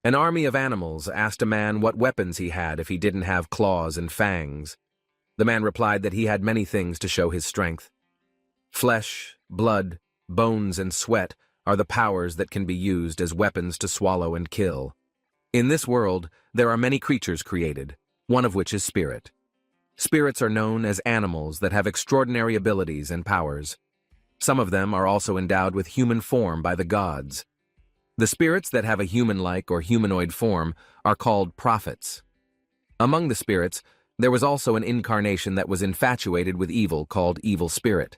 An army of animals asked a man what weapons he had if he didn't have claws and fangs. The man replied that he had many things to show his strength. Flesh, blood, bones, and sweat are the powers that can be used as weapons to swallow and kill. In this world, there are many creatures created, one of which is spirit. Spirits are known as animals that have extraordinary abilities and powers. Some of them are also endowed with human form by the gods. The spirits that have a human-like or humanoid form are called prophets. Among the spirits, there was also an incarnation that was infatuated with evil called evil spirit.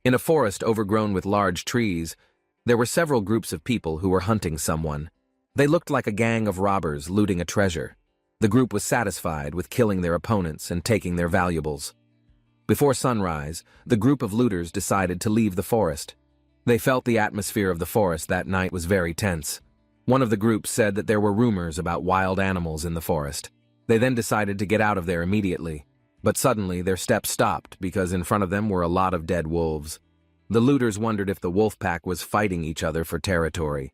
In a forest overgrown with large trees, there were several groups of people who were hunting someone. They looked like a gang of robbers looting a treasure. The group was satisfied with killing their opponents and taking their valuables. Before sunrise, the group of looters decided to leave the forest. They felt the atmosphere of the forest that night was very tense. One of the groups said that there were rumors about wild animals in the forest. They then decided to get out of there immediately. But suddenly their steps stopped because in front of them were a lot of dead wolves. The looters wondered if the wolf pack was fighting each other for territory.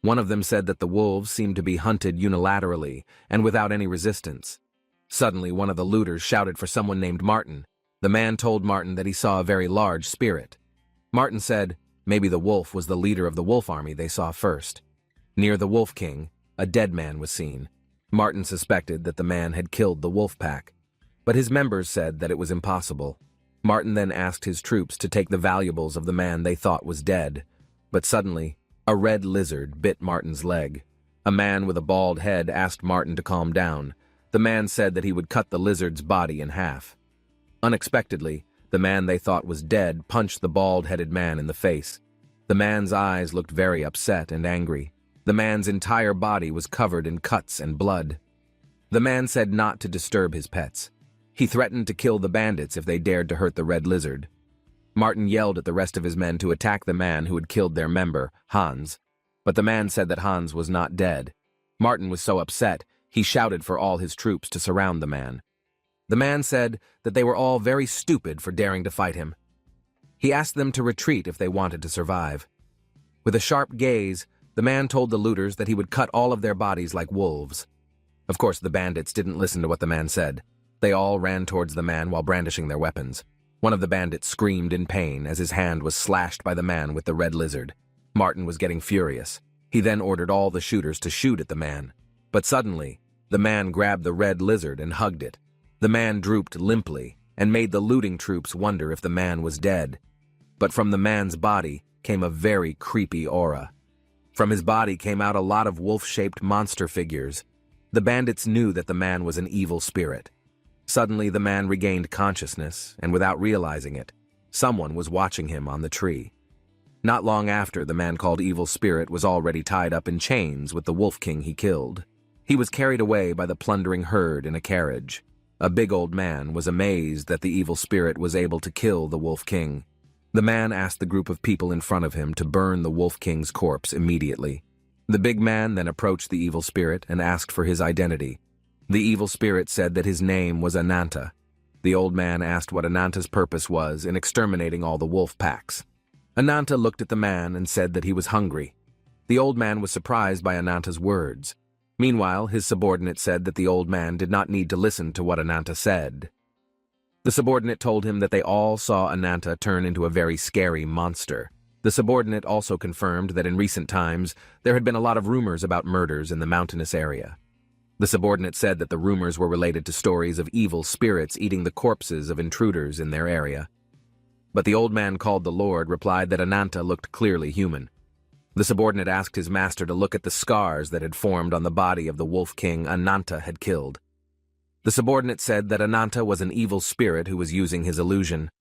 One of them said that the wolves seemed to be hunted unilaterally and without any resistance. Suddenly one of the looters shouted for someone named Martin. The man told Martin that he saw a very large spirit. Martin said maybe the wolf was the leader of the wolf army they saw first. Near the wolf king, a dead man was seen. Martin suspected that the man had killed the wolf pack, but his members said that it was impossible. Martin then asked his troops to take the valuables of the man they thought was dead, but suddenly, a red lizard bit Martin's leg. A man with a bald head asked Martin to calm down. The man said that he would cut the lizard's body in half. Unexpectedly, the man they thought was dead punched the bald-headed man in the face. The man's eyes looked very upset and angry. The man's entire body was covered in cuts and blood. The man said not to disturb his pets. He threatened to kill the bandits if they dared to hurt the red lizard. Martin yelled at the rest of his men to attack the man who had killed their member, Hans. But the man said that Hans was not dead. Martin was so upset, he shouted for all his troops to surround the man. The man said that they were all very stupid for daring to fight him. He asked them to retreat if they wanted to survive. With a sharp gaze, the man told the looters that he would cut all of their bodies like wolves. Of course, the bandits didn't listen to what the man said. They all ran towards the man while brandishing their weapons. One of the bandits screamed in pain as his hand was slashed by the man with the red lizard. Martin was getting furious. He then ordered all the shooters to shoot at the man. But suddenly, the man grabbed the red lizard and hugged it. The man drooped limply and made the looting troops wonder if the man was dead. But from the man's body came a very creepy aura. From his body came out a lot of wolf-shaped monster figures. The bandits knew that the man was an evil spirit. Suddenly, the man regained consciousness, and without realizing it, someone was watching him on the tree. Not long after, the man called Evil Spirit was already tied up in chains with the Wolf King he killed. He was carried away by the plundering herd in a carriage. A big old man was amazed that the Evil Spirit was able to kill the Wolf King. The man asked the group of people in front of him to burn the Wolf King's corpse immediately. The big man then approached the Evil Spirit and asked for his identity. The Evil Spirit said that his name was Ananta. The old man asked what Ananta's purpose was in exterminating all the wolf packs. Ananta looked at the man and said that he was hungry. The old man was surprised by Ananta's words. Meanwhile, his subordinate said that the old man did not need to listen to what Ananta said. The subordinate told him that they all saw Ananta turn into a very scary monster. The subordinate also confirmed that in recent times there had been a lot of rumors about murders in the mountainous area. The subordinate said that the rumors were related to stories of evil spirits eating the corpses of intruders in their area. But the old man called the Lord replied that Ananta looked clearly human. The subordinate asked his master to look at the scars that had formed on the body of the Wolf King Ananta had killed. The subordinate said that Ananta was an evil spirit who was using his illusion.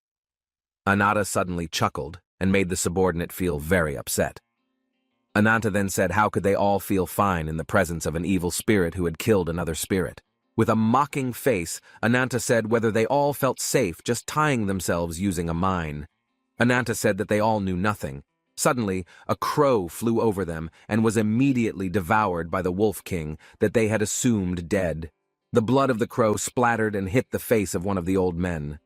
Ananta suddenly chuckled and made the subordinate feel very upset. Ananta then said how could they all feel fine in the presence of an evil spirit who had killed another spirit. With a mocking face, Ananta said whether they all felt safe just tying themselves using a mine. Ananta said that they all knew nothing. Suddenly, a crow flew over them and was immediately devoured by the Wolf King that they had assumed dead. The blood of the crow splattered and hit the face of one of the old men.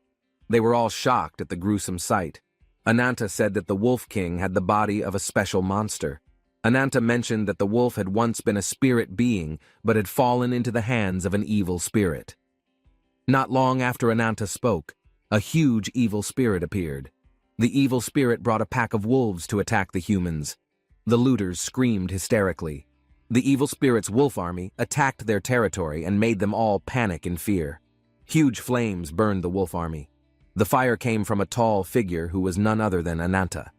They were all shocked at the gruesome sight. Ananta said that the Wolf King had the body of a special monster. Ananta mentioned that the wolf had once been a spirit being but had fallen into the hands of an evil spirit. Not long after Ananta spoke, a huge evil spirit appeared. The evil spirit brought a pack of wolves to attack the humans. The looters screamed hysterically. The evil spirit's wolf army attacked their territory and made them all panic in fear. Huge flames burned the wolf army. The fire came from a tall figure who was none other than Ananta.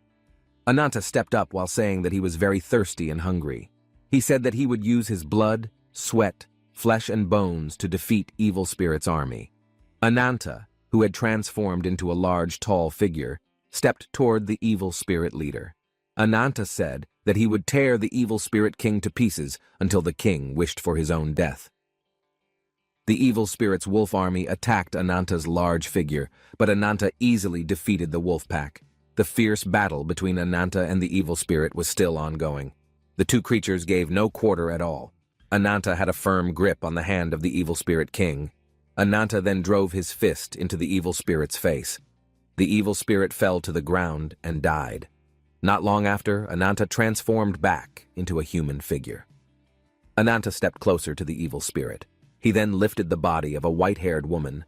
Ananta stepped up while saying that he was very thirsty and hungry. He said that he would use his blood, sweat, flesh and bones to defeat evil spirit's army. Ananta, who had transformed into a large, tall figure, stepped toward the evil spirit leader. Ananta said that he would tear the evil spirit king to pieces until the king wished for his own death. The evil spirit's wolf army attacked Ananta's large figure, but Ananta easily defeated the wolf pack. The fierce battle between Ananta and the evil spirit was still ongoing. The two creatures gave no quarter at all. Ananta had a firm grip on the hand of the evil spirit king. Ananta then drove his fist into the evil spirit's face. The evil spirit fell to the ground and died. Not long after, Ananta transformed back into a human figure. Ananta stepped closer to the evil spirit. He then lifted the body of a white-haired woman.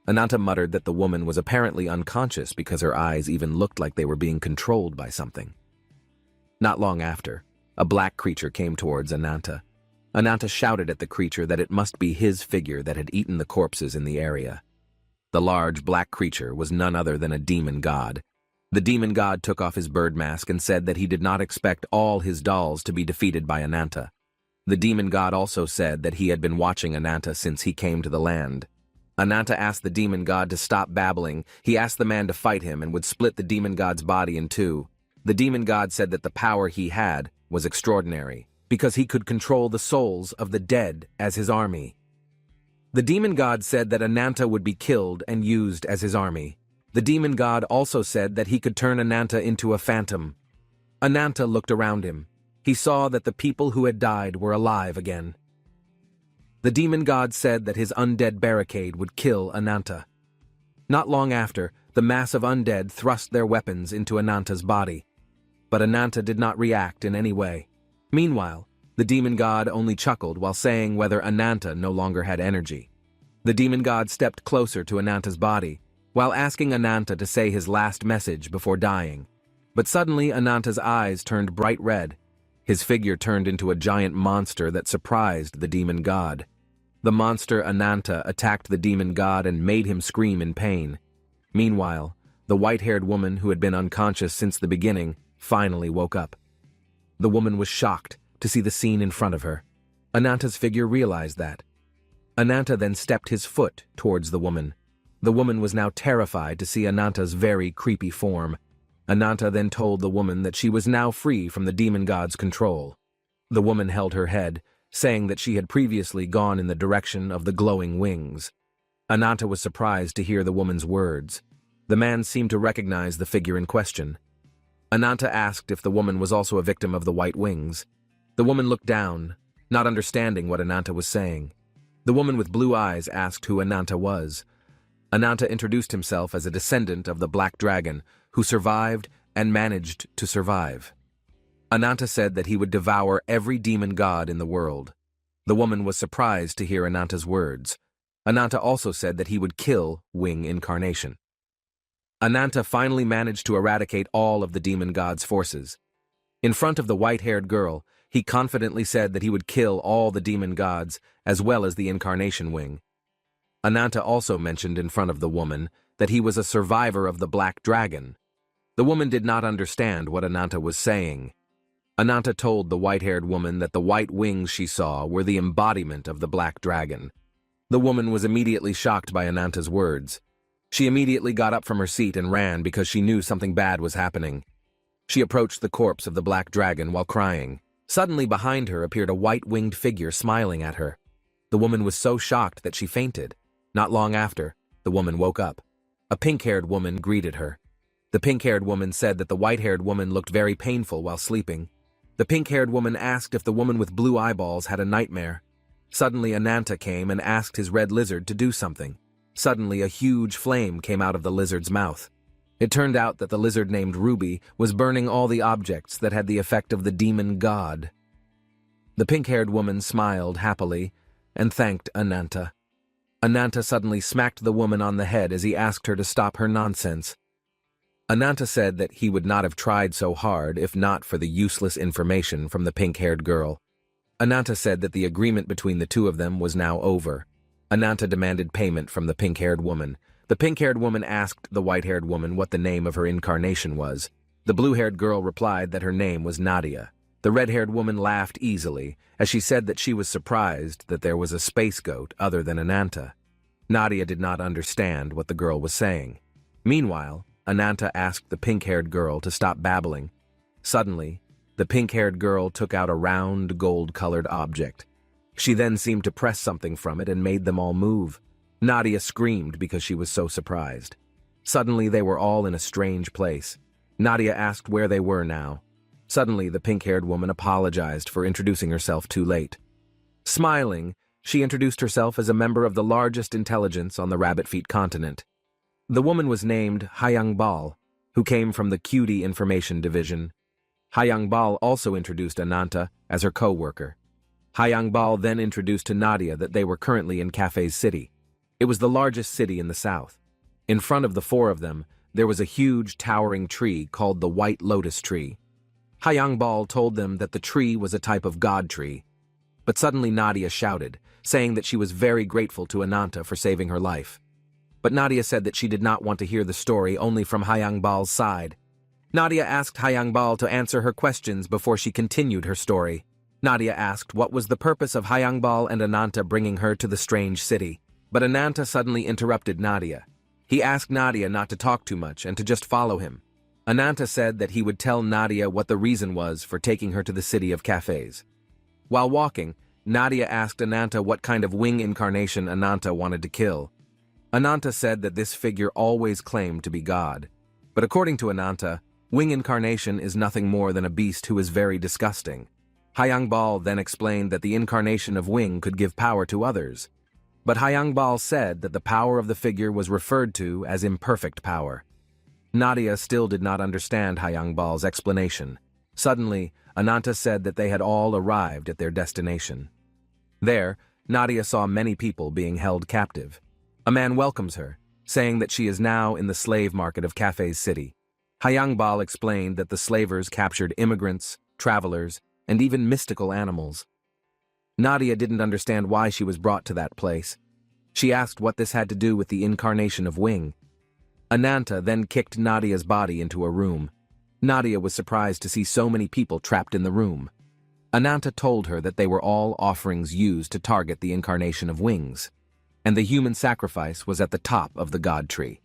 Ananta muttered that the woman was apparently unconscious because her eyes even looked like they were being controlled by something. Not long after, a black creature came towards Ananta. Ananta shouted at the creature that it must be his figure that had eaten the corpses in the area. The large black creature was none other than a demon god. The demon god took off his bird mask and said that he did not expect all his dolls to be defeated by Ananta. The demon god also said that he had been watching Ananta since he came to the land. Ananta asked the demon god to stop babbling. He asked the man to fight him and would split the demon god's body in two. The demon god said that the power he had was extraordinary, because he could control the souls of the dead as his army. The demon god said that Ananta would be killed and used as his army. The demon god also said that he could turn Ananta into a phantom. Ananta looked around him. He saw that the people who had died were alive again. The demon god said that his undead barricade would kill Ananta. Not long after, the mass of undead thrust their weapons into Ananta's body. But Ananta did not react in any way. Meanwhile, the demon god only chuckled while saying whether Ananta no longer had energy. The demon god stepped closer to Ananta's body, while asking Ananta to say his last message before dying. But suddenly Ananta's eyes turned bright red. His figure turned into a giant monster that surprised the demon god. The monster Ananta attacked the demon god and made him scream in pain. Meanwhile, the white-haired woman who had been unconscious since the beginning finally woke up. The woman was shocked to see the scene in front of her. Ananta's figure realized that. Ananta then stepped his foot towards the woman. The woman was now terrified to see Ananta's very creepy form. Ananta then told the woman that she was now free from the demon god's control. The woman held her head, saying that she had previously gone in the direction of the glowing wings. Ananta was surprised to hear the woman's words. The man seemed to recognize the figure in question. Ananta asked if the woman was also a victim of the white wings. The woman looked down, not understanding what Ananta was saying. The woman with blue eyes asked who Ananta was. Ananta introduced himself as a descendant of the Black Dragon, who survived and managed to survive. Ananta said that he would devour every demon god in the world. The woman was surprised to hear Ananta's words. Ananta also said that he would kill Wing Incarnation. Ananta finally managed to eradicate all of the demon god's forces. In front of the white-haired girl, he confidently said that he would kill all the demon gods as well as the Incarnation Wing. Ananta also mentioned in front of the woman that he was a survivor of the Black Dragon. The woman did not understand what Ananta was saying. Ananta told the white-haired woman that the white wings she saw were the embodiment of the Black Dragon. The woman was immediately shocked by Ananta's words. She immediately got up from her seat and ran because she knew something bad was happening. She approached the corpse of the Black Dragon while crying. Suddenly behind her appeared a white-winged figure smiling at her. The woman was so shocked that she fainted. Not long after, the woman woke up. A pink-haired woman greeted her. The pink-haired woman said that the white-haired woman looked very painful while sleeping. The pink-haired woman asked if the woman with blue eyeballs had a nightmare. Suddenly Ananta came and asked his red lizard to do something. Suddenly a huge flame came out of the lizard's mouth. It turned out that the lizard named Ruby was burning all the objects that had the effect of the demon god. The pink-haired woman smiled happily and thanked Ananta. Ananta suddenly smacked the woman on the head as he asked her to stop her nonsense. Ananta said that he would not have tried so hard if not for the useless information from the pink-haired girl. Ananta said that the agreement between the two of them was now over. Ananta demanded payment from the pink-haired woman. The pink-haired woman asked the white-haired woman what the name of her incarnation was. The blue-haired girl replied that her name was Nadia. The red-haired woman laughed easily, as she said that she was surprised that there was a space goat other than Ananta. Nadia did not understand what the girl was saying. Meanwhile, Ananta asked the pink-haired girl to stop babbling. Suddenly, the pink-haired girl took out a round, gold-colored object. She then seemed to press something from it and made them all move. Nadia screamed because she was so surprised. Suddenly, they were all in a strange place. Nadia asked where they were now. Suddenly, the pink-haired woman apologized for introducing herself too late. Smiling, she introduced herself as a member of the largest intelligence on the Rabbit Feet continent. The woman was named Hyang Bal, who came from the Cutie Information Division. Hyang Bal also introduced Ananta as her co-worker. Hyang Bal then introduced to Nadia that they were currently in Cafe's city. It was the largest city in the south. In front of the four of them, there was a huge towering tree called the White Lotus Tree. Hyang Bal told them that the tree was a type of god tree. But suddenly Nadia shouted, saying that she was very grateful to Ananta for saving her life. But Nadia said that she did not want to hear the story only from Hyang Bal's side. Nadia asked Hyang Bal to answer her questions before she continued her story. Nadia asked what was the purpose of Hyang Bal and Ananta bringing her to the strange city. But Ananta suddenly interrupted Nadia. He asked Nadia not to talk too much and to just follow him. Ananta said that he would tell Nadia what the reason was for taking her to the city of cafes. While walking, Nadia asked Ananta what kind of wing incarnation Ananta wanted to kill. Ananta said that this figure always claimed to be God. But according to Ananta, wing incarnation is nothing more than a beast who is very disgusting. Hyang Bal then explained that the incarnation of wing could give power to others. But Hyang Bal said that the power of the figure was referred to as imperfect power. Nadia still did not understand Hyang Bal's explanation. Suddenly, Ananta said that they had all arrived at their destination. There, Nadia saw many people being held captive. A man welcomes her, saying that she is now in the slave market of Cafe's city. Hyang Bal explained that the slavers captured immigrants, travelers, and even mystical animals. Nadia didn't understand why she was brought to that place. She asked what this had to do with the incarnation of wing. Ananta then kicked Nadia's body into a room. Nadia was surprised to see so many people trapped in the room. Ananta told her that they were all offerings used to target the incarnation of wings, and the human sacrifice was at the top of the god tree.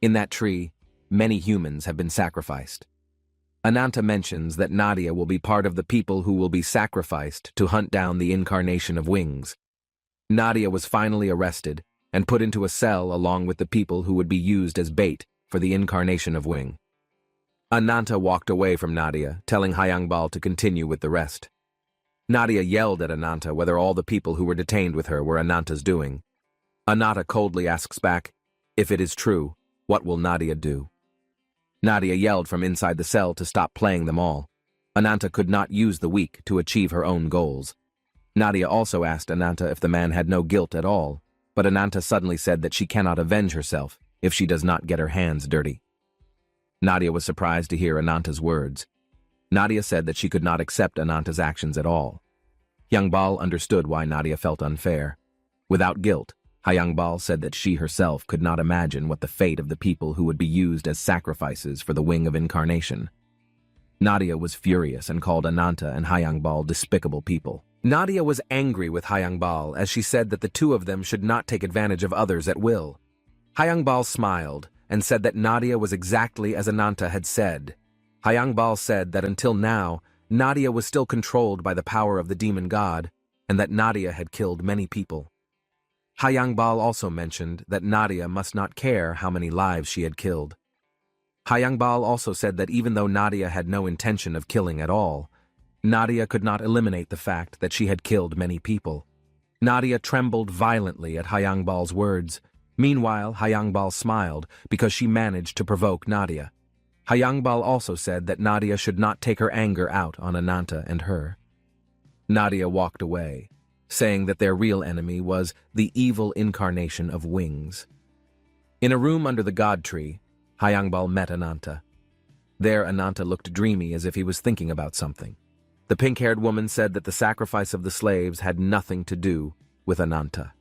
In that tree, many humans have been sacrificed. Ananta mentions that Nadia will be part of the people who will be sacrificed to hunt down the incarnation of wings. Nadia was finally arrested and put into a cell along with the people who would be used as bait for the incarnation of wing. Ananta walked away from Nadia, telling Hyang Bal to continue with the rest. Nadia yelled at Ananta whether all the people who were detained with her were Ananta's doing. Ananta coldly asks back, if it is true, what will Nadia do? Nadia yelled from inside the cell to stop playing them all. Ananta could not use the weak to achieve her own goals. Nadia also asked Ananta if the man had no guilt at all, but Ananta suddenly said that she cannot avenge herself if she does not get her hands dirty. Nadia was surprised to hear Ananta's words. Nadia said that she could not accept Ananta's actions at all. Hyang Bal understood why Nadia felt unfair. Without guilt, Hyang Bal said that she herself could not imagine what the fate of the people who would be used as sacrifices for the wing of incarnation. Nadia was furious and called Ananta and Hyang Bal despicable people. Nadia was angry with Hyang Bal as she said that the two of them should not take advantage of others at will. Hyang Bal smiled and said that Nadia was exactly as Ananta had said. Hyang Bal said that until now, Nadia was still controlled by the power of the demon god, and that Nadia had killed many people. Hyang Bal also mentioned that Nadia must not care how many lives she had killed. Hyang Bal also said that even though Nadia had no intention of killing at all, Nadia could not eliminate the fact that she had killed many people. Nadia trembled violently at Hyang Bal's words. Meanwhile, Hayangbal smiled because she managed to provoke Nadia. Hayangbal also said that Nadia should not take her anger out on Ananta and her. Nadia walked away, saying that their real enemy was the evil incarnation of wings. In a room under the god tree, Hayangbal met Ananta. There, Ananta looked dreamy as if he was thinking about something. The pink-haired woman said that the sacrifice of the slaves had nothing to do with Ananta.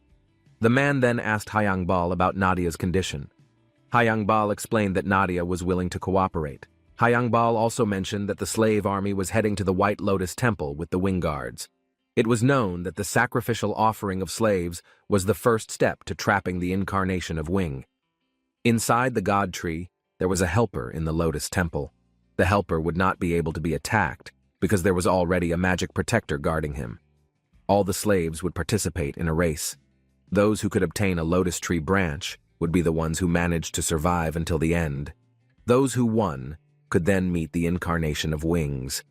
The man then asked Hayangbal about Nadia's condition. Hayangbal explained that Nadia was willing to cooperate. Hayangbal also mentioned that the slave army was heading to the White Lotus Temple with the wing guards. It was known that the sacrificial offering of slaves was the first step to trapping the incarnation of Wing. Inside the god tree, there was a helper in the Lotus Temple. The helper would not be able to be attacked because there was already a magic protector guarding him. All the slaves would participate in a race. Those who could obtain a lotus tree branch would be the ones who managed to survive until the end. Those who won could then meet the incarnation of Wings.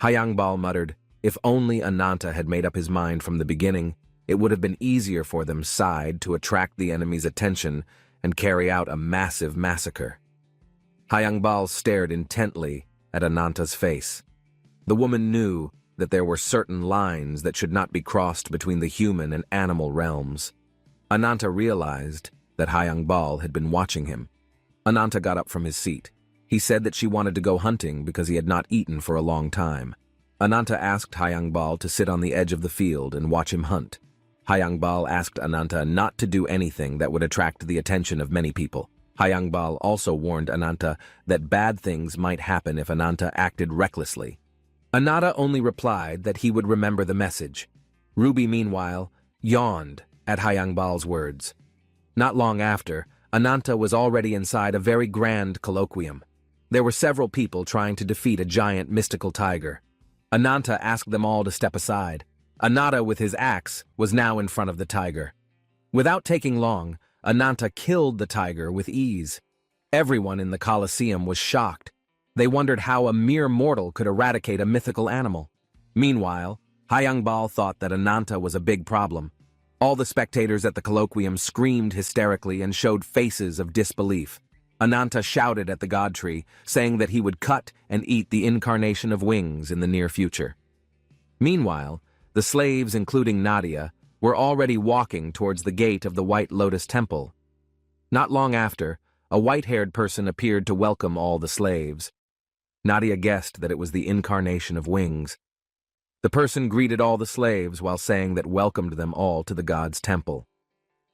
Hayangbal muttered, if only Ananta had made up his mind from the beginning, it would have been easier for them side to attract the enemy's attention and carry out a massive massacre. Hayangbal stared intently at Ananta's face. The woman knew that there were certain lines that should not be crossed between the human and animal realms. Ananta realized that Hayangbal had been watching him. Ananta got up from his seat. He said that she wanted to go hunting because he had not eaten for a long time. Ananta asked Hayangbal to sit on the edge of the field and watch him hunt. Hayangbal asked Ananta not to do anything that would attract the attention of many people. Hayangbal also warned Ananta that bad things might happen if Ananta acted recklessly. Ananta only replied that he would remember the message. Ruby, meanwhile, yawned at Hayangbal's words. Not long after, Ananta was already inside a very grand colloquium. There were several people trying to defeat a giant mystical tiger. Ananta asked them all to step aside. Ananta, with his axe, was now in front of the tiger. Without taking long, Ananta killed the tiger with ease. Everyone in the Colosseum was shocked. They wondered how a mere mortal could eradicate a mythical animal. Meanwhile, Hayangbal thought that Ananta was a big problem. All the spectators at the colloquium screamed hysterically and showed faces of disbelief. Ananta shouted at the god tree, saying that he would cut and eat the incarnation of Wings in the near future. Meanwhile, the slaves, including Nadia, were already walking towards the gate of the White Lotus Temple. Not long after, a white-haired person appeared to welcome all the slaves. Nadia guessed that it was the incarnation of Wings. The person greeted all the slaves while saying that welcomed them all to the god's temple.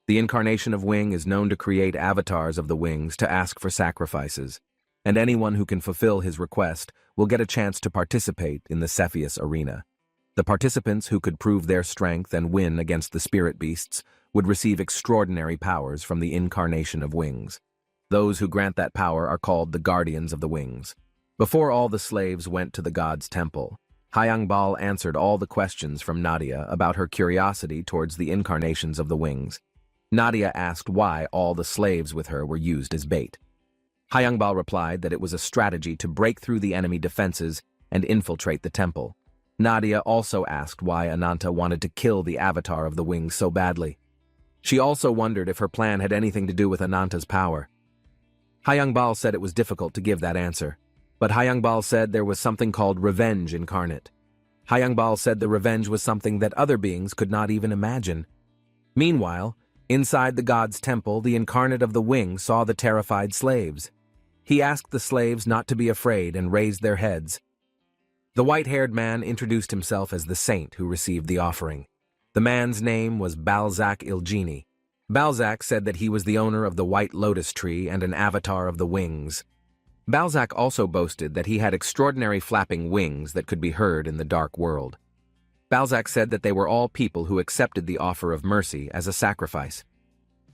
The incarnation of Wing is known to create avatars of the Wings to ask for sacrifices, and anyone who can fulfill his request will get a chance to participate in the Cepheus arena. The participants who could prove their strength and win against the spirit beasts would receive extraordinary powers from the incarnation of Wings. Those who grant that power are called the Guardians of the Wings. Before all the slaves went to the god's temple, Hayangbal answered all the questions from Nadia about her curiosity towards the incarnations of the Wings. Nadia asked why all the slaves with her were used as bait. Hayangbal replied that it was a strategy to break through the enemy defenses and infiltrate the temple. Nadia also asked why Ananta wanted to kill the avatar of the Wings so badly. She also wondered if her plan had anything to do with Ananta's power. Hayangbal said it was difficult to give that answer, but Hayangbal said there was something called revenge incarnate. Hayangbal said the revenge was something that other beings could not even imagine. Meanwhile, inside the god's temple, the incarnate of the Wing saw the terrified slaves. He asked the slaves not to be afraid and raised their heads. The white-haired man introduced himself as the saint who received the offering. The man's name was Balzac Ilgini. Balzac said that he was the owner of the White Lotus Tree and an avatar of the Wings. Balzac also boasted that he had extraordinary flapping wings that could be heard in the dark world. Balzac said that they were all people who accepted the offer of mercy as a sacrifice.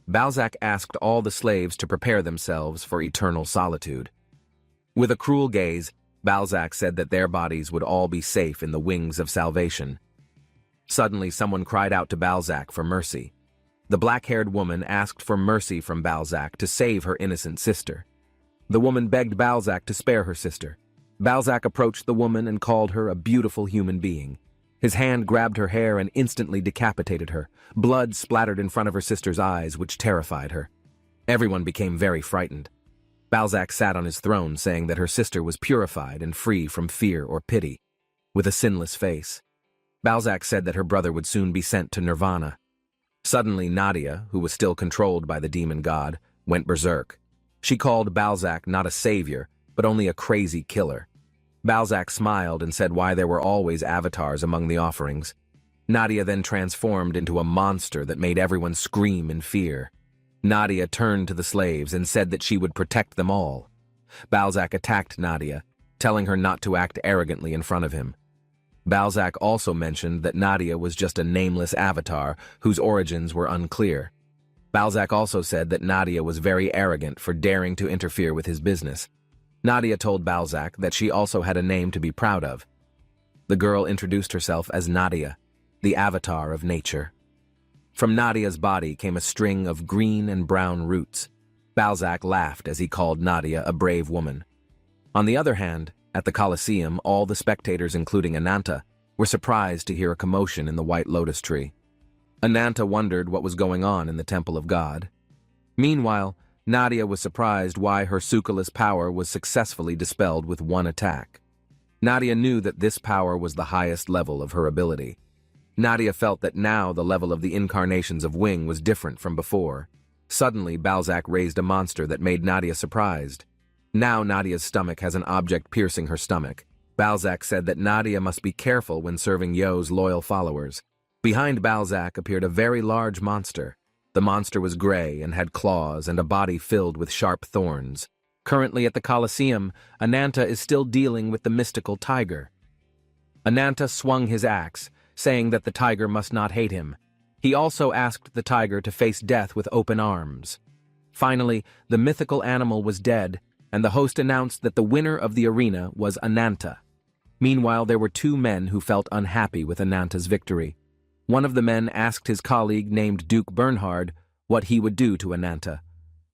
Balzac asked all the slaves to prepare themselves for eternal solitude. With a cruel gaze, Balzac said that their bodies would all be safe in the wings of salvation. Suddenly, someone cried out to Balzac for mercy. The black-haired woman asked for mercy from Balzac to save her innocent sister. The woman begged Balzac to spare her sister. Balzac approached the woman and called her a beautiful human being. His hand grabbed her hair and instantly decapitated her. Blood splattered in front of her sister's eyes, which terrified her. Everyone became very frightened. Balzac sat on his throne saying that her sister was purified and free from fear or pity, with a sinless face. Balzac said that her brother would soon be sent to Nirvana. Suddenly, Nadia, who was still controlled by the demon god, went berserk. She called Balzac not a savior, but only a crazy killer. Balzac smiled and said why there were always avatars among the offerings. Nadia then transformed into a monster that made everyone scream in fear. Nadia turned to the slaves and said that she would protect them all. Balzac attacked Nadia, telling her not to act arrogantly in front of him. Balzac also mentioned that Nadia was just a nameless avatar whose origins were unclear. Balzac also said that Nadia was very arrogant for daring to interfere with his business. Nadia told Balzac that she also had a name to be proud of. The girl introduced herself as Nadia, the avatar of nature. From Nadia's body came a string of green and brown roots. Balzac laughed as he called Nadia a brave woman. On the other hand, at the Colosseum, all the spectators, including Ananta, were surprised to hear a commotion in the white lotus tree. Ananta wondered what was going on in the temple of God. Meanwhile, Nadia was surprised why her succubus power was successfully dispelled with one attack. Nadia knew that this power was the highest level of her ability. Nadia felt that now the level of the incarnations of Wing was different from before. Suddenly, Balzac raised a monster that made Nadia surprised. Now Nadia's stomach has an object piercing her stomach. Balzac said that Nadia must be careful when serving Yo's loyal followers. Behind Balzac appeared a very large monster. The monster was gray and had claws and a body filled with sharp thorns. Currently at the Colosseum, Ananta is still dealing with the mystical tiger. Ananta swung his axe, saying that the tiger must not hate him. He also asked the tiger to face death with open arms. Finally, the mythical animal was dead, and the host announced that the winner of the arena was Ananta. Meanwhile, there were two men who felt unhappy with Ananta's victory. One of the men asked his colleague named Duke Bernhard what he would do to Ananta,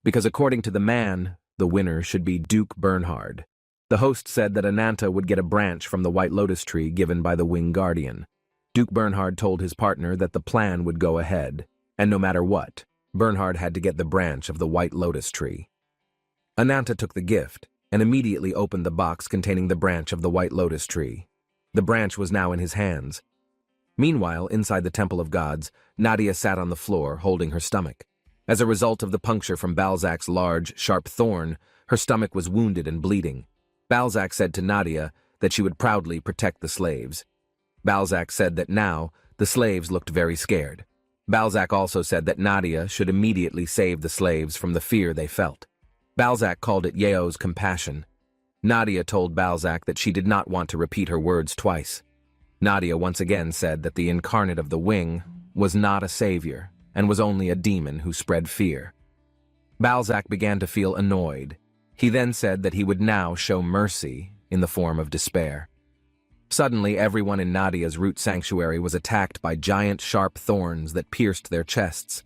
because according to the man, the winner should be Duke Bernhard. The host said that Ananta would get a branch from the white lotus tree given by the Wing Guardian. Duke Bernhard told his partner that the plan would go ahead, and no matter what, Bernhard had to get the branch of the white lotus tree. Ananta took the gift and immediately opened the box containing the branch of the white lotus tree. The branch was now in his hands. Meanwhile, inside the Temple of Gods, Nadia sat on the floor, holding her stomach. As a result of the puncture from Balzac's large, sharp thorn, her stomach was wounded and bleeding. Balzac said to Nadia that she would proudly protect the slaves. Balzac said that now, the slaves looked very scared. Balzac also said that Nadia should immediately save the slaves from the fear they felt. Balzac called it Yeo's compassion. Nadia told Balzac that she did not want to repeat her words twice. Nadia once again said that the incarnate of the Wing was not a savior and was only a demon who spread fear. Balzac began to feel annoyed. He then said that he would now show mercy in the form of despair. Suddenly, everyone in Nadia's root sanctuary was attacked by giant sharp thorns that pierced their chests.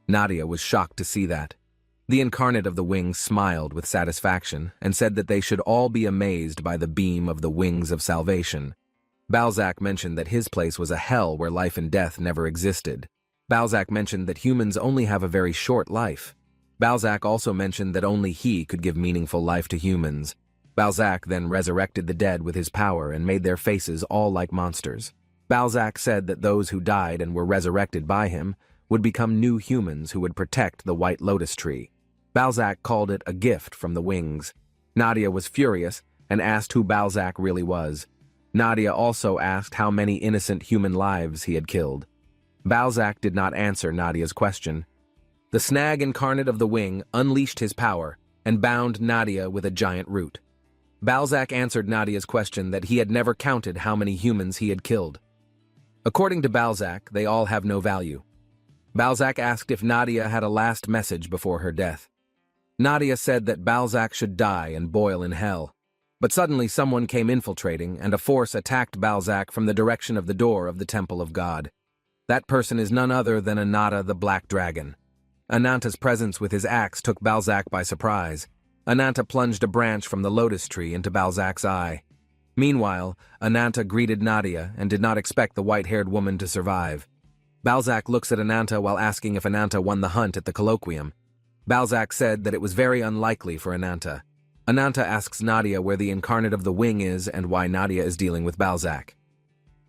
Nadia was shocked to see that. The incarnate of the Wing smiled with satisfaction and said that they should all be amazed by the beam of the wings of salvation. Balzac mentioned that his place was a hell where life and death never existed. Balzac mentioned that humans only have a very short life. Balzac also mentioned that only he could give meaningful life to humans. Balzac then resurrected the dead with his power and made their faces all like monsters. Balzac said that those who died and were resurrected by him would become new humans who would protect the white lotus tree. Balzac called it a gift from the Wings. Nadia was furious and asked who Balzac really was. Nadia also asked how many innocent human lives he had killed. Balzac did not answer Nadia's question. The snag incarnate of the Wing unleashed his power and bound Nadia with a giant root. Balzac answered Nadia's question that he had never counted how many humans he had killed. According to Balzac, they all have no value. Balzac asked if Nadia had a last message before her death. Nadia said that Balzac should die and boil in hell. But suddenly someone came infiltrating, and a force attacked Balzac from the direction of the door of the Temple of God. That person is none other than Ananta the Black Dragon. Ananta's presence with his axe took Balzac by surprise. Ananta plunged a branch from the lotus tree into Balzac's eye. Meanwhile, Ananta greeted Nadia and did not expect the white-haired woman to survive. Balzac looks at Ananta while asking if Ananta won the hunt at the colloquium. Balzac said that it was very unlikely for Ananta. Ananta asks Nadia where the incarnate of the wing is and why Nadia is dealing with Balzac.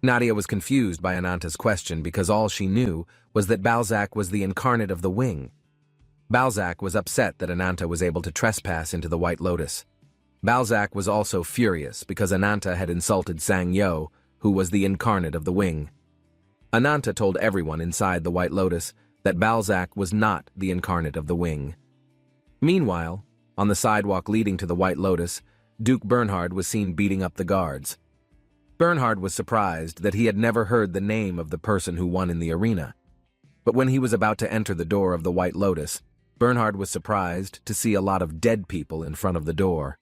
Nadia was confused by Ananta's question because all she knew was that Balzac was the incarnate of the wing. Balzac was upset that Ananta was able to trespass into the White Lotus. Balzac was also furious because Ananta had insulted Sang-yo, who was the incarnate of the wing. Ananta told everyone inside the White Lotus that Balzac was not the incarnate of the wing. Meanwhile, on the sidewalk leading to the White Lotus, Duke Bernhard was seen beating up the guards. Bernhard was surprised that he had never heard the name of the person who won in the arena. But when he was about to enter the door of the White Lotus, Bernhard was surprised to see a lot of dead people in front of the door.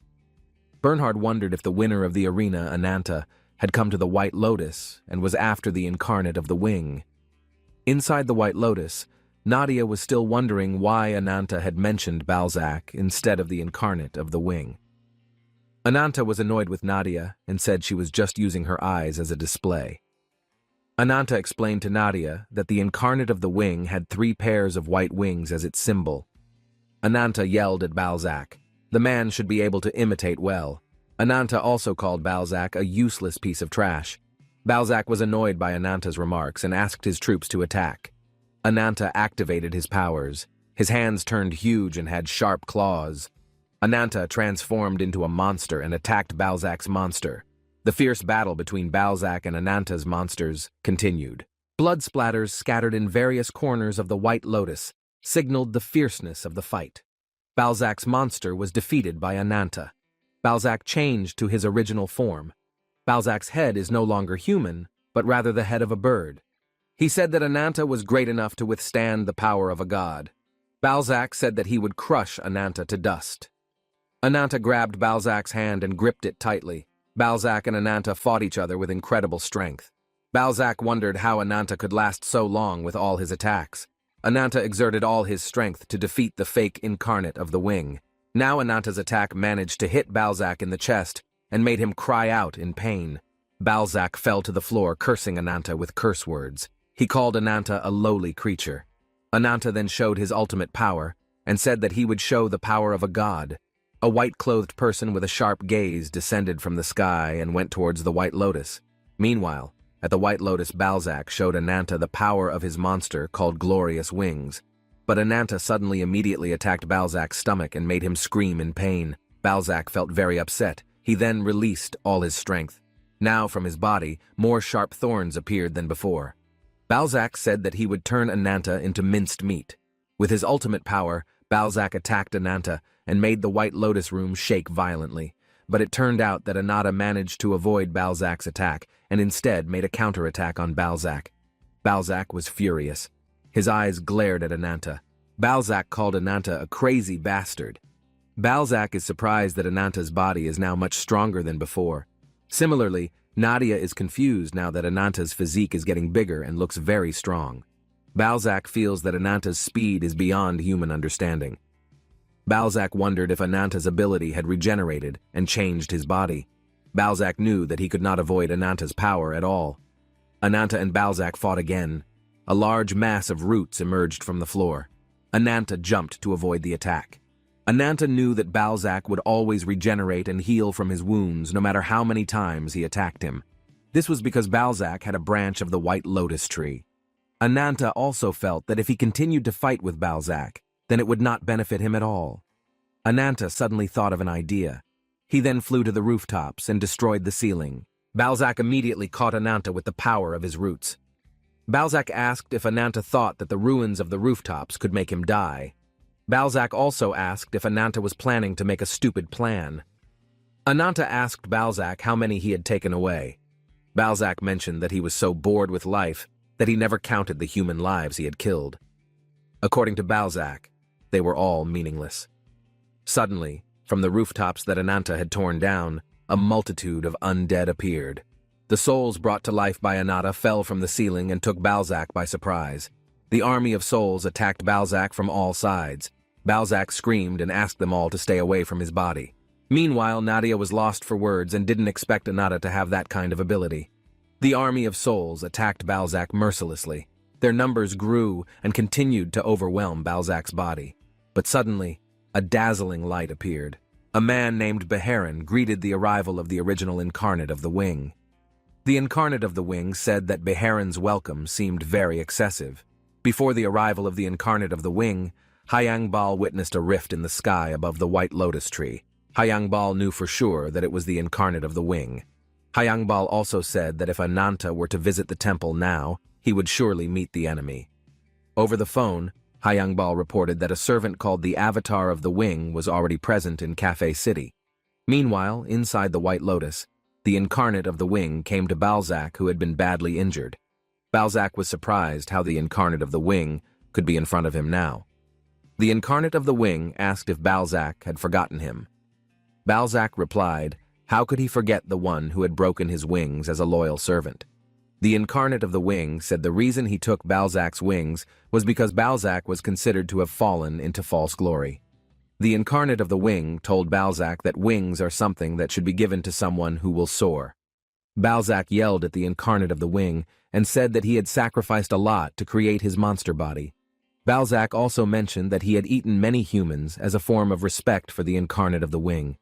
Bernhard wondered if the winner of the arena, Ananta, had come to the White Lotus and was after the incarnate of the wing. Inside the White Lotus, Nadia was still wondering why Ananta had mentioned Balzac instead of the incarnate of the wing. Ananta was annoyed with Nadia and said she was just using her eyes as a display. Ananta explained to Nadia that the incarnate of the wing had 3 pairs of white wings as its symbol. Ananta yelled at Balzac. The man should be able to imitate well. Ananta also called Balzac a useless piece of trash. Balzac was annoyed by Ananta's remarks and asked his troops to attack. Ananta activated his powers. His hands turned huge and had sharp claws. Ananta transformed into a monster and attacked Balzac's monster. The fierce battle between Balzac and Ananta's monsters continued. Blood splatters scattered in various corners of the White Lotus signaled the fierceness of the fight. Balzac's monster was defeated by Ananta. Balzac changed to his original form. Balzac's head is no longer human, but rather the head of a bird. He said that Ananta was great enough to withstand the power of a god. Balzac said that he would crush Ananta to dust. Ananta grabbed Balzac's hand and gripped it tightly. Balzac and Ananta fought each other with incredible strength. Balzac wondered how Ananta could last so long with all his attacks. Ananta exerted all his strength to defeat the fake incarnate of the wing. Now Ananta's attack managed to hit Balzac in the chest and made him cry out in pain. Balzac fell to the floor, cursing Ananta with curse words. He called Ananta a lowly creature. Ananta then showed his ultimate power and said that he would show the power of a god. A white-clothed person with a sharp gaze descended from the sky and went towards the White Lotus. Meanwhile, at the White Lotus, Balzac showed Ananta the power of his monster called Glorious Wings. But Ananta suddenly immediately attacked Balzac's stomach and made him scream in pain. Balzac felt very upset. He then released all his strength. Now from his body, more sharp thorns appeared than before. Balzac said that he would turn Ananta into minced meat. With his ultimate power, Balzac attacked Ananta and made the White Lotus room shake violently. But it turned out that Ananta managed to avoid Balzac's attack and instead made a counterattack on Balzac. Balzac was furious. His eyes glared at Ananta. Balzac called Ananta a crazy bastard. Balzac is surprised that Ananta's body is now much stronger than before. Similarly, Nadia is confused now that Ananta's physique is getting bigger and looks very strong. Balzac feels that Ananta's speed is beyond human understanding. Balzac wondered if Ananta's ability had regenerated and changed his body. Balzac knew that he could not avoid Ananta's power at all. Ananta and Balzac fought again. A large mass of roots emerged from the floor. Ananta jumped to avoid the attack. Ananta knew that Balzac would always regenerate and heal from his wounds no matter how many times he attacked him. This was because Balzac had a branch of the White Lotus tree. Ananta also felt that if he continued to fight with Balzac, then it would not benefit him at all. Ananta suddenly thought of an idea. He then flew to the rooftops and destroyed the ceiling. Balzac immediately caught Ananta with the power of his roots. Balzac asked if Ananta thought that the ruins of the rooftops could make him die. Balzac also asked if Ananta was planning to make a stupid plan. Ananta asked Balzac how many he had taken away. Balzac mentioned that he was so bored with life that he never counted the human lives he had killed. According to Balzac, they were all meaningless. Suddenly, from the rooftops that Ananta had torn down, a multitude of undead appeared. The souls brought to life by Ananta fell from the ceiling and took Balzac by surprise. The army of souls attacked Balzac from all sides. Balzac screamed and asked them all to stay away from his body. Meanwhile, Nadia was lost for words and didn't expect Ananta to have that kind of ability. The army of souls attacked Balzac mercilessly. Their numbers grew and continued to overwhelm Balzac's body. But suddenly, a dazzling light appeared. A man named Beharin greeted the arrival of the original incarnate of the wing. The incarnate of the wing said that Beharin's welcome seemed very excessive. Before the arrival of the incarnate of the wing, Hayangbal witnessed a rift in the sky above the white lotus tree. Hayangbal knew for sure that it was the incarnate of the wing. Hayangbal also said that if Ananta were to visit the temple now, he would surely meet the enemy. Over the phone, Hayangbal reported that a servant called the Avatar of the Wing was already present in Cafe City. Meanwhile, inside the White Lotus, the incarnate of the wing came to Balzac, who had been badly injured. Balzac was surprised how the incarnate of the wing could be in front of him now. The incarnate of the wing asked if Balzac had forgotten him. Balzac replied, how could he forget the one who had broken his wings as a loyal servant? The incarnate of the wing said the reason he took Balzac's wings was because Balzac was considered to have fallen into false glory. The incarnate of the wing told Balzac that wings are something that should be given to someone who will soar. Balzac yelled at the incarnate of the wing and said that he had sacrificed a lot to create his monster body. Balzac also mentioned that he had eaten many humans as a form of respect for the incarnate of the wing.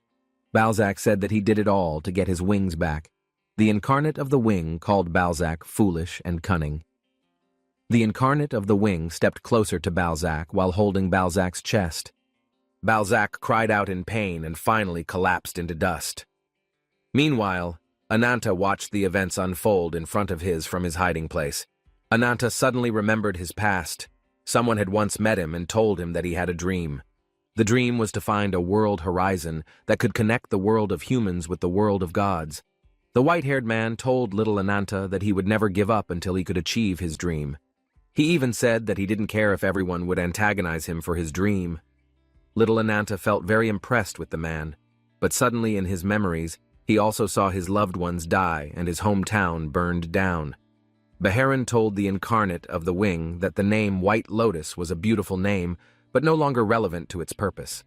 Balzac said that he did it all to get his wings back. The incarnate of the wing called Balzac foolish and cunning. The incarnate of the wing stepped closer to Balzac while holding Balzac's chest. Balzac cried out in pain and finally collapsed into dust. Meanwhile, Ananta watched the events unfold in front of his from his hiding place. Ananta suddenly remembered his past. Someone had once met him and told him that he had a dream. The dream was to find a world horizon that could connect the world of humans with the world of gods. The white-haired man told little Ananta that he would never give up until he could achieve his dream. He even said that he didn't care if everyone would antagonize him for his dream. Little Ananta felt very impressed with the man, but suddenly in his memories, he also saw his loved ones die and his hometown burned down. Beharin told the incarnate of the wing that the name White Lotus was a beautiful name, but no longer relevant to its purpose.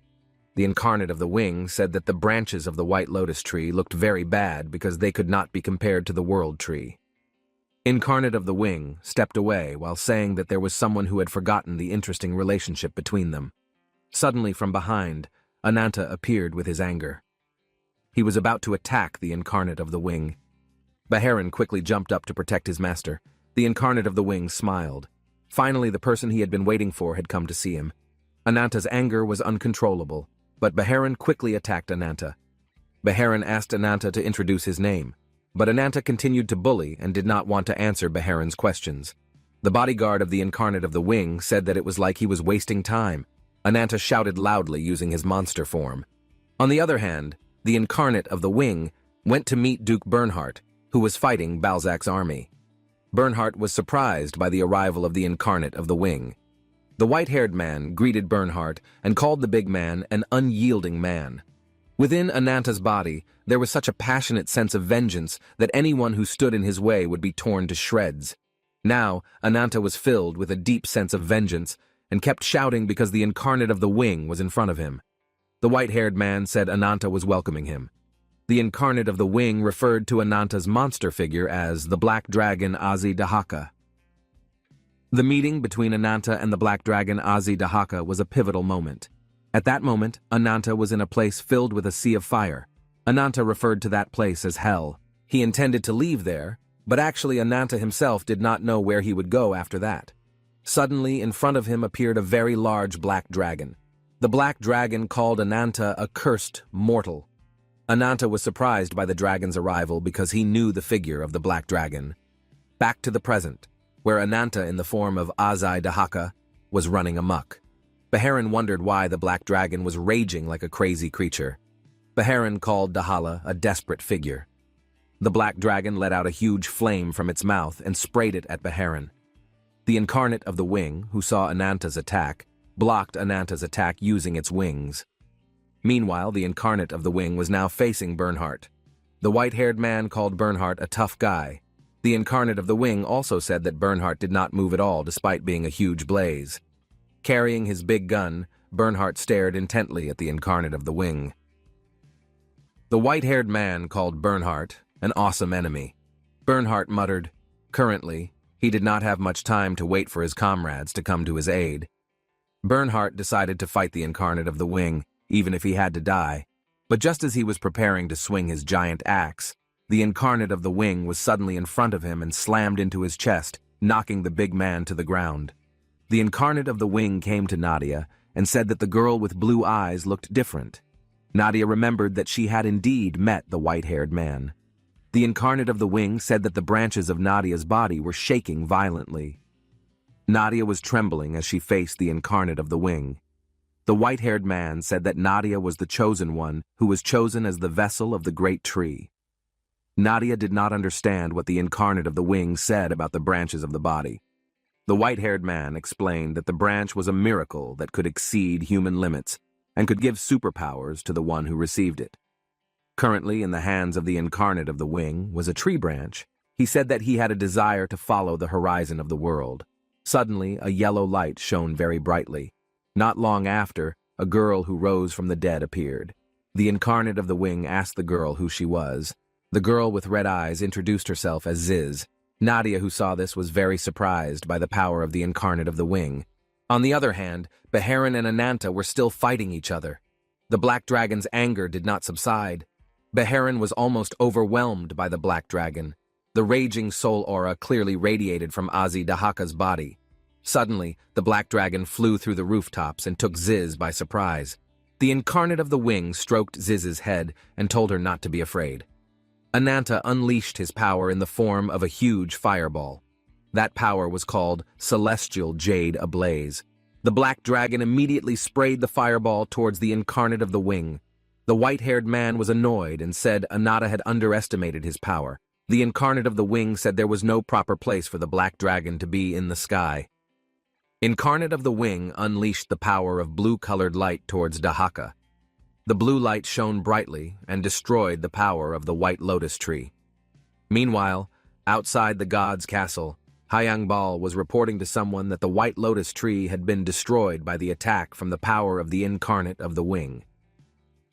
The incarnate of the wing said that the branches of the White Lotus tree looked very bad because they could not be compared to the World Tree. Incarnate of the wing stepped away while saying that there was someone who had forgotten the interesting relationship between them. Suddenly from behind, Ananta appeared with his anger. He was about to attack the incarnate of the wing. Beharin quickly jumped up to protect his master. The incarnate of the wing smiled. Finally, the person he had been waiting for had come to see him. Ananta's anger was uncontrollable, but Beharin quickly attacked Ananta. Beharin asked Ananta to introduce his name, but Ananta continued to bully and did not want to answer Beharin's questions. The bodyguard of the incarnate of the wing said that it was like he was wasting time. Ananta shouted loudly using his monster form. On the other hand, the incarnate of the wing went to meet Duke Bernhardt, who was fighting Balzac's army. Bernhardt was surprised by the arrival of the incarnate of the wing. The white-haired man greeted Bernhardt and called the big man an unyielding man. Within Ananta's body, there was such a passionate sense of vengeance that anyone who stood in his way would be torn to shreds. Now, Ananta was filled with a deep sense of vengeance and kept shouting because the incarnate of the wing was in front of him. The white-haired man said Ananta was welcoming him. The incarnate of the wing referred to Ananta's monster figure as the Black Dragon Azhi-Dahaka. The meeting between Ananta and the Black Dragon Azhi-Dahaka was a pivotal moment. At that moment, Ananta was in a place filled with a sea of fire. Ananta referred to that place as hell. He intended to leave there, but actually Ananta himself did not know where he would go after that. Suddenly, in front of him appeared a very large black dragon. The black dragon called Ananta a cursed mortal. Ananta was surprised by the dragon's arrival because he knew the figure of the black dragon. Back to the present, where Ananta in the form of Azhi-Dahaka was running amok. Beharin wondered why the black dragon was raging like a crazy creature. Beharin called Dahala a desperate figure. The black dragon let out a huge flame from its mouth and sprayed it at Beharin. The incarnate of the wing, who saw Ananta's attack, blocked Ananta's attack using its wings. Meanwhile, the incarnate of the wing was now facing Bernhardt. The white-haired man called Bernhardt a tough guy. The incarnate of the wing also said that Bernhardt did not move at all despite being a huge blaze. Carrying his big gun, Bernhardt stared intently at the incarnate of the wing. The white-haired man called Bernhardt an awesome enemy. Bernhardt muttered, currently, he did not have much time to wait for his comrades to come to his aid. Bernhardt decided to fight the incarnate of the wing, even if he had to die. But just as he was preparing to swing his giant axe, the incarnate of the wing was suddenly in front of him and slammed into his chest, knocking the big man to the ground. The incarnate of the wing came to Nadia and said that the girl with blue eyes looked different. Nadia remembered that she had indeed met the white-haired man. The incarnate of the wing said that the branches of Nadia's body were shaking violently. Nadia was trembling as she faced the incarnate of the wing. The white-haired man said that Nadia was the chosen one who was chosen as the vessel of the great tree. Nadia did not understand what the incarnate of the wing said about the branches of the body. The white-haired man explained that the branch was a miracle that could exceed human limits and could give superpowers to the one who received it. Currently in the hands of the incarnate of the wing was a tree branch. He said that he had a desire to follow the horizon of the world. Suddenly, a yellow light shone very brightly. Not long after, a girl who rose from the dead appeared. The incarnate of the wing asked the girl who she was. The girl with red eyes introduced herself as Ziz. Nadia, who saw this, was very surprised by the power of the incarnate of the wing. On the other hand, Beharin and Ananta were still fighting each other. The Black Dragon's anger did not subside. Beharin was almost overwhelmed by the Black Dragon. The raging soul aura clearly radiated from Azi Dahaka's body. Suddenly, the Black Dragon flew through the rooftops and took Ziz by surprise. The incarnate of the wing stroked Ziz's head and told her not to be afraid. Ananta unleashed his power in the form of a huge fireball. That power was called Celestial Jade Ablaze. The Black Dragon immediately sprayed the fireball towards the incarnate of the wing. The white-haired man was annoyed and said Anata had underestimated his power. The incarnate of the wing said there was no proper place for the Black Dragon to be in the sky. Incarnate of the wing unleashed the power of blue-colored light towards Dahaka. The blue light shone brightly and destroyed the power of the White Lotus tree. Meanwhile, outside the god's castle, Hayangbal was reporting to someone that the White Lotus tree had been destroyed by the attack from the power of the incarnate of the wing.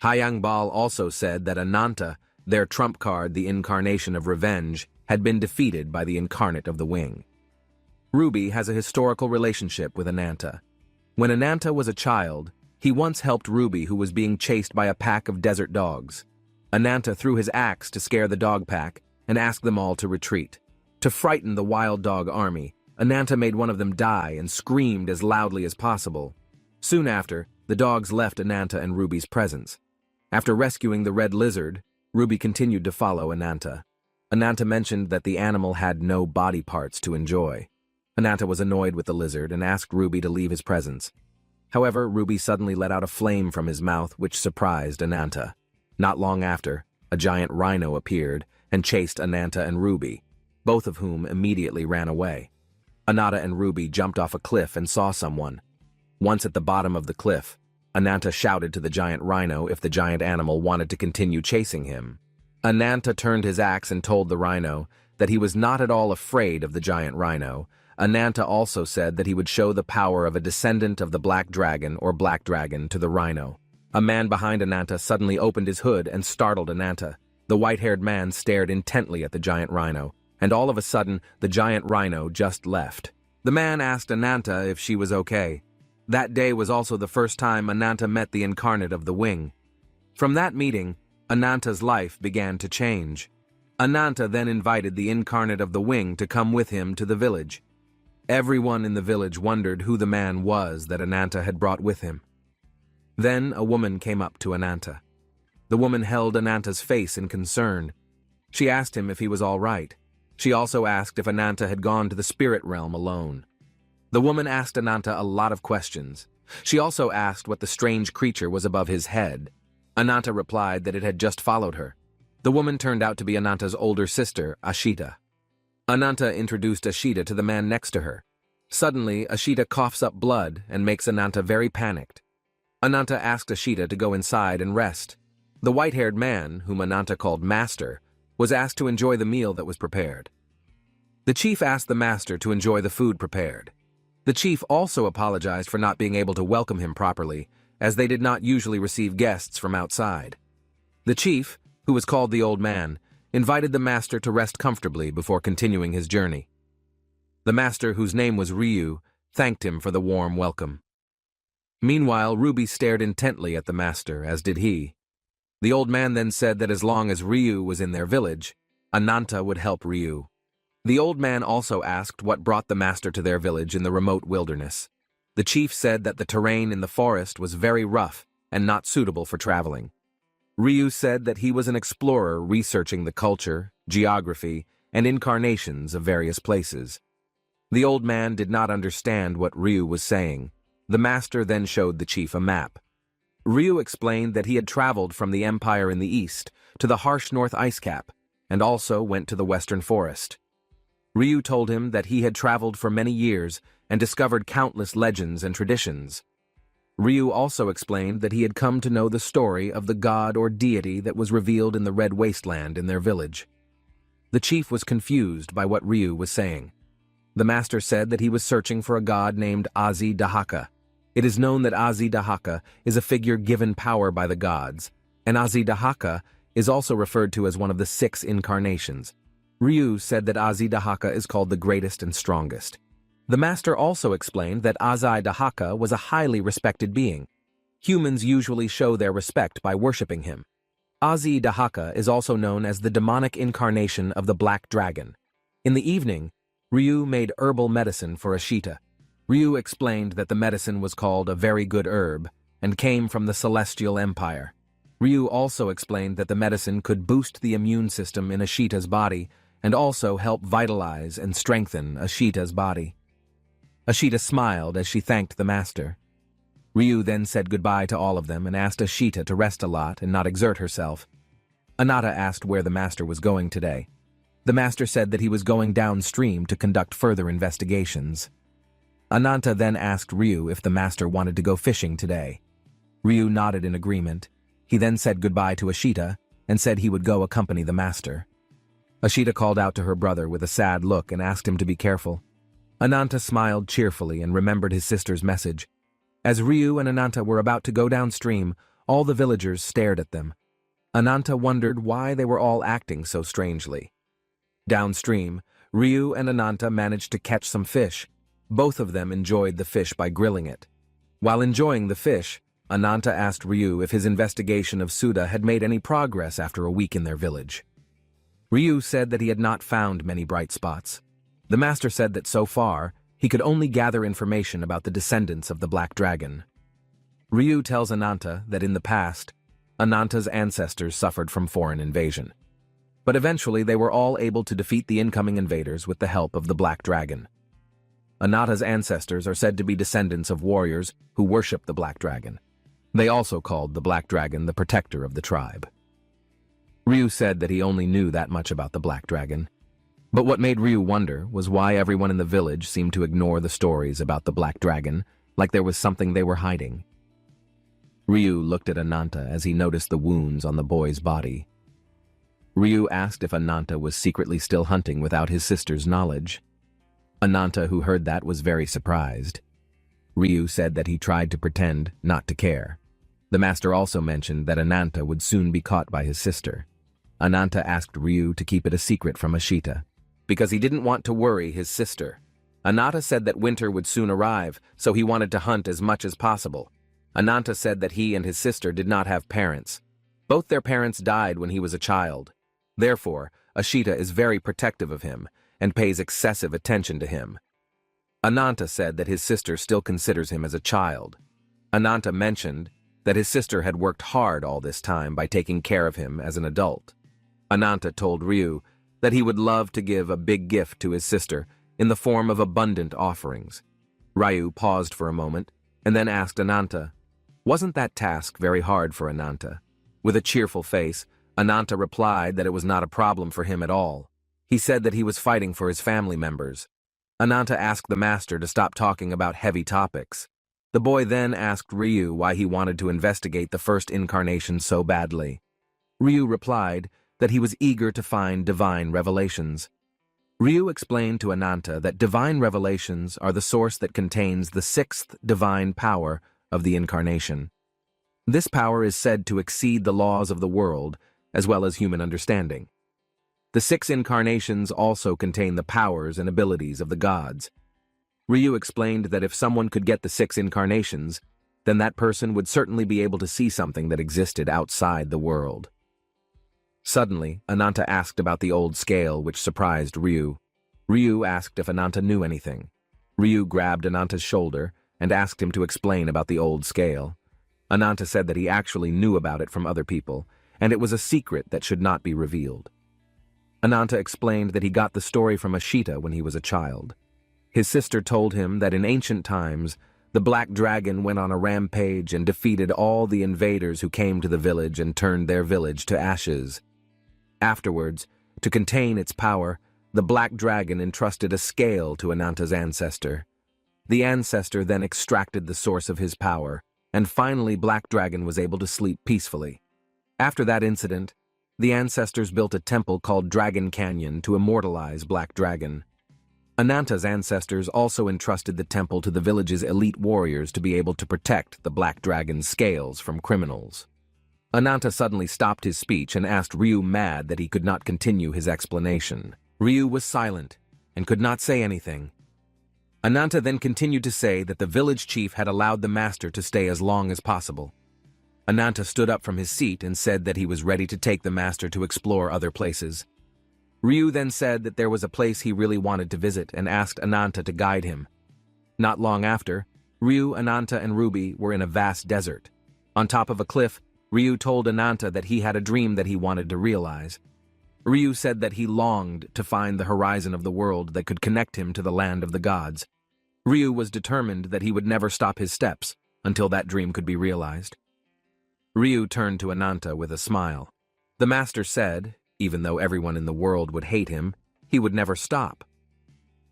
Hayangbal also said that Ananta, their trump card, the incarnation of revenge, had been defeated by the incarnate of the wing. Ruby has a historical relationship with Ananta. When Ananta was a child, he once helped Ruby, who was being chased by a pack of desert dogs. Ananta threw his axe to scare the dog pack and asked them all to retreat. To frighten the wild dog army, Ananta made one of them die and screamed as loudly as possible. Soon after, the dogs left Ananta and Ruby's presence. After rescuing the red lizard, Ruby continued to follow Ananta. Ananta mentioned that the animal had no body parts to enjoy. Ananta was annoyed with the lizard and asked Ruby to leave his presence. However, Ruby suddenly let out a flame from his mouth, which surprised Ananta. Not long after, a giant rhino appeared and chased Ananta and Ruby, both of whom immediately ran away. Ananta and Ruby jumped off a cliff and saw someone. Once at the bottom of the cliff, Ananta shouted to the giant rhino if the giant animal wanted to continue chasing him. Ananta turned his axe and told the rhino that he was not at all afraid of the giant rhino. Ananta also said that he would show the power of a descendant of the Black Dragon or Black Dragon to the rhino. A man behind Ananta suddenly opened his hood and startled Ananta. The white-haired man stared intently at the giant rhino, and all of a sudden, the giant rhino just left. The man asked Ananta if she was okay. That day was also the first time Ananta met the incarnate of the wing. From that meeting, Ananta's life began to change. Ananta then invited the incarnate of the wing to come with him to the village. Everyone in the village wondered who the man was that Ananta had brought with him. Then a woman came up to Ananta. The woman held Ananta's face in concern. She asked him if he was all right. She also asked if Ananta had gone to the spirit realm alone. The woman asked Ananta a lot of questions. She also asked what the strange creature was above his head. Ananta replied that it had just followed her. The woman turned out to be Ananta's older sister, Ashita. Ananta introduced Ashita to the man next to her. Suddenly, Ashita coughs up blood and makes Ananta very panicked. Ananta asked Ashita to go inside and rest. The white-haired man, whom Ananta called Master, was asked to enjoy the meal that was prepared. The chief asked the master to enjoy the food prepared. The chief also apologized for not being able to welcome him properly, as they did not usually receive guests from outside. The chief, who was called the Old Man, invited the master to rest comfortably before continuing his journey. The master, whose name was Ryu, thanked him for the warm welcome. Meanwhile, Ruby stared intently at the master, as did he. The old man then said that as long as Ryu was in their village, Ananta would help Ryu. The old man also asked what brought the master to their village in the remote wilderness. The chief said that the terrain in the forest was very rough and not suitable for traveling. Ryu said that he was an explorer researching the culture, geography, and incarnations of various places. The old man did not understand what Ryu was saying. The master then showed the chief a map. Ryu explained that he had traveled from the empire in the east to the harsh north ice cap, and also went to the western forest. Ryu told him that he had traveled for many years and discovered countless legends and traditions. Ryu also explained that he had come to know the story of the god or deity that was revealed in the Red Wasteland in their village. The chief was confused by what Ryu was saying. The master said that he was searching for a god named Azi Dahaka. It is known that Azi Dahaka is a figure given power by the gods, and Azi Dahaka is also referred to as one of the 6 incarnations. Ryu said that Azi Dahaka is called the greatest and strongest. The master also explained that Azi Dahaka was a highly respected being. Humans usually show their respect by worshipping him. Azi Dahaka is also known as the demonic incarnation of the Black Dragon. In the evening, Ryu made herbal medicine for Ashita. Ryu explained that the medicine was called a very good herb and came from the Celestial Empire. Ryu also explained that the medicine could boost the immune system in Ashita's body and also help vitalize and strengthen Ashita's body. Ashita smiled as she thanked the master. Ryu then said goodbye to all of them and asked Ashita to rest a lot and not exert herself. Anata asked where the master was going today. The master said that he was going downstream to conduct further investigations. Ananta then asked Ryu if the master wanted to go fishing today. Ryu nodded in agreement. He then said goodbye to Ashita and said he would go accompany the master. Ashita called out to her brother with a sad look and asked him to be careful. Ananta smiled cheerfully and remembered his sister's message. As Ryu and Ananta were about to go downstream, all the villagers stared at them. Ananta wondered why they were all acting so strangely. Downstream, Ryu and Ananta managed to catch some fish. Both of them enjoyed the fish by grilling it. While enjoying the fish, Ananta asked Ryu if his investigation of Suda had made any progress after a week in their village. Ryu said that he had not found many bright spots. The master said that so far, he could only gather information about the descendants of the Black Dragon. Ryu tells Ananta that in the past, Ananta's ancestors suffered from foreign invasion. But eventually they were all able to defeat the incoming invaders with the help of the Black Dragon. Anata's ancestors are said to be descendants of warriors who worship the Black Dragon. They also called the Black Dragon the protector of the tribe. Ryu said that he only knew that much about the Black Dragon. But what made Ryu wonder was why everyone in the village seemed to ignore the stories about the Black Dragon, like there was something they were hiding. Ryu looked at Ananta as he noticed the wounds on the boy's body. Ryu asked if Ananta was secretly still hunting without his sister's knowledge. Ananta, who heard that, was very surprised. Ryu said that he tried to pretend not to care. The master also mentioned that Ananta would soon be caught by his sister. Ananta asked Ryu to keep it a secret from Ashita, because he didn't want to worry his sister. Ananta said that winter would soon arrive, so he wanted to hunt as much as possible. Ananta said that he and his sister did not have parents. Both their parents died when he was a child. Therefore, Ashita is very protective of him and pays excessive attention to him. Ananta said that his sister still considers him as a child. Ananta mentioned that his sister had worked hard all this time by taking care of him as an adult. Ananta told Ryu that he would love to give a big gift to his sister in the form of abundant offerings. Ryu paused for a moment and then asked Ananta, wasn't that task very hard for Ananta? With a cheerful face, Ananta replied that it was not a problem for him at all. He said that he was fighting for his family members. Ananta asked the master to stop talking about heavy topics. The boy then asked Ryu why he wanted to investigate the first incarnation so badly. Ryu replied that he was eager to find divine revelations. Ryu explained to Ananta that divine revelations are the source that contains the 6th divine power of the incarnation. This power is said to exceed the laws of the world as well as human understanding. The 6 incarnations also contain the powers and abilities of the gods. Ryu explained that if someone could get the 6 incarnations, then that person would certainly be able to see something that existed outside the world. Suddenly, Ananta asked about the old scale, which surprised Ryu. Ryu asked if Ananta knew anything. Ryu grabbed Ananta's shoulder and asked him to explain about the old scale. Ananta said that he actually knew about it from other people, and it was a secret that should not be revealed. Ananta explained that he got the story from Ashita when he was a child. His sister told him that in ancient times, the Black Dragon went on a rampage and defeated all the invaders who came to the village and turned their village to ashes. Afterwards, to contain its power, the Black Dragon entrusted a scale to Ananta's ancestor. The ancestor then extracted the source of his power, and finally Black Dragon was able to sleep peacefully. After that incident, the ancestors built a temple called Dragon Canyon to immortalize Black Dragon. Ananta's ancestors also entrusted the temple to the village's elite warriors to be able to protect the Black Dragon's scales from criminals. Ananta suddenly stopped his speech and asked Ryu, mad that he could not continue his explanation. Ryu was silent and could not say anything. Ananta then continued to say that the village chief had allowed the master to stay as long as possible. Ananta stood up from his seat and said that he was ready to take the master to explore other places. Ryu then said that there was a place he really wanted to visit and asked Ananta to guide him. Not long after, Ryu, Ananta, and Ruby were in a vast desert. On top of a cliff, Ryu told Ananta that he had a dream that he wanted to realize. Ryu said that he longed to find the horizon of the world that could connect him to the land of the gods. Ryu was determined that he would never stop his steps until that dream could be realized. Ryu turned to Ananta with a smile. The master said, even though everyone in the world would hate him, he would never stop.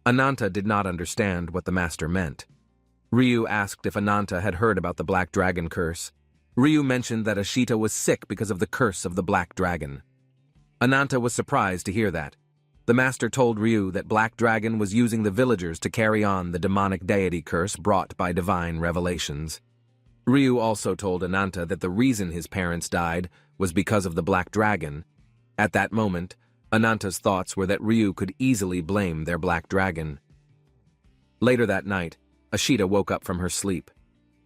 Ananta did not understand what the master meant. Ryu asked if Ananta had heard about the Black Dragon curse. Ryu mentioned that Ashita was sick because of the curse of the Black Dragon. Ananta was surprised to hear that. The master told Ryu that Black Dragon was using the villagers to carry on the demonic deity curse brought by divine revelations. Ryu also told Ananta that the reason his parents died was because of the Black Dragon. At that moment, Ananta's thoughts were that Ryu could easily blame their Black Dragon. Later that night, Ashita woke up from her sleep.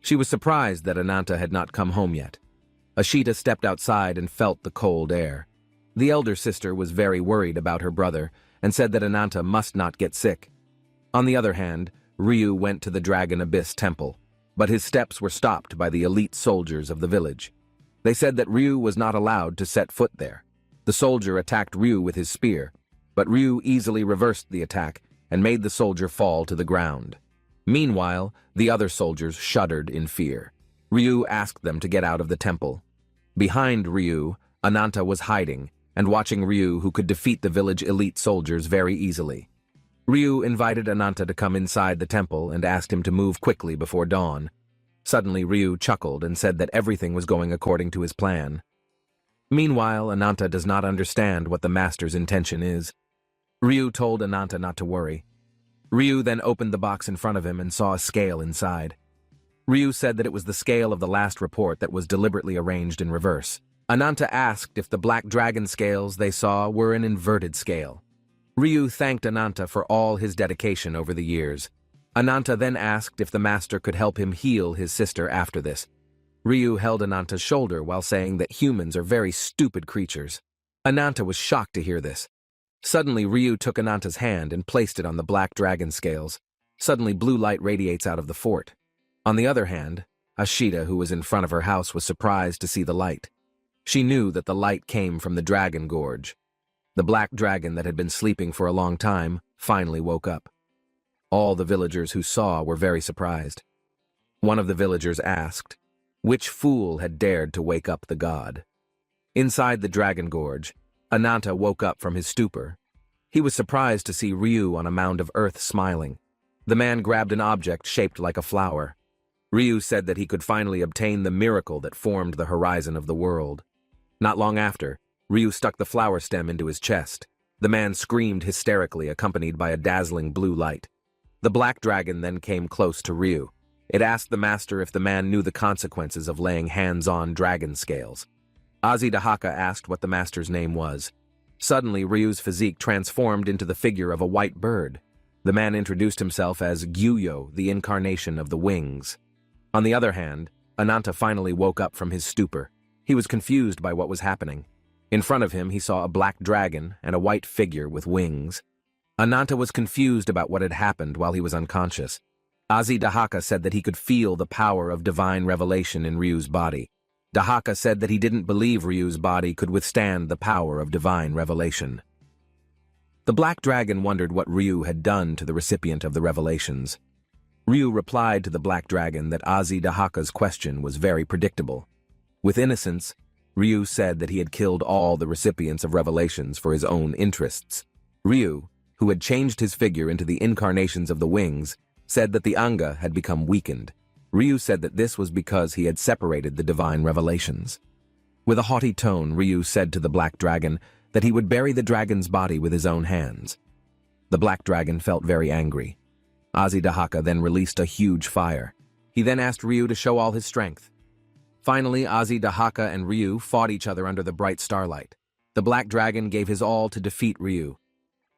She was surprised that Ananta had not come home yet. Ashita stepped outside and felt the cold air. The elder sister was very worried about her brother and said that Ananta must not get sick. On the other hand, Ryu went to the Dragon Abyss Temple, but his steps were stopped by the elite soldiers of the village. They said that Ryu was not allowed to set foot there. The soldier attacked Ryu with his spear, but Ryu easily reversed the attack and made the soldier fall to the ground. Meanwhile, the other soldiers shuddered in fear. Ryu asked them to get out of the temple. Behind Ryu, Ananta was hiding and watching Ryu, who could defeat the village elite soldiers very easily. Ryu invited Ananta to come inside the temple and asked him to move quickly before dawn. Suddenly, Ryu chuckled and said that everything was going according to his plan. Meanwhile, Ananta does not understand what the master's intention is. Ryu told Ananta not to worry. Ryu then opened the box in front of him and saw a scale inside. Ryu said that it was the scale of the last report that was deliberately arranged in reverse. Ananta asked if the Black Dragon scales they saw were an inverted scale. Ryu thanked Ananta for all his dedication over the years. Ananta then asked if the master could help him heal his sister after this. Ryu held Ananta's shoulder while saying that humans are very stupid creatures. Ananta was shocked to hear this. Suddenly, Ryu took Ananta's hand and placed it on the Black Dragon scales. Suddenly, blue light radiates out of the fort. On the other hand, Ashita, who was in front of her house, was surprised to see the light. She knew that the light came from the Dragon Gorge. The Black Dragon that had been sleeping for a long time finally woke up. All the villagers who saw were very surprised. One of the villagers asked, which fool had dared to wake up the god? Inside the Dragon Gorge, Ananta woke up from his stupor. He was surprised to see Ryu on a mound of earth smiling. The man grabbed an object shaped like a flower. Ryu said that he could finally obtain the miracle that formed the horizon of the world. Not long after, Ryu stuck the flower stem into his chest. The man screamed hysterically, accompanied by a dazzling blue light. The Black Dragon then came close to Ryu. It asked the master if the man knew the consequences of laying hands on dragon scales. Azidahaka asked what the master's name was. Suddenly, Ryu's physique transformed into the figure of a white bird. The man introduced himself as Gyuyo, the incarnation of the wings. On the other hand, Ananta finally woke up from his stupor. He was confused by what was happening. In front of him, he saw a black dragon and a white figure with wings. Ananta was confused about what had happened while he was unconscious. Dahaka said that he could feel the power of divine revelation in Ryu's body. Dahaka said that he didn't believe Ryu's body could withstand the power of divine revelation. The black dragon wondered what Ryu had done to the recipient of the revelations. Ryu replied to the black dragon that Dahaka's question was very predictable. With innocence, Ryu said that he had killed all the recipients of revelations for his own interests. Ryu, who had changed his figure into the incarnations of the wings, said that the Anga had become weakened. Ryu said that this was because he had separated the divine revelations. With a haughty tone, Ryu said to the black dragon that he would bury the dragon's body with his own hands. The black dragon felt very angry. Dahaka then released a huge fire. He then asked Ryu to show all his strength. Finally, Dahaka and Ryu fought each other under the bright starlight. The black dragon gave his all to defeat Ryu.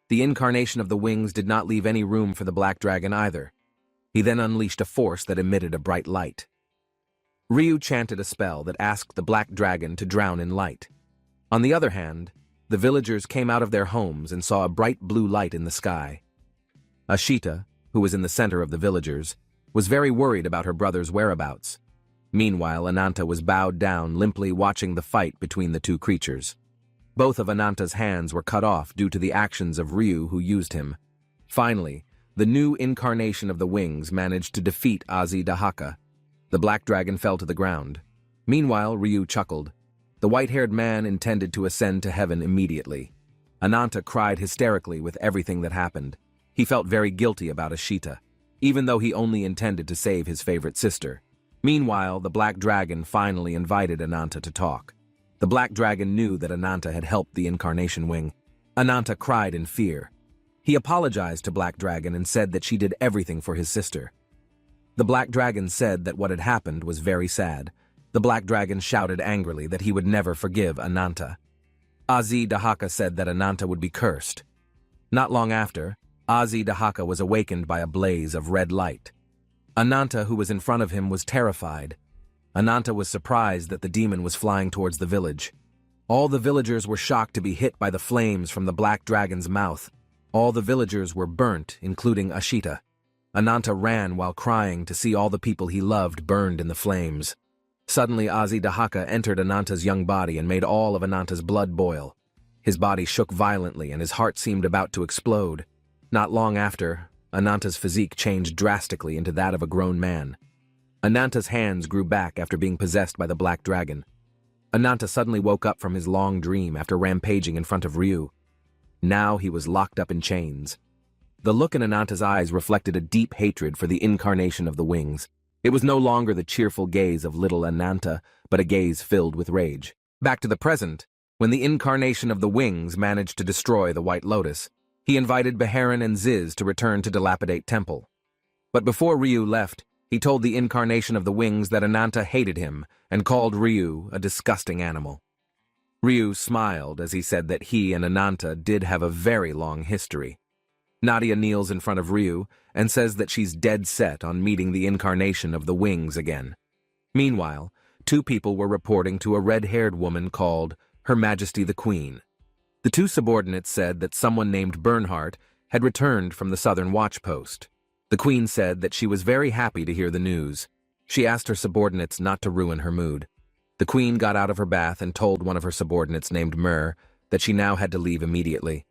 The incarnation of the wings did not leave any room for the black dragon either. He then unleashed a force that emitted a bright light. Ryu chanted a spell that asked the black dragon to drown in light. On the other hand, the villagers came out of their homes and saw a bright blue light in the sky. Ashita, who was in the center of the villagers, was very worried about her brother's whereabouts. Meanwhile, Ananta was bowed down, limply watching the fight between the two creatures. Both of Ananta's hands were cut off due to the actions of Ryu, who used him. Finally, the new incarnation of the wings managed to defeat Dahaka. The black dragon fell to the ground. Meanwhile, Ryu chuckled. The white-haired man intended to ascend to heaven immediately. Ananta cried hysterically with everything that happened. He felt very guilty about Ashita, even though he only intended to save his favorite sister. Meanwhile, the black dragon finally invited Ananta to talk. The black dragon knew that Ananta had helped the incarnation wing. Ananta cried in fear. He apologized to Black Dragon and said that she did everything for his sister. The Black Dragon said that what had happened was very sad. The Black Dragon shouted angrily that he would never forgive Ananta. Dahaka said that Ananta would be cursed. Not long after, Dahaka was awakened by a blaze of red light. Ananta, who was in front of him, was terrified. Ananta was surprised that the demon was flying towards the village. All the villagers were shocked to be hit by the flames from the Black Dragon's mouth. All the villagers were burnt, including Ashita. Ananta ran while crying to see all the people he loved burned in the flames. Suddenly, Dahaka entered Ananta's young body and made all of Ananta's blood boil. His body shook violently and his heart seemed about to explode. Not long after, Ananta's physique changed drastically into that of a grown man. Ananta's hands grew back after being possessed by the Black Dragon. Ananta suddenly woke up from his long dream after rampaging in front of Ryu. Now he was locked up in chains. The look in Ananta's eyes reflected a deep hatred for the incarnation of the wings. It was no longer the cheerful gaze of little Ananta, but a gaze filled with rage. Back to the present, when the incarnation of the wings managed to destroy the White Lotus, he invited Beharin and Ziz to return to Dilapidate Temple. But before Ryu left, he told the incarnation of the wings that Ananta hated him and called Ryu a disgusting animal. Ryu smiled as he said that he and Ananta did have a very long history. Nadia kneels in front of Ryu and says that she's dead set on meeting the incarnation of the wings again. Meanwhile, two people were reporting to a red-haired woman called Her Majesty the Queen. The two subordinates said that someone named Bernhardt had returned from the Southern Watch Post. The Queen said that she was very happy to hear the news. She asked her subordinates not to ruin her mood. The Queen got out of her bath and told one of her subordinates named Mer that she now had to leave immediately.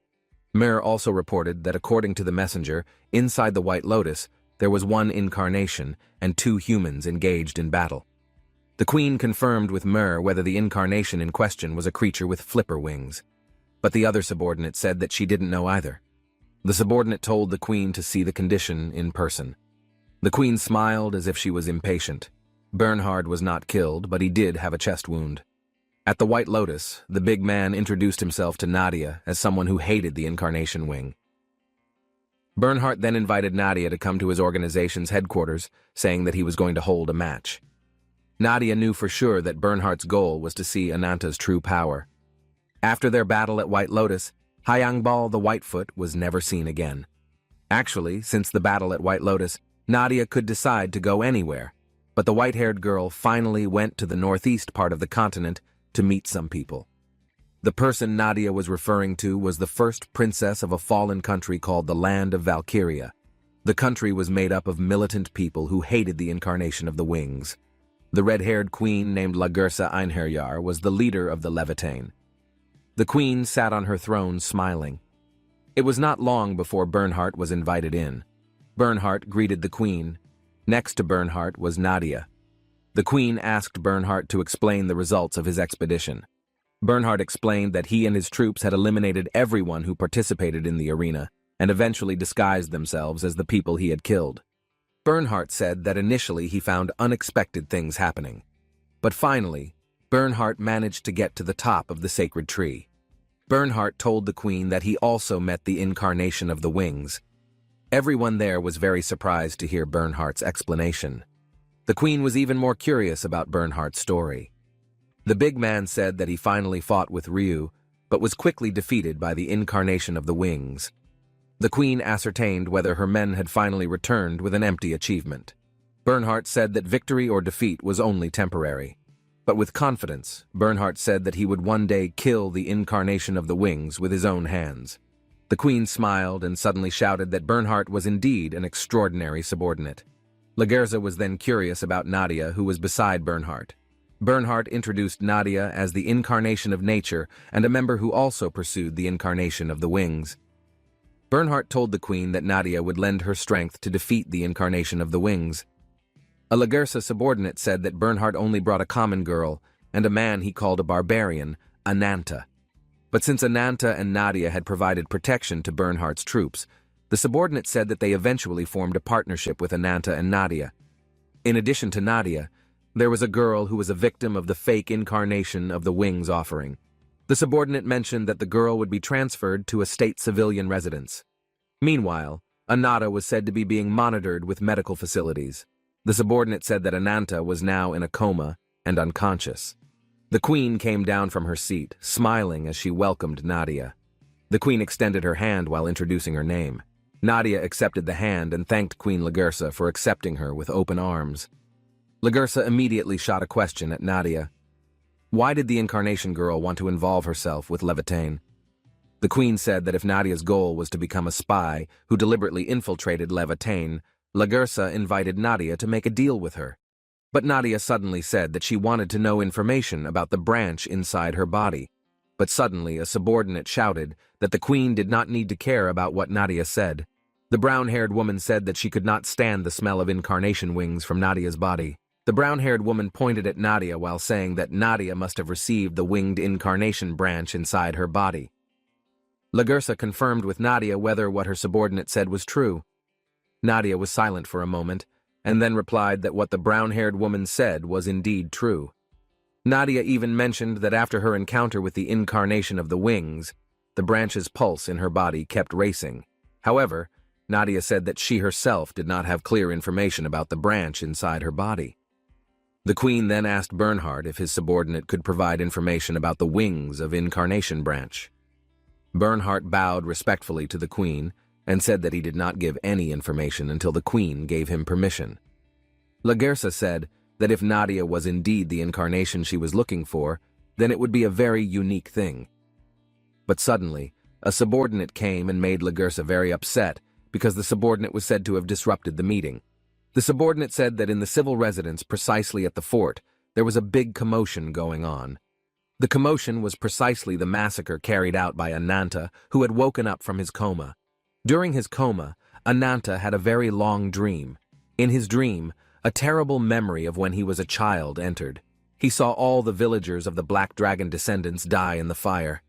Mer also reported that according to the messenger, inside the White Lotus, there was one incarnation and two humans engaged in battle. The Queen confirmed with Mer whether the incarnation in question was a creature with flipper wings. But the other subordinate said that she didn't know either. The subordinate told the Queen to see the condition in person. The Queen smiled as if she was impatient. Bernhard was not killed, but he did have a chest wound. At the White Lotus, the big man introduced himself to Nadia as someone who hated the incarnation wing. Bernhardt then invited Nadia to come to his organization's headquarters, saying that he was going to hold a match. Nadia knew for sure that Bernhardt's goal was to see Ananta's true power. After their battle at White Lotus, Hyangbal the Whitefoot was never seen again. Actually, since the battle at White Lotus, Nadia could decide to go anywhere. but the white-haired girl finally went to the northeast part of the continent to meet some people. The person Nadia was referring to was the first princess of a fallen country called the Land of Valkyria. The country was made up of militant people who hated the incarnation of the wings. The red-haired queen named Lagersa Einherjar was the leader of the Levitain. The queen sat on her throne smiling. It was not long before Bernhardt was invited in. Bernhardt greeted the queen. Next to Bernhardt was Nadia. The queen asked Bernhardt to explain the results of his expedition. Bernhardt explained that he and his troops had eliminated everyone who participated in the arena and eventually disguised themselves as the people he had killed. Bernhardt said that initially he found unexpected things happening. But finally, Bernhardt managed to get to the top of the sacred tree. Bernhardt told the queen that he also met the incarnation of the wings. Everyone there was very surprised to hear Bernhardt's explanation. The queen was even more curious about Bernhardt's story. The big man said that he finally fought with Ryu, but was quickly defeated by the incarnation of the wings. The queen ascertained whether her men had finally returned with an empty achievement. Bernhardt said that victory or defeat was only temporary. But with confidence, Bernhardt said that he would one day kill the incarnation of the wings with his own hands. The queen smiled and suddenly shouted that Bernhardt was indeed an extraordinary subordinate. Lagerza was then curious about Nadia, who was beside Bernhardt. Bernhardt introduced Nadia as the incarnation of nature and a member who also pursued the incarnation of the wings. Bernhardt told the queen that Nadia would lend her strength to defeat the incarnation of the wings. A Lagersa subordinate said that Bernhardt only brought a common girl and a man he called a barbarian, Ananta. But since Ananta and Nadia had provided protection to Bernhardt's troops, the subordinate said that they eventually formed a partnership with Ananta and Nadia. In addition to Nadia, there was a girl who was a victim of the fake incarnation of the wings offering. The subordinate mentioned that the girl would be transferred to a state civilian residence. Meanwhile, Anata was said to be being monitored with medical facilities. The subordinate said that Ananta was now in a coma and unconscious. The queen came down from her seat, smiling as she welcomed Nadia. The queen extended her hand while introducing her name. Nadia accepted the hand and thanked Queen Lagersa for accepting her with open arms. Lagersa immediately shot a question at Nadia. Why did the incarnation girl want to involve herself with Levitain? The queen said that if Nadia's goal was to become a spy who deliberately infiltrated Levitain, Lagersa invited Nadia to make a deal with her. But Nadia suddenly said that she wanted to know information about the branch inside her body. But suddenly a subordinate shouted that the queen did not need to care about what Nadia said. The brown-haired woman said that she could not stand the smell of incarnation wings from Nadia's body. The brown-haired woman pointed at Nadia while saying that Nadia must have received the winged incarnation branch inside her body. Lagersa confirmed with Nadia whether what her subordinate said was true. Nadia was silent for a moment, and then replied that what the brown-haired woman said was indeed true. Nadia even mentioned that after her encounter with the incarnation of the wings, the branch's pulse in her body kept racing. However, Nadia said that she herself did not have clear information about the branch inside her body. The queen then asked Bernhardt if his subordinate could provide information about the wings of Incarnation Branch. Bernhardt bowed respectfully to the queen and said that he did not give any information until the queen gave him permission. Lagersa said that if Nadia was indeed the incarnation she was looking for, then it would be a very unique thing. But suddenly, a subordinate came and made Lagersa very upset because the subordinate was said to have disrupted the meeting. The subordinate said that in the civil residence precisely at the fort, there was a big commotion going on. The commotion was precisely the massacre carried out by Ananta, who had woken up from his coma. During his coma, Ananta had a very long dream. In his dream, a terrible memory of when he was a child entered. He saw all the villagers of the Black Dragon descendants die in the fire.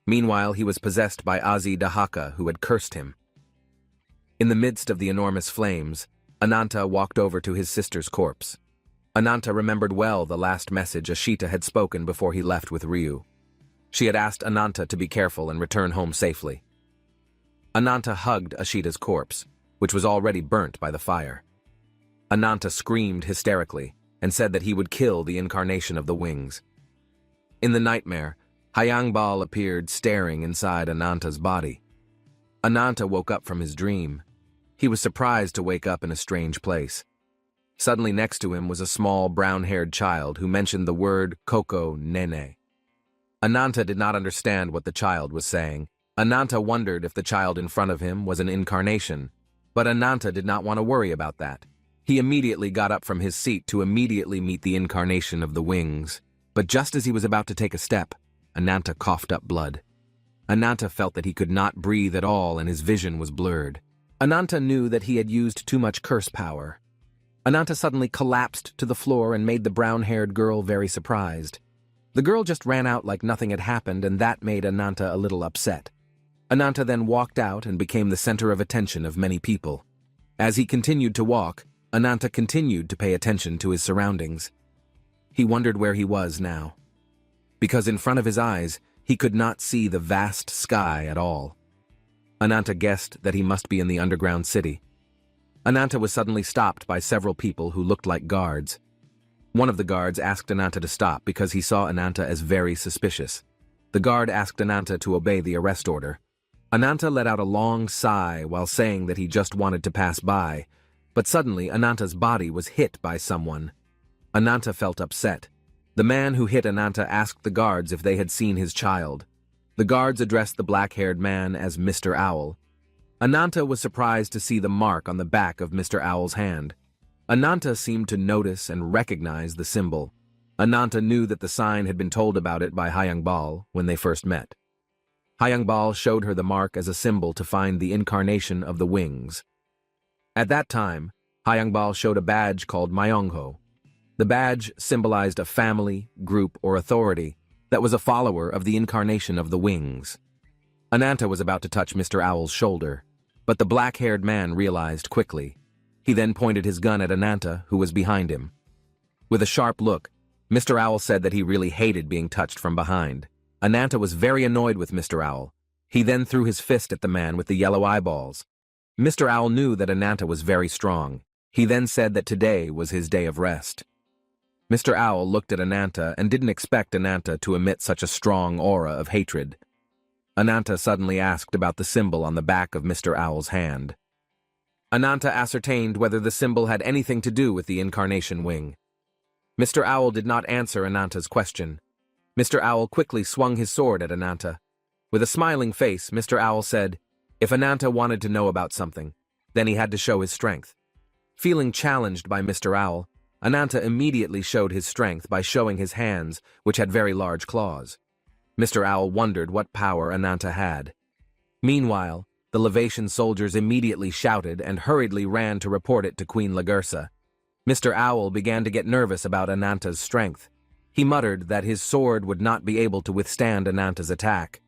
Meanwhile, he was possessed by Azi Dahaka, who had cursed him. In the midst of the enormous flames, Ananta walked over to his sister's corpse. Ananta remembered well the last message Ashita had spoken before he left with Ryu. She had asked Ananta to be careful and return home safely. Ananta hugged Ashita's corpse, which was already burnt by the fire. Ananta screamed hysterically and said that he would kill the incarnation of the wings. In the nightmare, Hyangbal appeared staring inside Ananta's body. Ananta woke up from his dream. He was surprised to wake up in a strange place. Suddenly next to him was a small brown-haired child who mentioned the word Koko Nene. Ananta did not understand what the child was saying. Ananta wondered if the child in front of him was an incarnation, but Ananta did not want to worry about that. He immediately got up from his seat to immediately meet the incarnation of the wings. But just as he was about to take a step, Ananta coughed up blood. Ananta felt that he could not breathe at all and his vision was blurred. Ananta knew that he had used too much curse power. Ananta suddenly collapsed to the floor and made the brown-haired girl very surprised. The girl just ran out like nothing had happened, and that made Ananta a little upset. Ananta then walked out and became the center of attention of many people. As he continued to walk, Ananta continued to pay attention to his surroundings. He wondered where he was now, because in front of his eyes, he could not see the vast sky at all. Ananta guessed that he must be in the underground city. Ananta was suddenly stopped by several people who looked like guards. One of the guards asked Ananta to stop because he saw Ananta as very suspicious. The guard asked Ananta to obey the arrest order. Ananta let out a long sigh while saying that he just wanted to pass by, but suddenly Ananta's body was hit by someone. Ananta felt upset. The man who hit Ananta asked the guards if they had seen his child. The guards addressed the black-haired man as Mr. Owl. Ananta was surprised to see the mark on the back of Mr. Owl's hand. Ananta seemed to notice and recognize the symbol. Ananta knew that the sign had been told about it by Haonime when they first met. Haonime showed her the mark as a symbol to find the incarnation of the wings. At that time, Haonime showed a badge called Myongho. The badge symbolized a family, group, or authority that was a follower of the incarnation of the wings. Ananta was about to touch Mr. Owl's shoulder, but the black-haired man realized quickly. He then pointed his gun at Ananta, who was behind him. With a sharp look, Mr. Owl said that he really hated being touched from behind. Ananta was very annoyed with Mr. Owl. He then threw his fist at the man with the yellow eyeballs. Mr. Owl knew that Ananta was very strong. He then said that today was his day of rest. Mr. Owl looked at Ananta and didn't expect Ananta to emit such a strong aura of hatred. Ananta suddenly asked about the symbol on the back of Mr. Owl's hand. Ananta ascertained whether the symbol had anything to do with the incarnation wing. Mr. Owl did not answer Ananta's question. Mr. Owl quickly swung his sword at Ananta. With a smiling face, Mr. Owl said, if Ananta wanted to know about something, then he had to show his strength. Feeling challenged by Mr. Owl, Ananta immediately showed his strength by showing his hands, which had very large claws. Mr. Owl wondered what power Ananta had. Meanwhile, the Levation soldiers immediately shouted and hurriedly ran to report it to Queen Lagursa. Mr. Owl began to get nervous about Ananta's strength. He muttered that his sword would not be able to withstand Ananta's attack.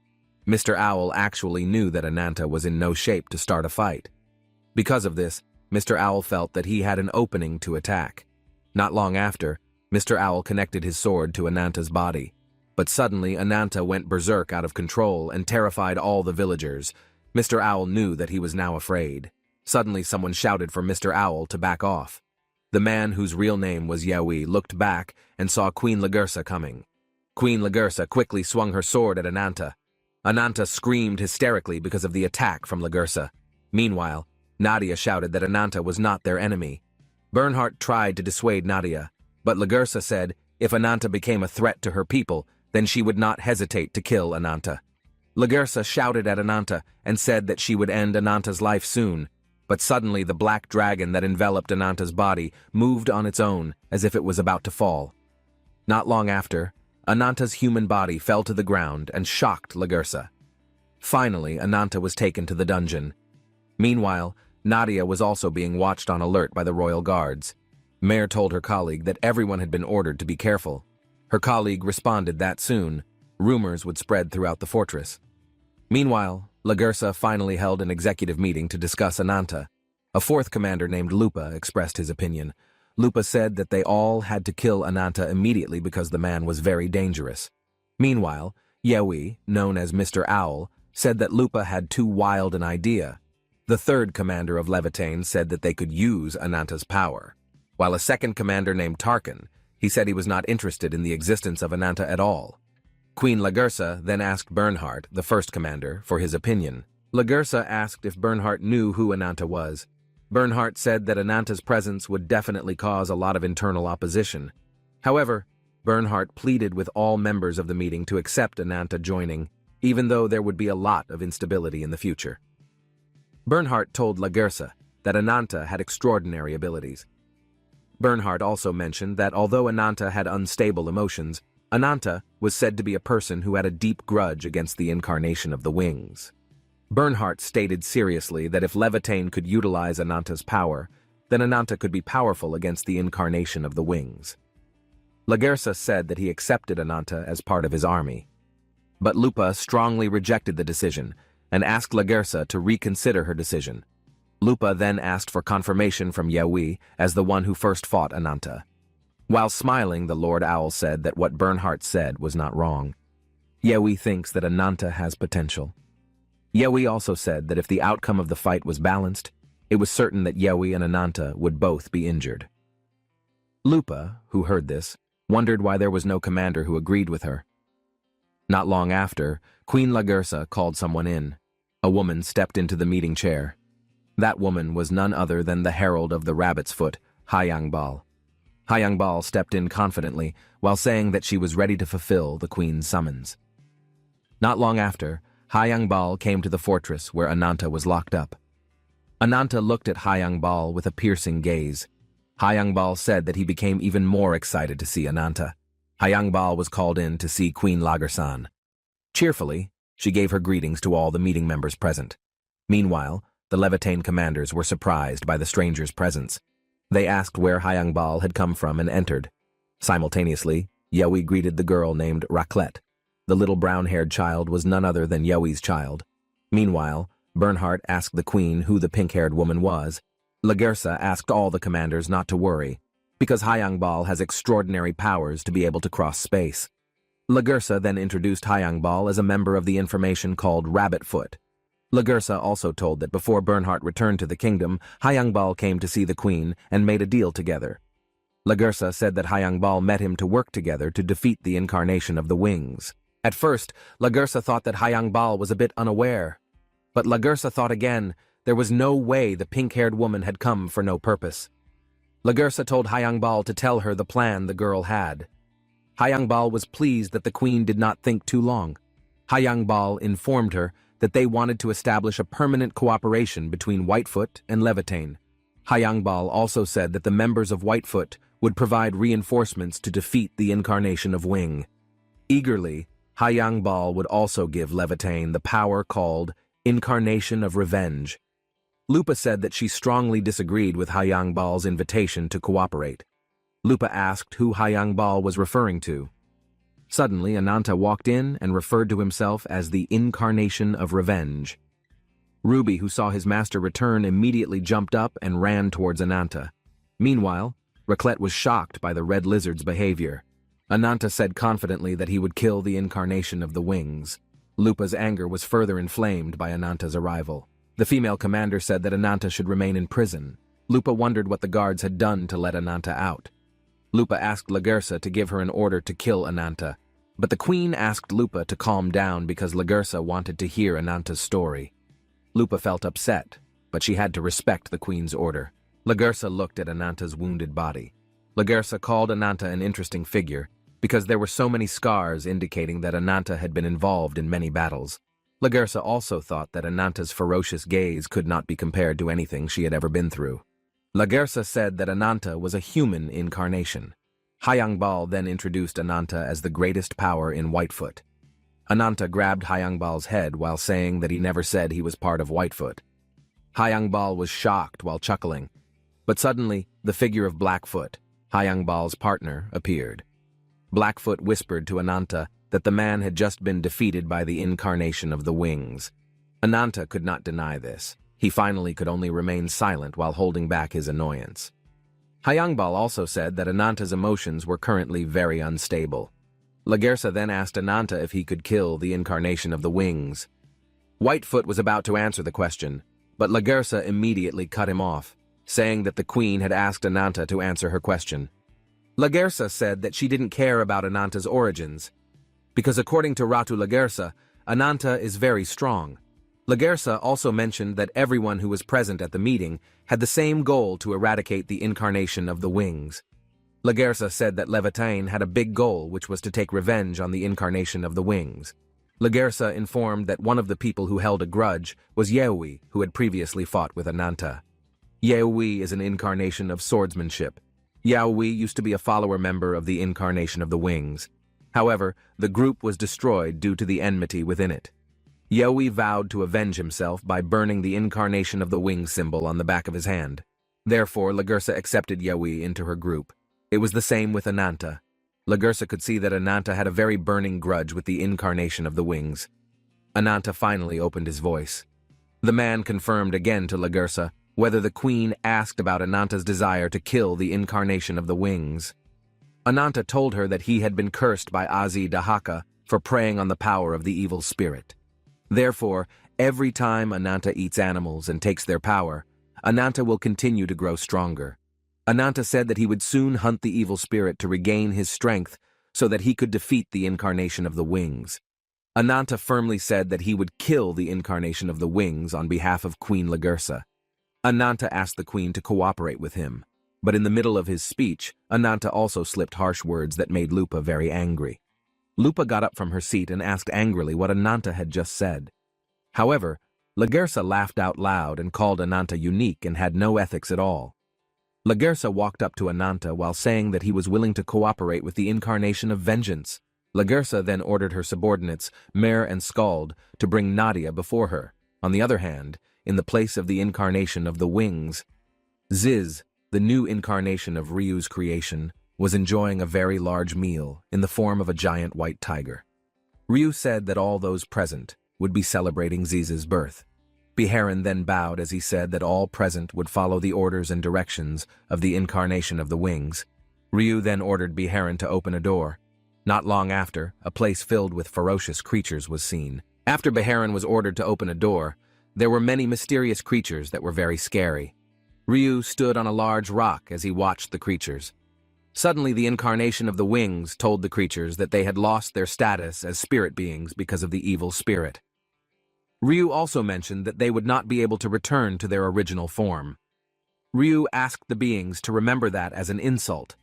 Mr. Owl actually knew that Ananta was in no shape to start a fight. Because of this, Mr. Owl felt that he had an opening to attack. Not long after, Mr. Owl connected his sword to Ananta's body. But suddenly Ananta went berserk out of control and terrified all the villagers. Mr. Owl knew that he was now afraid. Suddenly someone shouted for Mr. Owl to back off. The man whose real name was Yaoi looked back and saw Queen Lagursa coming. Queen Lagursa quickly swung her sword at Ananta. Ananta screamed hysterically because of the attack from Lagursa. Meanwhile, Nadia shouted that Ananta was not their enemy. Bernhardt tried to dissuade Nadia, but Lagursa said if Ananta became a threat to her people, then she would not hesitate to kill Ananta. Lagursa shouted at Ananta and said that she would end Ananta's life soon, but suddenly the black dragon that enveloped Ananta's body moved on its own as if it was about to fall. Not long after, Ananta's human body fell to the ground and shocked Lagursa. Finally, Ananta was taken to the dungeon. Meanwhile, Nadia was also being watched on alert by the royal guards. Mare told her colleague that everyone had been ordered to be careful. Her colleague responded that soon, rumors would spread throughout the fortress. Meanwhile, Lagursa finally held an executive meeting to discuss Ananta. A fourth commander named Lupa expressed his opinion. Lupa said that they all had to kill Ananta immediately because the man was very dangerous. Meanwhile, Yaoi, known as Mr. Owl, said that Lupa had too wild an idea. The third commander of Levitane said that they could use Ananta's power, while a second commander named Tarkin, he said he was not interested in the existence of Ananta at all. Queen Lagursa then asked Bernhardt, the first commander, for his opinion. Lagursa asked if Bernhardt knew who Ananta was. Bernhardt said that Ananta's presence would definitely cause a lot of internal opposition. However, Bernhardt pleaded with all members of the meeting to accept Ananta joining, even though there would be a lot of instability in the future. Bernhardt told Lagersa that Ananta had extraordinary abilities. Bernhardt also mentioned that although Ananta had unstable emotions, Ananta was said to be a person who had a deep grudge against the incarnation of the wings. Bernhardt stated seriously that if Levitain could utilize Ananta's power, then Ananta could be powerful against the incarnation of the wings. Lagersa said that he accepted Ananta as part of his army. But Lupa strongly rejected the decision and asked Lagersa to reconsider her decision. Lupa then asked for confirmation from Yewi as the one who first fought Ananta. While smiling, the Lord Owl said that what Bernhardt said was not wrong. Yewi thinks that Ananta has potential. Yewi also said that if the outcome of the fight was balanced, it was certain that Yewi and Ananta would both be injured. Lupa, who heard this, wondered why there was no commander who agreed with her. Not long after, Queen Lagersa called someone in. A woman stepped into the meeting chair. That woman was none other than the herald of the Rabbit's Foot, Hayangbal. Hayangbal stepped in confidently while saying that she was ready to fulfill the queen's summons. Not long after, Hayangbal came to the fortress where Ananta was locked up. Ananta looked at Hayangbal with a piercing gaze. Hayangbal said that he became even more excited to see Ananta. Hayangbal was called in to see Queen Lagersan. Cheerfully, she gave her greetings to all the meeting members present. Meanwhile, the Levitain commanders were surprised by the stranger's presence. They asked where Hayangbal had come from and entered. Simultaneously, Yewi greeted the girl named Raclette. The little brown-haired child was none other than Yewi's child. Meanwhile, Bernhardt asked the queen who the pink-haired woman was. Lagersa asked all the commanders not to worry, because Hayangbal has extraordinary powers to be able to cross space. Lagersa then introduced Hayangbal as a member of the information called Rabbit Foot. Lagersa also told that before Bernhardt returned to the kingdom, Hayangbal came to see the queen and made a deal together. Lagersa said that Hayangbal met him to work together to defeat the incarnation of the wings. At first, Lagersa thought that Hayangbal was a bit unaware. But Lagersa thought again, there was no way the pink-haired woman had come for no purpose. Lagersa told Hayangbal to tell her the plan the girl had. Hayangbal was pleased that the queen did not think too long. Hayangbal informed her that they wanted to establish a permanent cooperation between Whitefoot and Levitain. Hayangbal also said that the members of Whitefoot would provide reinforcements to defeat the incarnation of Wing. Eagerly, Hayangbal would also give Levitain the power called Incarnation of Revenge. Lupa said that she strongly disagreed with Hayangbal's invitation to cooperate. Lupa asked who Hayangbal was referring to. Suddenly, Ananta walked in and referred to himself as the Incarnation of Revenge. Ruby, who saw his master return, immediately jumped up and ran towards Ananta. Meanwhile, Raclette was shocked by the red lizard's behavior. Ananta said confidently that he would kill the incarnation of the wings. Lupa's anger was further inflamed by Ananta's arrival. The female commander said that Ananta should remain in prison. Lupa wondered what the guards had done to let Ananta out. Lupa asked Lagersa to give her an order to kill Ananta, but the queen asked Lupa to calm down because Lagersa wanted to hear Ananta's story. Lupa felt upset, but she had to respect the queen's order. Lagersa looked at Ananta's wounded body. Lagersa called Ananta an interesting figure because there were so many scars indicating that Ananta had been involved in many battles. Lagersa also thought that Ananta's ferocious gaze could not be compared to anything she had ever been through. Lagersa said that Ananta was a human incarnation. Hayangbal then introduced Ananta as the greatest power in Whitefoot. Ananta grabbed Hayangbal's head while saying that he never said he was part of Whitefoot. Hayangbal was shocked while chuckling, but suddenly the figure of Blackfoot, Hayangbal's partner, appeared. Blackfoot whispered to Ananta that the man had just been defeated by the incarnation of the wings. Ananta could not deny this. He finally could only remain silent while holding back his annoyance. Hayangbal also said that Ananta's emotions were currently very unstable. Lagersa then asked Ananta if he could kill the incarnation of the wings. Whitefoot was about to answer the question, but Lagersa immediately cut him off, saying that the queen had asked Ananta to answer her question. Lagersa said that she didn't care about Ananta's origins, because according to Ratu Lagersa, Ananta is very strong. Lagersa also mentioned that everyone who was present at the meeting had the same goal to eradicate the incarnation of the wings. Lagersa said that Levitain had a big goal, which was to take revenge on the incarnation of the wings. Lagersa informed that one of the people who held a grudge was Yehui, who had previously fought with Ananta. Yehui is an incarnation of swordsmanship. Yaoi used to be a follower member of the incarnation of the wings. However, the group was destroyed due to the enmity within it. Yehui vowed to avenge himself by burning the incarnation of the wing symbol on the back of his hand. Therefore, Lagersa accepted Yehui into her group. It was the same with Ananta. Lagersa could see that Ananta had a very burning grudge with the incarnation of the wings. Ananta finally opened his voice. The man confirmed again to Lagersa whether the queen asked about Ananta's desire to kill the incarnation of the wings. Ananta told her that he had been cursed by Azi Dahaka for preying on the power of the evil spirit. Therefore, every time Ananta eats animals and takes their power, Ananta will continue to grow stronger. Ananta said that he would soon hunt the evil spirit to regain his strength so that he could defeat the incarnation of the wings. Ananta firmly said that he would kill the incarnation of the wings on behalf of Queen Lagersa. Ananta asked the queen to cooperate with him, but in the middle of his speech, Ananta also slipped harsh words that made Lupa very angry. Lupa got up from her seat and asked angrily what Ananta had just said. However, Lagersa laughed out loud and called Ananta unique and had no ethics at all. Lagersa walked up to Ananta while saying that he was willing to cooperate with the incarnation of vengeance. Lagersa then ordered her subordinates, Mare and Scald, to bring Nadia before her. On the other hand, in the place of the incarnation of the wings, Ziz, the new incarnation of Ryu's creation, was enjoying a very large meal in the form of a giant white tiger. Ryu said that all those present would be celebrating Ziz's birth. Biharin then bowed as he said that all present would follow the orders and directions of the incarnation of the wings. Ryu then ordered Biharin to open a door. Not long after, a place filled with ferocious creatures was seen. After Biharin was ordered to open a door, there were many mysterious creatures that were very scary. Ryu stood on a large rock as he watched the creatures. Suddenly, the incarnation of the wings told the creatures that they had lost their status as spirit beings because of the evil spirit. Ryu also mentioned that they would not be able to return to their original form. Ryu asked the beings to remember that as an insult.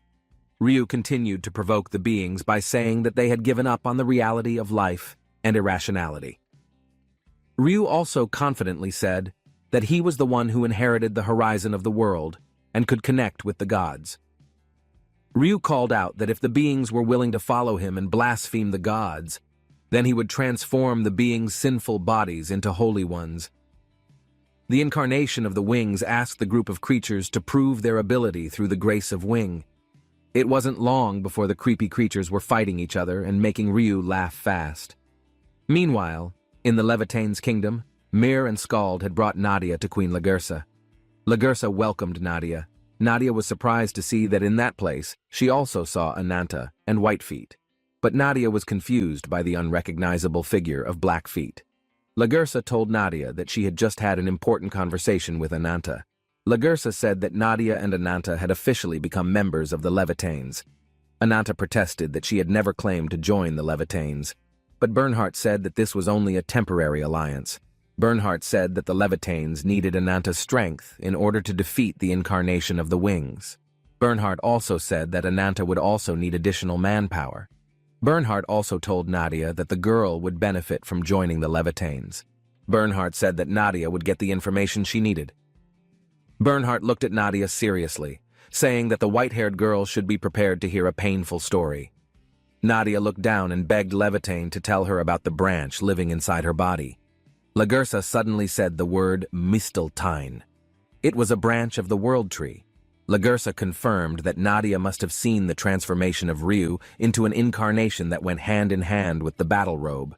Ryu continued to provoke the beings by saying that they had given up on the reality of life and irrationality. Ryu also confidently said that he was the one who inherited the horizon of the world and could connect with the gods. Ryu called out that if the beings were willing to follow him and blaspheme the gods, then he would transform the beings' sinful bodies into holy ones. The incarnation of the wings asked the group of creatures to prove their ability through the grace of wing. It wasn't long before the creepy creatures were fighting each other and making Ryu laugh fast. Meanwhile, in the Levitain's kingdom, Mir and Scald had brought Nadia to Queen Lagersa. Lagersa welcomed Nadia. Nadia was surprised to see that in that place, she also saw Ananta and Whitefeet. But Nadia was confused by the unrecognizable figure of Blackfeet. Lagersa told Nadia that she had just had an important conversation with Ananta. Lagersa said that Nadia and Ananta had officially become members of the Levitains. Ananta protested that she had never claimed to join the Levitains. But Bernhardt said that this was only a temporary alliance. Bernhardt said that the Levitains needed Ananta's strength in order to defeat the incarnation of the wings. Bernhardt also said that Ananta would also need additional manpower. Bernhardt also told Nadia that the girl would benefit from joining the Levitains. Bernhardt said that Nadia would get the information she needed. Bernhardt looked at Nadia seriously, saying that the white-haired girl should be prepared to hear a painful story. Nadia looked down and begged Levitain to tell her about the branch living inside her body. Lagersa suddenly said the word misteltein. It was a branch of the world tree. Lagersa confirmed that Nadia must have seen the transformation of Ryu into an incarnation that went hand in hand with the battle robe.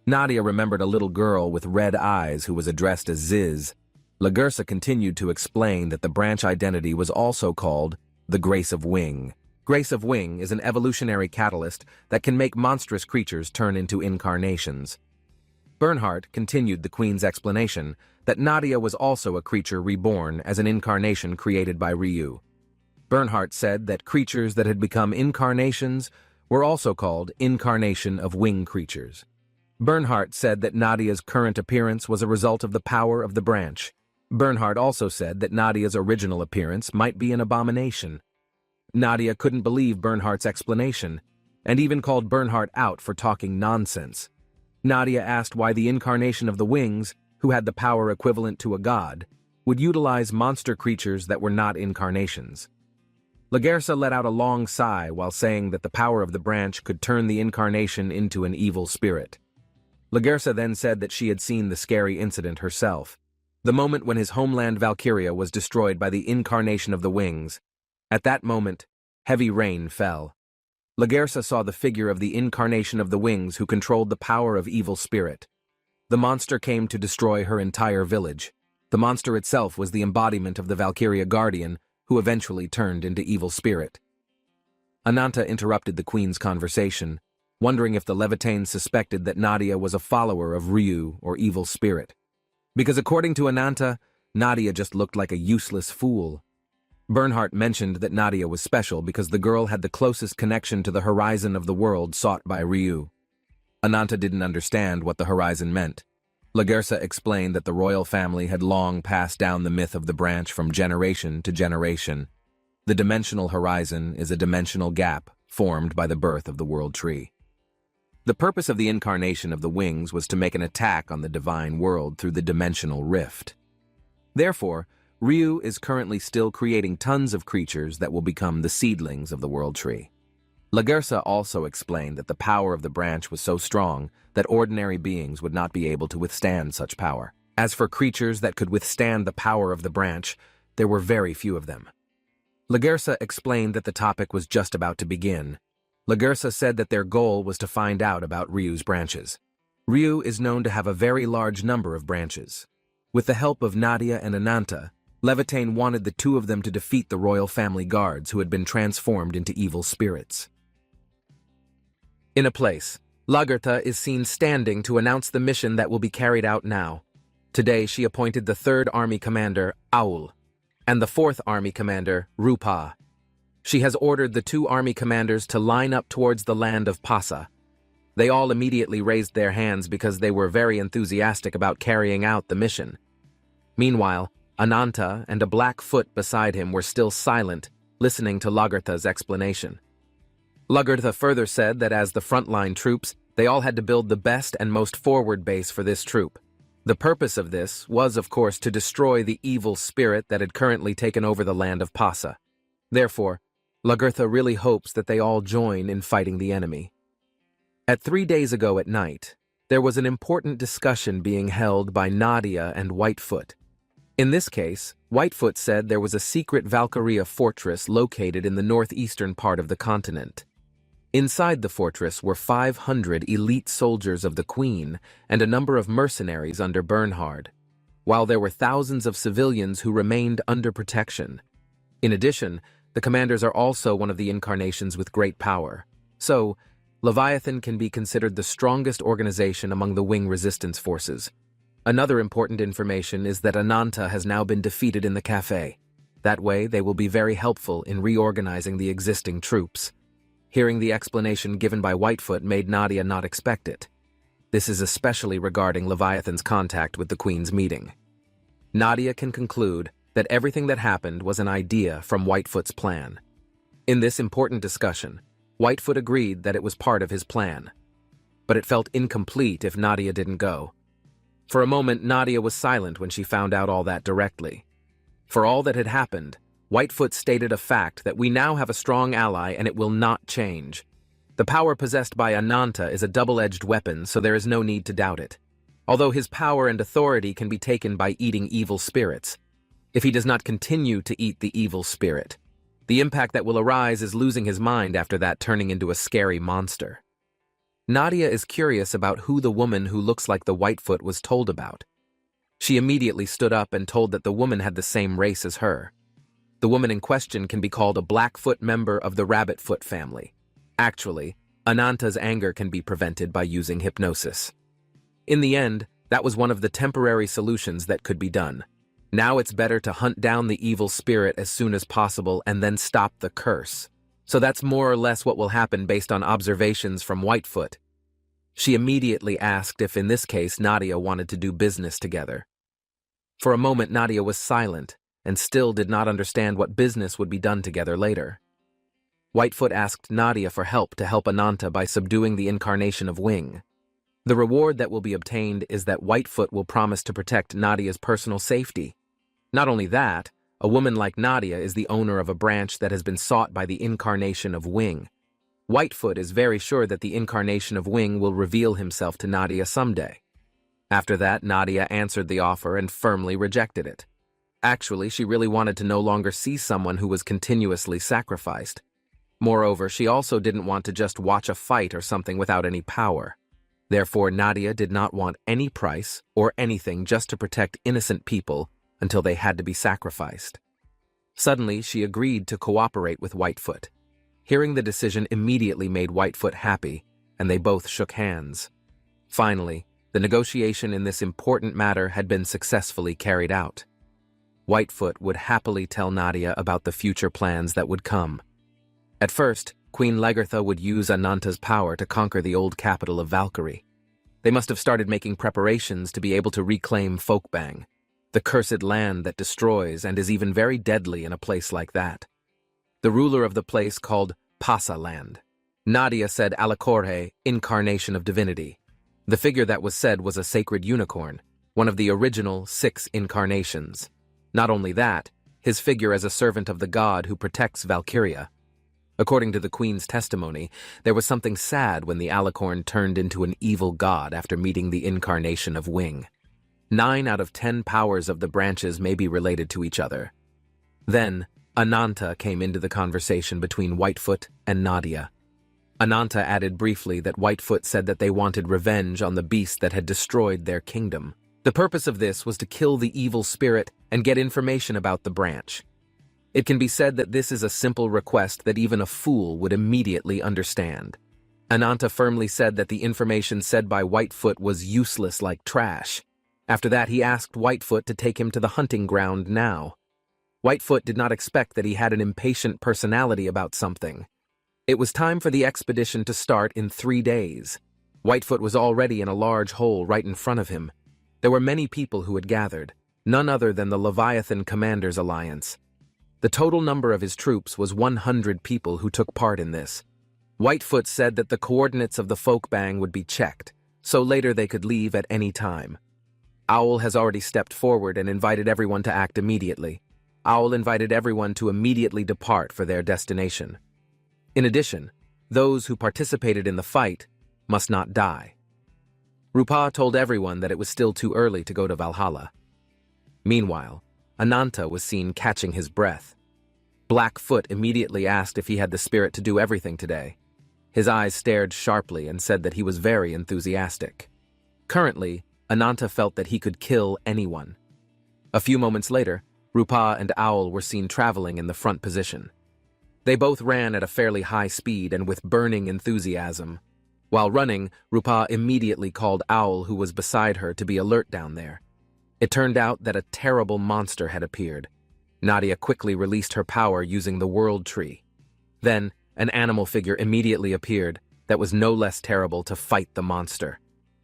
Nadia remembered a little girl with red eyes who was addressed as Ziz. Lagersa continued to explain that the branch identity was also called the Grace of Wing. Grace of Wing is an evolutionary catalyst that can make monstrous creatures turn into incarnations. Bernhardt continued the Queen's explanation that Nadia was also a creature reborn as an incarnation created by Ryu. Bernhardt said that creatures that had become incarnations were also called incarnation of wing creatures. Bernhardt said that Nadia's current appearance was a result of the power of the branch. Bernhardt also said that Nadia's original appearance might be an abomination. Nadia couldn't believe Bernhardt's explanation, and even called Bernhardt out for talking nonsense. Nadia asked why the incarnation of the wings, who had the power equivalent to a god, would utilize monster creatures that were not incarnations. Lagersa let out a long sigh while saying that the power of the branch could turn the incarnation into an evil spirit. Lagersa then said that she had seen the scary incident herself, the moment when his homeland Valkyria was destroyed by the incarnation of the wings. At that moment, heavy rain fell. Lagersa saw the figure of the incarnation of the wings who controlled the power of evil spirit. The monster came to destroy her entire village. The monster itself was the embodiment of the Valkyria guardian, who eventually turned into evil spirit. Ananta interrupted the queen's conversation, wondering if the Levitanes suspected that Nadia was a follower of Ryu or evil spirit. Because according to Ananta, Nadia just looked like a useless fool. Bernhardt mentioned that Nadia was special because the girl had the closest connection to the horizon of the world sought by Ryu. Ananta didn't understand what the horizon meant. Lagersa explained that the royal family had long passed down the myth of the branch from generation to generation. The dimensional horizon is a dimensional gap formed by the birth of the world tree. The purpose of the incarnation of the wings was to make an attack on the divine world through the dimensional rift. Therefore, Ryu is currently still creating tons of creatures that will become the seedlings of the world tree. Lagersa also explained that the power of the branch was so strong that ordinary beings would not be able to withstand such power. As for creatures that could withstand the power of the branch, there were very few of them. Lagersa explained that the topic was just about to begin. Lagersa said that their goal was to find out about Ryu's branches. Ryu is known to have a very large number of branches. With the help of Nadia and Ananta, Levitane wanted the two of them to defeat the royal family guards who had been transformed into evil spirits. In a place, Lagertha is seen standing to announce the mission that will be carried out now. Today she appointed the 3rd Army Commander, Aul, and the 4th Army Commander, Rupa. She has ordered the 2 army commanders to line up towards the land of Pasa. They all immediately raised their hands because they were very enthusiastic about carrying out the mission. Meanwhile, Ananta and a black foot beside him were still silent, listening to Lagertha's explanation. Lagertha further said that as the frontline troops, they all had to build the best and most forward base for this troop. The purpose of this was, of course, to destroy the evil spirit that had currently taken over the land of Pasa. Therefore, Lagertha really hopes that they all join in fighting the enemy. At 3 days ago at night, there was an important discussion being held by Nadia and Whitefoot. In this case, Whitefoot said there was a secret Valkyria fortress located in the northeastern part of the continent. Inside the fortress were 500 elite soldiers of the Queen and a number of mercenaries under Bernhard, while there were thousands of civilians who remained under protection. In addition, the commanders are also one of the incarnations with great power. So, Leviathan can be considered the strongest organization among the wing resistance forces. Another important information is that Ananta has now been defeated in the cafe. That way, they will be very helpful in reorganizing the existing troops. Hearing the explanation given by Whitefoot made Nadia not expect it. This is especially regarding Leviathan's contact with the Queen's meeting. Nadia can conclude that everything that happened was an idea from Whitefoot's plan. In this important discussion, Whitefoot agreed that it was part of his plan. But it felt incomplete if Nadia didn't go. For a moment, Nadia was silent when she found out all that directly. For all that had happened, Whitefoot stated a fact that we now have a strong ally and it will not change. The power possessed by Ananta is a double-edged weapon, so there is no need to doubt it. Although his power and authority can be taken by eating evil spirits, if he does not continue to eat the evil spirit, the impact that will arise is losing his mind after that, turning into a scary monster. Nadia is curious about who the woman who looks like the Whitefoot was told about. She immediately stood up and told that the woman had the same race as her. The woman in question can be called a Blackfoot member of the Rabbitfoot family. Actually, Ananta's anger can be prevented by using hypnosis. In the end, that was one of the temporary solutions that could be done. Now it's better to hunt down the evil spirit as soon as possible and then stop the curse. So that's more or less what will happen based on observations from Whitefoot. She immediately asked if in this case Nadia wanted to do business together. For a moment Nadia was silent and still did not understand what business would be done together later. Whitefoot asked Nadia for help to help Ananta by subduing the incarnation of Wing. The reward that will be obtained is that Whitefoot will promise to protect Nadia's personal safety. Not only that, a woman like Nadia is the owner of a branch that has been sought by the incarnation of Wing. Whitefoot is very sure that the incarnation of Wing will reveal himself to Nadia someday. After that, Nadia answered the offer and firmly rejected it. Actually, she really wanted to no longer see someone who was continuously sacrificed. Moreover, she also didn't want to just watch a fight or something without any power. Therefore, Nadia did not want any price or anything just to protect innocent people until they had to be sacrificed. Suddenly, she agreed to cooperate with Whitefoot. Hearing the decision immediately made Whitefoot happy, and they both shook hands. Finally, the negotiation in this important matter had been successfully carried out. Whitefoot would happily tell Nadia about the future plans that would come. At first, Queen Lagertha would use Ananta's power to conquer the old capital of Valkyrie. They must have started making preparations to be able to reclaim Folkbang, the cursed land that destroys and is even very deadly in a place like that. The ruler of the place called Pasa Land. Nadia said Alacorhe, incarnation of divinity. The figure that was said was a sacred unicorn, one of the original 6 incarnations. Not only that, his figure as a servant of the god who protects Valkyria. According to the queen's testimony, there was something sad when the alicorn turned into an evil god after meeting the incarnation of Wing. 9 out of 10 powers of the branches may be related to each other. Then, Ananta came into the conversation between Whitefoot and Nadia. Ananta added briefly that Whitefoot said that they wanted revenge on the beast that had destroyed their kingdom. The purpose of this was to kill the evil spirit and get information about the branch. It can be said that this is a simple request that even a fool would immediately understand. Ananta firmly said that the information said by Whitefoot was useless like trash. After that, he asked Whitefoot to take him to the hunting ground now. Whitefoot did not expect that he had an impatient personality about something. It was time for the expedition to start in 3 days. Whitefoot was already in a large hole right in front of him. There were many people who had gathered, none other than the Leviathan Commanders Alliance. The total number of his troops was 100 people who took part in this. Whitefoot said that the coordinates of the Folkbang would be checked, so later they could leave at any time. Owl has already stepped forward and invited everyone to act immediately. Owl invited everyone to immediately depart for their destination. In addition, those who participated in the fight must not die. Rupa told everyone that it was still too early to go to Valhalla. Meanwhile, Ananta was seen catching his breath. Blackfoot immediately asked if he had the spirit to do everything today. His eyes stared sharply and said that he was very enthusiastic. Currently, Ananta felt that he could kill anyone. A few moments later, Rupa and Owl were seen traveling in the front position. They both ran at a fairly high speed and with burning enthusiasm. While running, Rupa immediately called Owl, who was beside her, to be alert down there. It turned out that a terrible monster had appeared. Nadia quickly released her power using the World Tree. Then, an animal figure immediately appeared that was no less terrible to fight the monster.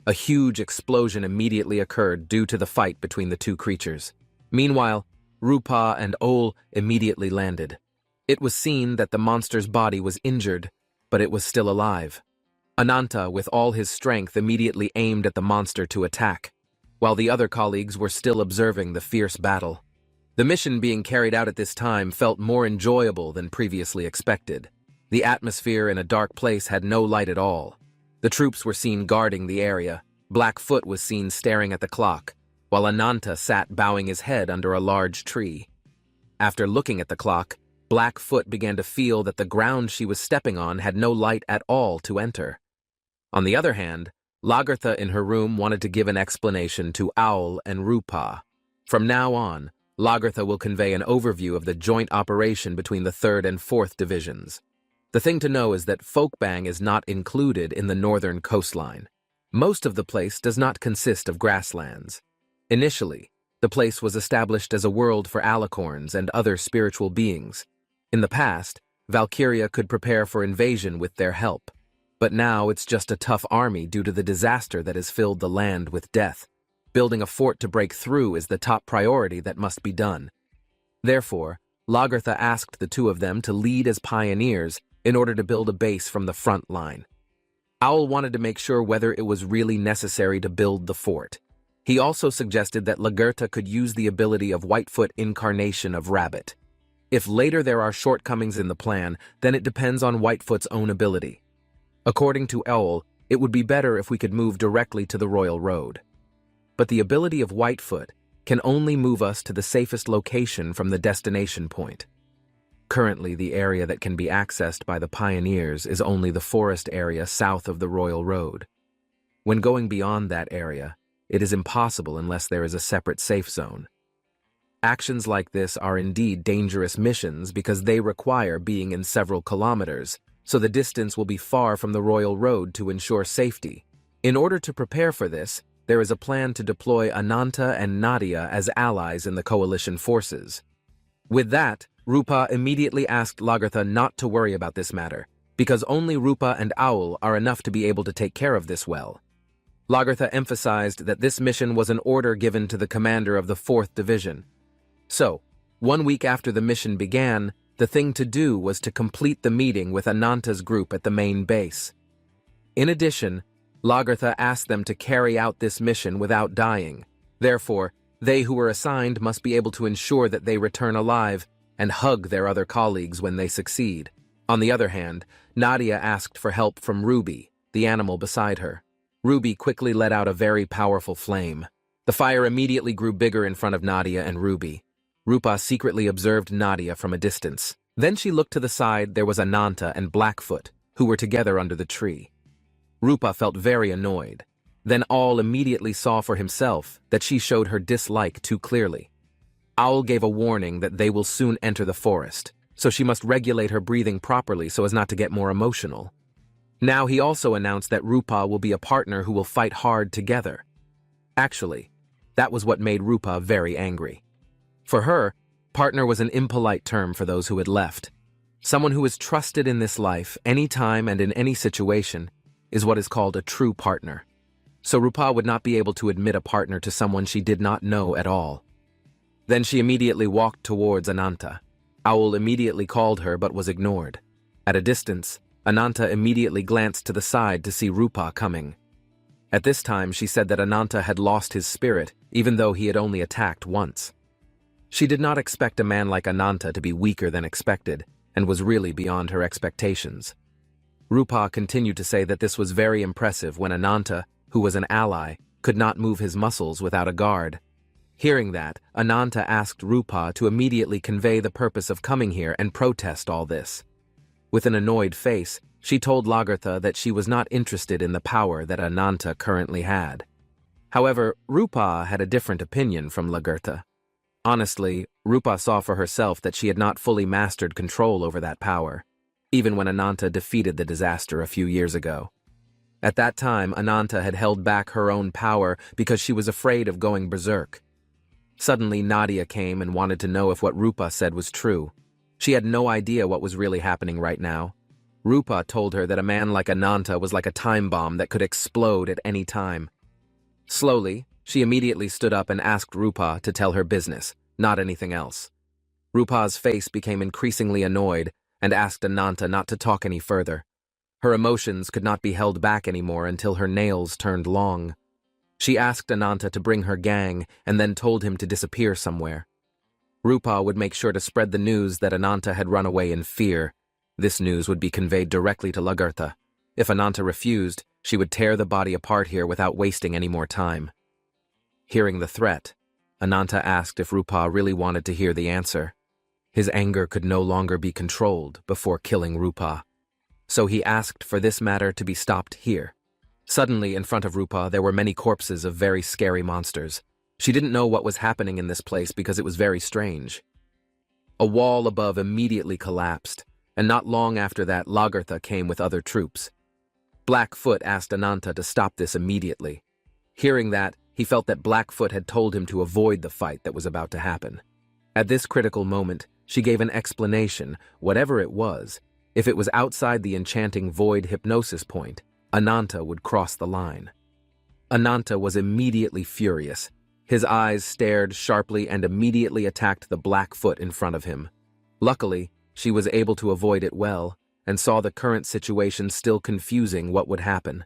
A huge explosion immediately occurred due to the fight between the two creatures. Meanwhile, Rupa and Owl immediately landed. It was seen that the monster's body was injured, but it was still alive. Ananta, with all his strength, immediately aimed at the monster to attack, while the other colleagues were still observing the fierce battle. The mission being carried out at this time felt more enjoyable than previously expected. The atmosphere in a dark place had no light at all. The troops were seen guarding the area. Blackfoot was seen staring at the clock, while Ananta sat bowing his head under a large tree. After looking at the clock, Blackfoot began to feel that the ground she was stepping on had no light at all to enter. On the other hand, Lagertha in her room wanted to give an explanation to Owl and Rupa. From now on, Lagertha will convey an overview of the joint operation between the 3rd and 4th divisions. The thing to know is that Folkbang is not included in the northern coastline. Most of the place does not consist of grasslands. Initially, the place was established as a world for alicorns and other spiritual beings. In the past, Valkyria could prepare for invasion with their help. But now it's just a tough army due to the disaster that has filled the land with death. Building a fort to break through is the top priority that must be done. Therefore, Lagertha asked the two of them to lead as pioneers in order to build a base from the front line. Owl wanted to make sure whether it was really necessary to build the fort. He also suggested that Lagertha could use the ability of Whitefoot incarnation of Rabbit. If later there are shortcomings in the plan, then it depends on Whitefoot's own ability. According to Owl, it would be better if we could move directly to the Royal Road. But the ability of Whitefoot can only move us to the safest location from the destination point. Currently, the area that can be accessed by the pioneers is only the forest area south of the Royal Road. When going beyond that area, it is impossible unless there is a separate safe zone. Actions like this are indeed dangerous missions because they require being in several kilometers, so the distance will be far from the Royal Road to ensure safety. In order to prepare for this, there is a plan to deploy Ananta and Nadia as allies in the coalition forces. With that, Rupa immediately asked Lagertha not to worry about this matter, because only Rupa and Owl are enough to be able to take care of this well. Lagertha emphasized that this mission was an order given to the commander of the 4th Division. So, 1 week after the mission began, the thing to do was to complete the meeting with Ananta's group at the main base. In addition, Lagertha asked them to carry out this mission without dying. Therefore, they who were assigned must be able to ensure that they return alive and hug their other colleagues when they succeed. On the other hand, Nadia asked for help from Ruby, the animal beside her. Ruby quickly let out a very powerful flame. The fire immediately grew bigger in front of Nadia and Ruby. Rupa secretly observed Nadia from a distance. Then she looked to the side. There was Ananta and Blackfoot, who were together under the tree. Rupa felt very annoyed. Then Owl immediately saw for himself that she showed her dislike too clearly. Owl gave a warning that they will soon enter the forest, so she must regulate her breathing properly so as not to get more emotional. Now he also announced that Rupa will be a partner who will fight hard together. Actually, that was what made Rupa very angry. For her, partner was an impolite term for those who had left. Someone who is trusted in this life, any time and in any situation, is what is called a true partner. So Rupa would not be able to admit a partner to someone she did not know at all. Then she immediately walked towards Ananta. Owl immediately called her but was ignored. At a distance, Ananta immediately glanced to the side to see Rupa coming. At this time, she said that Ananta had lost his spirit, even though he had only attacked once. She did not expect a man like Ananta to be weaker than expected, and was really beyond her expectations. Rupa continued to say that this was very impressive when Ananta, who was an ally, could not move his muscles without a guard. Hearing that, Ananta asked Rupa to immediately convey the purpose of coming here and protest all this. With an annoyed face, she told Lagertha that she was not interested in the power that Ananta currently had. However, Rupa had a different opinion from Lagertha. Honestly, Rupa saw for herself that she had not fully mastered control over that power, even when Ananta defeated the disaster a few years ago. At that time, Ananta had held back her own power because she was afraid of going berserk. Suddenly, Nadia came and wanted to know if what Rupa said was true. She had no idea what was really happening right now. Rupa told her that a man like Ananta was like a time bomb that could explode at any time. Slowly, she immediately stood up and asked Rupa to tell her business, not anything else. Rupa's face became increasingly annoyed and asked Ananta not to talk any further. Her emotions could not be held back anymore until her nails turned long. She asked Ananta to bring her gang and then told him to disappear somewhere. Rupa would make sure to spread the news that Ananta had run away in fear. This news would be conveyed directly to Lagertha. If Ananta refused, she would tear the body apart here without wasting any more time. Hearing the threat, Ananta asked if Rupa really wanted to hear the answer. His anger could no longer be controlled before killing Rupa. So he asked for this matter to be stopped here. Suddenly, in front of Rupa, there were many corpses of very scary monsters. She didn't know what was happening in this place because it was very strange. A wall above immediately collapsed, and not long after that, Lagertha came with other troops. Blackfoot asked Ananta to stop this immediately. Hearing that, he felt that Blackfoot had told him to avoid the fight that was about to happen. At this critical moment, she gave an explanation, whatever it was. If it was outside the enchanting void hypnosis point, Ananta would cross the line. Ananta was immediately furious. His eyes stared sharply and immediately attacked the black foot in front of him. Luckily, she was able to avoid it well and saw the current situation still confusing what would happen.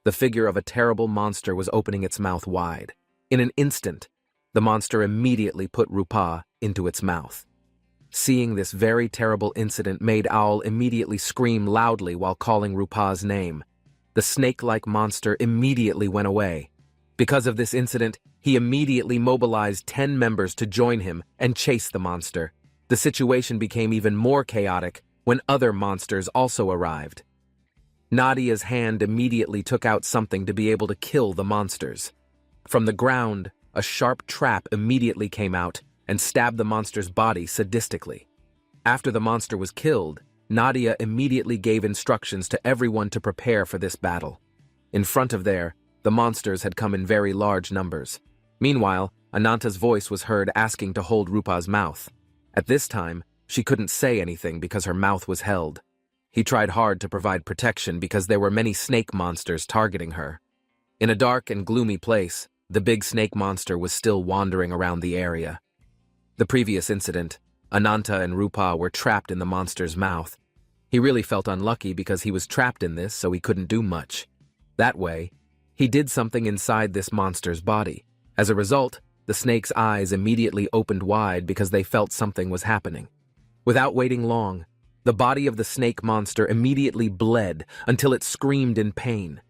The figure of a terrible monster was opening its mouth wide. In an instant, the monster immediately put Rupa into its mouth. Seeing this very terrible incident made Owl immediately scream loudly while calling Rupa's name. The snake-like monster immediately went away. Because of this incident, he immediately mobilized 10 members to join him and chase the monster. The situation became even more chaotic when other monsters also arrived. Nadia's hand immediately took out something to be able to kill the monsters. From the ground, a sharp trap immediately came out and stabbed the monster's body sadistically. After the monster was killed, Nadia immediately gave instructions to everyone to prepare for this battle. In front of there, the monsters had come in very large numbers. Meanwhile, Ananta's voice was heard asking to hold Rupa's mouth. At this time, she couldn't say anything because her mouth was held. He tried hard to provide protection because there were many snake monsters targeting her. In a dark and gloomy place, the big snake monster was still wandering around the area. The previous incident, Ananta and Rupa were trapped in the monster's mouth. He really felt unlucky because he was trapped in this, so he couldn't do much. That way, he did something inside this monster's body. As a result, the snake's eyes immediately opened wide because they felt something was happening. Without waiting long, the body of the snake monster immediately bled until it screamed in pain.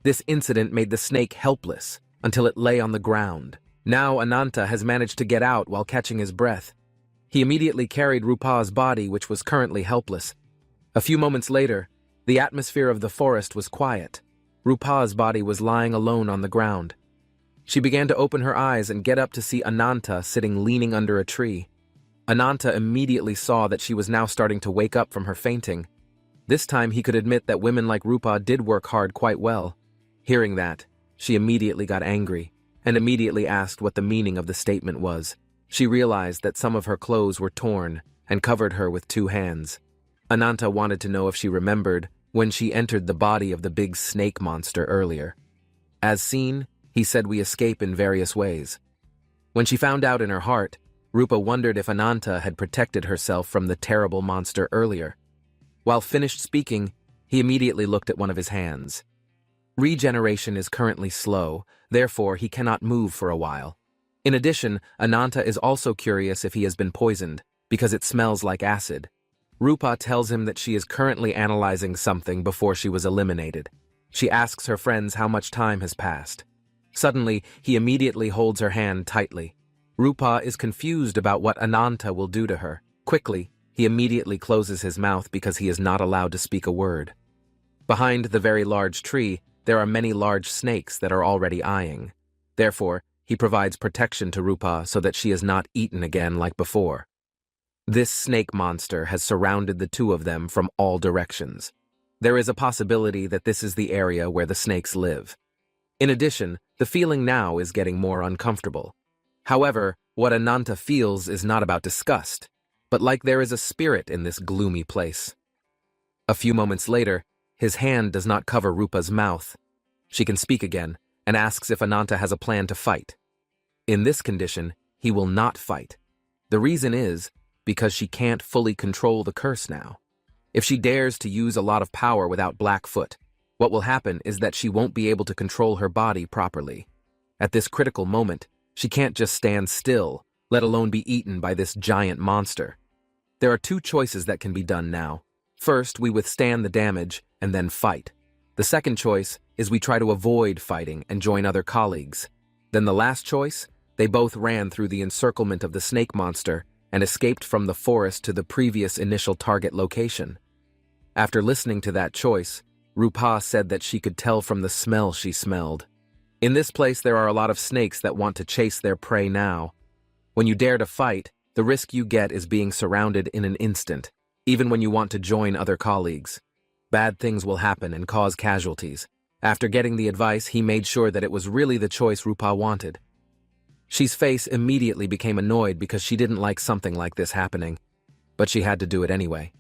This incident made the snake helpless until it lay on the ground. Now Ananta has managed to get out while catching his breath. He immediately carried Rupa's body, which was currently helpless. A few moments later, the atmosphere of the forest was quiet. Rupa's body was lying alone on the ground. She began to open her eyes and get up to see Ananta sitting leaning under a tree. Ananta immediately saw that she was now starting to wake up from her fainting. This time he could admit that women like Rupa did work hard quite well. Hearing that, she immediately got angry and immediately asked what the meaning of the statement was. She realized that some of her clothes were torn and covered her with 2 hands. Ananta wanted to know if she remembered when she entered the body of the big snake monster earlier. As seen, he said we escape in various ways. When she found out in her heart, Rupa wondered if Ananta had protected herself from the terrible monster earlier. While finished speaking, he immediately looked at one of his hands. Regeneration is currently slow, therefore he cannot move for a while. In addition, Ananta is also curious if he has been poisoned, because it smells like acid. Rupa tells him that she is currently analyzing something before she was eliminated. She asks her friends how much time has passed. Suddenly, he immediately holds her hand tightly. Rupa is confused about what Ananta will do to her. Quickly, he immediately closes his mouth because he is not allowed to speak a word. Behind the very large tree, there are many large snakes that are already eyeing. Therefore, he provides protection to Rupa so that she is not eaten again like before. This snake monster has surrounded the 2 of them from all directions. There is a possibility that this is the area where the snakes live. In addition, the feeling now is getting more uncomfortable. However, what Ananta feels is not about disgust, but like there is a spirit in this gloomy place. A few moments later, his hand does not cover Rupa's mouth. She can speak again and asks if Ananta has a plan to fight. In this condition, he will not fight. The reason is because she can't fully control the curse now. If she dares to use a lot of power without Blackfoot, what will happen is that she won't be able to control her body properly. At this critical moment, she can't just stand still, let alone be eaten by this giant monster. There are 2 choices that can be done now. First, we withstand the damage and then fight. The second choice is we try to avoid fighting and join other colleagues. Then the last choice, they both ran through the encirclement of the snake monster and escaped from the forest to the previous initial target location. After listening to that choice, Rupa said that she could tell from the smell she smelled. In this place, there are a lot of snakes that want to chase their prey now. When you dare to fight, the risk you get is being surrounded in an instant, even when you want to join other colleagues. Bad things will happen and cause casualties. After getting the advice, he made sure that it was really the choice Rupa wanted. She's face immediately became annoyed because she didn't like something like this happening, but she had to do it anyway.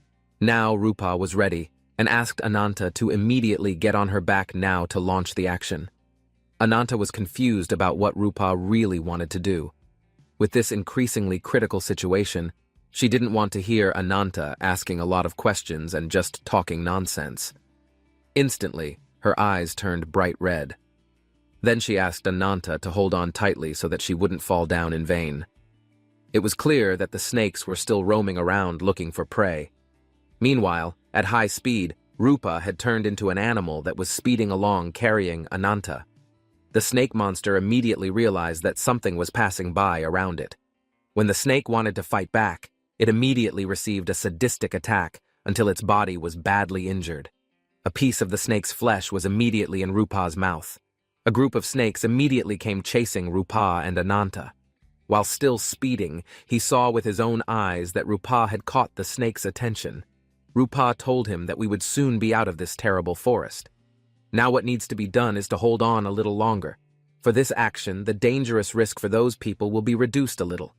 Now Rupa was ready and asked Ananta to immediately get on her back now to launch the action. Ananta was confused about what Rupa really wanted to do. With this increasingly critical situation, she didn't want to hear Ananta asking a lot of questions and just talking nonsense. Instantly, her eyes turned bright red. Then she asked Ananta to hold on tightly so that she wouldn't fall down in vain. It was clear that the snakes were still roaming around looking for prey. Meanwhile, at high speed, Rupa had turned into an animal that was speeding along carrying Ananta. The snake monster immediately realized that something was passing by around it. When the snake wanted to fight back, it immediately received a sadistic attack until its body was badly injured. A piece of the snake's flesh was immediately in Rupa's mouth. A group of snakes immediately came chasing Rupa and Ananta. While still speeding, he saw with his own eyes that Rupa had caught the snake's attention. Rupa told him that we would soon be out of this terrible forest. Now what needs to be done is to hold on a little longer. For this action, the dangerous risk for those people will be reduced a little.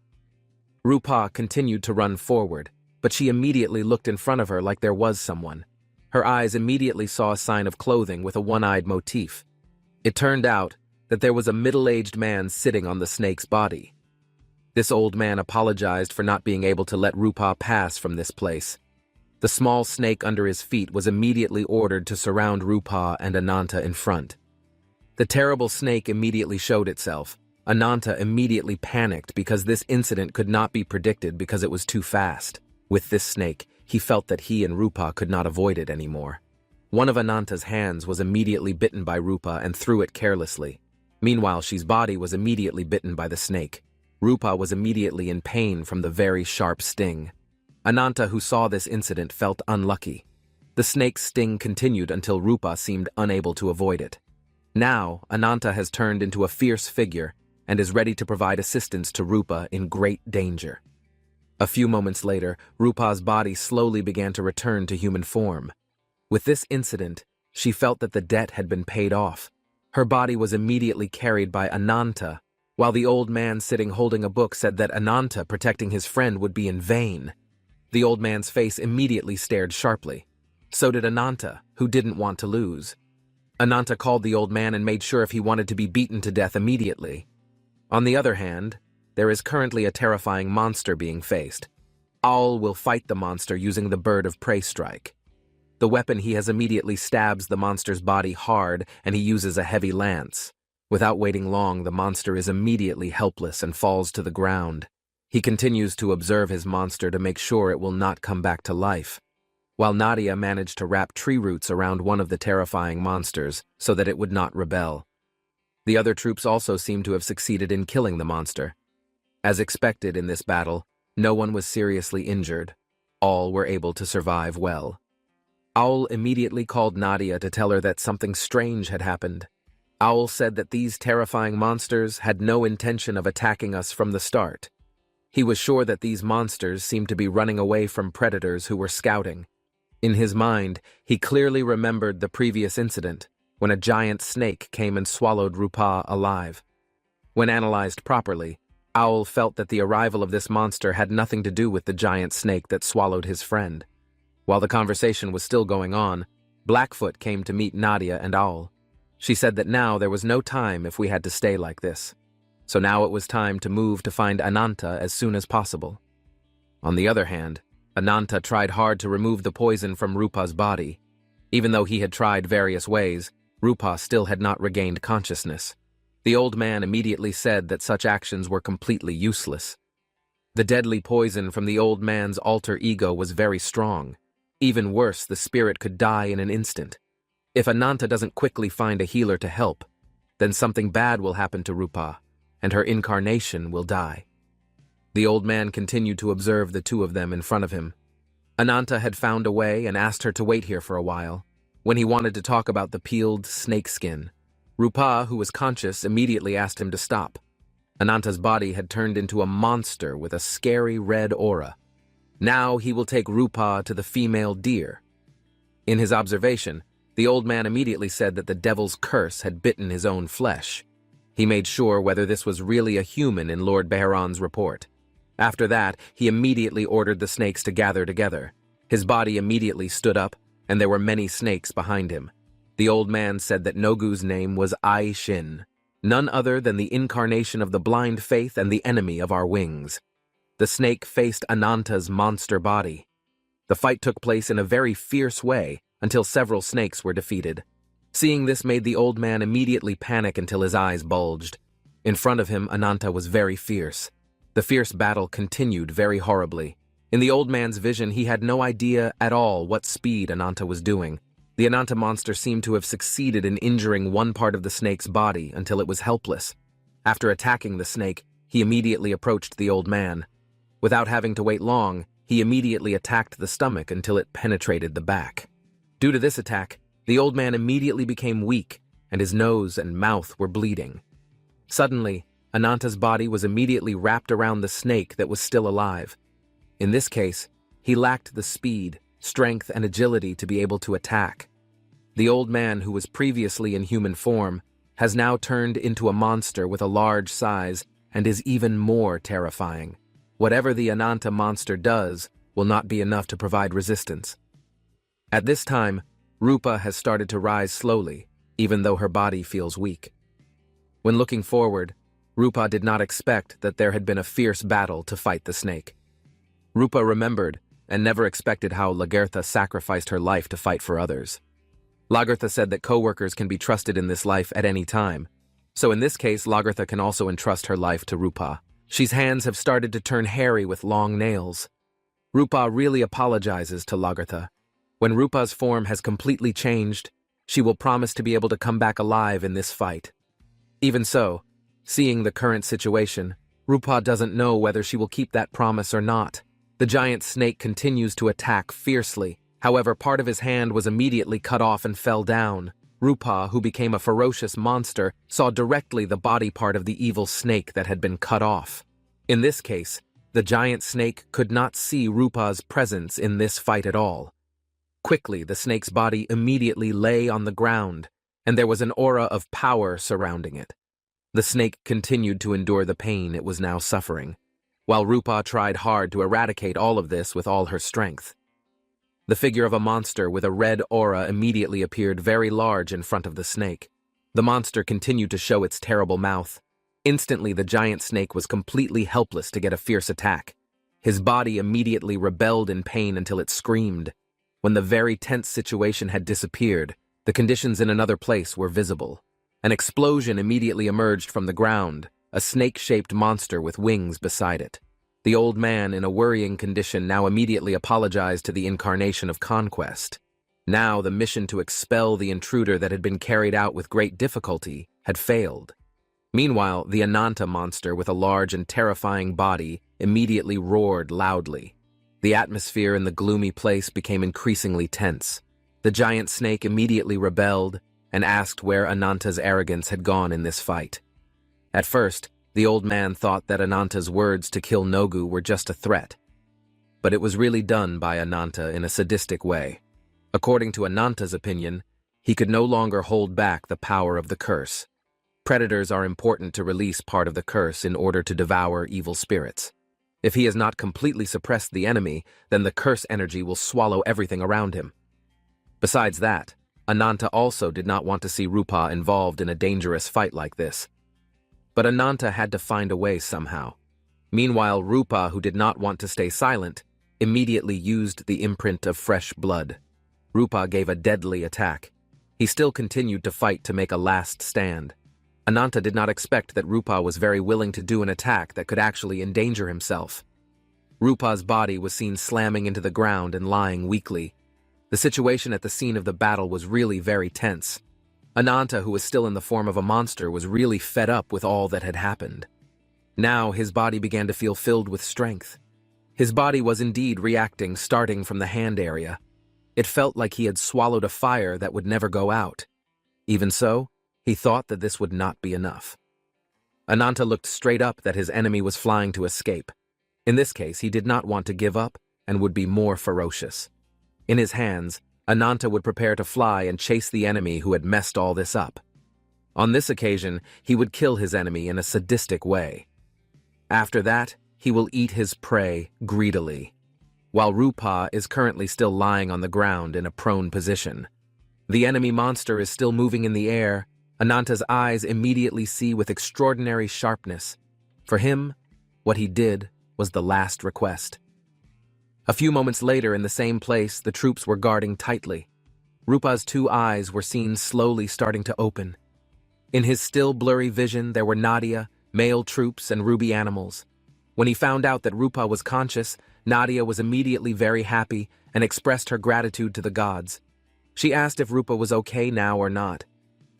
Rupa continued to run forward, but she immediately looked in front of her like there was someone. Her eyes immediately saw a sign of clothing with a one-eyed motif. It turned out that there was a middle-aged man sitting on the snake's body. This old man apologized for not being able to let Rupa pass from this place. The small snake under his feet was immediately ordered to surround Rupa and Ananta in front. The terrible snake immediately showed itself. Ananta immediately panicked because this incident could not be predicted because it was too fast. With this snake, he felt that he and Rupa could not avoid it anymore. One of Ananta's hands was immediately bitten by Rupa and threw it carelessly. Meanwhile, she's body was immediately bitten by the snake. Rupa was immediately in pain from the very sharp sting. Ananta, who saw this incident, felt unlucky. The snake's sting continued until Rupa seemed unable to avoid it. Now, Ananta has turned into a fierce figure and is ready to provide assistance to Rupa in great danger. A few moments later, Rupa's body slowly began to return to human form. With this incident, she felt that the debt had been paid off. Her body was immediately carried by Ananta, while the old man sitting holding a book said that Ananta protecting his friend would be in vain. The old man's face immediately stared sharply. So did Ananta, who didn't want to lose. Ananta called the old man and made sure if he wanted to be beaten to death immediately. On the other hand, there is currently a terrifying monster being faced. Owl will fight the monster using the bird of prey strike. The weapon he has immediately stabs the monster's body hard and he uses a heavy lance. Without waiting long, the monster is immediately helpless and falls to the ground. He continues to observe his monster to make sure it will not come back to life, while Nadia managed to wrap tree roots around one of the terrifying monsters so that it would not rebel. The other troops also seem to have succeeded in killing the monster. As expected in this battle, no one was seriously injured. All were able to survive well. Owl immediately called Nadia to tell her that something strange had happened. Owl said that these terrifying monsters had no intention of attacking us from the start. He was sure that these monsters seemed to be running away from predators who were scouting. In his mind, he clearly remembered the previous incident, when a giant snake came and swallowed Rupa alive. When analyzed properly, Owl felt that the arrival of this monster had nothing to do with the giant snake that swallowed his friend. While the conversation was still going on, Blackfoot came to meet Nadia and Owl. She said that now there was no time if we had to stay like this. So now it was time to move to find Ananta as soon as possible. On the other hand, Ananta tried hard to remove the poison from Rupa's body. Even though he had tried various ways, Rupa still had not regained consciousness. The old man immediately said that such actions were completely useless. The deadly poison from the old man's alter ego was very strong. Even worse, the spirit could die in an instant. If Ananta doesn't quickly find a healer to help, then something bad will happen to Rupa, and her incarnation will die. The old man continued to observe the two of them in front of him. Ananta had found a way and asked her to wait here for a while, when he wanted to talk about the peeled snakeskin. Rupa, who was conscious, immediately asked him to stop. Ananta's body had turned into a monster with a scary red aura. Now he will take Rupa to the female deer. In his observation, the old man immediately said that the devil's curse had bitten his own flesh. He made sure whether this was really a human in Lord Beharon's report. After that, he immediately ordered the snakes to gather together. His body immediately stood up, and there were many snakes behind him. The old man said that Nogu's name was Ai Shin, none other than the incarnation of the blind faith and the enemy of our wings. The snake faced Ananta's monster body. The fight took place in a very fierce way until several snakes were defeated. Seeing this made the old man immediately panic until his eyes bulged. In front of him, Ananta was very fierce. The fierce battle continued very horribly. In the old man's vision, he had no idea at all what speed Ananta was doing. The Ananta monster seemed to have succeeded in injuring one part of the snake's body until it was helpless. After attacking the snake, he immediately approached the old man. Without having to wait long, he immediately attacked the stomach until it penetrated the back. Due to this attack, the old man immediately became weak, and his nose and mouth were bleeding. Suddenly, Ananta's body was immediately wrapped around the snake that was still alive. In this case, he lacked the speed, strength, and agility to be able to attack. The old man, who was previously in human form, has now turned into a monster with a large size and is even more terrifying. Whatever the Ananta monster does will not be enough to provide resistance. At this time, Rupa has started to rise slowly, even though her body feels weak. When looking forward, Rupa did not expect that there had been a fierce battle to fight the snake. Rupa remembered and never expected how Lagertha sacrificed her life to fight for others. Lagertha said that co-workers can be trusted in this life at any time, so in this case Lagertha can also entrust her life to Rupa. She's hands have started to turn hairy with long nails. Rupa really apologizes to Lagertha. When Rupa's form has completely changed, she will promise to be able to come back alive in this fight. Even so, seeing the current situation, Rupa doesn't know whether she will keep that promise or not. The giant snake continues to attack fiercely. However, part of his hand was immediately cut off and fell down. Rupa, who became a ferocious monster, saw directly the body part of the evil snake that had been cut off. In this case, the giant snake could not see Rupa's presence in this fight at all. Quickly, the snake's body immediately lay on the ground, and there was an aura of power surrounding it. The snake continued to endure the pain it was now suffering, while Rupa tried hard to eradicate all of this with all her strength. The figure of a monster with a red aura immediately appeared very large in front of the snake. The monster continued to show its terrible mouth. Instantly, the giant snake was completely helpless to get a fierce attack. His body immediately rebelled in pain until it screamed. When the very tense situation had disappeared, the conditions in another place were visible. An explosion immediately emerged from the ground, a snake-shaped monster with wings beside it. The old man, in a worrying condition, now immediately apologized to the incarnation of conquest. Now the mission to expel the intruder that had been carried out with great difficulty had failed. Meanwhile, the Ananta monster with a large and terrifying body immediately roared loudly. The atmosphere in the gloomy place became increasingly tense. The giant snake immediately rebelled and asked where Ananta's arrogance had gone in this fight. At first, the old man thought that Ananta's words to kill Nogu were just a threat. But it was really done by Ananta in a sadistic way. According to Ananta's opinion, he could no longer hold back the power of the curse. Predators are important to release part of the curse in order to devour evil spirits. If he has not completely suppressed the enemy, then the curse energy will swallow everything around him. Besides that, Ananta also did not want to see Rupa involved in a dangerous fight like this. But Ananta had to find a way somehow. Meanwhile, Rupa, who did not want to stay silent, immediately used the imprint of fresh blood. Rupa gave a deadly attack. He still continued to fight to make a last stand. Ananta did not expect that Rupa was very willing to do an attack that could actually endanger himself. Rupa's body was seen slamming into the ground and lying weakly. The situation at the scene of the battle was really very tense. Ananta, who was still in the form of a monster, was really fed up with all that had happened. Now his body began to feel filled with strength. His body was indeed reacting, starting from the hand area. It felt like he had swallowed a fire that would never go out. Even so, he thought that this would not be enough. Ananta looked straight up that his enemy was flying to escape. In this case, he did not want to give up and would be more ferocious. In his hands, Ananta would prepare to fly and chase the enemy who had messed all this up. On this occasion, he would kill his enemy in a sadistic way. After that, he will eat his prey greedily. while Rupa is currently still lying on the ground in a prone position. The enemy monster is still moving in the air. Ananta's eyes immediately see with extraordinary sharpness. For him, what he did was the last request. A few moments later, in the same place, the troops were guarding tightly. Rupa's two eyes were seen slowly starting to open. In his still blurry vision, there were Nadia, male troops, and ruby animals. When he found out that Rupa was conscious, Nadia was immediately very happy and expressed her gratitude to the gods. She asked if Rupa was okay now or not.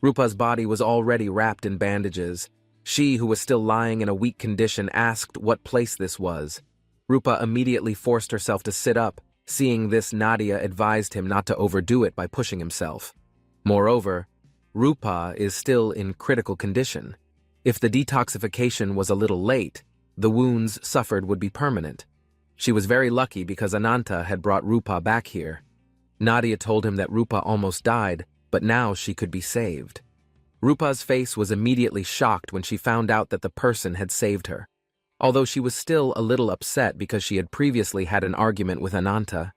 Rupa's body was already wrapped in bandages. She, who was still lying in a weak condition, asked what place this was. Rupa immediately forced herself to sit up. Seeing this, Nadia advised him not to overdo it by pushing himself. Moreover, Rupa is still in critical condition. If the detoxification was a little late, the wounds suffered would be permanent. She was very lucky because Ananta had brought Rupa back here. Nadia told him that Rupa almost died, but now she could be saved. Rupa's face was immediately shocked when she found out that the person had saved her. Although she was still a little upset because she had previously had an argument with Ananta.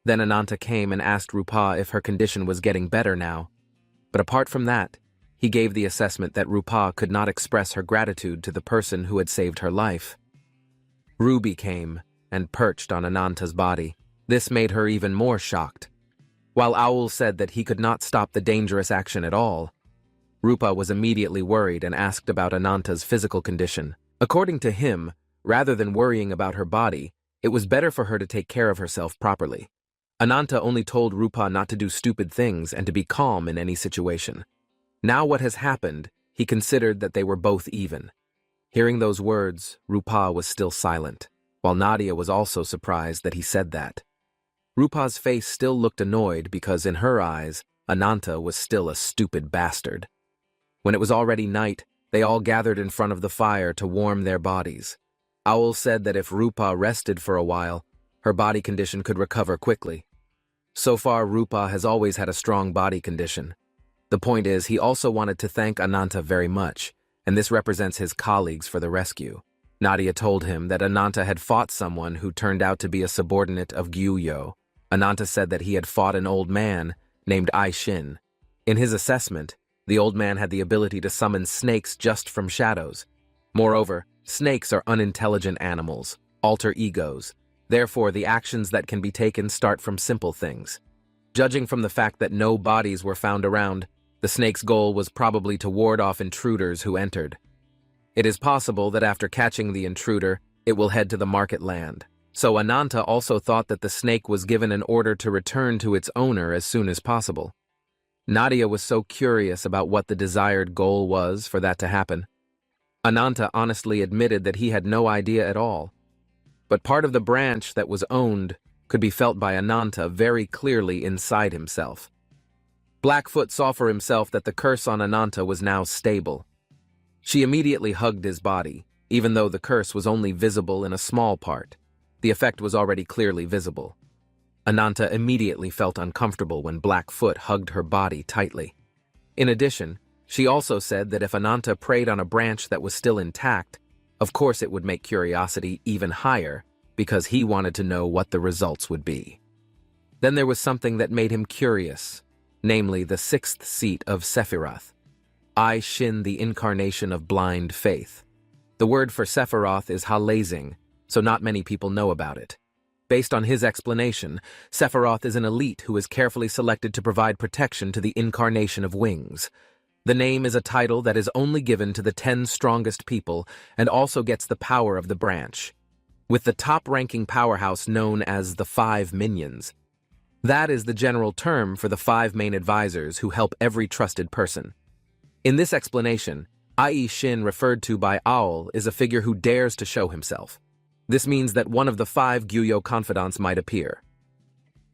Then Ananta came and asked Rupa if her condition was getting better now. But apart from that, he gave the assessment that Rupa could not express her gratitude to the person who had saved her life. Ruby came and perched on Ananta's body. This made her even more shocked. While Owl said that he could not stop the dangerous action at all, Rupa was immediately worried and asked about Ananta's physical condition. According to him, rather than worrying about her body, it was better for her to take care of herself properly. Ananta only told Rupa not to do stupid things and to be calm in any situation. Now what has happened, he considered that they were both even. Hearing those words, Rupa was still silent, while Nadia was also surprised that he said that. Rupa's face still looked annoyed because in her eyes, Ananta was still a stupid bastard. When it was already night, they all gathered in front of the fire to warm their bodies. Owl said that if Rupa rested for a while, her body condition could recover quickly. So far, Rupa has always had a strong body condition. The point is, he also wanted to thank Ananta very much, and this represents his colleagues for the rescue. Nadia told him that Ananta had fought someone who turned out to be a subordinate of Gyuyo. Ananta said that he had fought an old man named Aishin. In his assessment, the old man had the ability to summon snakes just from shadows. Moreover, snakes are unintelligent animals, alter egos. Therefore, the actions that can be taken start from simple things. Judging from the fact that no bodies were found around, the snake's goal was probably to ward off intruders who entered. It is possible that after catching the intruder, it will head to the market land. So Ananta also thought that the snake was given an order to return to its owner as soon as possible. Nadia was so curious about what the desired goal was for that to happen. Ananta honestly admitted that he had no idea at all. But part of the branch that was owned could be felt by Ananta very clearly inside himself. Blackfoot saw for himself that the curse on Ananta was now stable. She immediately hugged his body, even though the curse was only visible in a small part. The effect was already clearly visible. Ananta immediately felt uncomfortable when Blackfoot hugged her body tightly. In addition, she also said that if Ananta preyed on a branch that was still intact, of course it would make curiosity even higher because he wanted to know what the results would be. Then there was something that made him curious, namely the sixth seat of Sephiroth. Shin, the incarnation of blind faith. The word for Sephiroth is Halazing, so not many people know about it. Based on his explanation, Sephiroth is an elite who is carefully selected to provide protection to the incarnation of wings. The name is a title that is only given to the 10 strongest people and also gets the power of the branch, with the top-ranking powerhouse known as the 5 minions. That is the general term for the 5 main advisors who help every trusted person. In this explanation, Shin, referred to by Owl, is a figure who dares to show himself. This means that one of the 5 Gyuyo confidants might appear.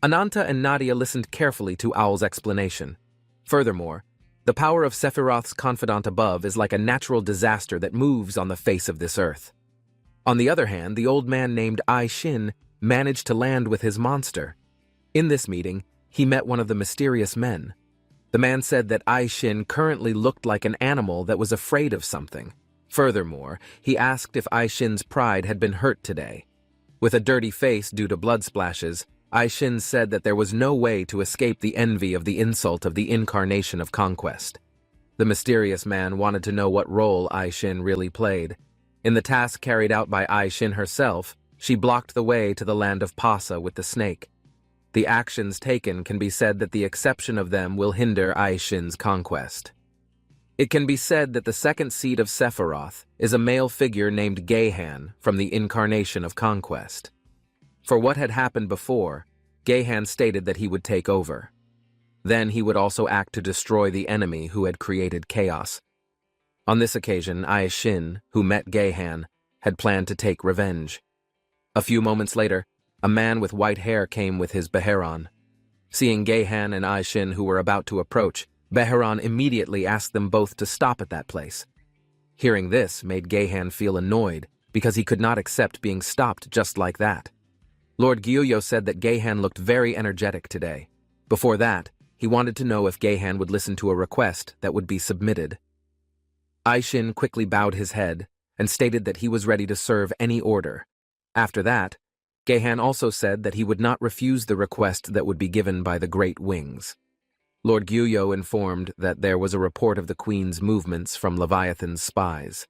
Ananta and Nadia listened carefully to Owl's explanation. Furthermore, the power of Sephiroth's confidant above is like a natural disaster that moves on the face of this earth. On the other hand, the old man named Shin managed to land with his monster. In this meeting, he met one of the mysterious men. The man said that Shin currently looked like an animal that was afraid of something. Furthermore, he asked if Shin's pride had been hurt today. With a dirty face due to blood splashes, Aishin said that there was no way to escape the envy of the insult of the incarnation of conquest. The mysterious man wanted to know what role Aishin really played. In the task carried out by Aishin herself, she blocked the way to the land of Pasa with the snake. The actions taken can be said that the exception of them will hinder Aishin's conquest. It can be said that the second seed of Sephiroth is a male figure named Gehan from the incarnation of conquest. For what had happened before, Gehan stated that he would take over. Then he would also act to destroy the enemy who had created chaos. On this occasion, Aishin, who met Gehan, had planned to take revenge. A few moments later, a man with white hair came with his Beharon. Seeing Gehan and Aishin who were about to approach, Beharon immediately asked them both to stop at that place. Hearing this made Gehan feel annoyed because he could not accept being stopped just like that. Lord Gyuyo said that Gehan looked very energetic today. Before that, he wanted to know if Gehan would listen to a request that would be submitted. Aishin quickly bowed his head and stated that he was ready to serve any order. After that, Gehan also said that he would not refuse the request that would be given by the Great Wings. Lord Gyuyo informed that there was a report of the Queen's movements from Leviathan's spies.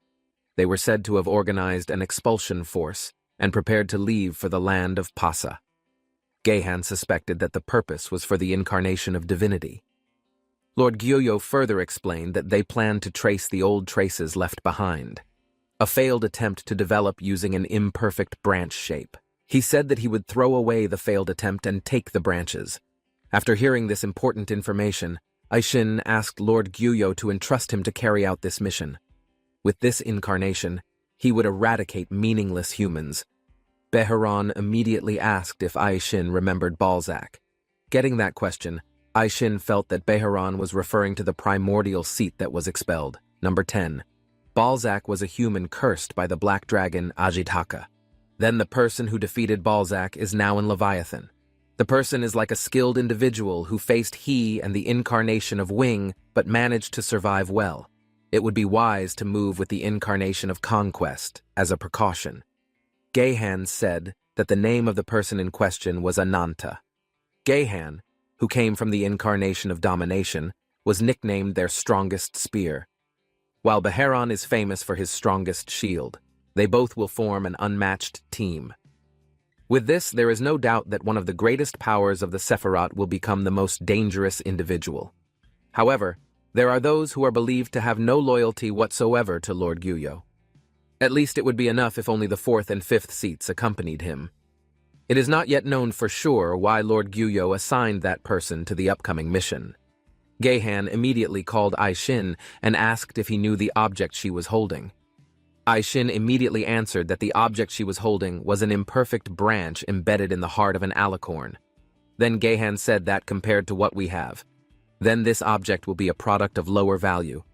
They were said to have organized an expulsion force and prepared to leave for the land of Pasa. Gehan suspected that the purpose was for the incarnation of divinity. Lord Gyuyo further explained that they planned to trace the old traces left behind, a failed attempt to develop using an imperfect branch shape. He said that he would throw away the failed attempt and take the branches. After hearing this important information, Aishin asked Lord Gyuyo to entrust him to carry out this mission. With this incarnation, he would eradicate meaningless humans. Beharon immediately asked if Aishin remembered Balzac. Getting that question, Aishin felt that Beharon was referring to the primordial seat that was expelled. Number 10. Balzac was a human cursed by the black dragon Ajitaka. Then the person who defeated Balzac is now in Leviathan. The person is like a skilled individual who faced he and the incarnation of Wing but managed to survive well. It would be wise to move with the incarnation of conquest as a precaution. Gehan said that the name of the person in question was Ananta. Gehan, who came from the incarnation of domination, was nicknamed their strongest spear. While Beharon is famous for his strongest shield, they both will form an unmatched team. With this, there is no doubt that one of the greatest powers of the Sephiroth will become the most dangerous individual. However, there are those who are believed to have no loyalty whatsoever to Lord Gyuyo. At least it would be enough if only the 4th and 5th seats accompanied him. It is not yet known for sure why Lord Gyuyo assigned that person to the upcoming mission. Gehan immediately called Aishin and asked if he knew the object she was holding. Aishin immediately answered that the object she was holding was an imperfect branch embedded in the heart of an alicorn. Then Gehan said that compared to what we have, then this object will be a product of lower value,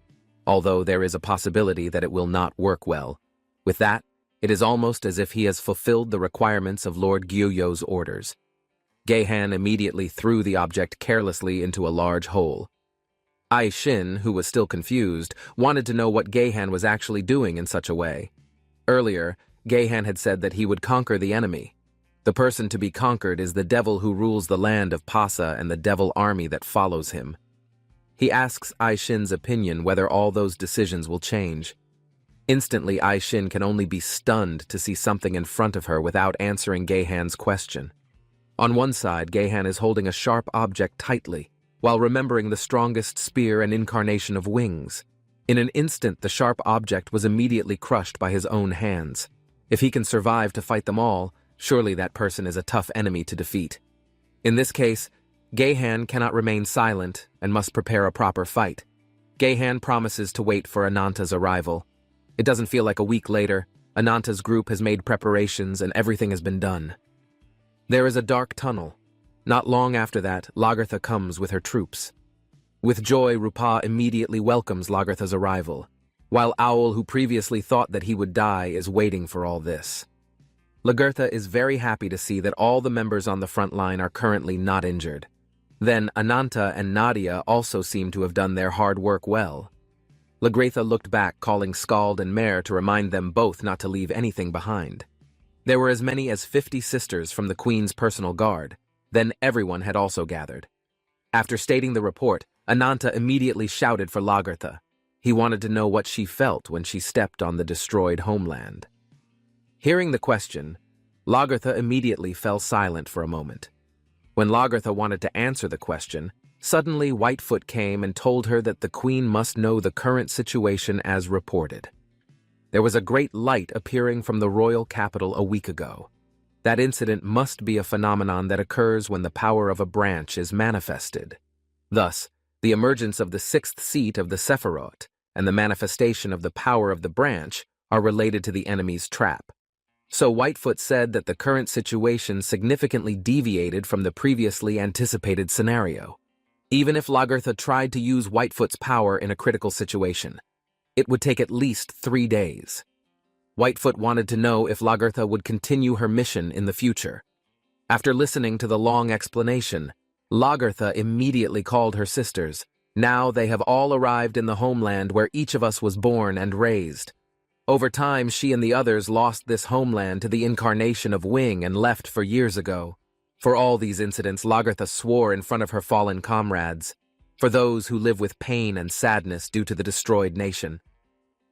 although there is a possibility that it will not work well. With that, it is almost as if he has fulfilled the requirements of Lord Gyuyo's orders. Gehan immediately threw the object carelessly into a large hole. Aishin, who was still confused, wanted to know what Gehan was actually doing in such a way. Earlier, Gehan had said that he would conquer the enemy. The person to be conquered is the devil who rules the land of Pasa and the devil army that follows him. He asks Aishin's opinion whether all those decisions will change. Instantly, Aishin can only be stunned to see something in front of her without answering Gehan's question. On one side, Gehan is holding a sharp object tightly, while remembering the strongest spear and incarnation of Wings. In an instant, the sharp object was immediately crushed by his own hands. If he can survive to fight them all, surely that person is a tough enemy to defeat. In this case, Gehan cannot remain silent and must prepare a proper fight. Gehan promises to wait for Ananta's arrival. It doesn't feel like a week later. Ananta's group has made preparations and everything has been done. There is a dark tunnel. Not long after that, Lagartha comes with her troops. With joy, Rupa immediately welcomes Lagartha's arrival, while Owl, who previously thought that he would die, is waiting for all this. Lagartha is very happy to see that all the members on the front line are currently not injured. Then Ananta and Nadia also seem to have done their hard work well. Lagartha looked back, calling Scald and Mare to remind them both not to leave anything behind. There were as many as 50 sisters from the queen's personal guard. Then everyone had also gathered. After stating the report, Ananta immediately shouted for Lagertha. He wanted to know what she felt when she stepped on the destroyed homeland. Hearing the question, Lagertha immediately fell silent for a moment. When Lagertha wanted to answer the question, suddenly Whitefoot came and told her that the queen must know the current situation as reported. There was a great light appearing from the royal capital a week ago. That incident must be a phenomenon that occurs when the power of a branch is manifested. Thus, the emergence of the sixth seat of the Sephiroth and the manifestation of the power of the branch are related to the enemy's trap. So Whitefoot said that the current situation significantly deviated from the previously anticipated scenario. Even if Lagertha tried to use Whitefoot's power in a critical situation, it would take at least 3 days. Whitefoot wanted to know if Lagertha would continue her mission in the future. After listening to the long explanation, Lagertha immediately called her sisters. Now they have all arrived in the homeland where each of us was born and raised. Over time, she and the others lost this homeland to the incarnation of Wing and left for years ago. For all these incidents, Lagertha swore in front of her fallen comrades, for those who live with pain and sadness due to the destroyed nation.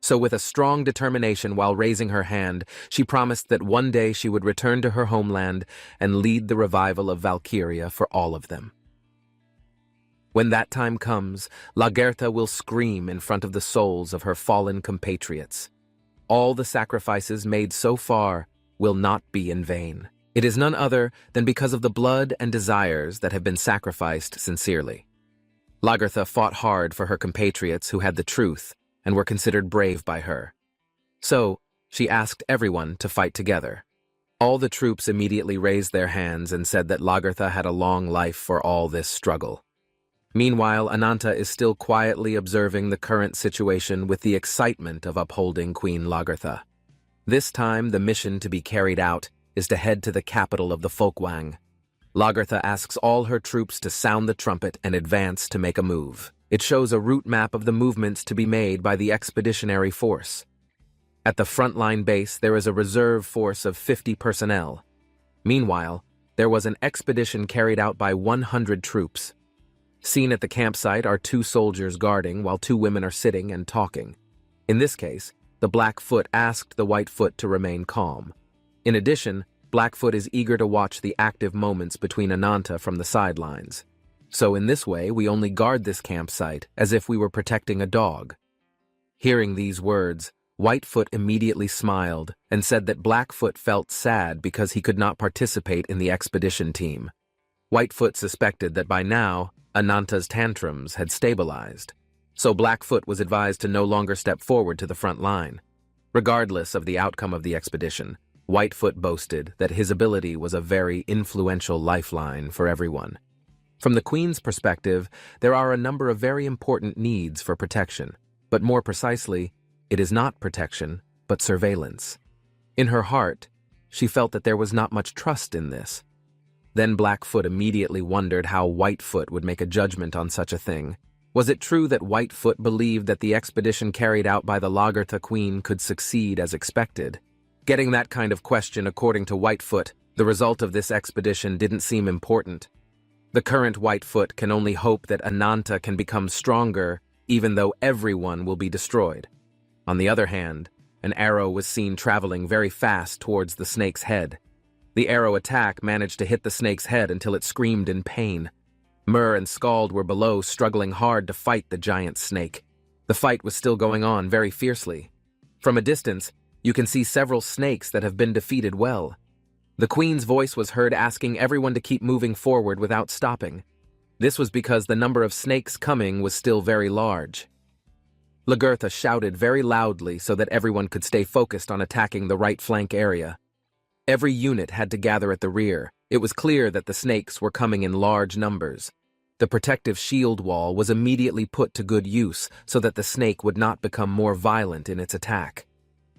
So with a strong determination while raising her hand, she promised that one day she would return to her homeland and lead the revival of Valkyria for all of them. When that time comes, Lagertha will scream in front of the souls of her fallen compatriots. All the sacrifices made so far will not be in vain. It is none other than because of the blood and desires that have been sacrificed sincerely. Lagertha fought hard for her compatriots who had the truth and were considered brave by her. So, she asked everyone to fight together. All the troops immediately raised their hands and said that Lagertha had a long life for all this struggle. Meanwhile, Ananta is still quietly observing the current situation with the excitement of upholding Queen Lagertha. This time, the mission to be carried out is to head to the capital of the Folkwang. Lagertha asks all her troops to sound the trumpet and advance to make a move. It shows a route map of the movements to be made by the expeditionary force. At the frontline base, there is a reserve force of 50 personnel. Meanwhile, there was an expedition carried out by 100 troops. Seen at the campsite are 2 soldiers guarding while 2 women are sitting and talking. In this case, the Blackfoot asked the Whitefoot to remain calm. In addition, Blackfoot is eager to watch the active moments between Ananta from the sidelines. So in this way, we only guard this campsite as if we were protecting a dog. Hearing these words, Whitefoot immediately smiled and said that Blackfoot felt sad because he could not participate in the expedition team. Whitefoot suspected that by now, Ananta's tantrums had stabilized. So Blackfoot was advised to no longer step forward to the front line. Regardless of the outcome of the expedition, Whitefoot boasted that his ability was a very influential lifeline for everyone. From the Queen's perspective, there are a number of very important needs for protection, but more precisely, it is not protection, but surveillance. In her heart, she felt that there was not much trust in this. Then Blackfoot immediately wondered how Whitefoot would make a judgment on such a thing. Was it true that Whitefoot believed that the expedition carried out by the Lagertha Queen could succeed as expected? Getting that kind of question, according to Whitefoot, the result of this expedition didn't seem important. The current Whitefoot can only hope that Ananta can become stronger, even though everyone will be destroyed. On the other hand, an arrow was seen traveling very fast towards the snake's head. The arrow attack managed to hit the snake's head until it screamed in pain. Myrrh and Scald were below, struggling hard to fight the giant snake. The fight was still going on very fiercely. From a distance, you can see several snakes that have been defeated well. The Queen's voice was heard asking everyone to keep moving forward without stopping. This was because the number of snakes coming was still very large. Lagertha shouted very loudly so that everyone could stay focused on attacking the right flank area. Every unit had to gather at the rear. It was clear that the snakes were coming in large numbers. The protective shield wall was immediately put to good use so that the snake would not become more violent in its attack.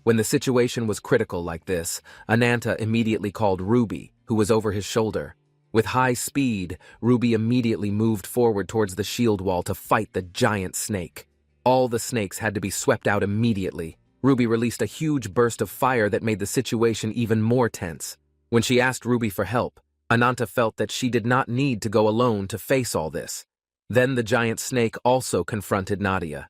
When the situation was critical like this, Ananta immediately called Ruby, who was over his shoulder. With high speed, Ruby immediately moved forward towards the shield wall to fight the giant snake. All the snakes had to be swept out immediately. Ruby released a huge burst of fire that made the situation even more tense. When she asked Ruby for help, Ananta felt that she did not need to go alone to face all this. Then the giant snake also confronted Nadia.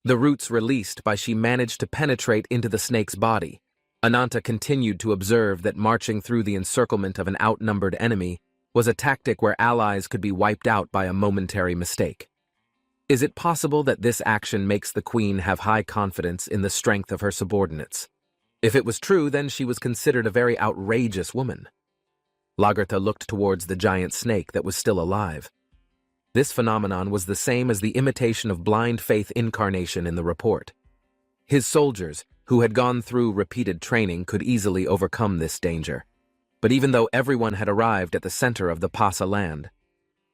The roots released by she managed to penetrate into the snake's body. Ananta continued to observe that marching through the encirclement of an outnumbered enemy was a tactic where allies could be wiped out by a momentary mistake. Is it possible that this action makes the queen have high confidence in the strength of her subordinates? If it was true, then she was considered a very outrageous woman. Lagertha looked towards the giant snake that was still alive. This phenomenon was the same as the imitation of blind faith incarnation in the report. His soldiers, who had gone through repeated training, could easily overcome this danger. But even though everyone had arrived at the center of the Pasa land,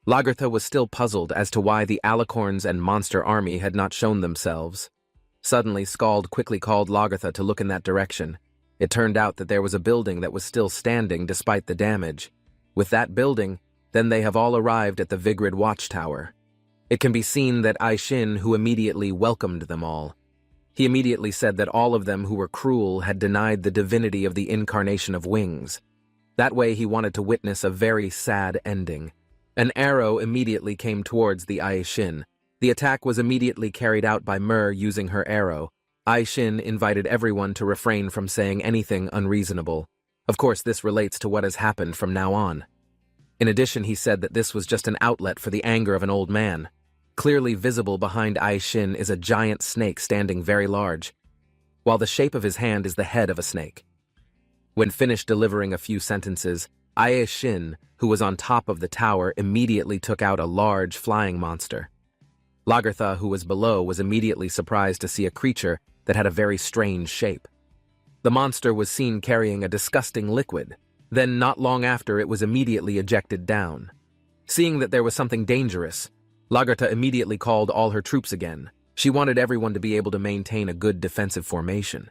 Lagertha was still puzzled as to why the alicorns and monster army had not shown themselves. Suddenly, Skald quickly called Lagertha to look in that direction. It turned out that there was a building that was still standing despite the damage. With that building, then they have all arrived at the Vigrid watchtower. It can be seen that Aishin, who immediately welcomed them all. He immediately said that all of them who were cruel had denied the divinity of the incarnation of wings. That way he wanted to witness a very sad ending. An arrow immediately came towards the Aishin. The attack was immediately carried out by Mer using her arrow. Aishin invited everyone to refrain from saying anything unreasonable. Of course, this relates to what has happened from now on. In addition, he said that this was just an outlet for the anger of an old man. Clearly visible behind Aishin is a giant snake standing very large, while the shape of his hand is the head of a snake. When finished delivering a few sentences, Aishin, who was on top of the tower, immediately took out a large flying monster. Lagertha, who was below, was immediately surprised to see a creature that had a very strange shape. The monster was seen carrying a disgusting liquid. Then, not long after, it was immediately ejected down. Seeing that there was something dangerous, Lagertha immediately called all her troops again. She wanted everyone to be able to maintain a good defensive formation.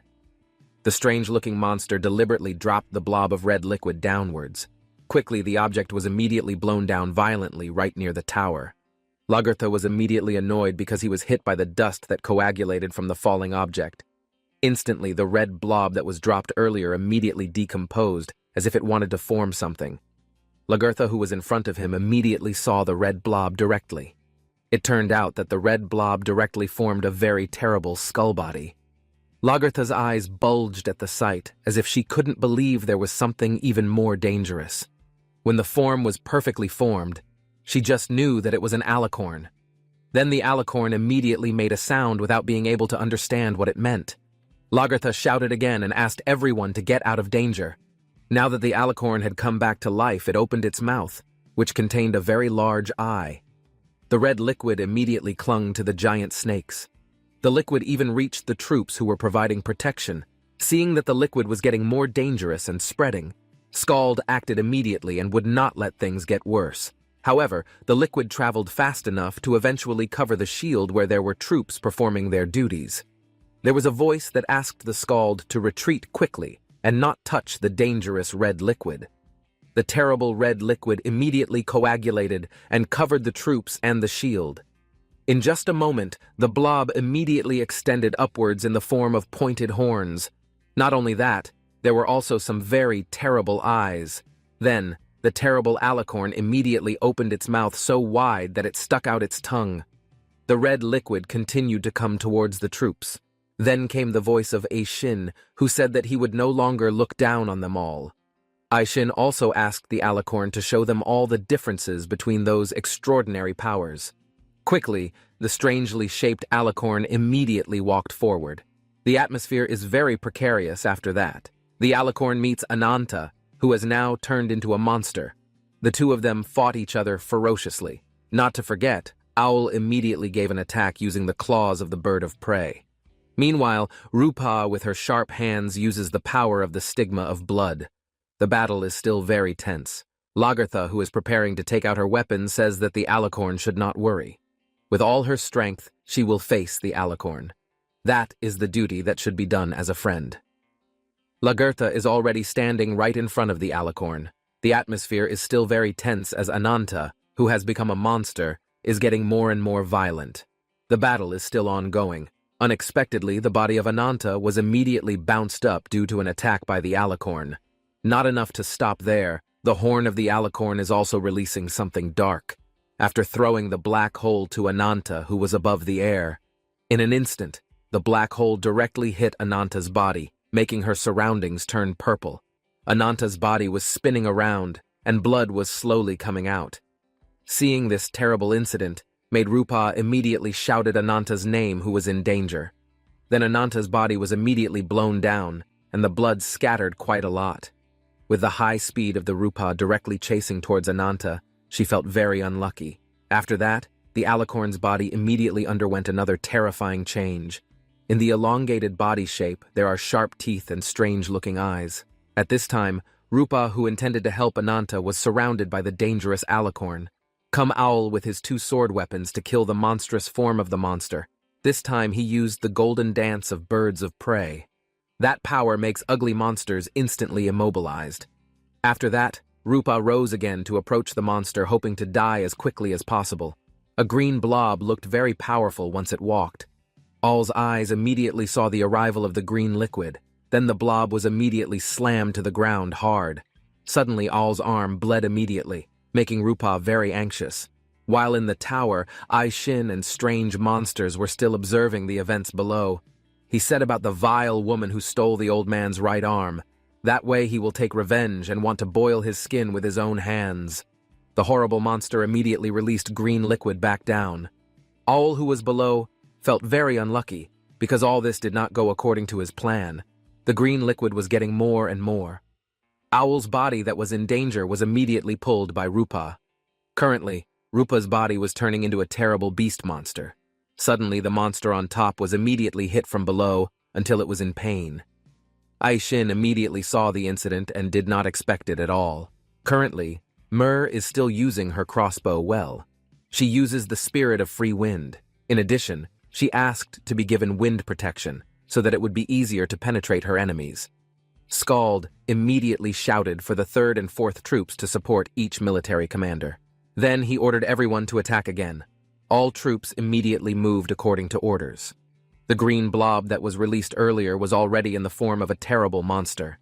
The strange-looking monster deliberately dropped the blob of red liquid downwards. Quickly, the object was immediately blown down violently right near the tower. Lagertha was immediately annoyed because he was hit by the dust that coagulated from the falling object. Instantly, the red blob that was dropped earlier immediately decomposed, as if it wanted to form something. Lagertha, who was in front of him, immediately saw the red blob directly. It turned out that the red blob directly formed a very terrible skull body. Lagertha's eyes bulged at the sight, as if she couldn't believe there was something even more dangerous. When the form was perfectly formed, she just knew that it was an alicorn. Then the alicorn immediately made a sound without being able to understand what it meant. Lagertha shouted again and asked everyone to get out of danger. Now that the alicorn had come back to life, it opened its mouth, which contained a very large eye. The red liquid immediately clung to the giant snakes. The liquid even reached the troops who were providing protection. Seeing that the liquid was getting more dangerous and spreading, Skald acted immediately and would not let things get worse. However, the liquid traveled fast enough to eventually cover the shield where there were troops performing their duties. There was a voice that asked the Skald to retreat quickly and not touch the dangerous red liquid. The terrible red liquid immediately coagulated and covered the troops and the shield. In just a moment, the blob immediately extended upwards in the form of pointed horns. Not only that, there were also some very terrible eyes. Then, the terrible alicorn immediately opened its mouth so wide that it stuck out its tongue. The red liquid continued to come towards the troops. Then came the voice of Aishin, who said that he would no longer look down on them all. Aishin also asked the alicorn to show them all the differences between those extraordinary powers. Quickly, the strangely shaped alicorn immediately walked forward. The atmosphere is very precarious after that. The alicorn meets Ananta, who has now turned into a monster. The two of them fought each other ferociously. Not to forget, Owl immediately gave an attack using the claws of the bird of prey. Meanwhile, Rupa with her sharp hands uses the power of the stigma of blood. The battle is still very tense. Lagertha, who is preparing to take out her weapon, says that the alicorn should not worry. With all her strength, she will face the alicorn. That is the duty that should be done as a friend. Lagertha is already standing right in front of the alicorn. The atmosphere is still very tense as Ananta, who has become a monster, is getting more and more violent. The battle is still ongoing. Unexpectedly, the body of Ananta was immediately bounced up due to an attack by the alicorn. Not enough to stop there, the horn of the alicorn is also releasing something dark, after throwing the black hole to Ananta, who was above the air. In an instant, the black hole directly hit Ananta's body, making her surroundings turn purple. Ananta's body was spinning around, and blood was slowly coming out. Seeing this terrible incident made Rupa immediately shouted Ananta's name, who was in danger. Then Ananta's body was immediately blown down, and the blood scattered quite a lot. With the high speed of the Rupa directly chasing towards Ananta, she felt very unlucky. After that, the alicorn's body immediately underwent another terrifying change. In the elongated body shape, there are sharp teeth and strange-looking eyes. At this time, Rupa, who intended to help Ananta, was surrounded by the dangerous alicorn. Come Owl with his 2 sword weapons to kill the monstrous form of the monster. This time he used the golden dance of birds of prey. That power makes ugly monsters instantly immobilized. After that, Rupa rose again to approach the monster, hoping to die as quickly as possible. A green blob looked very powerful once it walked. Owl's eyes immediately saw the arrival of the green liquid. Then the blob was immediately slammed to the ground hard. Suddenly, Owl's arm bled immediately, making Rupa very anxious. While in the tower, Aishin and strange monsters were still observing the events below. He said about the vile woman who stole the old man's right arm. That way he will take revenge and want to boil his skin with his own hands. The horrible monster immediately released green liquid back down. Owl, who was below, felt very unlucky, because all this did not go according to his plan. The green liquid was getting more and more. Owl's body that was in danger was immediately pulled by Rupa. Currently, Rupa's body was turning into a terrible beast monster. Suddenly, the monster on top was immediately hit from below until it was in pain. Aishin immediately saw the incident and did not expect it at all. Currently, Mer is still using her crossbow well. She uses the spirit of free wind. In addition, she asked to be given wind protection so that it would be easier to penetrate her enemies. Scald immediately shouted for the 3rd and 4th troops to support each military commander. Then he ordered everyone to attack again. All troops immediately moved according to orders. The green blob that was released earlier was already in the form of a terrible monster.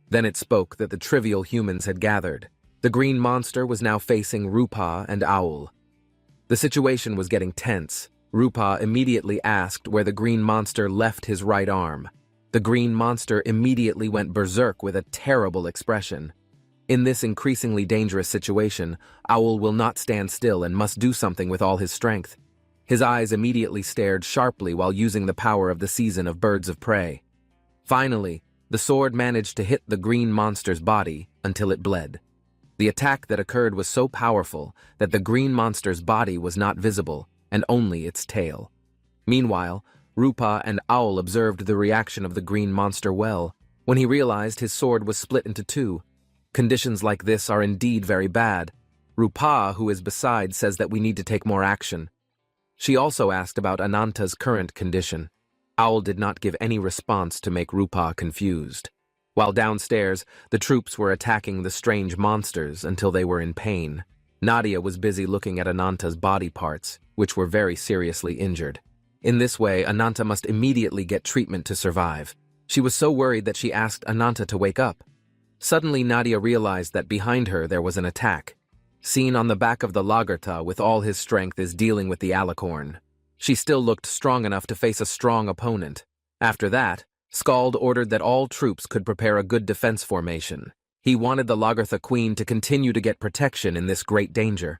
Then it spoke that the trivial humans had gathered. The green monster was now facing Rupa and Owl. The situation was getting tense. Rupa immediately asked where the green monster left his right arm. The green monster immediately went berserk with a terrible expression. In this increasingly dangerous situation, Owl will not stand still and must do something with all his strength. His eyes immediately stared sharply while using the power of the season of birds of prey. Finally, the sword managed to hit the green monster's body until it bled. The attack that occurred was so powerful that the green monster's body was not visible, and only its tail. Meanwhile, Rupa and Owl observed the reaction of the green monster well. When he realized his sword was split into 2. Conditions like this are indeed very bad. Rupa, who is beside, says that we need to take more action. She also asked about Ananta's current condition. Owl did not give any response to make Rupa confused. While downstairs, the troops were attacking the strange monsters until they were in pain. Nadia was busy looking at Ananta's body parts, which were very seriously injured. In this way, Ananta must immediately get treatment to survive. She was so worried that she asked Ananta to wake up. Suddenly, Nadia realized that behind her there was an attack. Seen on the back of the Lagarta with all his strength is dealing with the alicorn. She still looked strong enough to face a strong opponent. After that, Scald ordered that all troops could prepare a good defense formation. He wanted the Lagartha Queen to continue to get protection in this great danger.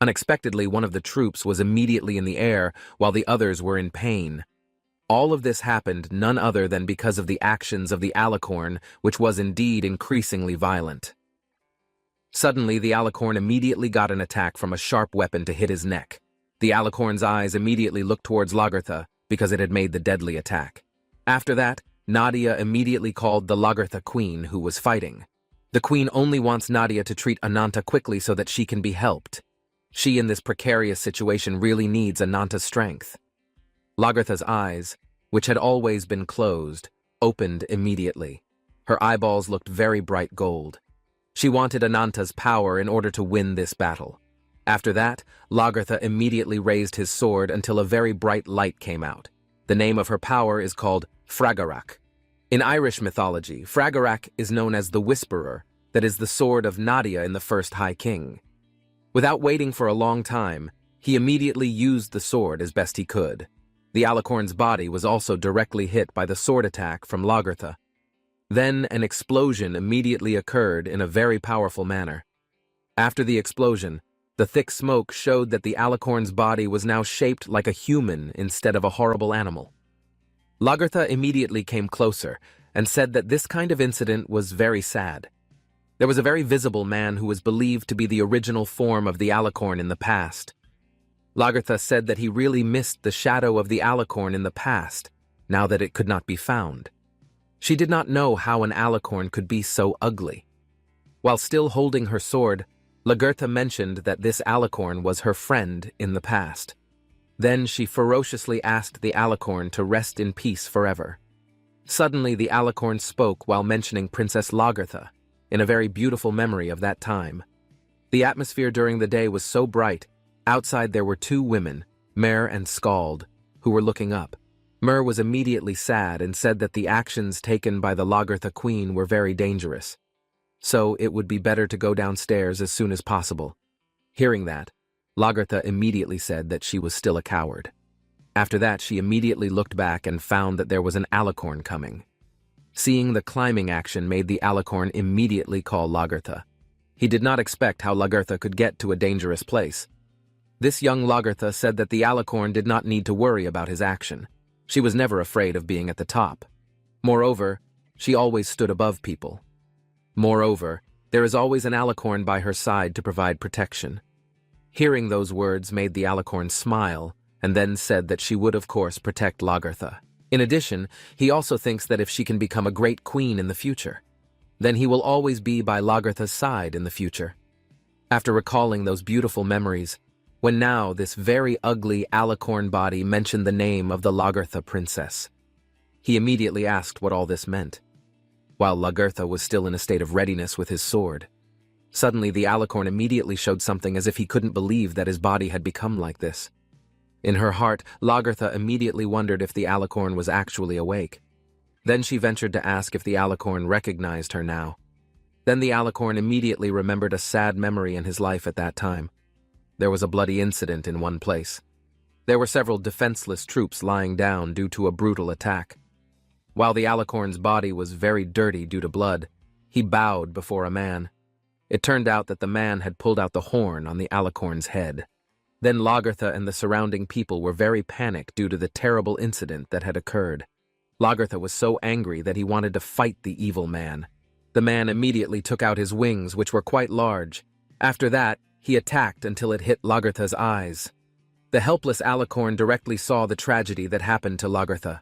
Unexpectedly, one of the troops was immediately in the air while the others were in pain. All of this happened none other than because of the actions of the alicorn, which was indeed increasingly violent. Suddenly, the alicorn immediately got an attack from a sharp weapon to hit his neck. The alicorn's eyes immediately looked towards Lagartha because it had made the deadly attack. After that, Nadia immediately called the Lagartha Queen, who was fighting. The Queen only wants Nadia to treat Ananta quickly so that she can be helped. She, in this precarious situation, really needs Ananta's strength. Lagartha's eyes, which had always been closed, opened immediately. Her eyeballs looked very bright gold. She wanted Ananta's power in order to win this battle. After that, Lagartha immediately raised his sword until a very bright light came out. The name of her power is called Fragarak. In Irish mythology, Fragarak is known as the Whisperer, that is the sword of Nadia in the first High King. Without waiting for a long time, he immediately used the sword as best he could. The alicorn's body was also directly hit by the sword attack from Lagertha. Then an explosion immediately occurred in a very powerful manner. After the explosion, the thick smoke showed that the alicorn's body was now shaped like a human instead of a horrible animal. Lagertha immediately came closer and said that this kind of incident was very sad. There was a very visible man who was believed to be the original form of the alicorn in the past. Lagertha said that he really missed the shadow of the alicorn in the past, now that it could not be found. She did not know how an alicorn could be so ugly. While still holding her sword, Lagertha mentioned that this alicorn was her friend in the past. Then she ferociously asked the alicorn to rest in peace forever. Suddenly the alicorn spoke while mentioning Princess Lagertha, in a very beautiful memory of that time. The atmosphere during the day was so bright. Outside there were two women, Mer and Skald, who were looking up. Mer was immediately sad and said that the actions taken by the Lagertha queen were very dangerous. So it would be better to go downstairs as soon as possible. Hearing that, Lagertha immediately said that she was still a coward. After that, she immediately looked back and found that there was an alicorn coming. Seeing the climbing action made the alicorn immediately call Lagertha. He did not expect how Lagertha could get to a dangerous place. This young Lagertha said that the alicorn did not need to worry about his action. She was never afraid of being at the top. Moreover, she always stood above people. Moreover, there is always an alicorn by her side to provide protection. Hearing those words made the alicorn smile, and then said that she would of course protect Lagertha. In addition, he also thinks that if she can become a great queen in the future, then he will always be by Lagertha's side in the future. After recalling those beautiful memories, when now this very ugly alicorn body mentioned the name of the Lagertha princess, he immediately asked what all this meant. While Lagertha was still in a state of readiness with his sword, suddenly the alicorn immediately showed something as if he couldn't believe that his body had become like this. In her heart, Lagertha immediately wondered if the alicorn was actually awake. Then she ventured to ask if the alicorn recognized her now. Then the alicorn immediately remembered a sad memory in his life at that time. There was a bloody incident in one place. There were several defenseless troops lying down due to a brutal attack. While the alicorn's body was very dirty due to blood, he bowed before a man. It turned out that the man had pulled out the horn on the alicorn's head. Then Lagertha and the surrounding people were very panicked due to the terrible incident that had occurred. Lagertha was so angry that he wanted to fight the evil man. The man immediately took out his wings, which were quite large. After that, he attacked until it hit Lagertha's eyes. The helpless alicorn directly saw the tragedy that happened to Lagertha.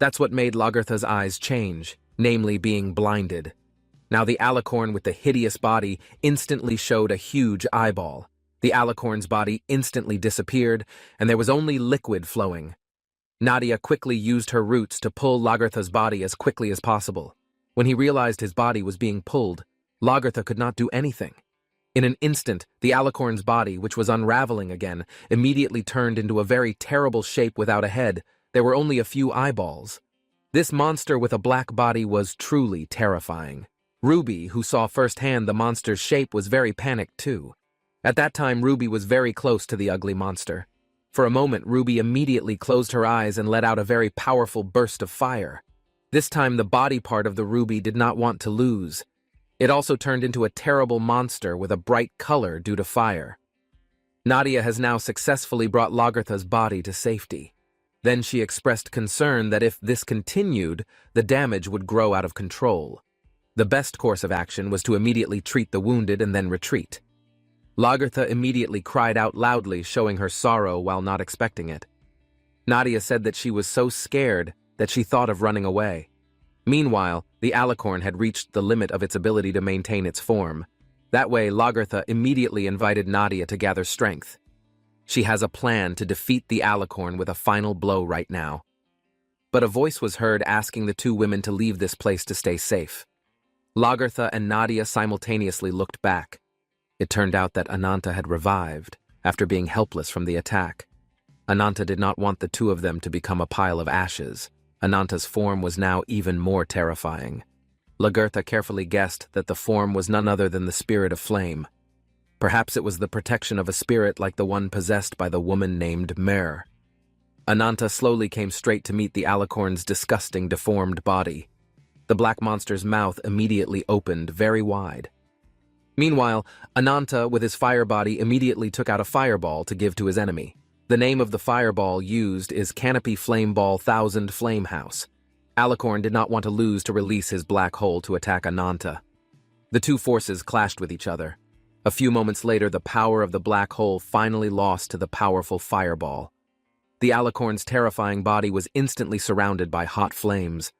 That's what made Lagertha's eyes change, namely being blinded. Now the alicorn with the hideous body instantly showed a huge eyeball. The alicorn's body instantly disappeared, and there was only liquid flowing. Nadia quickly used her roots to pull Lagertha's body as quickly as possible. When he realized his body was being pulled, Lagertha could not do anything. In an instant, the alicorn's body, which was unraveling again, immediately turned into a very terrible shape without a head. There were only a few eyeballs. This monster with a black body was truly terrifying. Ruby, who saw firsthand the monster's shape, was very panicked too. At that time, Ruby was very close to the ugly monster. For a moment, Ruby immediately closed her eyes and let out a very powerful burst of fire. This time, the body part of the Ruby did not want to lose. It also turned into a terrible monster with a bright color due to fire. Nadia has now successfully brought Lagertha's body to safety. Then she expressed concern that if this continued, the damage would grow out of control. The best course of action was to immediately treat the wounded and then retreat. Lagertha immediately cried out loudly, showing her sorrow while not expecting it. Nadia said that she was so scared that she thought of running away. Meanwhile, the alicorn had reached the limit of its ability to maintain its form. That way, Lagertha immediately invited Nadia to gather strength. She has a plan to defeat the alicorn with a final blow right now. But a voice was heard asking the two women to leave this place to stay safe. Lagertha and Nadia simultaneously looked back. It turned out that Ananta had revived after being helpless from the attack. Ananta did not want the two of them to become a pile of ashes. Ananta's form was now even more terrifying. Lagertha carefully guessed that the form was none other than the spirit of flame. Perhaps it was the protection of a spirit like the one possessed by the woman named Mer. Ananta slowly came straight to meet the alicorn's disgusting, deformed body. The black monster's mouth immediately opened very wide. Meanwhile, Ananta, with his fire body, immediately took out a fireball to give to his enemy. The name of the fireball used is Canopy Flameball 1000 Flame House. Alicorn did not want to lose to release his black hole to attack Ananta. The two forces clashed with each other. A few moments later, the power of the black hole finally lost to the powerful fireball. The alicorn's terrifying body was instantly surrounded by hot flames.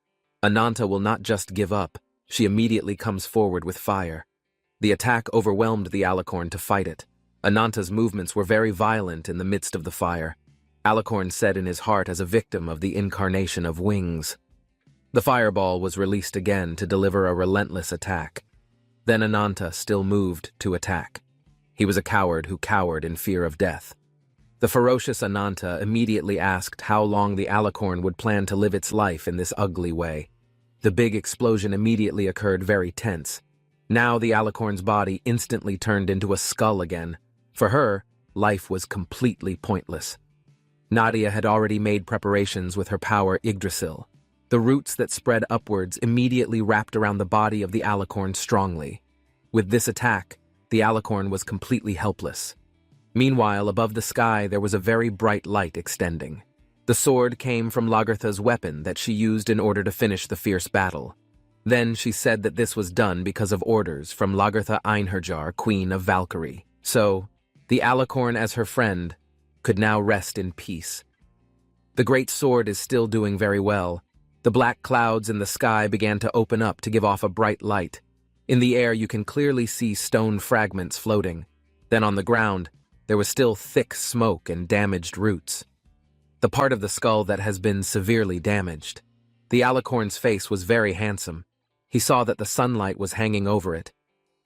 Ananta will not just give up. She immediately comes forward with fire. The attack overwhelmed the alicorn to fight it. Ananta's movements were very violent in the midst of the fire. Alicorn said in his heart as a victim of the incarnation of wings. The fireball was released again to deliver a relentless attack. Then Ananta still moved to attack. He was a coward who cowered in fear of death. The ferocious Ananta immediately asked how long the alicorn would plan to live its life in this ugly way. The big explosion immediately occurred very tense. Now the alicorn's body instantly turned into a skull again. For her, life was completely pointless. Nadia had already made preparations with her power Yggdrasil. The roots that spread upwards immediately wrapped around the body of the alicorn strongly. With this attack, the alicorn was completely helpless. Meanwhile, above the sky there was a very bright light extending. The sword came from Lagertha's weapon that she used in order to finish the fierce battle. Then she said that this was done because of orders from Lagertha Einherjar, Queen of Valkyrie. So, the alicorn as her friend could now rest in peace. The great sword is still doing very well. The black clouds in the sky began to open up to give off a bright light. In the air you can clearly see stone fragments floating. Then on the ground, there was still thick smoke and damaged roots. The part of the skull that has been severely damaged. The alicorn's face was very handsome. He saw that the sunlight was hanging over it.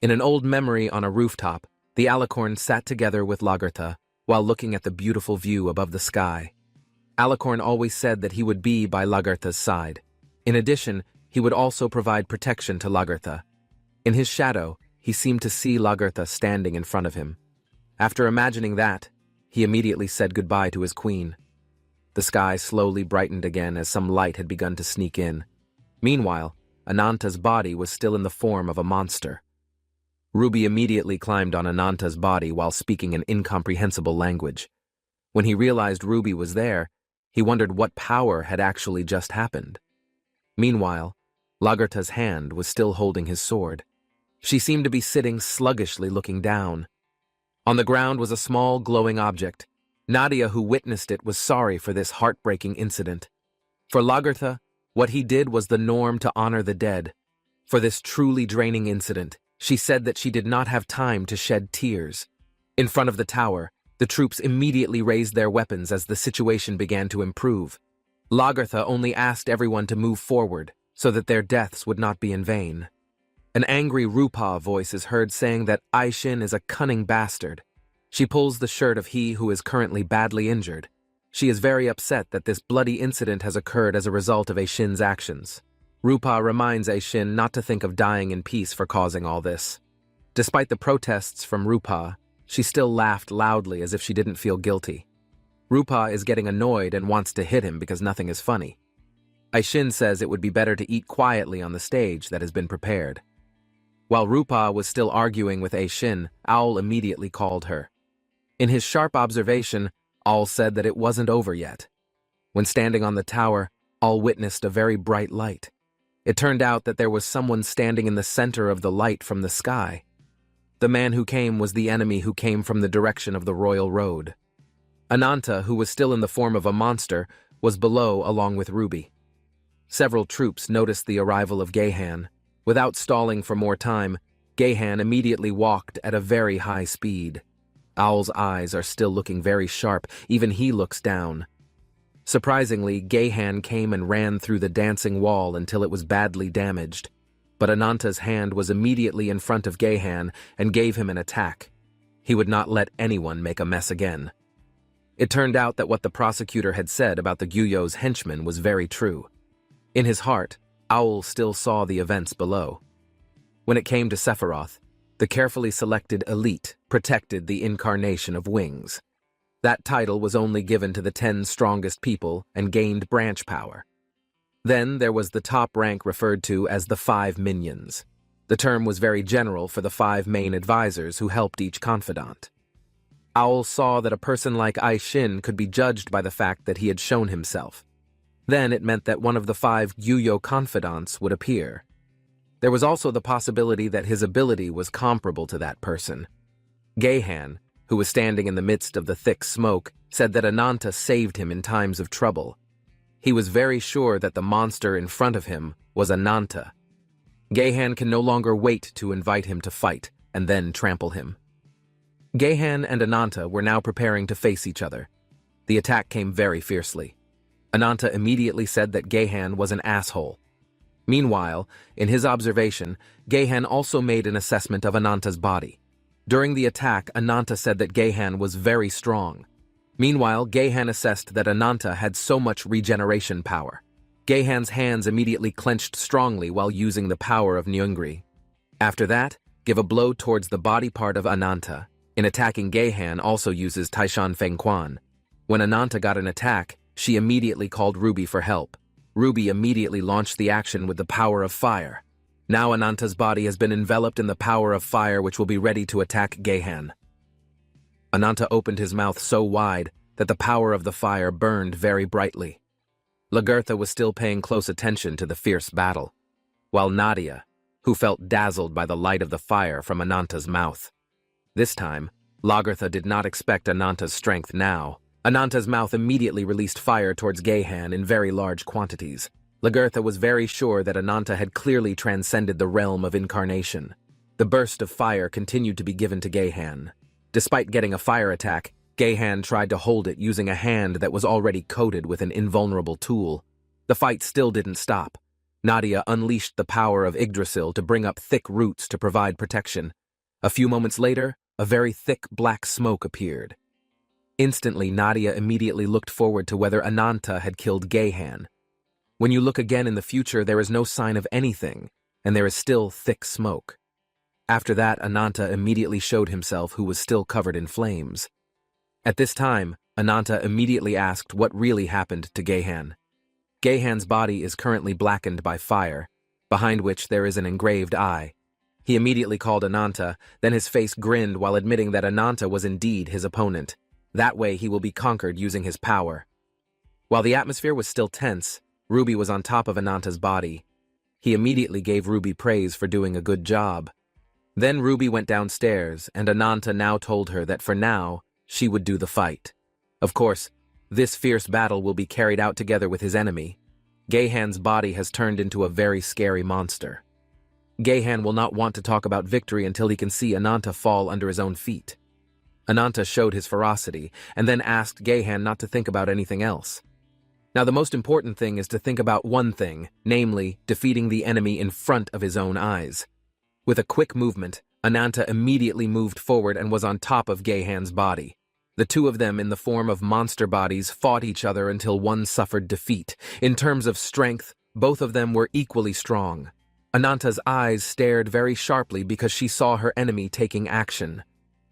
In an old memory on a rooftop, the alicorn sat together with Lagertha while looking at the beautiful view above the sky. Alicorn always said that he would be by Lagertha's side. In addition, he would also provide protection to Lagertha. In his shadow, he seemed to see Lagertha standing in front of him. After imagining that, he immediately said goodbye to his queen. The sky slowly brightened again as some light had begun to sneak in. Meanwhile, Ananta's body was still in the form of a monster. Ruby immediately climbed on Ananta's body while speaking an incomprehensible language. When he realized Ruby was there, he wondered what power had actually just happened. Meanwhile, Lagertha's hand was still holding his sword. She seemed to be sitting sluggishly looking down. On the ground was a small glowing object. Nadia, who witnessed it, was sorry for this heartbreaking incident. For Lagertha, what he did was the norm to honor the dead. For this truly draining incident, she said that she did not have time to shed tears. In front of the tower, the troops immediately raised their weapons as the situation began to improve. Lagertha only asked everyone to move forward so that their deaths would not be in vain. An angry Rupa voice is heard saying that Aishin is a cunning bastard. She pulls the shirt of he who is currently badly injured. She is very upset that this bloody incident has occurred as a result of Aishin's actions. Rupa reminds Aishin not to think of dying in peace for causing all this. Despite the protests from Rupa, she still laughed loudly as if she didn't feel guilty. Rupa is getting annoyed and wants to hit him because nothing is funny. Aishin says it would be better to eat quietly on the stage that has been prepared. While Rupa was still arguing with Aishin, Owl immediately called her. In his sharp observation, Owl said that it wasn't over yet. When standing on the tower, Owl witnessed a very bright light. It turned out that there was someone standing in the center of the light from the sky. The man who came was the enemy who came from the direction of the royal road. Ananta, who was still in the form of a monster, was below along with Ruby. Several troops noticed the arrival of Gahan. Without stalling for more time, Gahan immediately walked at a very high speed. Owl's eyes are still looking very sharp, even he looks down. Surprisingly, Gahan came and ran through the dancing wall until it was badly damaged. But Ananta's hand was immediately in front of Gahan and gave him an attack. He would not let anyone make a mess again. It turned out that what the prosecutor had said about the Gyuyo's henchman was very true. In his heart, Owl still saw the events below. When it came to Sephiroth, the carefully selected elite protected the incarnation of Wings. That title was only given to the 10 strongest people and gained branch power. Then there was the top rank referred to as the 5 minions. The term was very general for the 5 main advisors who helped each confidant. Owl saw that a person like Ai Shin could be judged by the fact that he had shown himself. Then it meant that one of the 5 Gyuyo confidants would appear. There was also the possibility that his ability was comparable to that person. Geihan, who was standing in the midst of the thick smoke, said that Ananta saved him in times of trouble. He was very sure that the monster in front of him was Ananta. Geihan can no longer wait to invite him to fight and then trample him. Geihan and Ananta were now preparing to face each other. The attack came very fiercely. Ananta immediately said that Geihan was an asshole. Meanwhile, in his observation, Geihan also made an assessment of Ananta's body. During the attack, Ananta said that Geihan was very strong. Meanwhile, Geihan assessed that Ananta had so much regeneration power. Geihan's hands immediately clenched strongly while using the power of Nyungri. After that, give a blow towards the body part of Ananta. In attacking, Geihan also uses Taishan Fengquan. When Ananta got an attack, she immediately called Ruby for help. Ruby immediately launched the action with the power of fire. Now Ananta's body has been enveloped in the power of fire, which will be ready to attack Geihan. Ananta opened his mouth so wide that the power of the fire burned very brightly. Lagertha was still paying close attention to the fierce battle, while Nadia, who felt dazzled by the light of the fire from Ananta's mouth. This time, Lagertha did not expect Ananta's strength now. Ananta's mouth immediately released fire towards Geihan in very large quantities. Lagertha was very sure that Ananta had clearly transcended the realm of incarnation. The burst of fire continued to be given to Geihan. Despite getting a fire attack, Geihan tried to hold it using a hand that was already coated with an invulnerable tool. The fight still didn't stop. Nadia unleashed the power of Yggdrasil to bring up thick roots to provide protection. A few moments later, a very thick black smoke appeared. Instantly, Nadia immediately looked forward to whether Ananta had killed Geihan. When you look again in the future, there is no sign of anything, and there is still thick smoke. After that, Ananta immediately showed himself, who was still covered in flames. At this time, Ananta immediately asked what really happened to Geihan. Geihan's body is currently blackened by fire, behind which there is an engraved eye. He immediately called Ananta, then his face grinned while admitting that Ananta was indeed his opponent. That way he will be conquered using his power. While the atmosphere was still tense, Ruby was on top of Ananta's body. He immediately gave Ruby praise for doing a good job. Then Ruby went downstairs, and Ananta now told her that for now, she would do the fight. Of course, this fierce battle will be carried out together with his enemy. Geihan's body has turned into a very scary monster. Geihan will not want to talk about victory until he can see Ananta fall under his own feet. Ananta showed his ferocity, and then asked Geihan not to think about anything else. Now the most important thing is to think about one thing, namely, defeating the enemy in front of his own eyes. With a quick movement, Ananta immediately moved forward and was on top of Geihan's body. The two of them in the form of monster bodies fought each other until one suffered defeat. In terms of strength, both of them were equally strong. Ananta's eyes stared very sharply because she saw her enemy taking action.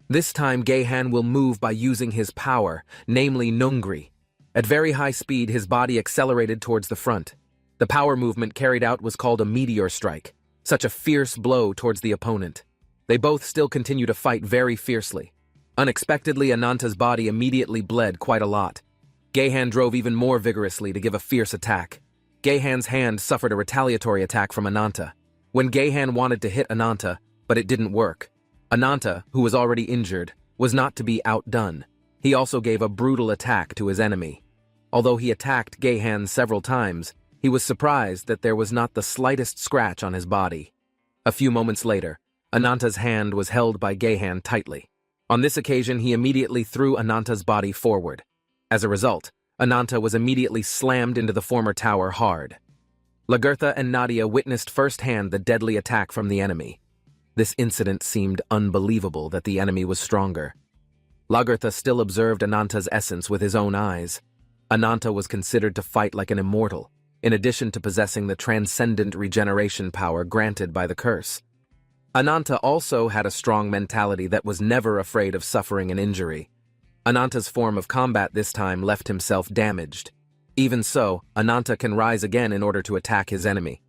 This time Geihan will move by using his power, namely Nungri. At very high speed, his body accelerated towards the front. The power movement carried out was called a meteor strike, such a fierce blow towards the opponent. They both still continue to fight very fiercely. Unexpectedly, Ananta's body immediately bled quite a lot. Geihan drove even more vigorously to give a fierce attack. Geihan's hand suffered a retaliatory attack from Ananta. When Geihan wanted to hit Ananta, but it didn't work. Ananta, who was already injured, was not to be outdone. He also gave a brutal attack to his enemy. Although he attacked Geihan several times, he was surprised that there was not the slightest scratch on his body. A few moments later, Ananta's hand was held by Geihan tightly. On this occasion, he immediately threw Ananta's body forward. As a result, Ananta was immediately slammed into the former tower hard. Lagertha and Nadia witnessed firsthand the deadly attack from the enemy. This incident seemed unbelievable that the enemy was stronger. Lagertha still observed Ananta's essence with his own eyes. Ananta was considered to fight like an immortal, in addition to possessing the transcendent regeneration power granted by the curse. Ananta also had a strong mentality that was never afraid of suffering an injury. Ananta's form of combat this time left himself damaged. Even so, Ananta can rise again in order to attack his enemy.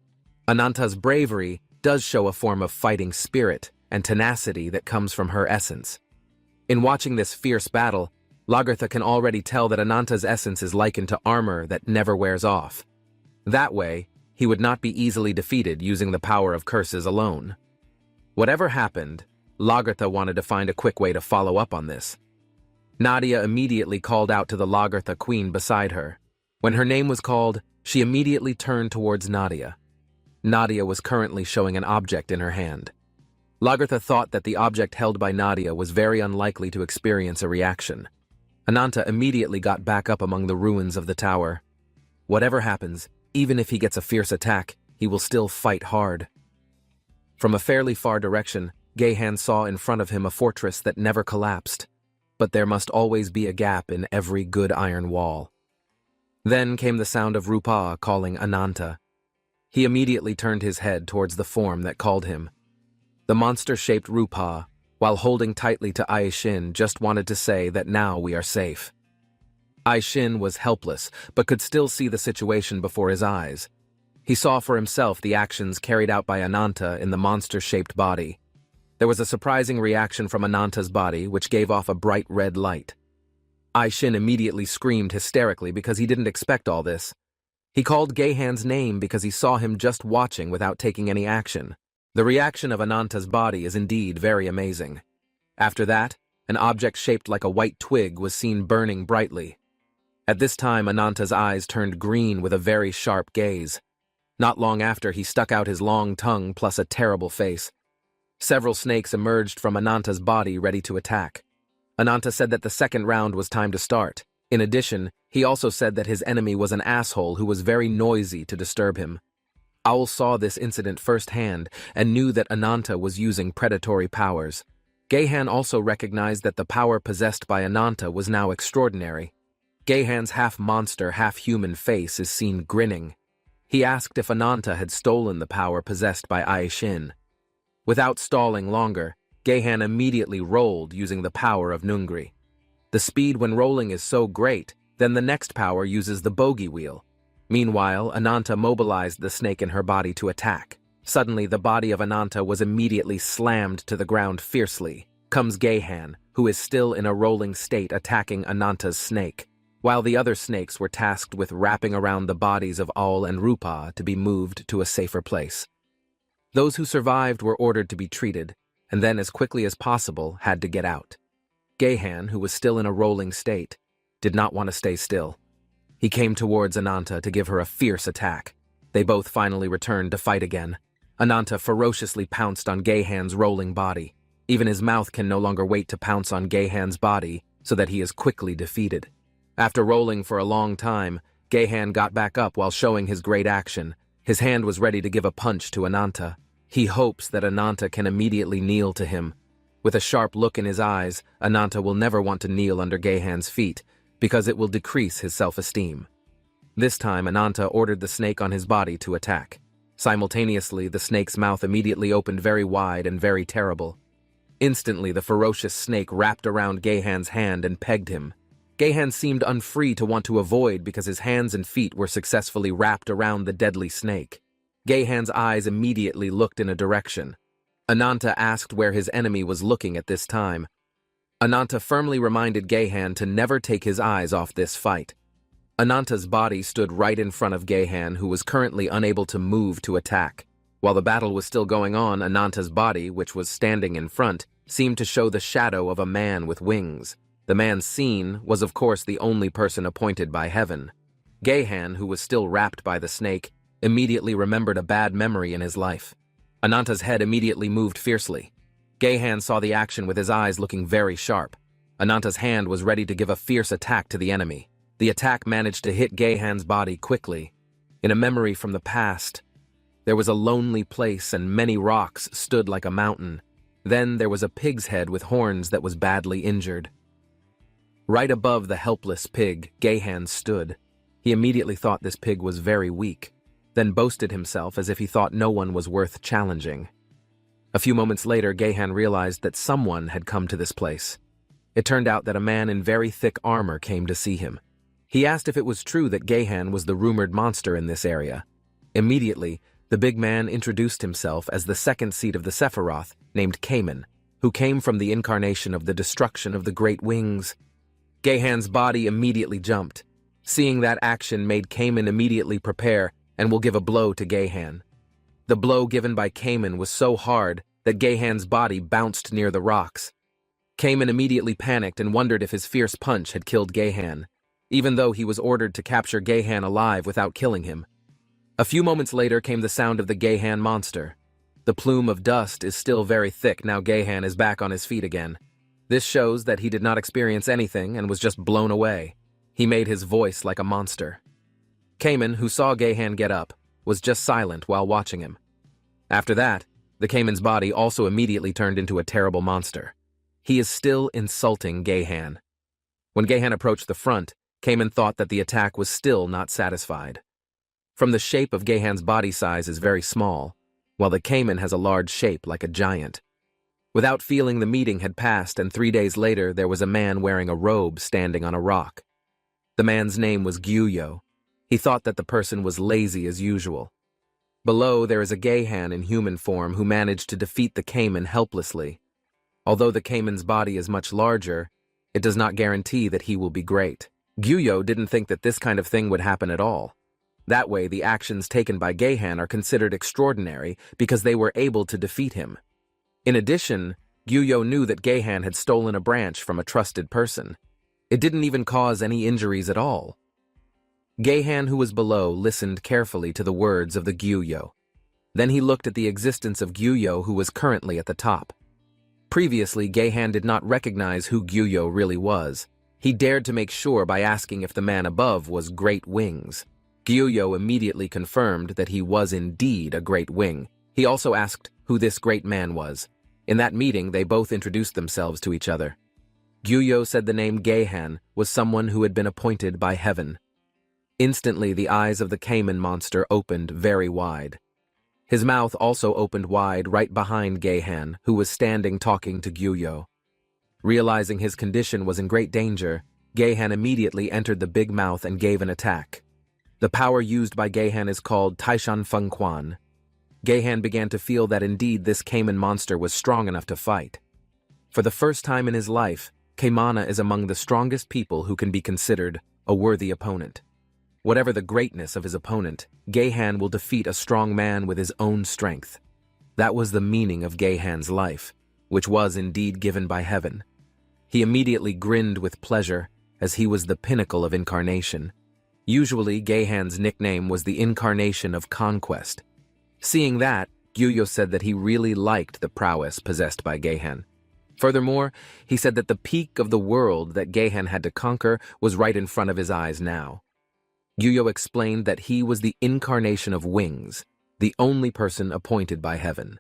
Ananta's bravery does show a form of fighting spirit and tenacity that comes from her essence. In watching this fierce battle, Lagertha can already tell that Ananta's essence is likened to armor that never wears off. That way, he would not be easily defeated using the power of curses alone. Whatever happened, Lagertha wanted to find a quick way to follow up on this. Nadia immediately called out to the Lagertha queen beside her. When her name was called, she immediately turned towards Nadia. Nadia was currently showing an object in her hand. Lagertha thought that the object held by Nadia was very unlikely to experience a reaction. Ananta immediately got back up among the ruins of the tower. Whatever happens, even if he gets a fierce attack, he will still fight hard. From a fairly far direction, Gehan saw in front of him a fortress that never collapsed, but there must always be a gap in every good iron wall. Then came the sound of Rupa calling Ananta. He immediately turned his head towards the form that called him. The monster-shaped Rupa, while holding tightly to Aishin, just wanted to say that now we are safe. Aishin was helpless, but could still see the situation before his eyes. He saw for himself the actions carried out by Ananta in the monster-shaped body. There was a surprising reaction from Ananta's body, which gave off a bright red light. Aishin immediately screamed hysterically because he didn't expect all this. He called Gehan's name because he saw him just watching without taking any action. The reaction of Ananta's body is indeed very amazing. After that, an object shaped like a white twig was seen burning brightly. At this time, Ananta's eyes turned green with a very sharp gaze. Not long after, he stuck out his long tongue plus a terrible face. Several snakes emerged from Ananta's body ready to attack. Ananta said that the second round was time to start. In addition, he also said that his enemy was an asshole who was very noisy to disturb him. Owl saw this incident firsthand and knew that Ananta was using predatory powers. Gehan also recognized that the power possessed by Ananta was now extraordinary. Gehan's half-monster, half-human face is seen grinning. He asked if Ananta had stolen the power possessed by Aishin. Without stalling longer, Gehan immediately rolled using the power of Nungri. The speed when rolling is so great, then the next power uses the bogey wheel. Meanwhile, Ananta mobilized the snake in her body to attack. Suddenly, the body of Ananta was immediately slammed to the ground fiercely. Comes Gehan, who is still in a rolling state attacking Ananta's snake, while the other snakes were tasked with wrapping around the bodies of Aul and Rupa to be moved to a safer place. Those who survived were ordered to be treated, and then as quickly as possible had to get out. Gehan, who was still in a rolling state, did not want to stay still. He came towards Ananta to give her a fierce attack. They both finally returned to fight again. Ananta ferociously pounced on Gehan's rolling body. Even his mouth can no longer wait to pounce on Gehan's body, so that he is quickly defeated. After rolling for a long time, Gehan got back up while showing his great action. His hand was ready to give a punch to Ananta. He hopes that Ananta can immediately kneel to him. With a sharp look in his eyes, Ananta will never want to kneel under Gehan's feet, because it will decrease his self-esteem. This time, Ananta ordered the snake on his body to attack. Simultaneously, the snake's mouth immediately opened very wide and very terrible. Instantly, the ferocious snake wrapped around Gehan's hand and pegged him. Gehan seemed unfree to want to avoid because his hands and feet were successfully wrapped around the deadly snake. Gehan's eyes immediately looked in a direction. Ananta asked where his enemy was looking at this time. Ananta firmly reminded Gehan to never take his eyes off this fight. Ananta's body stood right in front of Gehan, who was currently unable to move to attack. While the battle was still going on, Ananta's body, which was standing in front, seemed to show the shadow of a man with wings. The man seen was of course the only person appointed by heaven. Gehan, who was still wrapped by the snake, immediately remembered a bad memory in his life. Ananta's head immediately moved fiercely. Gehan saw the action with his eyes looking very sharp. Ananta's hand was ready to give a fierce attack to the enemy. The attack managed to hit Gehan's body quickly. In a memory from the past, there was a lonely place and many rocks stood like a mountain. Then there was a pig's head with horns that was badly injured. Right above the helpless pig, Gahan stood. He immediately thought this pig was very weak, then boasted himself as if he thought no one was worth challenging. A few moments later, Gahan realized that someone had come to this place. It turned out that a man in very thick armor came to see him. He asked if it was true that Gahan was the rumored monster in this area. Immediately, the big man introduced himself as the second seed of the Sephiroth, named Cayman, who came from the incarnation of the destruction of the Great Wings. Gahan's body immediately jumped. Seeing that action made Cayman immediately prepare and will give a blow to Gahan. The blow given by Cayman was so hard that Gahan's body bounced near the rocks. Cayman immediately panicked and wondered if his fierce punch had killed Gahan, even though he was ordered to capture Gahan alive without killing him. A few moments later came the sound of the Gahan monster. The plume of dust is still very thick now Gahan is back on his feet again. This shows that he did not experience anything and was just blown away. He made his voice like a monster. Cayman, who saw Gahan get up, was just silent while watching him. After that, the Cayman's body also immediately turned into a terrible monster. He is still insulting Gahan. When Gahan approached the front, Cayman thought that the attack was still not satisfied. From the shape of Gahan's body size is very small, while the Cayman has a large shape like a giant. Without feeling the meeting had passed, and 3 days later there was a man wearing a robe standing on a rock. The man's name was Gyuyo. He thought that the person was lazy as usual. Below there is a Gahan in human form who managed to defeat the Cayman helplessly. Although the Cayman's body is much larger, it does not guarantee that he will be great. Gyuyo didn't think that this kind of thing would happen at all. That way, the actions taken by Gahan are considered extraordinary because they were able to defeat him. In addition, Gyuyo knew that Gahan had stolen a branch from a trusted person. It didn't even cause any injuries at all. Gahan, who was below, listened carefully to the words of the Gyuyo. Then he looked at the existence of Gyuyo, who was currently at the top. Previously, Gahan did not recognize who Gyuyo really was. He dared to make sure by asking if the man above was Great Wings. Gyuyo immediately confirmed that he was indeed a Great Wing. He also asked who this great man was. In that meeting, they both introduced themselves to each other. Gyuyo said the name Gahan was someone who had been appointed by heaven. Instantly, the eyes of the Cayman monster opened very wide. His mouth also opened wide right behind Gahan, who was standing talking to Gyuyo. Realizing his condition was in great danger, Gahan immediately entered the big mouth and gave an attack. The power used by Gahan is called Taishan Feng Quan. Gahan began to feel that indeed this Cayman monster was strong enough to fight. For the first time in his life, Caymana is among the strongest people who can be considered a worthy opponent. Whatever the greatness of his opponent, Gahan will defeat a strong man with his own strength. That was the meaning of Gahan's life, which was indeed given by heaven. He immediately grinned with pleasure, as he was the pinnacle of incarnation. Usually, Gahan's nickname was the Incarnation of Conquest. Seeing that, Gyuyo said that he really liked the prowess possessed by Gahan. Furthermore, he said that the peak of the world that Gahan had to conquer was right in front of his eyes now. Gyuyo explained that he was the Incarnation of Wings, the only person appointed by heaven.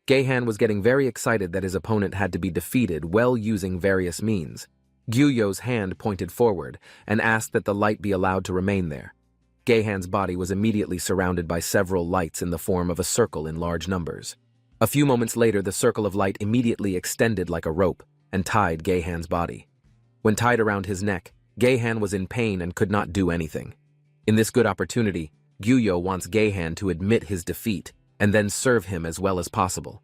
Gahan was getting very excited that his opponent had to be defeated well using various means. Gyuyo's hand pointed forward and asked that the light be allowed to remain there. Gahan's body was immediately surrounded by several lights in the form of a circle in large numbers. A few moments later, the circle of light immediately extended like a rope and tied Gahan's body. When tied around his neck, Gahan was in pain and could not do anything. In this good opportunity, Gyuyo wants Gahan to admit his defeat and then serve him as well as possible.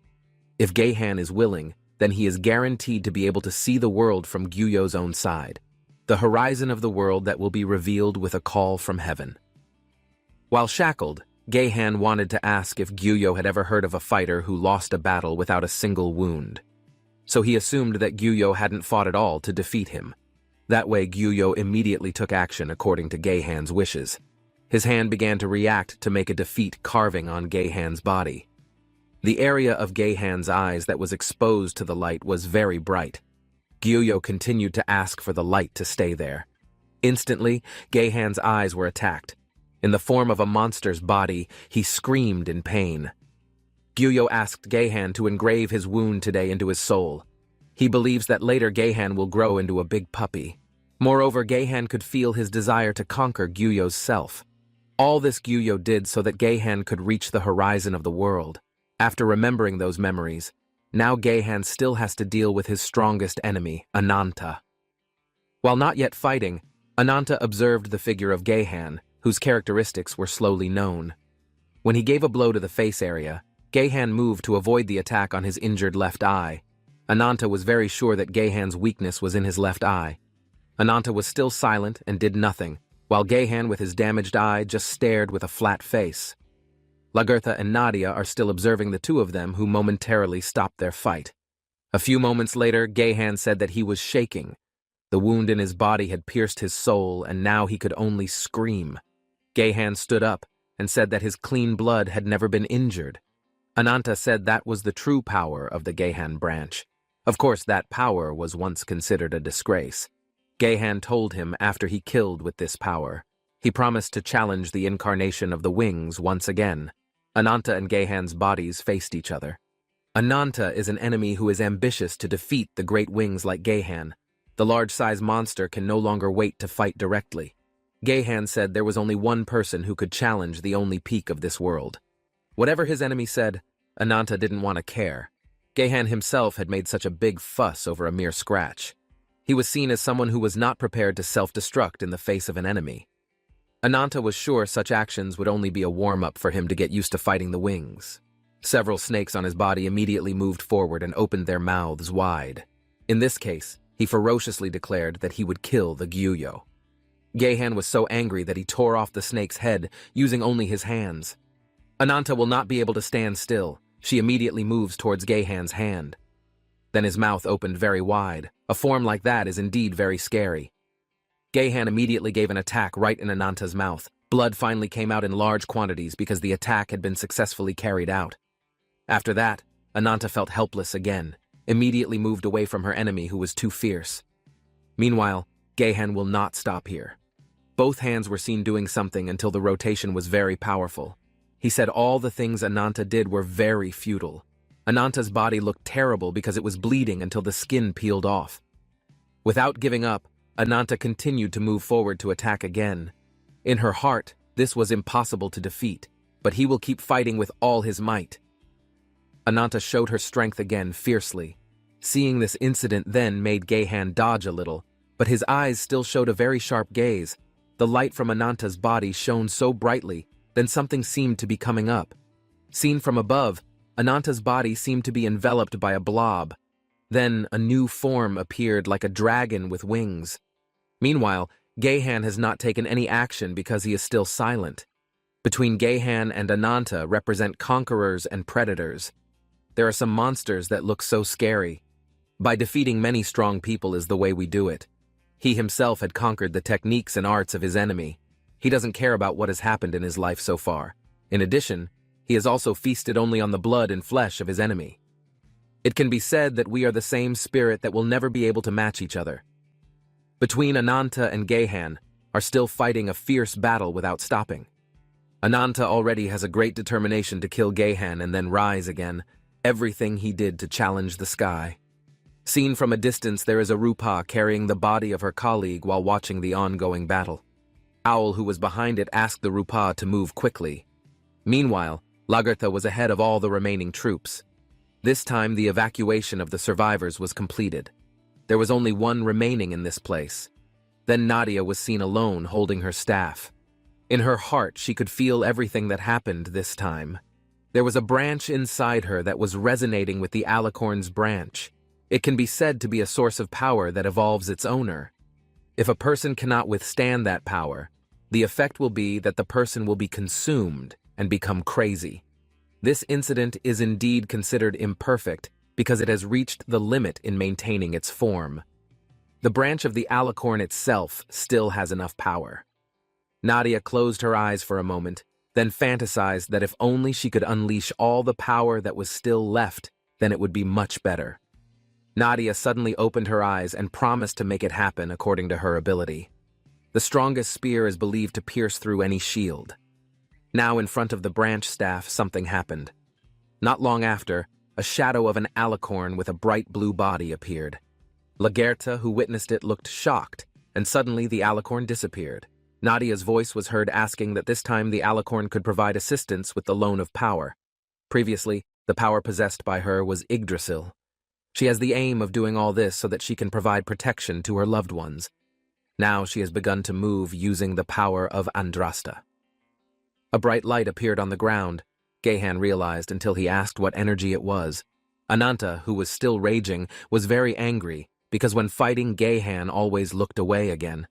If Gahan is willing, then he is guaranteed to be able to see the world from Gyuyo's own side, the horizon of the world that will be revealed with a call from heaven. While shackled, Gahan wanted to ask if Gyuyo had ever heard of a fighter who lost a battle without a single wound. So he assumed that Gyuyo hadn't fought at all to defeat him. That way, Gyuyo immediately took action according to Gahan's wishes. His hand began to react to make a defeat carving on Gahan's body. The area of Gahan's eyes that was exposed to the light was very bright. Gyuyo continued to ask for the light to stay there. Instantly, Gahan's eyes were attacked. In the form of a monster's body, he screamed in pain. Gyuyo asked Gahan to engrave his wound today into his soul. He believes that later Gahan will grow into a big puppy. Moreover, Geihan could feel his desire to conquer Gyuyo's self. All this Gyuyo did so that Geihan could reach the horizon of the world. After remembering those memories, now Geihan still has to deal with his strongest enemy, Ananta. While not yet fighting, Ananta observed the figure of Geihan, whose characteristics were slowly known. When he gave a blow to the face area, Geihan moved to avoid the attack on his injured left eye. Ananta was very sure that Geihan's weakness was in his left eye. Ananta was still silent and did nothing, while Geihan with his damaged eye just stared with a flat face. Lagertha and Nadia are still observing the two of them, who momentarily stopped their fight. A few moments later, Geihan said that he was shaking. The wound in his body had pierced his soul, and now he could only scream. Geihan stood up and said that his clean blood had never been injured. Ananta said that was the true power of the Geihan branch. Of course, that power was once considered a disgrace. Geihan told him after he killed with this power. He promised to challenge the incarnation of the wings once again. Ananta and Geihan's bodies faced each other. Ananta is an enemy who is ambitious to defeat the great wings like Geihan. The large-size monster can no longer wait to fight directly. Geihan said there was only one person who could challenge the only peak of this world. Whatever his enemy said, Ananta didn't want to care. Geihan himself had made such a big fuss over a mere scratch. He was seen as someone who was not prepared to self-destruct in the face of an enemy. Ananta was sure such actions would only be a warm-up for him to get used to fighting the wings. Several snakes on his body immediately moved forward and opened their mouths wide. In this case, he ferociously declared that he would kill the Gyuyo. Geihan was so angry that he tore off the snake's head, using only his hands. Ananta will not be able to stand still. She immediately moves towards Geihan's hand. Then his mouth opened very wide. A form like that is indeed very scary. Geihan immediately gave an attack right in Ananta's mouth. Blood finally came out in large quantities because the attack had been successfully carried out. After that, Ananta felt helpless again, immediately moved away from her enemy who was too fierce. Meanwhile, Geihan will not stop here. Both hands were seen doing something until the rotation was very powerful. He said all the things Ananta did were very futile. Ananta's body looked terrible because it was bleeding until the skin peeled off. Without giving up, Ananta continued to move forward to attack again. In her heart, this was impossible to defeat, but he will keep fighting with all his might. Ananta showed her strength again fiercely. Seeing this incident then made Geihan dodge a little, but his eyes still showed a very sharp gaze. The light from Ananta's body shone so brightly, then something seemed to be coming up. Seen from above, Ananta's body seemed to be enveloped by a blob. Then a new form appeared like a dragon with wings. Meanwhile, Geihan has not taken any action because he is still silent. Between Geihan and Ananta represent conquerors and predators. There are some monsters that look so scary. By defeating many strong people is the way we do it. He himself had conquered the techniques and arts of his enemy. He doesn't care about what has happened in his life so far. In addition, he has also feasted only on the blood and flesh of his enemy. It can be said that we are the same spirit that will never be able to match each other. Between Ananta and Geihan are still fighting a fierce battle without stopping. Ananta already has a great determination to kill Geihan and then rise again, everything he did to challenge the sky. Seen from a distance, there is a Rupa carrying the body of her colleague while watching the ongoing battle. Owl, who was behind it, asked the Rupa to move quickly. Meanwhile, Lagertha was ahead of all the remaining troops. This time, the evacuation of the survivors was completed. There was only one remaining in this place. Then Nadia was seen alone holding her staff. In her heart, she could feel everything that happened this time. There was a branch inside her that was resonating with the alicorn's branch. It can be said to be a source of power that evolves its owner. If a person cannot withstand that power, the effect will be that the person will be consumed and become crazy. This incident is indeed considered imperfect because it has reached the limit in maintaining its form. The branch of the alicorn itself still has enough power. Nadia closed her eyes for a moment, then fantasized that if only she could unleash all the power that was still left, then it would be much better. Nadia suddenly opened her eyes and promised to make it happen according to her ability. The strongest spear is believed to pierce through any shield. Now in front of the branch staff, something happened. Not long after, a shadow of an alicorn with a bright blue body appeared. Lagertha, who witnessed it, looked shocked and suddenly the alicorn disappeared. Nadia's voice was heard asking that this time the alicorn could provide assistance with the loan of power. Previously, the power possessed by her was Yggdrasil. She has the aim of doing all this so that she can provide protection to her loved ones. Now she has begun to move using the power of Andrasta. A bright light appeared on the ground. Gahan realized until he asked what energy it was. Ananta, who was still raging, was very angry because when fighting, Gahan always looked away again.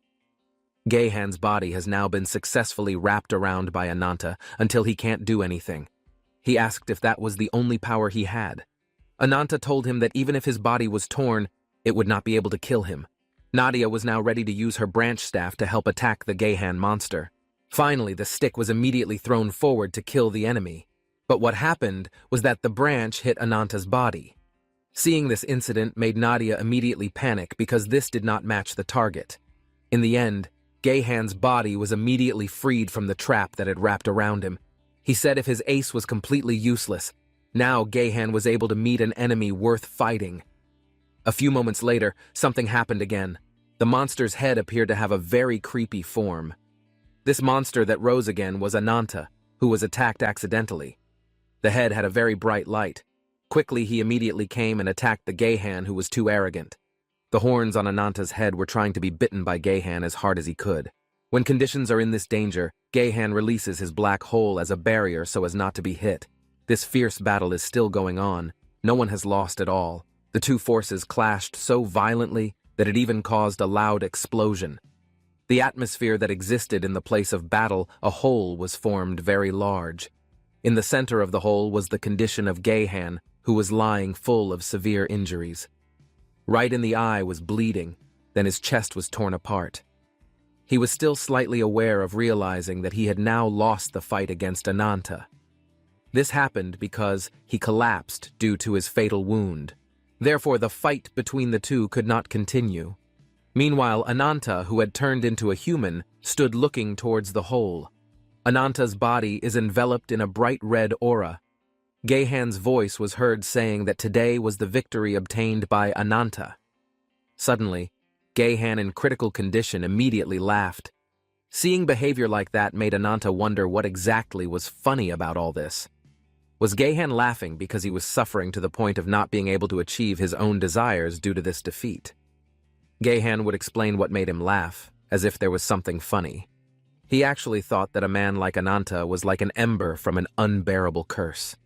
Gahan's body has now been successfully wrapped around by Ananta until he can't do anything. He asked if that was the only power he had. Ananta told him that even if his body was torn, it would not be able to kill him. Nadia was now ready to use her branch staff to help attack the Gahan monster. Finally, the stick was immediately thrown forward to kill the enemy. But what happened was that the branch hit Ananta's body. Seeing this incident made Nadia immediately panic because this did not match the target. In the end, Gahan's body was immediately freed from the trap that had wrapped around him. He said if his ace was completely useless, now Gahan was able to meet an enemy worth fighting. A few moments later, something happened again. The monster's head appeared to have a very creepy form. This monster that rose again was Ananta, who was attacked accidentally. The head had a very bright light. Quickly, he immediately came and attacked the Gahan, who was too arrogant. The horns on Ananta's head were trying to be bitten by Gahan as hard as he could. When conditions are in this danger, Gahan releases his black hole as a barrier so as not to be hit. This fierce battle is still going on. No one has lost at all. The two forces clashed so violently that it even caused a loud explosion. The atmosphere that existed in the place of battle, a hole was formed very large. In the center of the hole was the condition of Gahan, who was lying full of severe injuries. Right in the eye was bleeding, then his chest was torn apart. He was still slightly aware of realizing that he had now lost the fight against Ananta. This happened because he collapsed due to his fatal wound. Therefore, the fight between the two could not continue. Meanwhile, Ananta, who had turned into a human, stood looking towards the hole. Ananta's body is enveloped in a bright red aura. Gahan's voice was heard saying that today was the victory obtained by Ananta. Suddenly, Gahan in critical condition immediately laughed. Seeing behavior like that made Ananta wonder what exactly was funny about all this. Was Gahan laughing because he was suffering to the point of not being able to achieve his own desires due to this defeat? Gahan would explain what made him laugh, as if there was something funny. He actually thought that a man like Ananta was like an ember from an unbearable curse.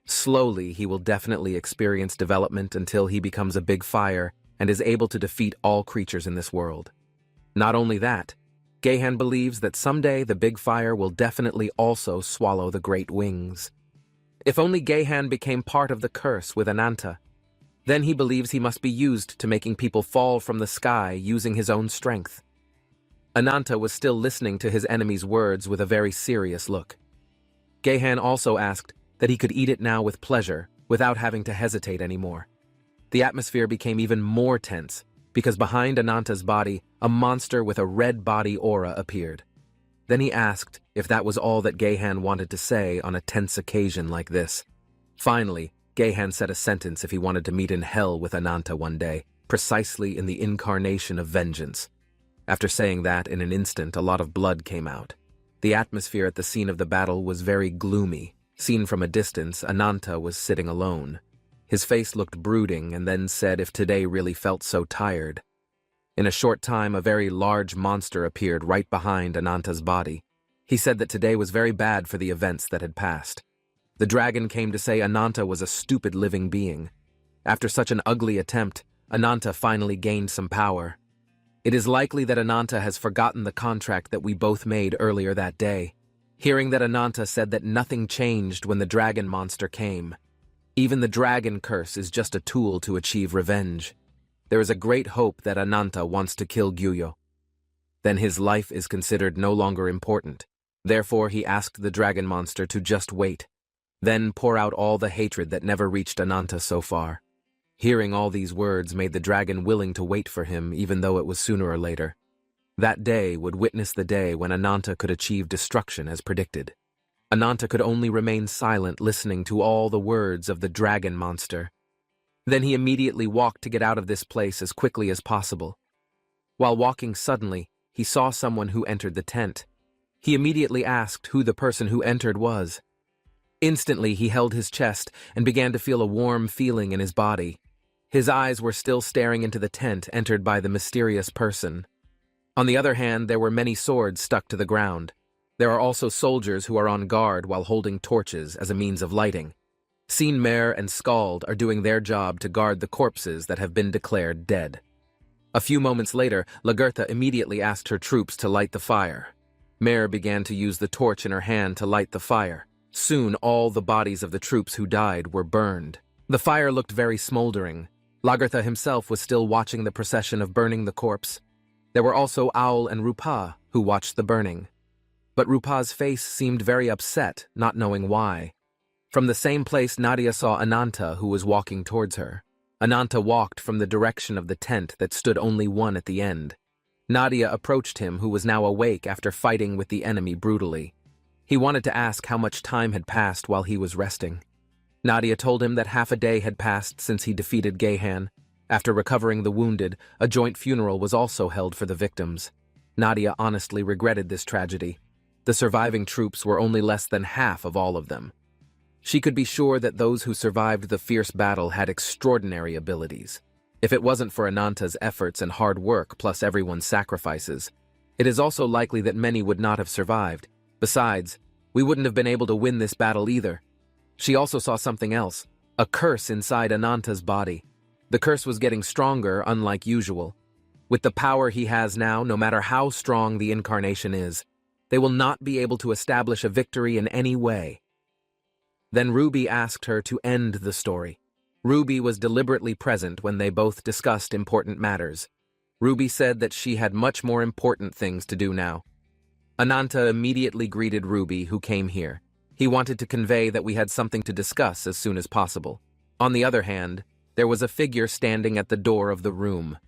Slowly, he will definitely experience development until he becomes a big fire and is able to defeat all creatures in this world. Not only that, Gahan believes that someday the big fire will definitely also swallow the great wings. If only Gahan became part of the curse with Ananta, then he believes he must be used to making people fall from the sky using his own strength. Ananta was still listening to his enemy's words with a very serious look. Gahan also asked that he could eat it now with pleasure, without having to hesitate anymore. The atmosphere became even more tense, because behind Ananta's body, a monster with a red body aura appeared. Then he asked if that was all that Gahan wanted to say on a tense occasion like this. Finally, Gahan said a sentence if he wanted to meet in hell with Ananta one day, precisely in the incarnation of vengeance. After saying that, in an instant, a lot of blood came out. The atmosphere at the scene of the battle was very gloomy. Seen from a distance, Ananta was sitting alone. His face looked brooding and then said if today really felt so tired. In a short time, a very large monster appeared right behind Ananta's body. He said that today was very bad for the events that had passed. The dragon came to say Ananta was a stupid living being. After such an ugly attempt, Ananta finally gained some power. It is likely that Ananta has forgotten the contract that we both made earlier that day. Hearing that Ananta said that nothing changed when the dragon monster came. Even the dragon curse is just a tool to achieve revenge. There is a great hope that Ananta wants to kill Gyuyo. Then his life is considered no longer important. Therefore, he asked the dragon monster to just wait, then pour out all the hatred that never reached Ananta so far. Hearing all these words made the dragon willing to wait for him even though it was sooner or later. That day would witness the day when Ananta could achieve destruction as predicted. Ananta could only remain silent listening to all the words of the dragon monster. Then he immediately walked to get out of this place as quickly as possible. While walking suddenly, he saw someone who entered the tent. He immediately asked who the person who entered was. Instantly, he held his chest and began to feel a warm feeling in his body. His eyes were still staring into the tent entered by the mysterious person. On the other hand, there were many swords stuck to the ground. There are also soldiers who are on guard while holding torches as a means of lighting. Scene Mare and Scald are doing their job to guard the corpses that have been declared dead. A few moments later, Lagertha immediately asked her troops to light the fire. Mare began to use the torch in her hand to light the fire. Soon, all the bodies of the troops who died were burned. The fire looked very smoldering. Lagertha himself was still watching the procession of burning the corpse. There were also Owl and Rupa, who watched the burning. But Rupa's face seemed very upset, not knowing why. From the same place, Nadia saw Ananta, who was walking towards her. Ananta walked from the direction of the tent that stood only one at the end. Nadia approached him, who was now awake after fighting with the enemy brutally. He wanted to ask how much time had passed while he was resting. Nadia told him that half a day had passed since he defeated Gahan. After recovering the wounded, a joint funeral was also held for the victims. Nadia honestly regretted this tragedy. The surviving troops were only less than half of all of them. She could be sure that those who survived the fierce battle had extraordinary abilities. If it wasn't for Ananta's efforts and hard work plus everyone's sacrifices, it is also likely that many would not have survived. Besides, we wouldn't have been able to win this battle either. She also saw something else, a curse inside Ananta's body. The curse was getting stronger, unlike usual. With the power he has now, no matter how strong the incarnation is, they will not be able to establish a victory in any way. Then Ruby asked her to end the story. Ruby was deliberately present when they both discussed important matters. Ruby said that she had much more important things to do now. Ananta immediately greeted Ruby, who came here. He wanted to convey that we had something to discuss as soon as possible. On the other hand, there was a figure standing at the door of the room.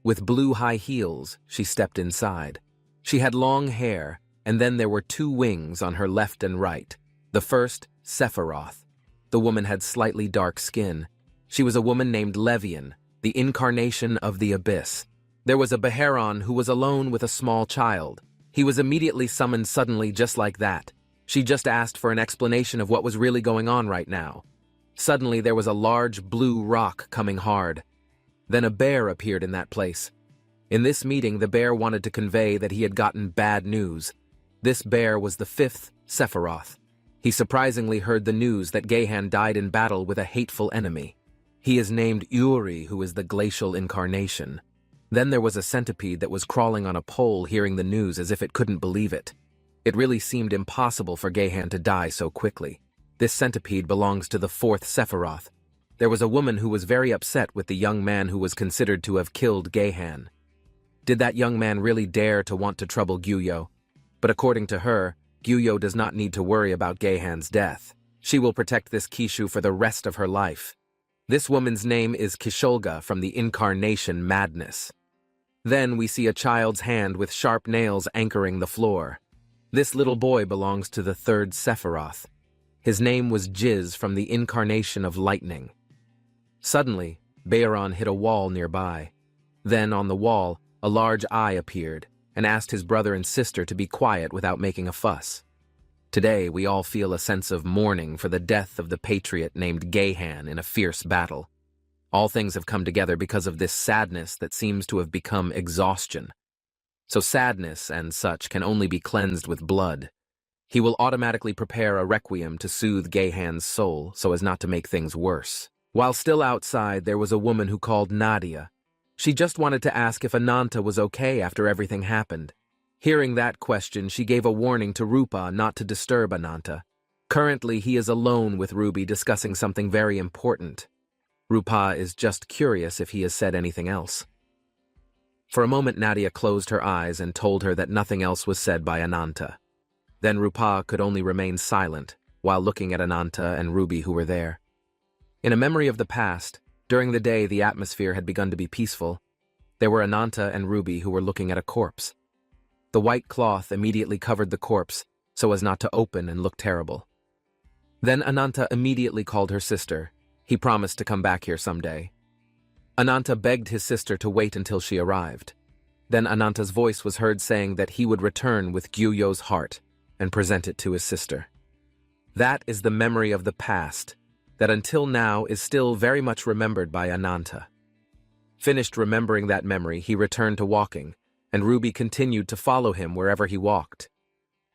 With blue high heels, she stepped inside. She had long hair, and then there were two wings on her left and right. The first, Sephiroth. The woman had slightly dark skin. She was a woman named Levian, the incarnation of the abyss. There was a Beharon who was alone with a small child. He was immediately summoned suddenly just like that. She just asked for an explanation of what was really going on right now. Suddenly there was a large blue rock coming hard. Then a bear appeared in that place. In this meeting, the bear wanted to convey that he had gotten bad news. This bear was the fifth Sephiroth. He surprisingly heard the news that Gahan died in battle with a hateful enemy. He is named Yuri, who is the glacial incarnation. Then there was a centipede that was crawling on a pole hearing the news as if it couldn't believe it. It really seemed impossible for Gahan to die so quickly. This centipede belongs to the fourth Sephiroth. There was a woman who was very upset with the young man who was considered to have killed Gahan. Did that young man really dare to want to trouble Gyuyo? But according to her, Gyuyo does not need to worry about Gahan's death. She will protect this Kishu for the rest of her life. This woman's name is Kisholga from the incarnation Madness. Then we see a child's hand with sharp nails anchoring the floor. This little boy belongs to the third Sephiroth. His name was Jiz from the incarnation of lightning. Suddenly, Beharon hit a wall nearby. Then, on the wall, a large eye appeared and asked his brother and sister to be quiet without making a fuss. Today, we all feel a sense of mourning for the death of the patriot named Gahan in a fierce battle. All things have come together because of this sadness that seems to have become exhaustion. So sadness and such can only be cleansed with blood. He will automatically prepare a requiem to soothe Gahan's soul so as not to make things worse. While still outside, there was a woman who called Nadia. She just wanted to ask if Ananta was okay after everything happened. Hearing that question, she gave a warning to Rupa not to disturb Ananta. Currently, he is alone with Ruby discussing something very important. Rupa is just curious if he has said anything else. For a moment, Nadia closed her eyes and told her that nothing else was said by Ananta. Then Rupa could only remain silent while looking at Ananta and Ruby who were there. In a memory of the past, during the day the atmosphere had begun to be peaceful. There were Ananta and Ruby who were looking at a corpse. The white cloth immediately covered the corpse so as not to open and look terrible. Then Ananta immediately called her sister. He promised to come back here someday. Ananta begged his sister to wait until she arrived. Then Ananta's voice was heard saying that he would return with Gyuyo's heart and present it to his sister. That is the memory of the past that until now is still very much remembered by Ananta. Finished remembering that memory, he returned to walking, and Ruby continued to follow him wherever he walked.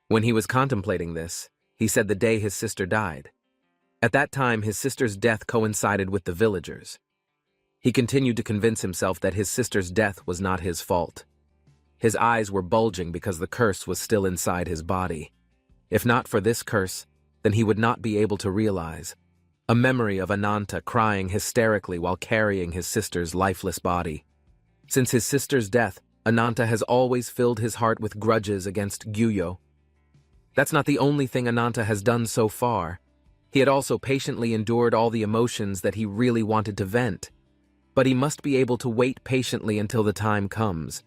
When he was contemplating this, he said the day his sister died. At that time, his sister's death coincided with the villagers. He continued to convince himself that his sister's death was not his fault. His eyes were bulging because the curse was still inside his body. If not for this curse, then he would not be able to realize. A memory of Ananta crying hysterically while carrying his sister's lifeless body. Since his sister's death, Ananta has always filled his heart with grudges against Gyuyo. That's not the only thing Ananta has done so far. He had also patiently endured all the emotions that he really wanted to vent. But he must be able to wait patiently until the time comes.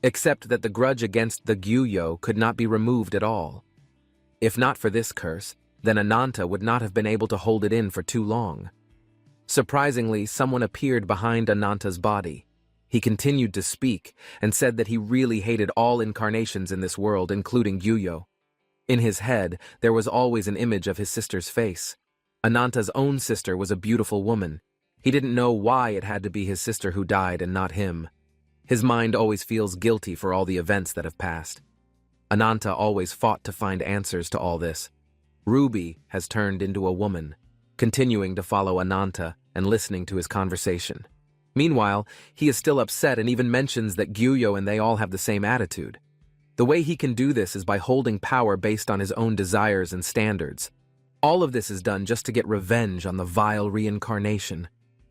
Except that the grudge against the Gyuyo could not be removed at all. If not for this curse, then Ananta would not have been able to hold it in for too long. Surprisingly, someone appeared behind Ananta's body. He continued to speak and said that he really hated all incarnations in this world, including Gyuyo. In his head, there was always an image of his sister's face. Ananta's own sister was a beautiful woman. He didn't know why it had to be his sister who died and not him. His mind always feels guilty for all the events that have passed. Ananta always fought to find answers to all this. Ruby has turned into a woman, continuing to follow Ananta and listening to his conversation. Meanwhile, he is still upset and even mentions that Gyuyo and they all have the same attitude. The way he can do this is by holding power based on his own desires and standards. All of this is done just to get revenge on the vile reincarnation.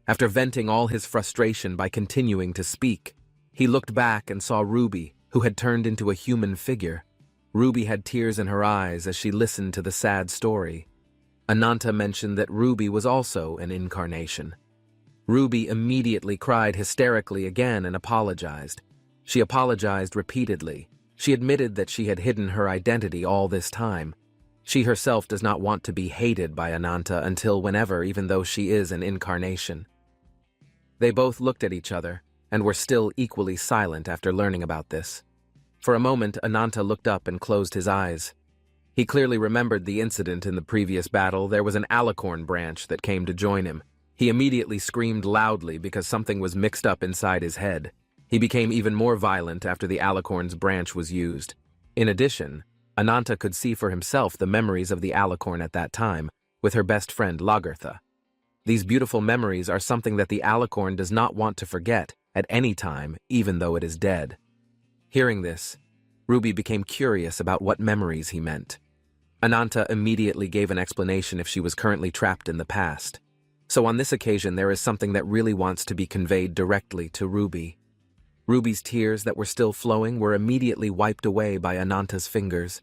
After venting all his frustration by continuing to speak, he looked back and saw Ruby, who had turned into a human figure. Ruby had tears in her eyes as she listened to the sad story. Ananta mentioned that Ruby was also an incarnation. Ruby immediately cried hysterically again and apologized. She apologized repeatedly. She admitted that she had hidden her identity all this time. She herself does not want to be hated by Ananta until whenever, even though she is an incarnation. They both looked at each other and were still equally silent after learning about this. For a moment, Ananta looked up and closed his eyes. He clearly remembered the incident in the previous battle. There was an alicorn branch that came to join him. He immediately screamed loudly because something was mixed up inside his head. He became even more violent after the alicorn's branch was used. In addition, Ananta could see for himself the memories of the alicorn at that time, with her best friend Lagertha. These beautiful memories are something that the alicorn does not want to forget at any time, even though it is dead. Hearing this, Ruby became curious about what memories he meant. Ananta immediately gave an explanation if she was currently trapped in the past. So on this occasion, there is something that really wants to be conveyed directly to Ruby. Ruby's tears that were still flowing were immediately wiped away by Ananta's fingers.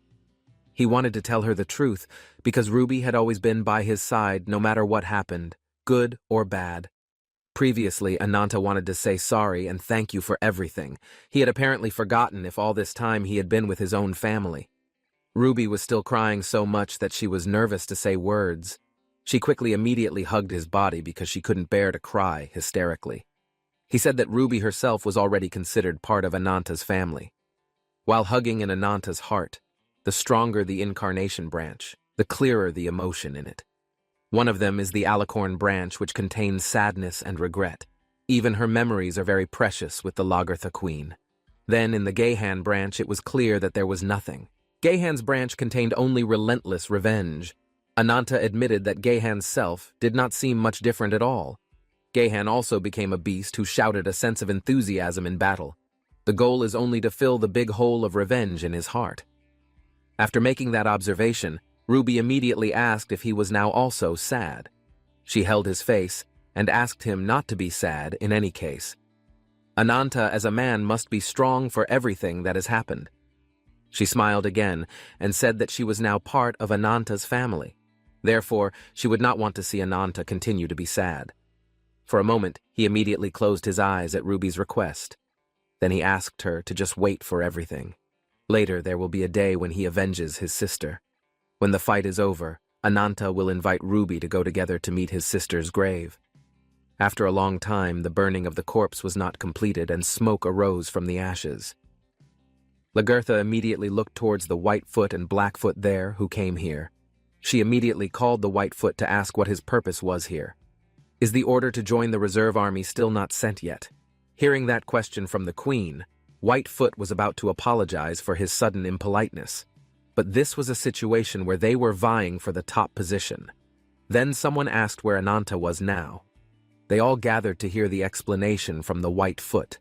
He wanted to tell her the truth because Ruby had always been by his side no matter what happened, good or bad. Previously, Ananta wanted to say sorry and thank you for everything. He had apparently forgotten if all this time he had been with his own family. Ruby was still crying so much that she was nervous to say words. She quickly immediately hugged his body because she couldn't bear to cry hysterically. He said that Ruby herself was already considered part of Ananta's family. While hugging in Ananta's heart, the stronger the incarnation branch, the clearer the emotion in it. One of them is the alicorn branch, which contains sadness and regret. Even her memories are very precious with the Lagertha queen. Then in the Geihan branch, it was clear that there was nothing. Geihan's branch contained only relentless revenge. Ananta admitted that Geihan's self did not seem much different at all. Geihan also became a beast who shouted a sense of enthusiasm in battle. The goal is only to fill the big hole of revenge in his heart. After making that observation, Ruby immediately asked if he was now also sad. She held his face and asked him not to be sad in any case. Ananta as a man must be strong for everything that has happened. She smiled again and said that she was now part of Ananta's family. Therefore, she would not want to see Ananta continue to be sad. For a moment, he immediately closed his eyes at Ruby's request. Then he asked her to just wait for everything. Later, there will be a day when he avenges his sister. When the fight is over, Ananta will invite Ruby to go together to meet his sister's grave. After a long time, the burning of the corpse was not completed and smoke arose from the ashes. Lagertha immediately looked towards the Whitefoot and Blackfoot there who came here. She immediately called the Whitefoot to ask what his purpose was here. Is the order to join the reserve army still not sent yet? Hearing that question from the queen, Whitefoot was about to apologize for his sudden impoliteness. But this was a situation where they were vying for the top position. Then someone asked where Ananta was now. They all gathered to hear the explanation from the Whitefoot.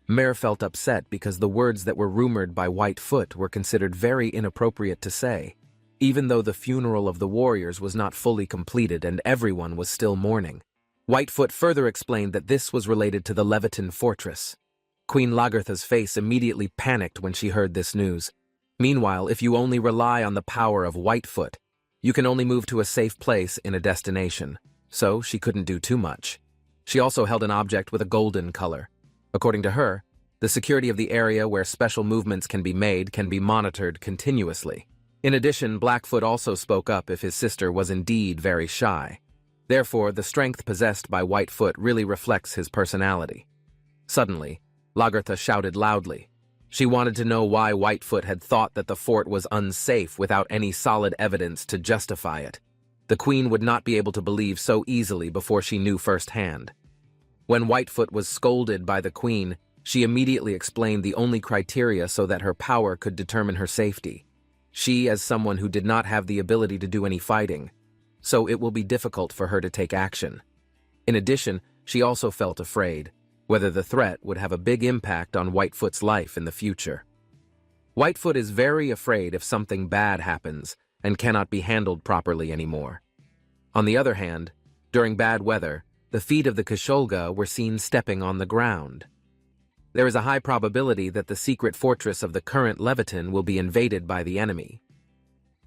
Mare felt upset because the words that were rumored by Whitefoot were considered very inappropriate to say, even though the funeral of the warriors was not fully completed and everyone was still mourning. Whitefoot further explained that this was related to the Leviton fortress. Queen Lagertha's face immediately panicked when she heard this news. Meanwhile, if you only rely on the power of Whitefoot, you can only move to a safe place in a destination, so she couldn't do too much. She also held an object with a golden color. According to her, the security of the area where special movements can be made can be monitored continuously. In addition, Blackfoot also spoke up if his sister was indeed very shy. Therefore, the strength possessed by Whitefoot really reflects his personality. Suddenly, Lagertha shouted loudly. She wanted to know why Whitefoot had thought that the fort was unsafe without any solid evidence to justify it. The queen would not be able to believe so easily before she knew firsthand. When Whitefoot was scolded by the queen, she immediately explained the only criteria so that her power could determine her safety. She, as someone who did not have the ability to do any fighting, so it will be difficult for her to take action. In addition, she also felt afraid, whether the threat would have a big impact on Whitefoot's life in the future. Whitefoot is very afraid if something bad happens and cannot be handled properly anymore. On the other hand, during bad weather, the feet of the Ksholga were seen stepping on the ground. There is a high probability that the secret fortress of the current Leviton will be invaded by the enemy.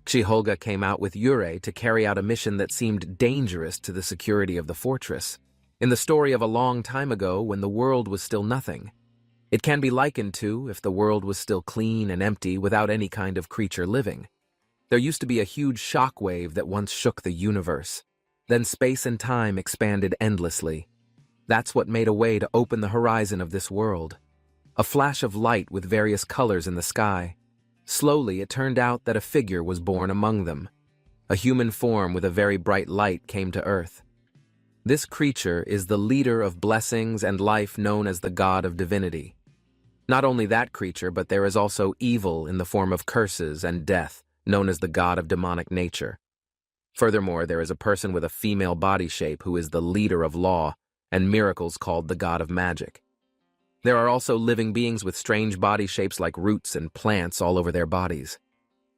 Ksholga came out with Yurei to carry out a mission that seemed dangerous to the security of the fortress. In the story of a long time ago when the world was still nothing, it can be likened to if the world was still clean and empty without any kind of creature living. There used to be a huge shock wave that once shook the universe. Then space and time expanded endlessly. That's what made a way to open the horizon of this world. A flash of light with various colors in the sky. Slowly, it turned out that a figure was born among them. A human form with a very bright light came to Earth. This creature is the leader of blessings and life known as the God of Divinity. Not only that creature, but there is also evil in the form of curses and death, known as the God of Demonic Nature. Furthermore, there is a person with a female body shape who is the leader of law and miracles called the God of Magic. There are also living beings with strange body shapes like roots and plants all over their bodies.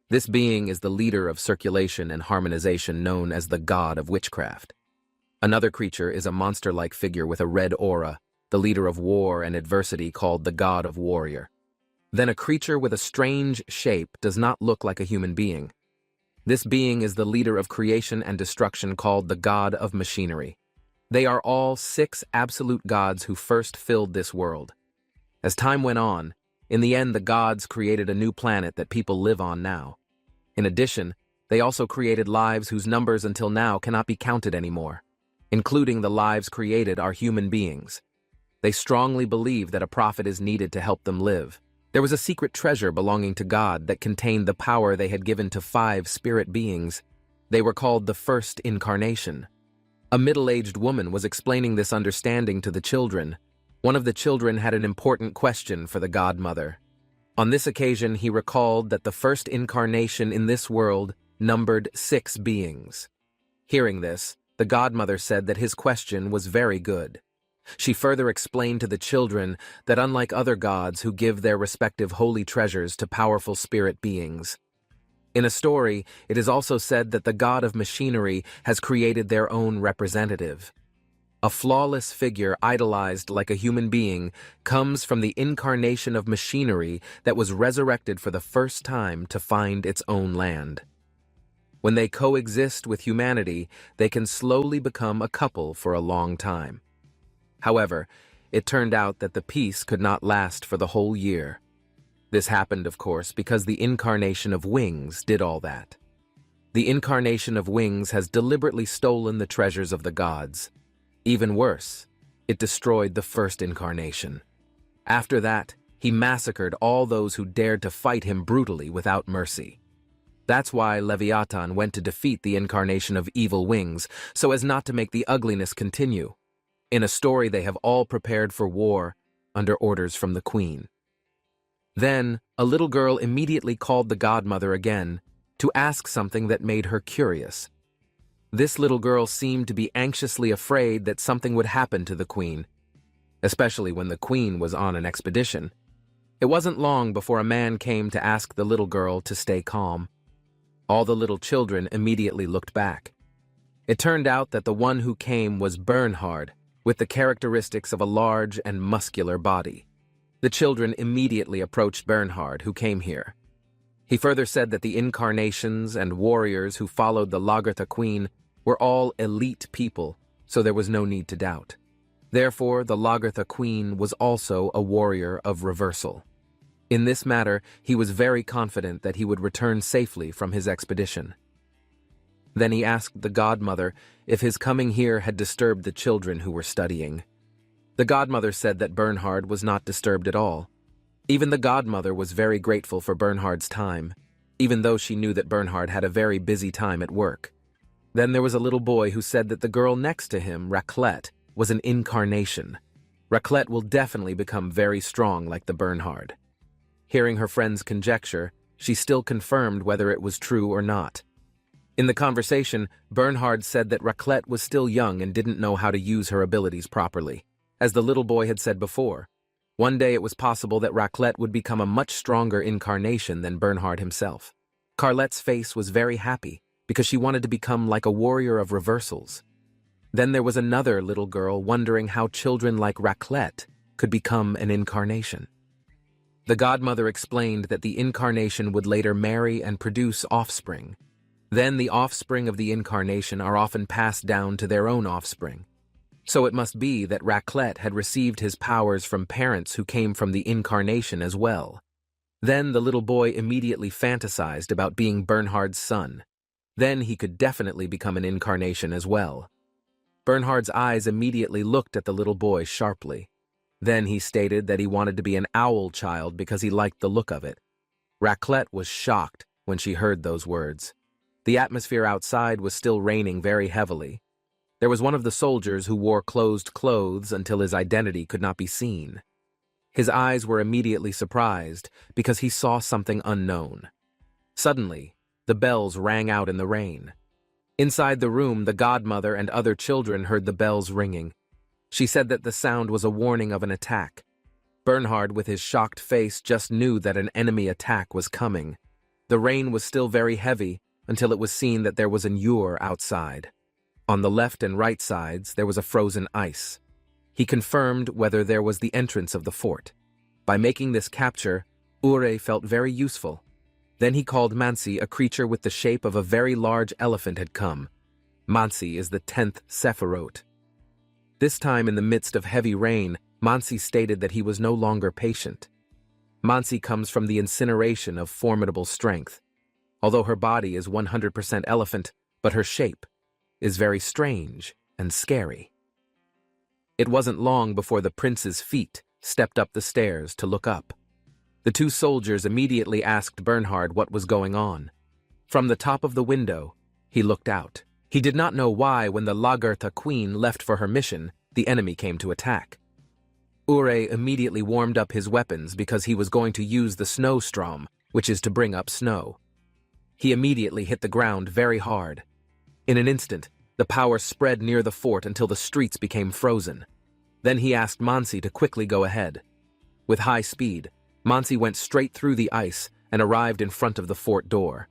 This being is the leader of circulation and harmonization known as the God of Witchcraft. Another creature is a monster-like figure with a red aura, the leader of war and adversity called the God of Warrior. Then a creature with a strange shape does not look like a human being. This being is the leader of creation and destruction called the God of Machinery. They are all 6 absolute gods who first filled this world. As time went on, in the end the gods created a new planet that people live on now. In addition, they also created lives whose numbers until now cannot be counted anymore. Including the lives created are human beings. They strongly believe that a prophet is needed to help them live. There was a secret treasure belonging to God that contained the power they had given to 5 spirit beings. They were called the First Incarnation. A middle-aged woman was explaining this understanding to the children. One of the children had an important question for the godmother. On this occasion, he recalled that the First Incarnation in this world numbered 6 beings. Hearing this, the godmother said that his question was very good. She further explained to the children that unlike other gods who give their respective holy treasures to powerful spirit beings, in a story, it is also said that the God of Machinery has created their own representative. A flawless figure idolized like a human being comes from the incarnation of machinery that was resurrected for the first time to find its own land. When they coexist with humanity, they can slowly become a couple for a long time. However, it turned out that the peace could not last for the whole year. This happened, of course, because the incarnation of Wings did all that. The incarnation of Wings has deliberately stolen the treasures of the gods. Even worse, it destroyed the first incarnation. After that, he massacred all those who dared to fight him brutally without mercy. That's why Leviathan went to defeat the incarnation of evil wings, so as not to make the ugliness continue. In a story, they have all prepared for war under orders from the queen. Then, a little girl immediately called the godmother again to ask something that made her curious. This little girl seemed to be anxiously afraid that something would happen to the queen, especially when the queen was on an expedition. It wasn't long before a man came to ask the little girl to stay calm. All the little children immediately looked back. It turned out that the one who came was Bernhard, with the characteristics of a large and muscular body. The children immediately approached Bernhard, who came here. He further said that the incarnations and warriors who followed the Lagertha Queen were all elite people, so there was no need to doubt. Therefore, the Lagertha Queen was also a warrior of reversal. In this matter, he was very confident that he would return safely from his expedition. Then he asked the godmother if his coming here had disturbed the children who were studying. The godmother said that Bernhard was not disturbed at all. Even the godmother was very grateful for Bernhard's time, even though she knew that Bernhard had a very busy time at work. Then there was a little boy who said that the girl next to him, Raclette, was an incarnation. Raclette will definitely become very strong like the Bernhard. Hearing her friend's conjecture, she still confirmed whether it was true or not. In the conversation, Bernhard said that Raclette was still young and didn't know how to use her abilities properly. As the little boy had said before, one day it was possible that Raclette would become a much stronger incarnation than Bernhard himself. Carlette's face was very happy because she wanted to become like a warrior of reversals. Then there was another little girl wondering how children like Raclette could become an incarnation. The godmother explained that the incarnation would later marry and produce offspring. Then the offspring of the incarnation are often passed down to their own offspring. So it must be that Raclette had received his powers from parents who came from the incarnation as well. Then the little boy immediately fantasized about being Bernhard's son. Then he could definitely become an incarnation as well. Bernhard's eyes immediately looked at the little boy sharply. Then he stated that he wanted to be an owl child because he liked the look of it. Raclette was shocked when she heard those words. The atmosphere outside was still raining very heavily. There was one of the soldiers who wore closed clothes until his identity could not be seen. His eyes were immediately surprised because he saw something unknown. Suddenly, the bells rang out in the rain. Inside the room, the godmother and other children heard the bells ringing. She said that the sound was a warning of an attack. Bernhard, with his shocked face, just knew that an enemy attack was coming. The rain was still very heavy until it was seen that there was an ewer outside. On the left and right sides, there was a frozen ice. He confirmed whether there was the entrance of the fort. By making this capture, Ure felt very useful. Then he called Mansi, a creature with the shape of a very large elephant had come. Mansi is the 10th Sephiroth. This time in the midst of heavy rain, Mansi stated that he was no longer patient. Mansi comes from the incineration of formidable strength. Although her body is 100% elephant, but her shape is very strange and scary. It wasn't long before the prince's feet stepped up the stairs to look up. The two soldiers immediately asked Bernhard what was going on. From the top of the window, he looked out. He did not know why, when the Lagertha Queen left for her mission, the enemy came to attack. Ure immediately warmed up his weapons because he was going to use the snowstorm, which is to bring up snow. He immediately hit the ground very hard. In an instant, the power spread near the fort until the streets became frozen. Then he asked Mansi to quickly go ahead. With high speed, Mansi went straight through the ice and arrived in front of the fort door.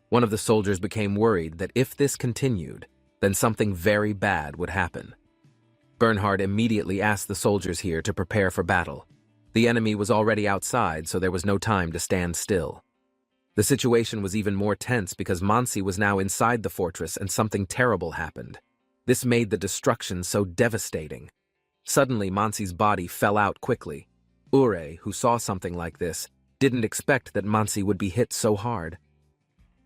One of the soldiers became worried that if this continued, then something very bad would happen. Bernhard immediately asked the soldiers here to prepare for battle. The enemy was already outside, so there was no time to stand still. The situation was even more tense because Mansi was now inside the fortress and something terrible happened. This made the destruction so devastating. Suddenly, Mansi's body fell out quickly. Ure, who saw something like this, didn't expect that Mansi would be hit so hard.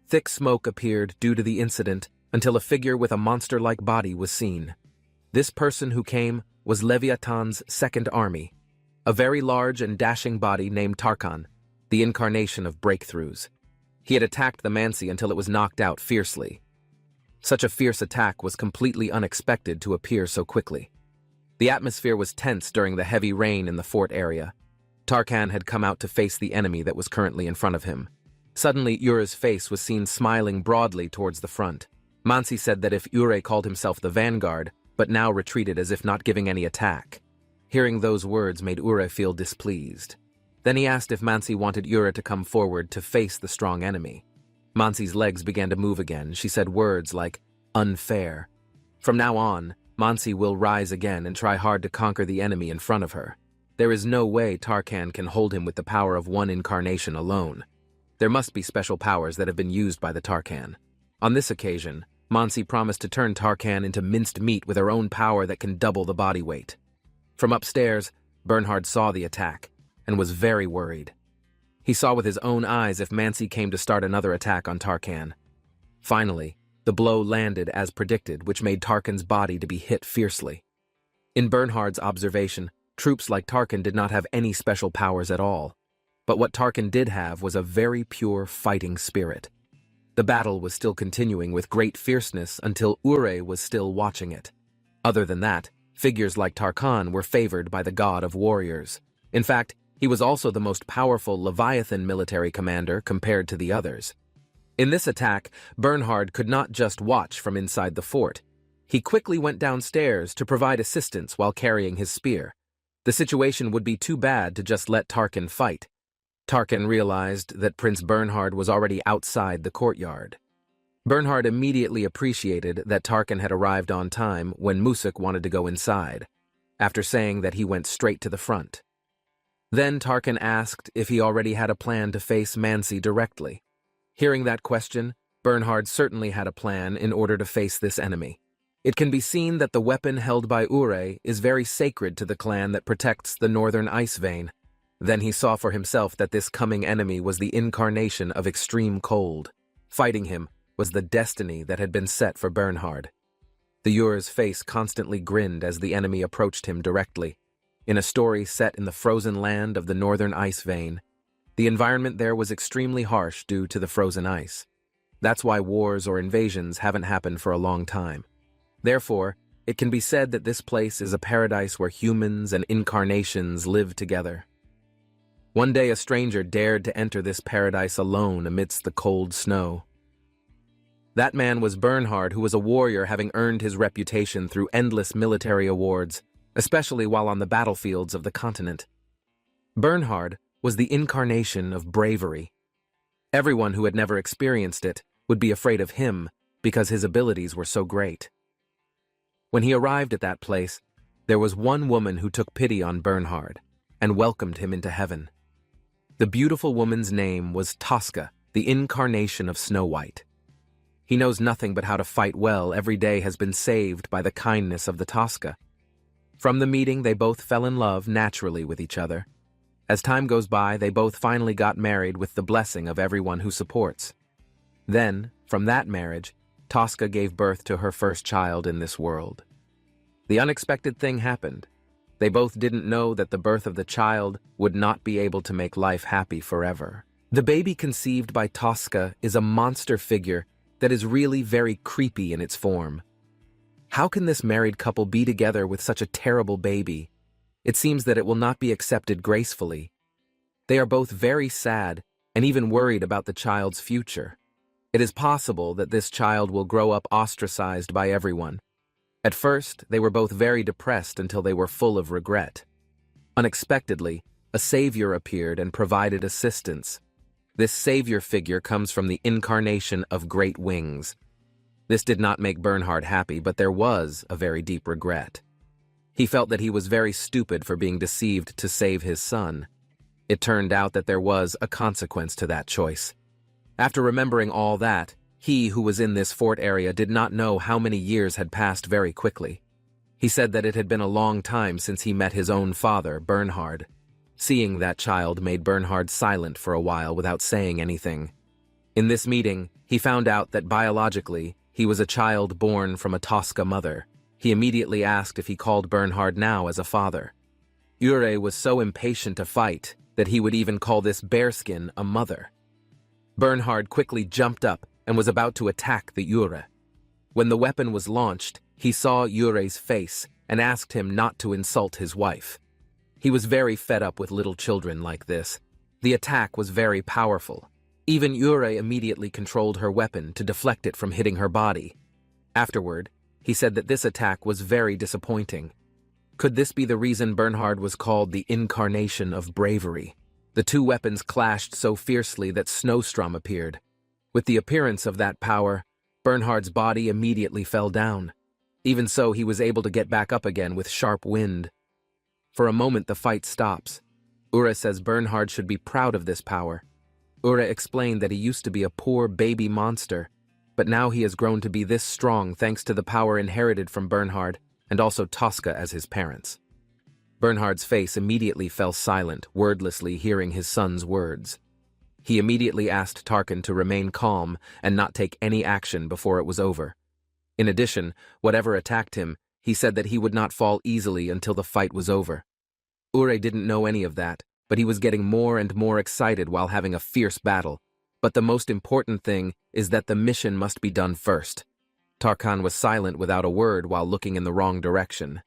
Thick smoke appeared due to the incident until a figure with a monster-like body was seen. This person who came was Leviathan's second army, a very large and dashing body named Tarkan, the incarnation of breakthroughs. He had attacked the Mansi until it was knocked out fiercely. Such a fierce attack was completely unexpected to appear so quickly. The atmosphere was tense during the heavy rain in the fort area. Tarkan had come out to face the enemy that was currently in front of him. Suddenly, Ura's face was seen smiling broadly towards the front. Mansi said that if Ure called himself the vanguard, but now retreated as if not giving any attack. Hearing those words made Ure feel displeased. Then he asked if Mansi wanted Ure to come forward to face the strong enemy. Mansi's legs began to move again. She said words like, unfair. From now on, Mansi will rise again and try hard to conquer the enemy in front of her. There is no way Tarkan can hold him with the power of one incarnation alone. There must be special powers that have been used by the Tarkan. On this occasion, Mansi promised to turn Tarkan into minced meat with her own power that can double the body weight. From upstairs, Bernhard saw the attack and was very worried. He saw with his own eyes if Mansi came to start another attack on Tarkan. Finally, the blow landed as predicted, which made Tarkan's body to be hit fiercely. In Bernhard's observation, troops like Tarkan did not have any special powers at all. But what Tarkan did have was a very pure fighting spirit. The battle was still continuing with great fierceness until Ure was still watching it. Other than that, figures like Tarkan were favored by the god of warriors. In fact, he was also the most powerful Leviathan military commander compared to the others. In this attack, Bernhard could not just watch from inside the fort. He quickly went downstairs to provide assistance while carrying his spear. The situation would be too bad to just let Tarkan fight. Tarkan realized that Prince Bernhard was already outside the courtyard. Bernhard immediately appreciated that Tarkan had arrived on time when Musik wanted to go inside, after saying that he went straight to the front. Then Tarkan asked if he already had a plan to face Mansi directly. Hearing that question, Bernhard certainly had a plan in order to face this enemy. It can be seen that the weapon held by Ure is very sacred to the clan that protects the northern ice vein. Then he saw for himself that this coming enemy was the incarnation of extreme cold. Fighting him was the destiny that had been set for Bernhard. The Ure's face constantly grinned as the enemy approached him directly. In a story set in the frozen land of the northern ice vein, the environment there was extremely harsh due to the frozen ice. That's why wars or invasions haven't happened for a long time. Therefore, it can be said that this place is a paradise where humans and incarnations live together. One day a stranger dared to enter this paradise alone amidst the cold snow. That man was Bernhard, who was a warrior having earned his reputation through endless military awards, especially while on the battlefields of the continent. Bernhard was the incarnation of bravery. Everyone who had never experienced it would be afraid of him because his abilities were so great. When he arrived at that place, there was one woman who took pity on Bernhard and welcomed him into heaven. The beautiful woman's name was Tosca, the incarnation of Snow White. He knows nothing but how to fight well. Every day has been saved by the kindness of the Tosca. From the meeting, they both fell in love naturally with each other. As time goes by, they both finally got married with the blessing of everyone who supports. Then, from that marriage, Tosca gave birth to her first child in this world. The unexpected thing happened. They both didn't know that the birth of the child would not be able to make life happy forever. The baby conceived by Tosca is a monster figure that is really very creepy in its form. How can this married couple be together with such a terrible baby? It seems that it will not be accepted gracefully. They are both very sad and even worried about the child's future. It is possible that this child will grow up ostracized by everyone. At first, they were both very depressed until they were full of regret. Unexpectedly, a savior appeared and provided assistance. This savior figure comes from the incarnation of great wings. This did not make Bernhard happy, but there was a very deep regret. He felt that he was very stupid for being deceived to save his son. It turned out that there was a consequence to that choice. After remembering all that, he who was in this fort area did not know how many years had passed very quickly. He said that it had been a long time since he met his own father, Bernhard. Seeing that child made Bernhard silent for a while without saying anything. In this meeting, he found out that biologically, he was a child born from a Tosca mother. He immediately asked if he called Bernhard now as a father. Ure was so impatient to fight that he would even call this bearskin a mother. Bernhard quickly jumped up and was about to attack the Ure. When the weapon was launched, he saw Ure's face and asked him not to insult his wife. He was very fed up with little children like this. The attack was very powerful. Even Ure immediately controlled her weapon to deflect it from hitting her body. Afterward, he said that this attack was very disappointing. Could this be the reason Bernhard was called the incarnation of bravery? The two weapons clashed so fiercely that Snowstorm appeared. With the appearance of that power, Bernhard's body immediately fell down. Even so, he was able to get back up again with sharp wind. For a moment, the fight stops. Ure says Bernhard should be proud of this power. Ure explained that he used to be a poor baby monster, but now he has grown to be this strong thanks to the power inherited from Bernhard and also Tosca as his parents. Bernhard's face immediately fell silent, wordlessly hearing his son's words. He immediately asked Tarkan to remain calm and not take any action before it was over. In addition, whatever attacked him, he said that he would not fall easily until the fight was over. Ure didn't know any of that, but he was getting more and more excited while having a fierce battle. But the most important thing is that the mission must be done first. Tarkan was silent without a word while looking in the wrong direction.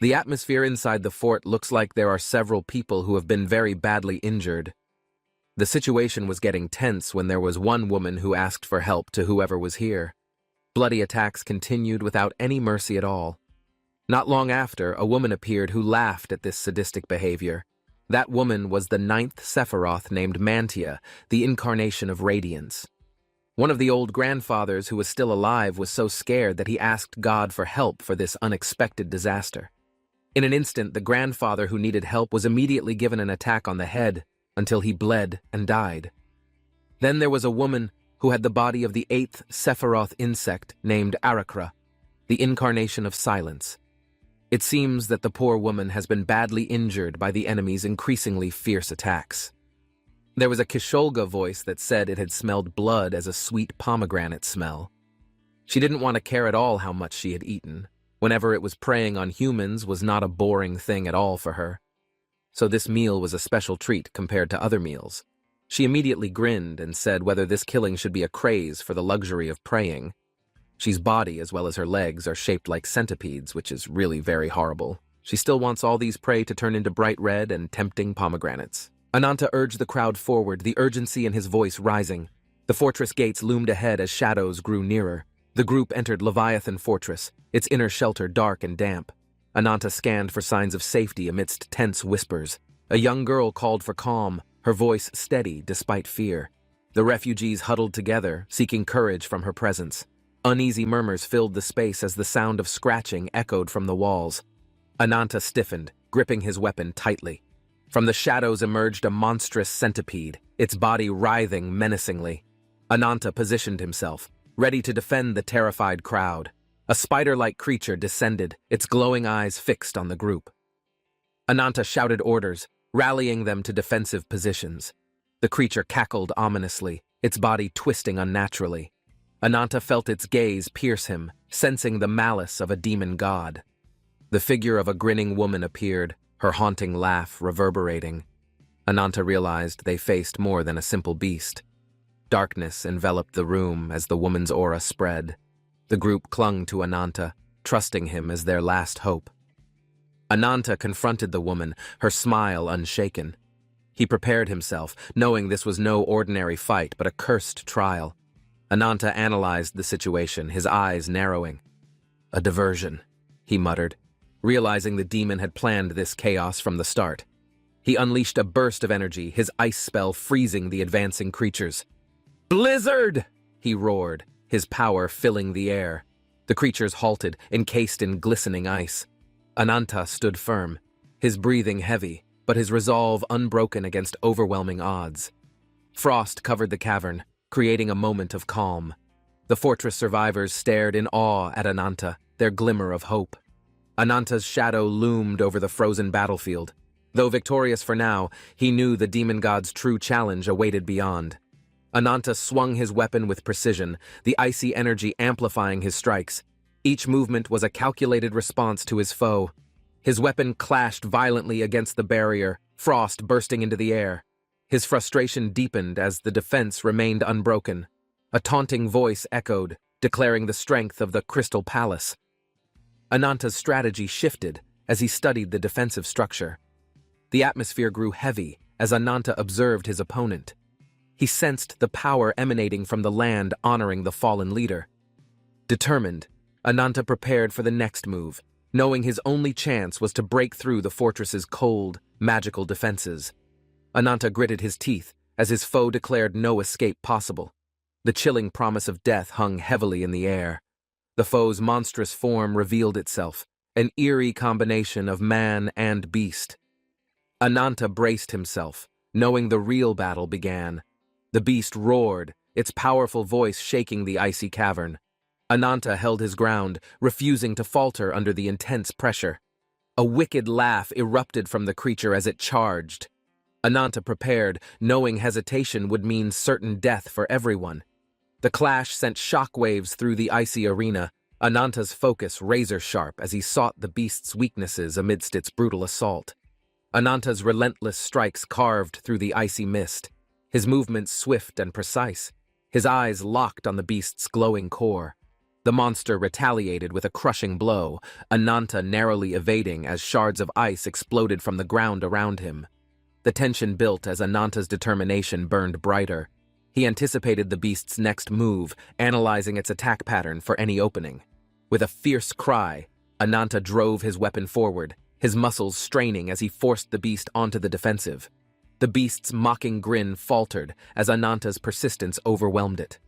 The atmosphere inside the fort looks like there are several people who have been very badly injured. The situation was getting tense when there was one woman who asked for help to whoever was here. Bloody attacks continued without any mercy at all. Not long after, a woman appeared who laughed at this sadistic behavior. That woman was the 9th Sephiroth named Mantia, the incarnation of radiance. One of the old grandfathers who was still alive was so scared that he asked God for help for this unexpected disaster. In an instant, the grandfather who needed help was immediately given an attack on the head until he bled and died. Then there was a woman who had the body of the 8th Sephiroth insect named Arakra, the incarnation of silence. It seems that the poor woman has been badly injured by the enemy's increasingly fierce attacks. There was a Kisholga voice that said it had smelled blood as a sweet pomegranate smell. She didn't want to care at all how much she had eaten. Whenever it was preying on humans was not a boring thing at all for her. So this meal was a special treat compared to other meals. She immediately grinned and said whether this killing should be a craze for the luxury of preying. She's body as well as her legs are shaped like centipedes, which is really very horrible. She still wants all these prey to turn into bright red and tempting pomegranates. Ananta urged the crowd forward, the urgency in his voice rising. The fortress gates loomed ahead as shadows grew nearer. The group entered Leviathan Fortress, its inner shelter dark and damp. Ananta scanned for signs of safety amidst tense whispers. A young girl called for calm, her voice steady despite fear. The refugees huddled together, seeking courage from her presence. Uneasy murmurs filled the space as the sound of scratching echoed from the walls. Ananta stiffened, gripping his weapon tightly. From the shadows emerged a monstrous centipede, its body writhing menacingly. Ananta positioned himself, ready to defend the terrified crowd. A spider-like creature descended, its glowing eyes fixed on the group. Ananta shouted orders, rallying them to defensive positions. The creature cackled ominously, its body twisting unnaturally. Ananta felt its gaze pierce him, sensing the malice of a demon god. The figure of a grinning woman appeared, her haunting laugh reverberating. Ananta realized they faced more than a simple beast. Darkness enveloped the room as the woman's aura spread. The group clung to Ananta, trusting him as their last hope. Ananta confronted the woman, her smile unshaken. He prepared himself, knowing this was no ordinary fight but a cursed trial. Ananta analyzed the situation, his eyes narrowing. A diversion, he muttered, realizing the demon had planned this chaos from the start. He unleashed a burst of energy, his ice spell freezing the advancing creatures. "Blizzard!" he roared, his power filling the air. The creatures halted, encased in glistening ice. Ananta stood firm, his breathing heavy, but his resolve unbroken against overwhelming odds. Frost covered the cavern, creating a moment of calm. The fortress survivors stared in awe at Ananta, their glimmer of hope. Ananta's shadow loomed over the frozen battlefield. Though victorious for now, he knew the demon god's true challenge awaited beyond. Ananta swung his weapon with precision, the icy energy amplifying his strikes. Each movement was a calculated response to his foe. His weapon clashed violently against the barrier, frost bursting into the air. His frustration deepened as the defense remained unbroken. A taunting voice echoed, declaring the strength of the Crystal Palace. Ananta's strategy shifted as he studied the defensive structure. The atmosphere grew heavy as Ananta observed his opponent. He sensed the power emanating from the land honoring the fallen leader. Determined, Ananta prepared for the next move, knowing his only chance was to break through the fortress's cold, magical defenses. Ananta gritted his teeth as his foe declared no escape possible. The chilling promise of death hung heavily in the air. The foe's monstrous form revealed itself, an eerie combination of man and beast. Ananta braced himself, knowing the real battle began. The beast roared, its powerful voice shaking the icy cavern. Ananta held his ground, refusing to falter under the intense pressure. A wicked laugh erupted from the creature as it charged. Ananta prepared, knowing hesitation would mean certain death for everyone. The clash sent shockwaves through the icy arena, Ananta's focus razor-sharp as he sought the beast's weaknesses amidst its brutal assault. Ananta's relentless strikes carved through the icy mist, his movements swift and precise, his eyes locked on the beast's glowing core. The monster retaliated with a crushing blow, Ananta narrowly evading as shards of ice exploded from the ground around him. The tension built as Ananta's determination burned brighter. He anticipated the beast's next move, analyzing its attack pattern for any opening. With a fierce cry, Ananta drove his weapon forward, his muscles straining as he forced the beast onto the defensive. The beast's mocking grin faltered as Ananta's persistence overwhelmed it.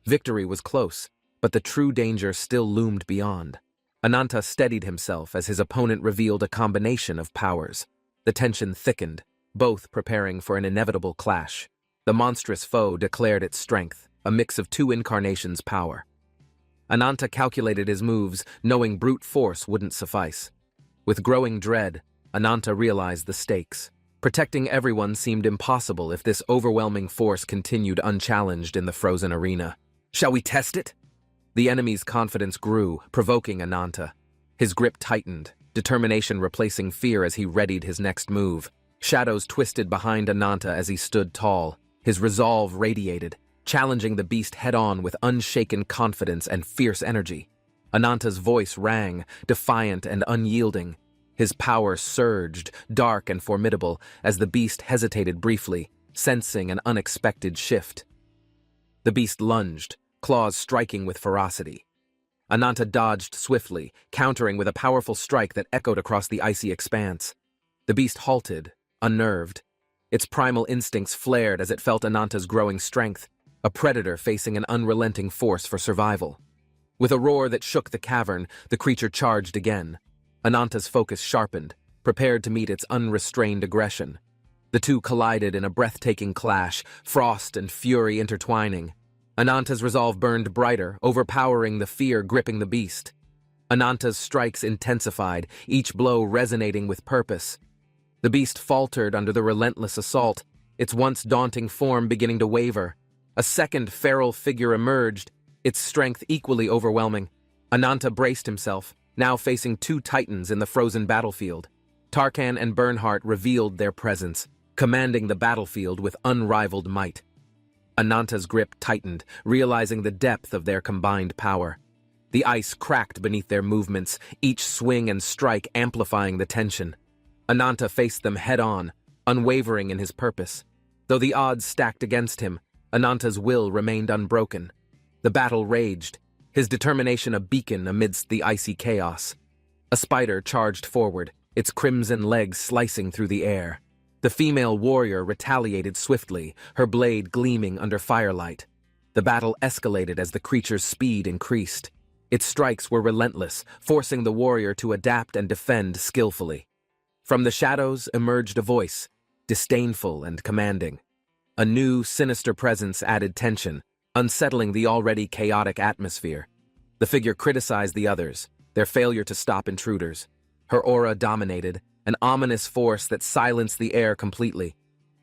Victory was close, but the true danger still loomed beyond. Ananta steadied himself as his opponent revealed a combination of powers. The tension thickened, both preparing for an inevitable clash. The monstrous foe declared its strength, a mix of two incarnations' power. Ananta calculated his moves, knowing brute force wouldn't suffice. With growing dread, Ananta realized the stakes. Protecting everyone seemed impossible if this overwhelming force continued unchallenged in the frozen arena. "Shall we test it?" The enemy's confidence grew, provoking Ananta. His grip tightened, determination replacing fear as he readied his next move. Shadows twisted behind Ananta as he stood tall. His resolve radiated, challenging the beast head-on with unshaken confidence and fierce energy. Ananta's voice rang, defiant and unyielding. His power surged, dark and formidable, as the beast hesitated briefly, sensing an unexpected shift. The beast lunged, claws striking with ferocity. Ananta dodged swiftly, countering with a powerful strike that echoed across the icy expanse. The beast halted, unnerved. Its primal instincts flared as it felt Ananta's growing strength, a predator facing an unrelenting force for survival. With a roar that shook the cavern, the creature charged again. Ananta's focus sharpened, prepared to meet its unrestrained aggression. The two collided in a breathtaking clash, frost and fury intertwining. Ananta's resolve burned brighter, overpowering the fear gripping the beast. Ananta's strikes intensified, each blow resonating with purpose. The beast faltered under the relentless assault, its once daunting form beginning to waver. A second feral figure emerged, its strength equally overwhelming. Ananta braced himself, now facing two titans in the frozen battlefield. Tarkan and Bernhardt revealed their presence, commanding the battlefield with unrivaled might. Ananta's grip tightened, realizing the depth of their combined power. The ice cracked beneath their movements, each swing and strike amplifying the tension. Ananta faced them head-on, unwavering in his purpose. Though the odds stacked against him, Ananta's will remained unbroken. The battle raged, his determination a beacon amidst the icy chaos. A spider charged forward, its crimson legs slicing through the air. The female warrior retaliated swiftly, her blade gleaming under firelight. The battle escalated as the creature's speed increased. Its strikes were relentless, forcing the warrior to adapt and defend skillfully. From the shadows emerged a voice, disdainful and commanding. A new, sinister presence added tension, unsettling the already chaotic atmosphere. The figure criticized the others, their failure to stop intruders. Her aura dominated, an ominous force that silenced the air completely.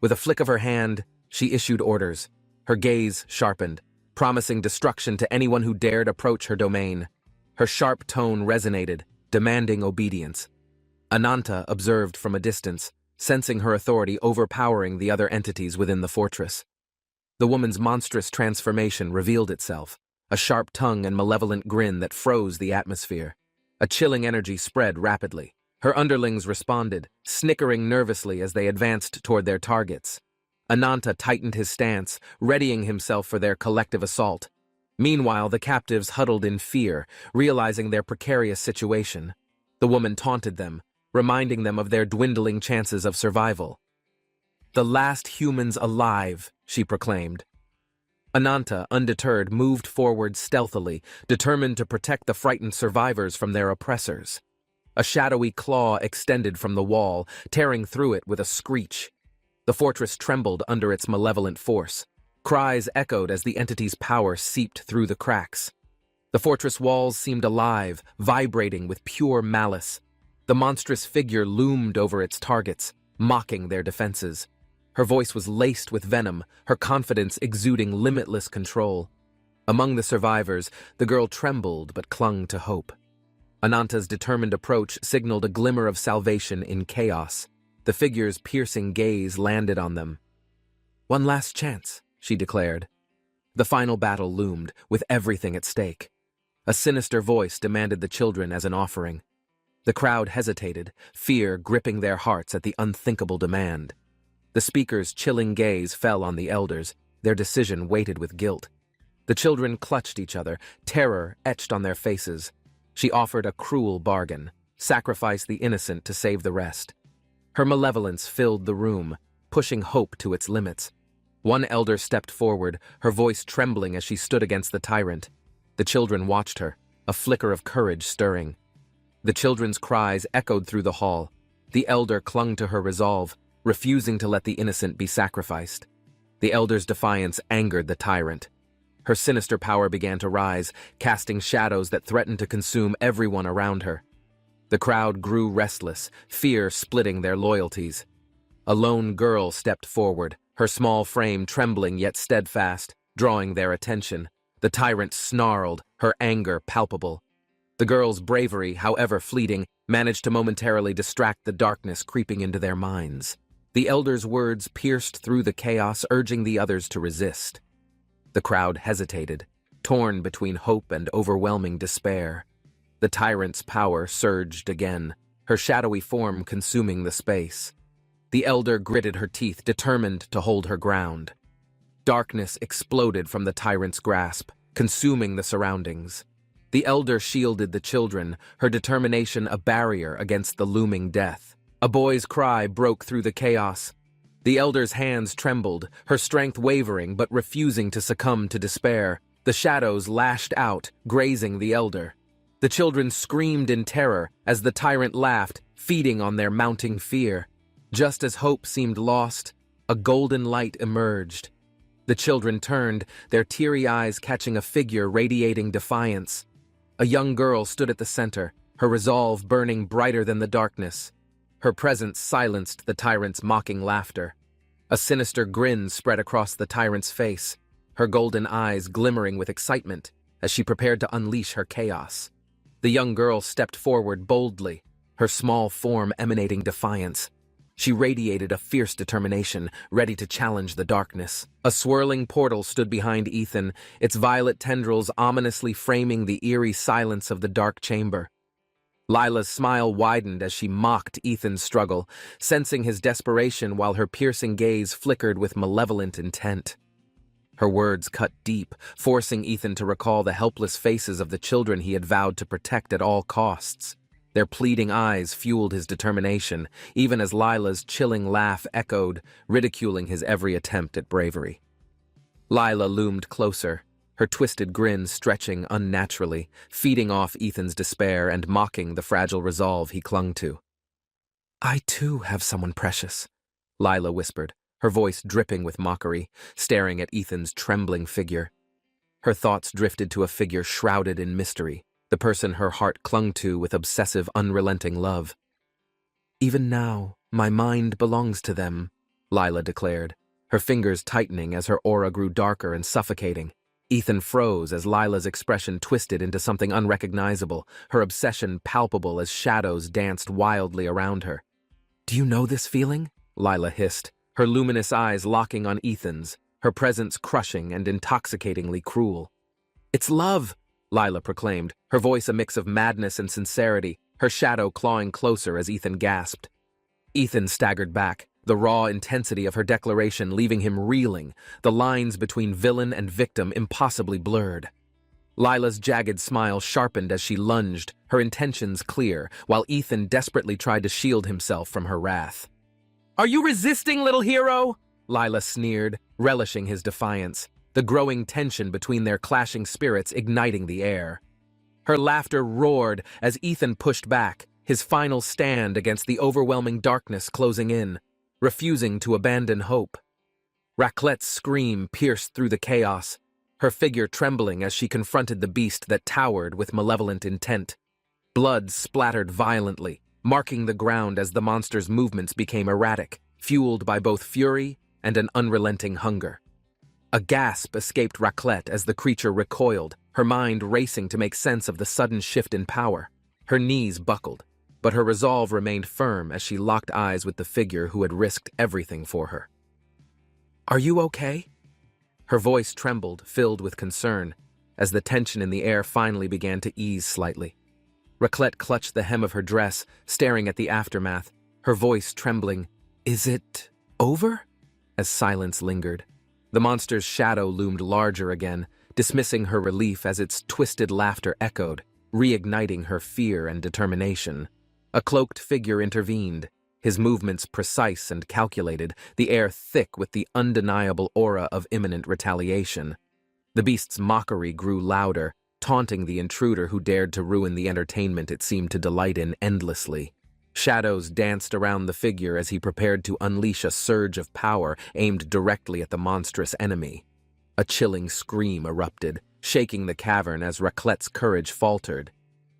With a flick of her hand, she issued orders, her gaze sharpened, promising destruction to anyone who dared approach her domain. Her sharp tone resonated, demanding obedience. Ananta observed from a distance, sensing her authority overpowering the other entities within the fortress. The woman's monstrous transformation revealed itself, a sharp tongue and malevolent grin that froze the atmosphere. A chilling energy spread rapidly. Her underlings responded, snickering nervously as they advanced toward their targets. Ananta tightened his stance, readying himself for their collective assault. Meanwhile, the captives huddled in fear, realizing their precarious situation. The woman taunted them, reminding them of their dwindling chances of survival. "The last humans alive," she proclaimed. Ananta, undeterred, moved forward stealthily, determined to protect the frightened survivors from their oppressors. A shadowy claw extended from the wall, tearing through it with a screech. The fortress trembled under its malevolent force. Cries echoed as the entity's power seeped through the cracks. The fortress walls seemed alive, vibrating with pure malice. The monstrous figure loomed over its targets, mocking their defenses. Her voice was laced with venom, her confidence exuding limitless control. Among the survivors, the girl trembled but clung to hope. Ananta's determined approach signaled a glimmer of salvation in chaos. The figure's piercing gaze landed on them. "One last chance," she declared. The final battle loomed, with everything at stake. A sinister voice demanded the children as an offering. The crowd hesitated, fear gripping their hearts at the unthinkable demand. The speaker's chilling gaze fell on the elders, their decision weighted with guilt. The children clutched each other, terror etched on their faces. She offered a cruel bargain, sacrifice the innocent to save the rest. Her malevolence filled the room, pushing hope to its limits. One elder stepped forward, her voice trembling as she stood against the tyrant. The children watched her, a flicker of courage stirring. The children's cries echoed through the hall. The elder clung to her resolve, refusing to let the innocent be sacrificed. The elder's defiance angered the tyrant. Her sinister power began to rise, casting shadows that threatened to consume everyone around her. The crowd grew restless, fear splitting their loyalties. A lone girl stepped forward, her small frame trembling yet steadfast, drawing their attention. The tyrant snarled, her anger palpable. The girl's bravery, however fleeting, managed to momentarily distract the darkness creeping into their minds. The elder's words pierced through the chaos, urging the others to resist. The crowd hesitated, torn between hope and overwhelming despair. The tyrant's power surged again, her shadowy form consuming the space. The elder gritted her teeth, determined to hold her ground. Darkness exploded from the tyrant's grasp, consuming the surroundings. The elder shielded the children, her determination a barrier against the looming death. A boy's cry broke through the chaos. The elder's hands trembled, her strength wavering but refusing to succumb to despair. The shadows lashed out, grazing the elder. The children screamed in terror as the tyrant laughed, feeding on their mounting fear. Just as hope seemed lost, a golden light emerged. The children turned, their teary eyes catching a figure radiating defiance. A young girl stood at the center, her resolve burning brighter than the darkness. Her presence silenced the tyrant's mocking laughter. A sinister grin spread across the tyrant's face, her golden eyes glimmering with excitement as she prepared to unleash her chaos. The young girl stepped forward boldly, her small form emanating defiance. She radiated a fierce determination, ready to challenge the darkness. A swirling portal stood behind Ethan, its violet tendrils ominously framing the eerie silence of the dark chamber. Lila's smile widened as she mocked Ethan's struggle, sensing his desperation while her piercing gaze flickered with malevolent intent. Her words cut deep, forcing Ethan to recall the helpless faces of the children he had vowed to protect at all costs. Their pleading eyes fueled his determination, even as Lila's chilling laugh echoed, ridiculing his every attempt at bravery. Lila loomed closer, her twisted grin stretching unnaturally, feeding off Ethan's despair and mocking the fragile resolve he clung to. "I too have someone precious," Lila whispered, her voice dripping with mockery, staring at Ethan's trembling figure. Her thoughts drifted to a figure shrouded in mystery, the person her heart clung to with obsessive, unrelenting love. "Even now, my mind belongs to them," Lila declared, her fingers tightening as her aura grew darker and suffocating. Ethan froze as Lila's expression twisted into something unrecognizable, her obsession palpable as shadows danced wildly around her. "Do you know this feeling?" Lila hissed, her luminous eyes locking on Ethan's, her presence crushing and intoxicatingly cruel. "It's love," Lila proclaimed, her voice a mix of madness and sincerity, her shadow clawing closer as Ethan gasped. Ethan staggered back, the raw intensity of her declaration leaving him reeling, the lines between villain and victim impossibly blurred. Lila's jagged smile sharpened as she lunged, her intentions clear, while Ethan desperately tried to shield himself from her wrath. "Are you resisting, little hero?" Lila sneered, relishing his defiance, the growing tension between their clashing spirits igniting the air. Her laughter roared as Ethan pushed back, his final stand against the overwhelming darkness closing in, refusing to abandon hope. Raclette's scream pierced through the chaos, her figure trembling as she confronted the beast that towered with malevolent intent. Blood splattered violently, marking the ground as the monster's movements became erratic, fueled by both fury and an unrelenting hunger. A gasp escaped Raclette as the creature recoiled, her mind racing to make sense of the sudden shift in power. Her knees buckled, but her resolve remained firm as she locked eyes with the figure who had risked everything for her. "Are you okay?" Her voice trembled, filled with concern, as the tension in the air finally began to ease slightly. Raclette clutched the hem of her dress, staring at the aftermath, her voice trembling. "Is it over?" As silence lingered. The monster's shadow loomed larger again, dismissing her relief as its twisted laughter echoed, reigniting her fear and determination. A cloaked figure intervened, his movements precise and calculated, the air thick with the undeniable aura of imminent retaliation. The beast's mockery grew louder, taunting the intruder who dared to ruin the entertainment it seemed to delight in endlessly. Shadows danced around the figure as he prepared to unleash a surge of power aimed directly at the monstrous enemy. A chilling scream erupted, shaking the cavern as Raclette's courage faltered.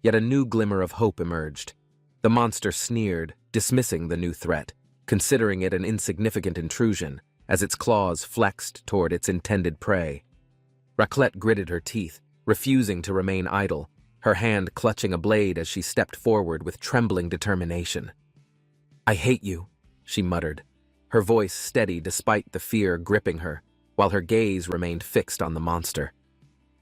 Yet a new glimmer of hope emerged. The monster sneered, dismissing the new threat, considering it an insignificant intrusion, as its claws flexed toward its intended prey. Raclette gritted her teeth, refusing to remain idle, her hand clutching a blade as she stepped forward with trembling determination. "I hate you," she muttered, her voice steady despite the fear gripping her, while her gaze remained fixed on the monster.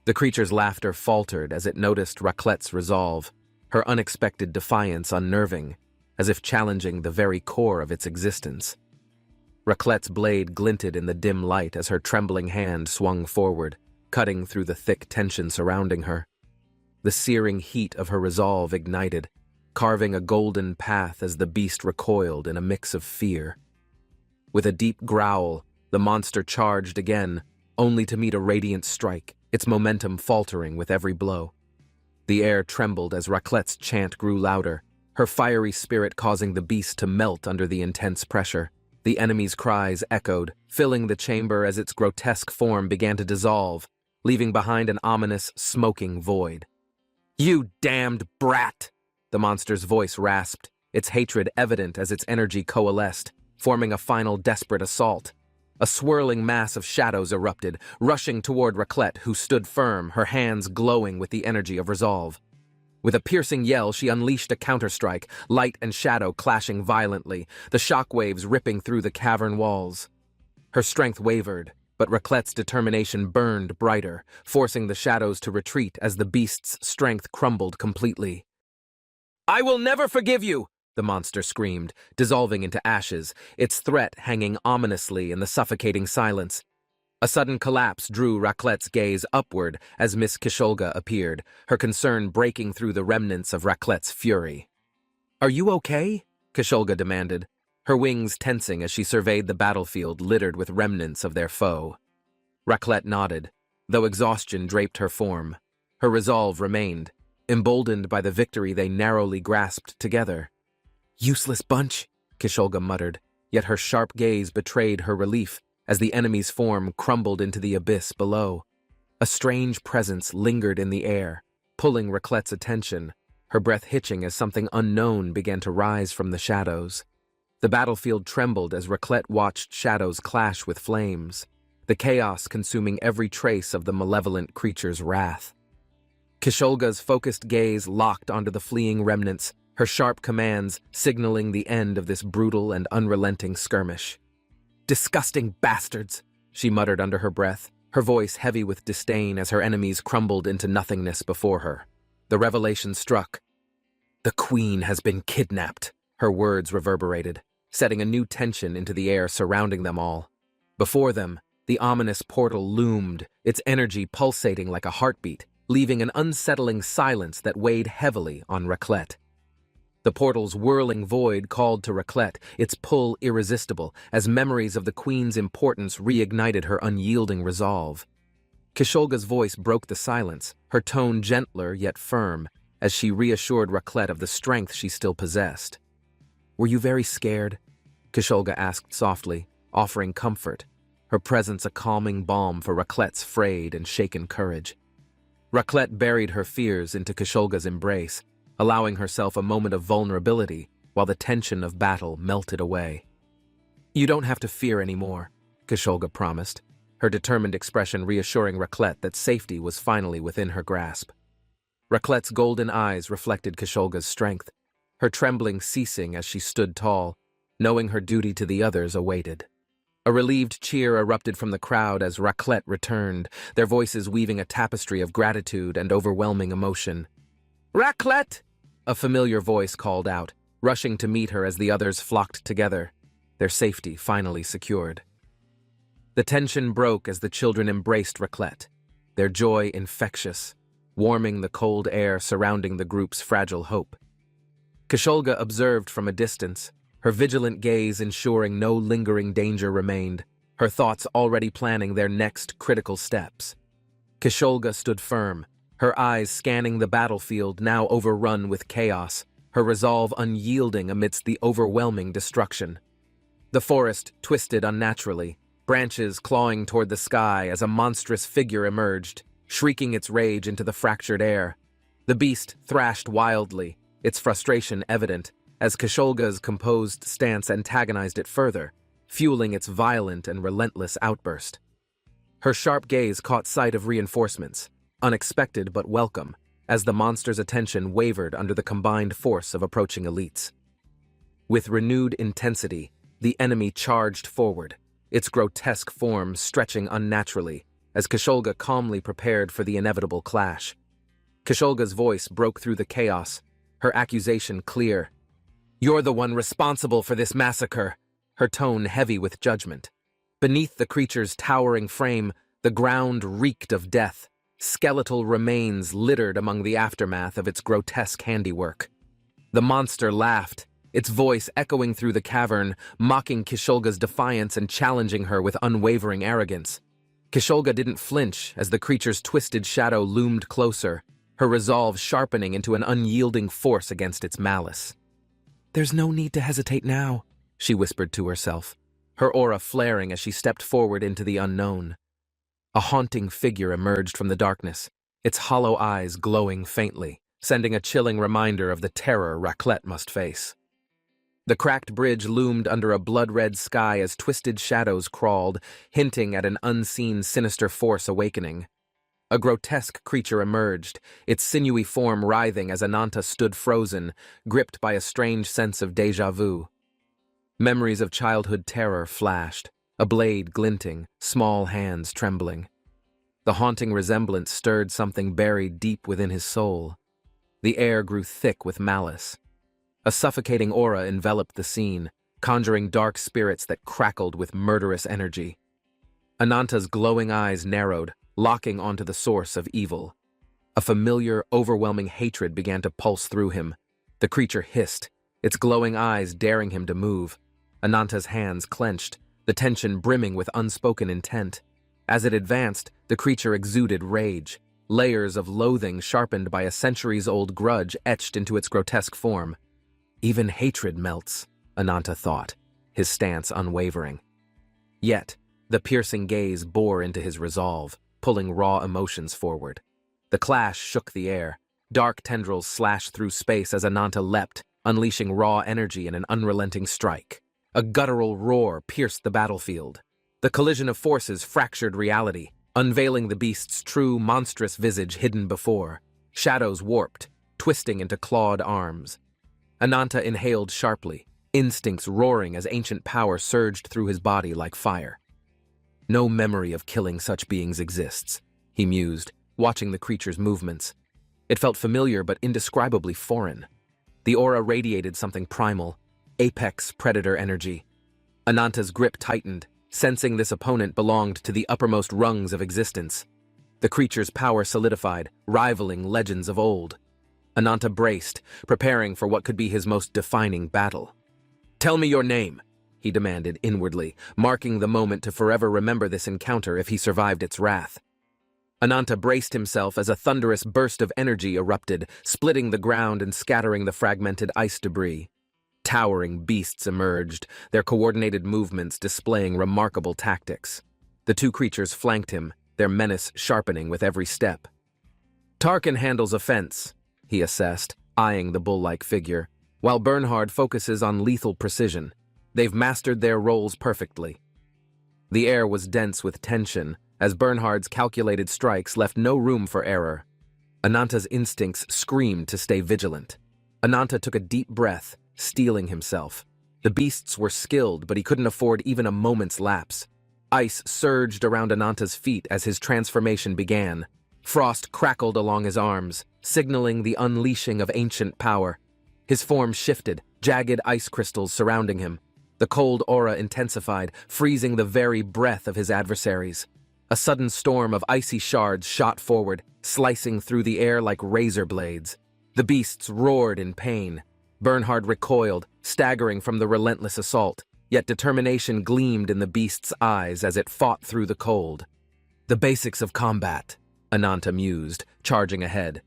The creature's laughter faltered as it noticed Raclette's resolve, her unexpected defiance unnerving, as if challenging the very core of its existence. Raclette's blade glinted in the dim light as her trembling hand swung forward, cutting through the thick tension surrounding her. The searing heat of her resolve ignited, carving a golden path as the beast recoiled in a mix of fear. With a deep growl, the monster charged again, only to meet a radiant strike, its momentum faltering with every blow. The air trembled as Raclette's chant grew louder, her fiery spirit causing the beast to melt under the intense pressure. The enemy's cries echoed, filling the chamber as its grotesque form began to dissolve, leaving behind an ominous, smoking void. "You damned brat!" The monster's voice rasped, its hatred evident as its energy coalesced, forming a final desperate assault. A swirling mass of shadows erupted, rushing toward Raclette, who stood firm, her hands glowing with the energy of resolve. With a piercing yell, she unleashed a counterstrike, light and shadow clashing violently, the shockwaves ripping through the cavern walls. Her strength wavered, but Raclette's determination burned brighter, forcing the shadows to retreat as the beast's strength crumbled completely. "I will never forgive you!" the monster screamed, dissolving into ashes, its threat hanging ominously in the suffocating silence. A sudden collapse drew Raclette's gaze upward as Miss Kisholga appeared, her concern breaking through the remnants of Raclette's fury. "Are you okay?" Kisholga demanded, her wings tensing as she surveyed the battlefield littered with remnants of their foe. Raclette nodded, though exhaustion draped her form. Her resolve remained, emboldened by the victory they narrowly grasped together. "Useless bunch," Kisholga muttered, yet her sharp gaze betrayed her relief as the enemy's form crumbled into the abyss below. A strange presence lingered in the air, pulling Raclette's attention, her breath hitching as something unknown began to rise from the shadows. The battlefield trembled as Raclette watched shadows clash with flames. the chaos consuming every trace of the malevolent creature's wrath. Kisholga's focused gaze locked onto the fleeing remnants, her sharp commands signaling the end of this brutal and unrelenting skirmish. "Disgusting bastards," she muttered under her breath, her voice heavy with disdain as her enemies crumbled into nothingness before her. The revelation struck. "The queen has been kidnapped," her words reverberated, setting a new tension into the air surrounding them all. Before them, the ominous portal loomed, its energy pulsating like a heartbeat, leaving an unsettling silence that weighed heavily on Raclette. The portal's whirling void called to Raclette, its pull irresistible, as memories of the queen's importance reignited her unyielding resolve. Kisholga's voice broke the silence, her tone gentler yet firm, as she reassured Raclette of the strength she still possessed. "Were you very scared?" Kisholga asked softly, offering comfort, her presence a calming balm for Raclette's frayed and shaken courage. Raclette buried her fears into Kisholga's embrace, allowing herself a moment of vulnerability while the tension of battle melted away. "You don't have to fear anymore," Kisholga promised, her determined expression reassuring Raclette that safety was finally within her grasp. Raclette's golden eyes reflected Kisholga's strength, her trembling ceasing as she stood tall, knowing her duty to the others awaited. A relieved cheer erupted from the crowd as Raclette returned, their voices weaving a tapestry of gratitude and overwhelming emotion. "Raclette!" a familiar voice called out, rushing to meet her as the others flocked together, their safety finally secured. The tension broke as the children embraced Raclette, their joy infectious, warming the cold air surrounding the group's fragile hope. Kisholga observed from a distance, her vigilant gaze ensuring no lingering danger remained, her thoughts already planning their next critical steps. Kisholga stood firm, her eyes scanning the battlefield now overrun with chaos, her resolve unyielding amidst the overwhelming destruction. The forest twisted unnaturally, branches clawing toward the sky as a monstrous figure emerged, shrieking its rage into the fractured air. The beast thrashed wildly, its frustration evident, as Kisholga's composed stance antagonized it further, fueling its violent and relentless outburst. Her sharp gaze caught sight of reinforcements, unexpected but welcome, as the monster's attention wavered under the combined force of approaching elites. With renewed intensity, the enemy charged forward, its grotesque form stretching unnaturally, as Kisholga calmly prepared for the inevitable clash. Kisholga's voice broke through the chaos, her accusation clear. "You're the one responsible for this massacre," her tone heavy with judgment. Beneath the creature's towering frame, the ground reeked of death, skeletal remains littered among the aftermath of its grotesque handiwork. The monster laughed, its voice echoing through the cavern, mocking Kisholga's defiance and challenging her with unwavering arrogance. Kisholga didn't flinch as the creature's twisted shadow loomed closer, her resolve sharpening into an unyielding force against its malice. "There's no need to hesitate now," she whispered to herself, her aura flaring as she stepped forward into the unknown. A haunting figure emerged from the darkness, its hollow eyes glowing faintly, sending a chilling reminder of the terror Raclette must face. The cracked bridge loomed under a blood-red sky as twisted shadows crawled, hinting at an unseen sinister force awakening. A grotesque creature emerged, its sinewy form writhing as Ananta stood frozen, gripped by a strange sense of déjà vu. Memories of childhood terror flashed, a blade glinting, small hands trembling. The haunting resemblance stirred something buried deep within his soul. The air grew thick with malice. A suffocating aura enveloped the scene, conjuring dark spirits that crackled with murderous energy. Ananta's glowing eyes narrowed, locking onto the source of evil. A familiar, overwhelming hatred began to pulse through him. The creature hissed, its glowing eyes daring him to move. Ananta's hands clenched, the tension brimming with unspoken intent. As it advanced, the creature exuded rage, layers of loathing sharpened by a centuries-old grudge etched into its grotesque form. Even hatred melts, Ananta thought, his stance unwavering. Yet, the piercing gaze bore into his resolve, pulling raw emotions forward. The clash shook the air. Dark tendrils slashed through space as Ananta leapt, unleashing raw energy in an unrelenting strike. A guttural roar pierced the battlefield. The collision of forces fractured reality, unveiling the beast's true, monstrous visage hidden before. Shadows warped, twisting into clawed arms. Ananta inhaled sharply, instincts roaring as ancient power surged through his body like fire. No memory of killing such beings exists, he mused, watching the creature's movements. It felt familiar but indescribably foreign. The aura radiated something primal, apex predator energy. Ananta's grip tightened, sensing this opponent belonged to the uppermost rungs of existence. The creature's power solidified, rivaling legends of old. Ananta braced, preparing for what could be his most defining battle. "Tell me your name," he demanded inwardly, marking the moment to forever remember this encounter if he survived its wrath. Ananta braced himself as a thunderous burst of energy erupted, splitting the ground and scattering the fragmented ice debris. Towering beasts emerged, their coordinated movements displaying remarkable tactics. The two creatures flanked him, their menace sharpening with every step. "Tarkin handles offense," he assessed, eyeing the bull-like figure, while Bernhard focuses on lethal precision. They've mastered their roles perfectly. The air was dense with tension, as Bernhard's calculated strikes left no room for error. Ananta's instincts screamed to stay vigilant. Ananta took a deep breath, steeling himself. The beasts were skilled, but he couldn't afford even a moment's lapse. Ice surged around Ananta's feet as his transformation began. Frost crackled along his arms, signaling the unleashing of ancient power. His form shifted, jagged ice crystals surrounding him. The cold aura intensified, freezing the very breath of his adversaries. A sudden storm of icy shards shot forward, slicing through the air like razor blades. The beasts roared in pain. Bernhard recoiled, staggering from the relentless assault, yet determination gleamed in the beast's eyes as it fought through the cold. "The basics of combat," Ananta mused, charging ahead.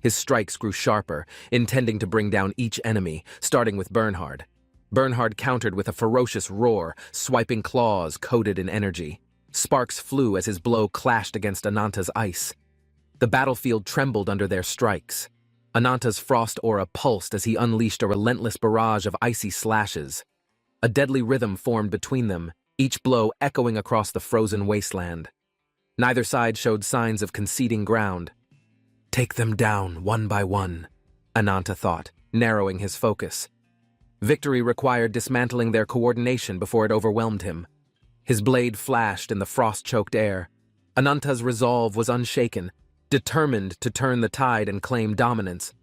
His strikes grew sharper, intending to bring down each enemy, starting with Bernhard. Bernhard countered with a ferocious roar, swiping claws coated in energy. Sparks flew as his blow clashed against Ananta's ice. The battlefield trembled under their strikes. Ananta's frost aura pulsed as he unleashed a relentless barrage of icy slashes. A deadly rhythm formed between them, each blow echoing across the frozen wasteland. Neither side showed signs of conceding ground. "Take them down, one by one," Ananta thought, narrowing his focus. Victory required dismantling their coordination before it overwhelmed him. His blade flashed in the frost-choked air. Ananta's resolve was unshaken, determined to turn the tide and claim dominance.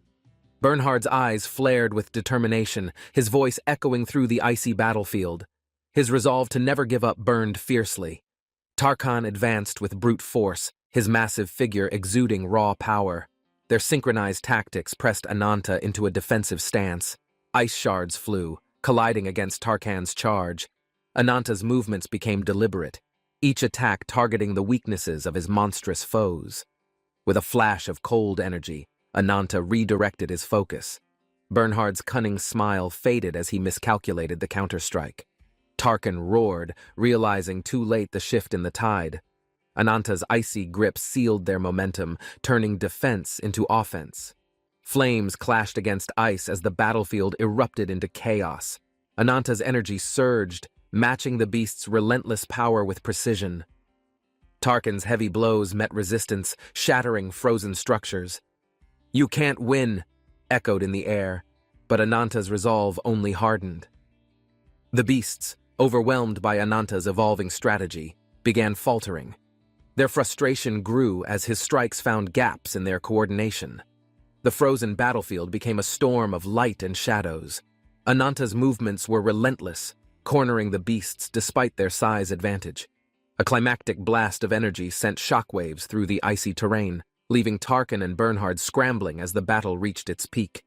Bernhard's eyes flared with determination, his voice echoing through the icy battlefield. His resolve to never give up burned fiercely. Tarkan advanced with brute force, his massive figure exuding raw power. Their synchronized tactics pressed Ananta into a defensive stance. Ice shards flew, colliding against Tarkan's charge. Ananta's movements became deliberate, each attack targeting the weaknesses of his monstrous foes. With a flash of cold energy, Ananta redirected his focus. Bernhard's cunning smile faded as he miscalculated the counterstrike. Tarkan roared, realizing too late the shift in the tide. Ananta's icy grip sealed their momentum, turning defense into offense. Flames clashed against ice as the battlefield erupted into chaos. Ananta's energy surged, matching the beast's relentless power with precision. Tarkan's heavy blows met resistance, shattering frozen structures. "You can't win," echoed in the air, but Ananta's resolve only hardened. The beasts, overwhelmed by Ananta's evolving strategy, began faltering. Their frustration grew as his strikes found gaps in their coordination. The frozen battlefield became a storm of light and shadows. Ananta's movements were relentless, cornering the beasts despite their size advantage. A climactic blast of energy sent shockwaves through the icy terrain, leaving Tarkan and Bernhard scrambling as the battle reached its peak.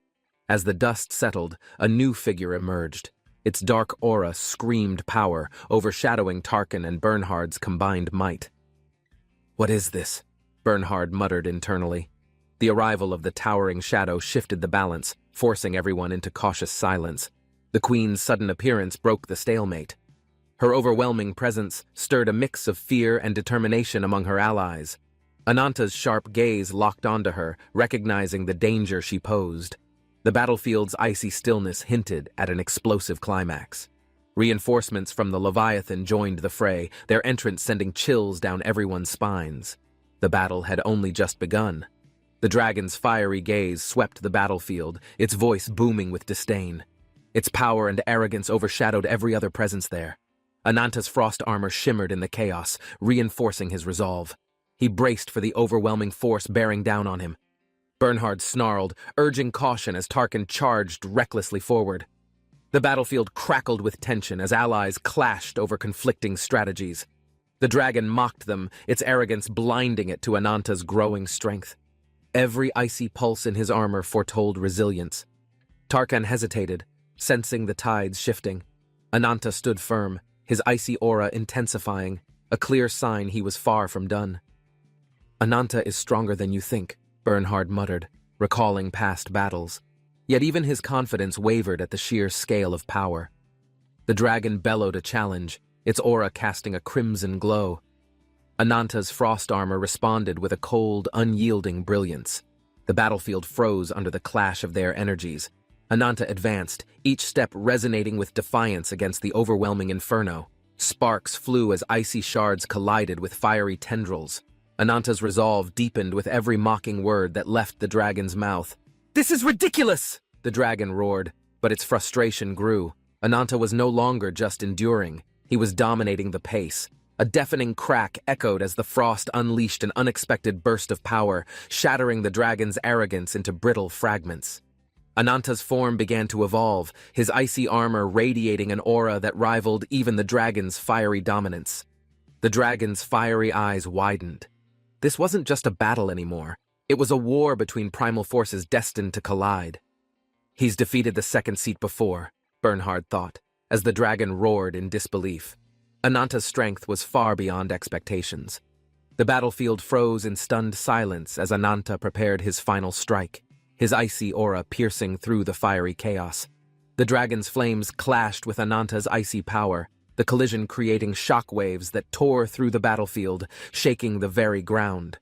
As the dust settled, a new figure emerged. Its dark aura screamed power, overshadowing Tarkan and Bernhard's combined might. "What is this?" Bernhard muttered internally. The arrival of the towering shadow shifted the balance, forcing everyone into cautious silence. The Queen's sudden appearance broke the stalemate. Her overwhelming presence stirred a mix of fear and determination among her allies. Ananta's sharp gaze locked onto her, recognizing the danger she posed. The battlefield's icy stillness hinted at an explosive climax. Reinforcements from the Leviathan joined the fray, their entrance sending chills down everyone's spines. The battle had only just begun. The dragon's fiery gaze swept the battlefield, its voice booming with disdain. Its power and arrogance overshadowed every other presence there. Ananta's frost armor shimmered in the chaos, reinforcing his resolve. He braced for the overwhelming force bearing down on him. Bernhard snarled, urging caution as Tarkin charged recklessly forward. The battlefield crackled with tension as allies clashed over conflicting strategies. The dragon mocked them, its arrogance blinding it to Ananta's growing strength. Every icy pulse in his armor foretold resilience. Tarkin hesitated, sensing the tides shifting. Ananta stood firm, his icy aura intensifying, a clear sign he was far from done. "Ananta is stronger than you think," Bernhard muttered, recalling past battles. Yet even his confidence wavered at the sheer scale of power. The dragon bellowed a challenge, its aura casting a crimson glow. Ananta's frost armor responded with a cold, unyielding brilliance. The battlefield froze under the clash of their energies. Ananta advanced, each step resonating with defiance against the overwhelming inferno. Sparks flew as icy shards collided with fiery tendrils. Ananta's resolve deepened with every mocking word that left the dragon's mouth. "This is ridiculous!" the dragon roared, but its frustration grew. Ananta was no longer just enduring. He was dominating the pace. A deafening crack echoed as the frost unleashed an unexpected burst of power, shattering the dragon's arrogance into brittle fragments. Ananta's form began to evolve, his icy armor radiating an aura that rivaled even the dragon's fiery dominance. The dragon's fiery eyes widened. This wasn't just a battle anymore. It was a war between primal forces destined to collide. "He's defeated the second seat before," Bernhard thought, as the dragon roared in disbelief. Ananta's strength was far beyond expectations. The battlefield froze in stunned silence as Ananta prepared his final strike, his icy aura piercing through the fiery chaos. The dragon's flames clashed with Ananta's icy power, the collision creating shockwaves that tore through the battlefield, shaking the very ground.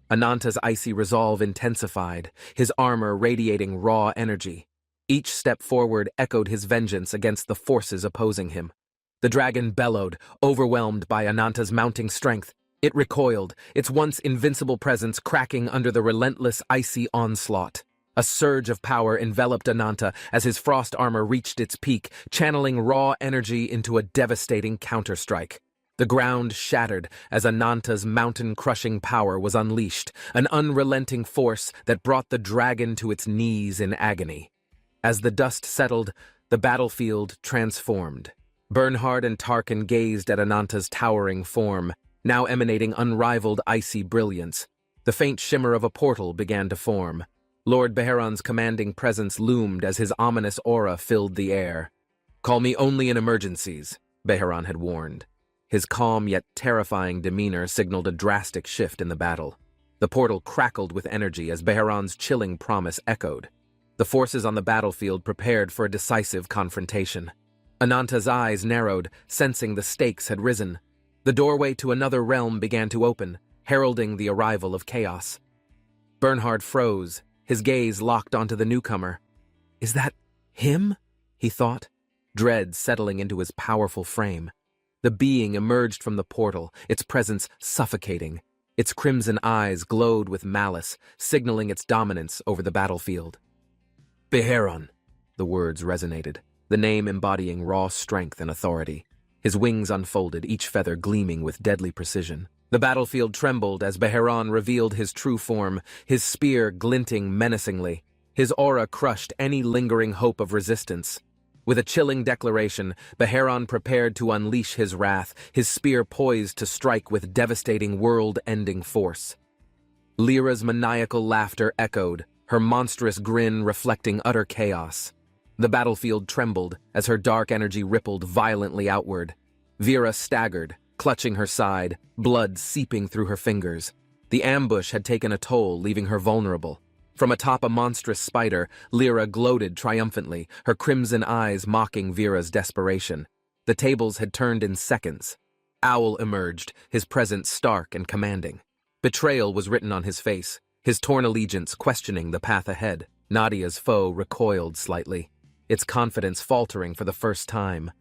Ananta's icy resolve intensified, his armor radiating raw energy. Each step forward echoed his vengeance against the forces opposing him. The dragon bellowed, overwhelmed by Ananta's mounting strength. It recoiled, its once invincible presence cracking under the relentless icy onslaught. A surge of power enveloped Ananta as his frost armor reached its peak, channeling raw energy into a devastating counterstrike. The ground shattered as Ananta's mountain-crushing power was unleashed, an unrelenting force that brought the dragon to its knees in agony. As the dust settled, the battlefield transformed. Bernhard and Tarkin gazed at Ananta's towering form, now emanating unrivaled icy brilliance. The faint shimmer of a portal began to form. Lord Beheron's commanding presence loomed as his ominous aura filled the air. "Call me only in emergencies," Beheron had warned. His calm yet terrifying demeanor signaled a drastic shift in the battle. The portal crackled with energy as Beheron's chilling promise echoed. The forces on the battlefield prepared for a decisive confrontation. Ananta's eyes narrowed, sensing the stakes had risen. The doorway to another realm began to open, heralding the arrival of chaos. Bernhard froze, his gaze locked onto the newcomer. "Is that him?" he thought, dread settling into his powerful frame. The being emerged from the portal, its presence suffocating. Its crimson eyes glowed with malice, signaling its dominance over the battlefield. "Beheron," the words resonated, the name embodying raw strength and authority. His wings unfolded, each feather gleaming with deadly precision. The battlefield trembled as Beheron revealed his true form, his spear glinting menacingly. His aura crushed any lingering hope of resistance. With a chilling declaration, Beheron prepared to unleash his wrath, his spear poised to strike with devastating world-ending force. Lyra's maniacal laughter echoed, her monstrous grin reflecting utter chaos. The battlefield trembled as her dark energy rippled violently outward. Vera staggered, clutching her side, blood seeping through her fingers. The ambush had taken a toll, leaving her vulnerable. From atop a monstrous spider, Lyra gloated triumphantly, her crimson eyes mocking Vera's desperation. The tables had turned in seconds. Owl emerged, his presence stark and commanding. Betrayal was written on his face, his torn allegiance questioning the path ahead. Nadia's foe recoiled slightly, its confidence faltering for the first time.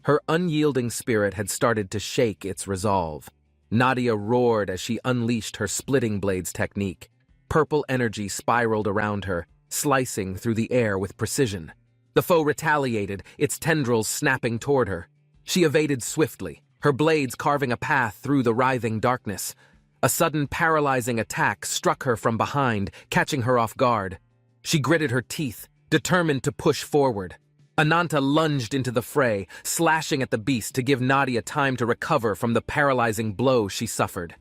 Her unyielding spirit had started to shake its resolve. Nadia roared as she unleashed her splitting blades technique. Purple energy spiraled around her, slicing through the air with precision. The foe retaliated, its tendrils snapping toward her. She evaded swiftly, her blades carving a path through the writhing darkness. A sudden paralyzing attack struck her from behind, catching her off guard. She gritted her teeth, determined to push forward. Ananta lunged into the fray, slashing at the beast to give Nadia time to recover from the paralyzing blow she suffered.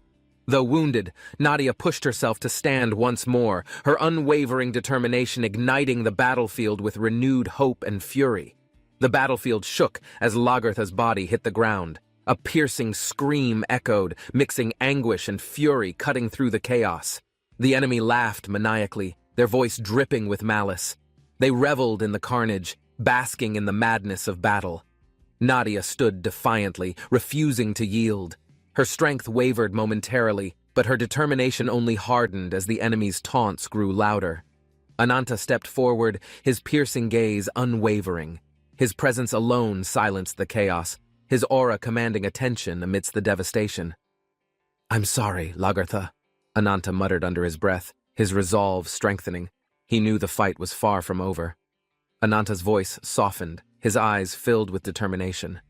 Though wounded, Nadia pushed herself to stand once more, her unwavering determination igniting the battlefield with renewed hope and fury. The battlefield shook as Lagertha's body hit the ground. A piercing scream echoed, mixing anguish and fury cutting through the chaos. The enemy laughed maniacally, their voice dripping with malice. They reveled in the carnage, basking in the madness of battle. Nadia stood defiantly, refusing to yield. Her strength wavered momentarily, but her determination only hardened as the enemy's taunts grew louder. Ananta stepped forward, his piercing gaze unwavering. His presence alone silenced the chaos, his aura commanding attention amidst the devastation. "I'm sorry, Lagertha," Ananta muttered under his breath, his resolve strengthening. He knew the fight was far from over. Ananta's voice softened, his eyes filled with determination.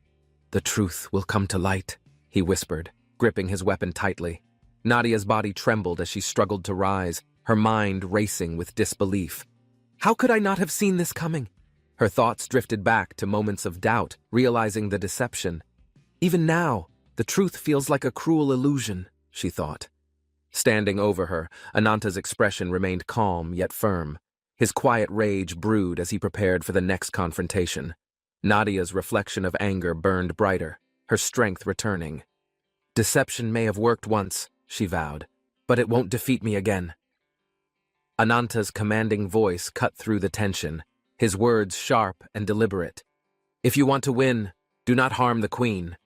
"The truth will come to light," he whispered, gripping his weapon tightly. Nadia's body trembled as she struggled to rise, her mind racing with disbelief. How could I not have seen this coming? Her thoughts drifted back to moments of doubt, realizing the deception. Even now, the truth feels like a cruel illusion, she thought. Standing over her, Ananta's expression remained calm yet firm. His quiet rage brewed as he prepared for the next confrontation. Nadia's reflection of anger burned brighter, her strength returning. "Deception may have worked once," she vowed, "but it won't defeat me again." Ananta's commanding voice cut through the tension, his words sharp and deliberate. "If you want to win, do not harm the queen."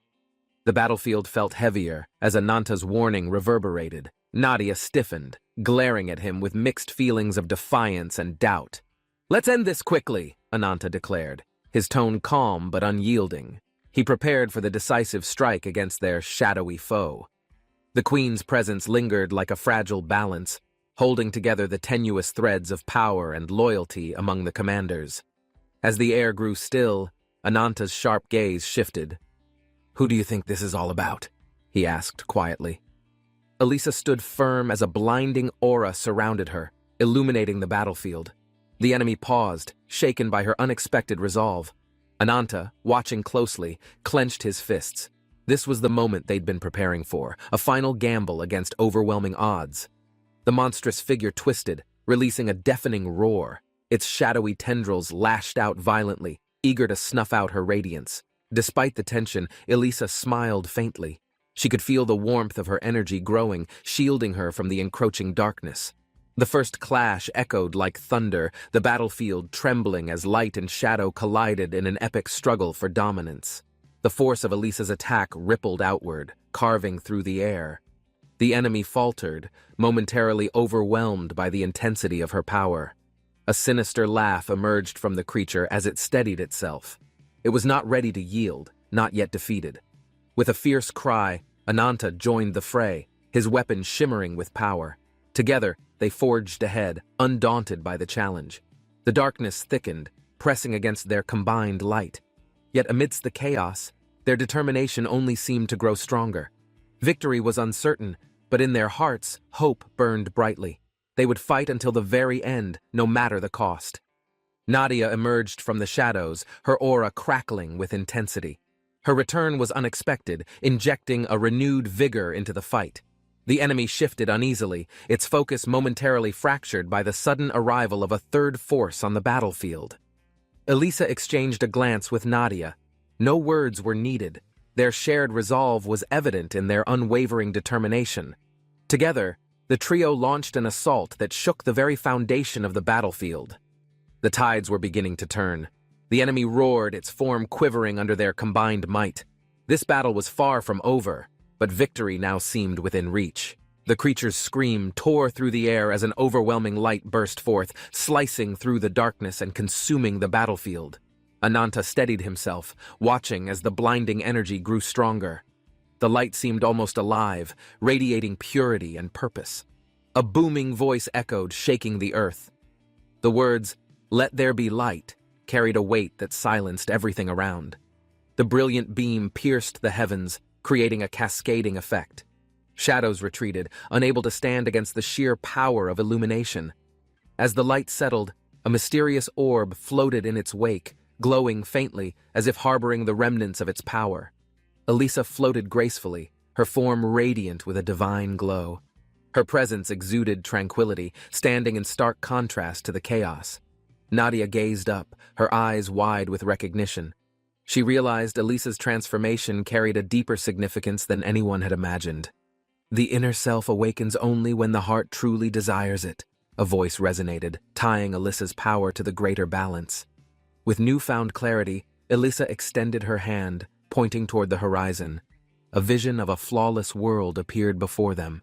The battlefield felt heavier as Ananta's warning reverberated. Nadia stiffened, glaring at him with mixed feelings of defiance and doubt. "Let's end this quickly," Ananta declared, his tone calm but unyielding. He prepared for the decisive strike against their shadowy foe. The queen's presence lingered like a fragile balance, holding together the tenuous threads of power and loyalty among the commanders. As the air grew still, Ananta's sharp gaze shifted. "Who do you think this is all about?" he asked quietly. Elisa stood firm as a blinding aura surrounded her, illuminating the battlefield. The enemy paused, shaken by her unexpected resolve. Ananta, watching closely, clenched his fists. This was the moment they'd been preparing for, a final gamble against overwhelming odds. The monstrous figure twisted, releasing a deafening roar. Its shadowy tendrils lashed out violently, eager to snuff out her radiance. Despite the tension, Elisa smiled faintly. She could feel the warmth of her energy growing, shielding her from the encroaching darkness. The first clash echoed like thunder, the battlefield trembling as light and shadow collided in an epic struggle for dominance. The force of Elisa's attack rippled outward, carving through the air. The enemy faltered, momentarily overwhelmed by the intensity of her power. A sinister laugh emerged from the creature as it steadied itself. It was not ready to yield, not yet defeated. With a fierce cry, Ananta joined the fray, his weapon shimmering with power. Together, they forged ahead, undaunted by the challenge. The darkness thickened, pressing against their combined light. Yet amidst the chaos, their determination only seemed to grow stronger. Victory was uncertain, but in their hearts, hope burned brightly. They would fight until the very end, no matter the cost. Nadia emerged from the shadows, her aura crackling with intensity. Her return was unexpected, injecting a renewed vigor into the fight. The enemy shifted uneasily, its focus momentarily fractured by the sudden arrival of a third force on the battlefield. Elisa exchanged a glance with Nadia. No words were needed. Their shared resolve was evident in their unwavering determination. Together, the trio launched an assault that shook the very foundation of the battlefield. The tides were beginning to turn. The enemy roared, its form quivering under their combined might. This battle was far from over, but victory now seemed within reach. The creature's scream tore through the air as an overwhelming light burst forth, slicing through the darkness and consuming the battlefield. Ananta steadied himself, watching as the blinding energy grew stronger. The light seemed almost alive, radiating purity and purpose. A booming voice echoed, shaking the earth. The words, "Let there be light," carried a weight that silenced everything around. The brilliant beam pierced the heavens, creating a cascading effect. Shadows retreated, unable to stand against the sheer power of illumination. As the light settled, a mysterious orb floated in its wake, glowing faintly as if harboring the remnants of its power. Elisa floated gracefully, her form radiant with a divine glow. Her presence exuded tranquility, standing in stark contrast to the chaos. Nadia gazed up, her eyes wide with recognition. She realized Elisa's transformation carried a deeper significance than anyone had imagined. "The inner self awakens only when the heart truly desires it," a voice resonated, tying Elisa's power to the greater balance. With newfound clarity, Elisa extended her hand, pointing toward the horizon. A vision of a flawless world appeared before them.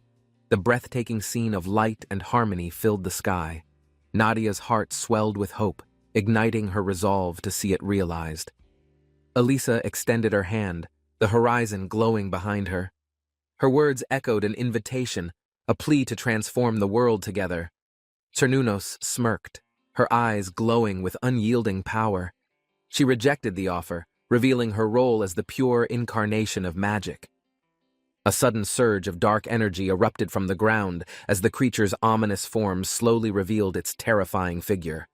The breathtaking scene of light and harmony filled the sky. Nadia's heart swelled with hope, igniting her resolve to see it realized. Elisa extended her hand, the horizon glowing behind her. Her words echoed an invitation, a plea to transform the world together. Cernunnos smirked, her eyes glowing with unyielding power. She rejected the offer, revealing her role as the pure incarnation of magic. A sudden surge of dark energy erupted from the ground as the creature's ominous form slowly revealed its terrifying figure.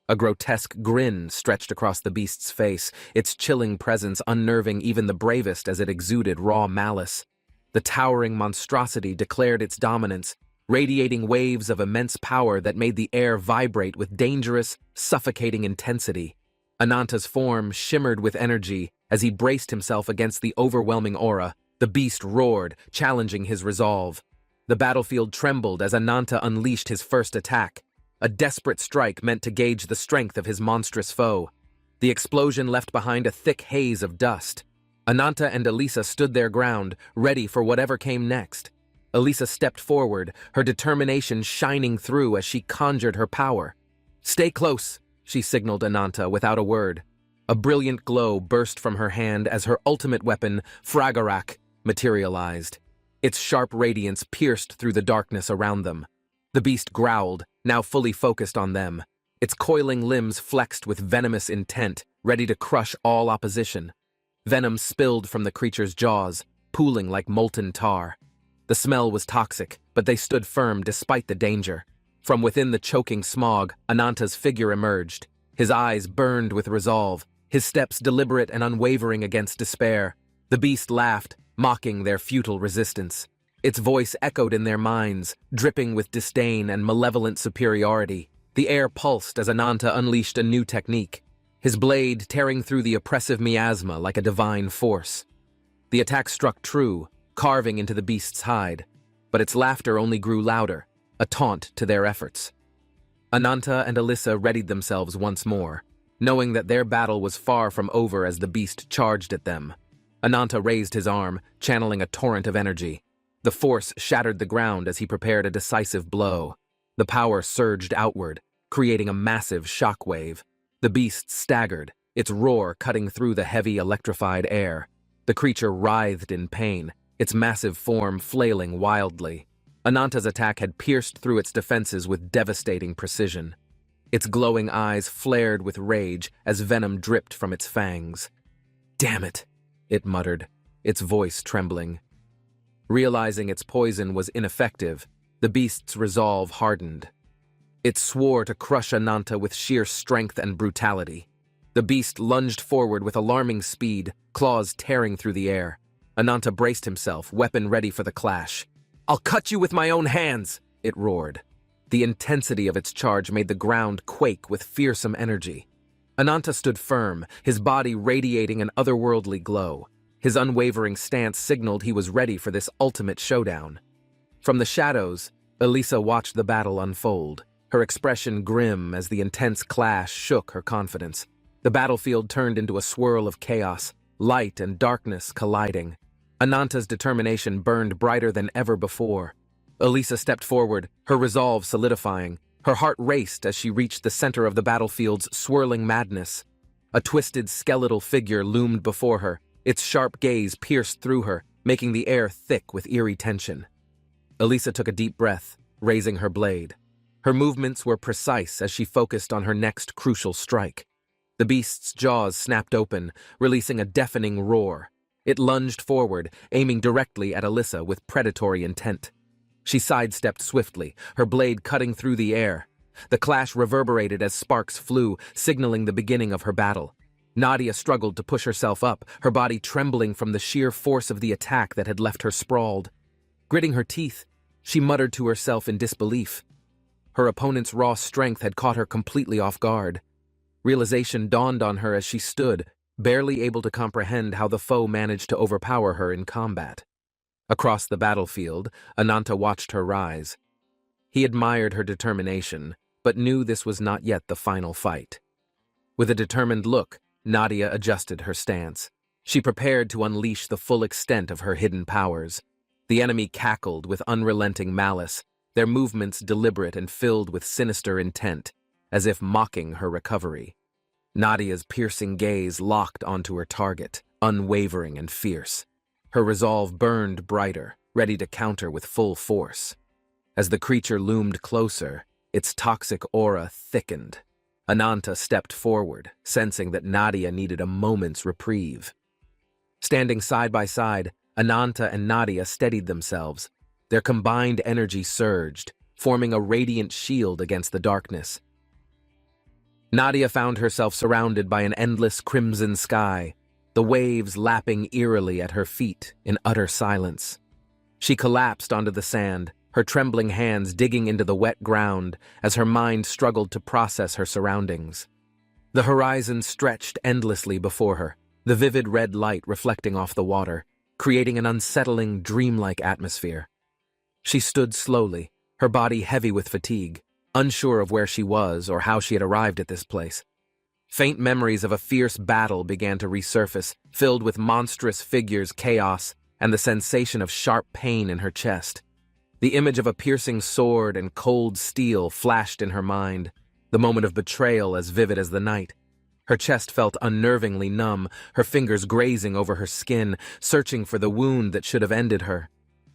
A grotesque grin stretched across the beast's face, its chilling presence unnerving even the bravest as it exuded raw malice. The towering monstrosity declared its dominance, radiating waves of immense power that made the air vibrate with dangerous, suffocating intensity. Ananta's form shimmered with energy as he braced himself against the overwhelming aura. The beast roared, challenging his resolve. The battlefield trembled as Ananta unleashed his first attack, a desperate strike meant to gauge the strength of his monstrous foe. The explosion left behind a thick haze of dust. Ananta and Elisa stood their ground, ready for whatever came next. Elisa stepped forward, her determination shining through as she conjured her power. "Stay close," she signaled Ananta without a word. A brilliant glow burst from her hand as her ultimate weapon, Fragarak, materialized. Its sharp radiance pierced through the darkness around them. The beast growled, now fully focused on them. Its coiling limbs flexed with venomous intent, ready to crush all opposition. Venom spilled from the creature's jaws, pooling like molten tar. The smell was toxic, but they stood firm despite the danger. From within the choking smog, Ananta's figure emerged. His eyes burned with resolve, his steps deliberate and unwavering against despair. The beast laughed, mocking their futile resistance. Its voice echoed in their minds, dripping with disdain and malevolent superiority. The air pulsed as Ananta unleashed a new technique, his blade tearing through the oppressive miasma like a divine force. The attack struck true, carving into the beast's hide, but its laughter only grew louder, a taunt to their efforts. Ananta and Elisa readied themselves once more, knowing that their battle was far from over as the beast charged at them. Ananta raised his arm, channeling a torrent of energy. The force shattered the ground as he prepared a decisive blow. The power surged outward, creating a massive shockwave. The beast staggered, its roar cutting through the heavy electrified air. The creature writhed in pain, its massive form flailing wildly. Ananta's attack had pierced through its defenses with devastating precision. Its glowing eyes flared with rage as venom dripped from its fangs. "Damn it," it muttered, its voice trembling. Realizing its poison was ineffective, the beast's resolve hardened. It swore to crush Ananta with sheer strength and brutality. The beast lunged forward with alarming speed, claws tearing through the air. Ananta braced himself, weapon ready for the clash. "I'll cut you with my own hands," it roared. The intensity of its charge made the ground quake with fearsome energy. Ananta stood firm, his body radiating an otherworldly glow. His unwavering stance signaled he was ready for this ultimate showdown. From the shadows, Elisa watched the battle unfold, her expression grim as the intense clash shook her confidence. The battlefield turned into a swirl of chaos, light and darkness colliding. Ananta's determination burned brighter than ever before. Elisa stepped forward, her resolve solidifying. Her heart raced as she reached the center of the battlefield's swirling madness. A twisted skeletal figure loomed before her, its sharp gaze pierced through her, making the air thick with eerie tension. Elisa took a deep breath, raising her blade. Her movements were precise as she focused on her next crucial strike. The beast's jaws snapped open, releasing a deafening roar. It lunged forward, aiming directly at Elisa with predatory intent. She sidestepped swiftly, her blade cutting through the air. The clash reverberated as sparks flew, signaling the beginning of her battle. Nadia struggled to push herself up, her body trembling from the sheer force of the attack that had left her sprawled. Gritting her teeth, she muttered to herself in disbelief. Her opponent's raw strength had caught her completely off guard. Realization dawned on her as she stood, barely able to comprehend how the foe managed to overpower her in combat. Across the battlefield, Ananta watched her rise. He admired her determination, but knew this was not yet the final fight. With a determined look, Nadia adjusted her stance. She prepared to unleash the full extent of her hidden powers. The enemy cackled with unrelenting malice, their movements deliberate and filled with sinister intent, as if mocking her recovery. Nadia's piercing gaze locked onto her target, unwavering and fierce. Her resolve burned brighter, ready to counter with full force. As the creature loomed closer, its toxic aura thickened. Ananta stepped forward, sensing that Nadia needed a moment's reprieve. Standing side by side, Ananta and Nadia steadied themselves. Their combined energy surged, forming a radiant shield against the darkness. Nadia found herself surrounded by an endless crimson sky, the waves lapping eerily at her feet in utter silence. She collapsed onto the sand, her trembling hands digging into the wet ground as her mind struggled to process her surroundings. The horizon stretched endlessly before her, the vivid red light reflecting off the water, creating an unsettling, dreamlike atmosphere. She stood slowly, her body heavy with fatigue, unsure of where she was or how she had arrived at this place. Faint memories of a fierce battle began to resurface, filled with monstrous figures, chaos, and the sensation of sharp pain in her chest. The image of a piercing sword and cold steel flashed in her mind, the moment of betrayal as vivid as the night. Her chest felt unnervingly numb, her fingers grazing over her skin, searching for the wound that should have ended her.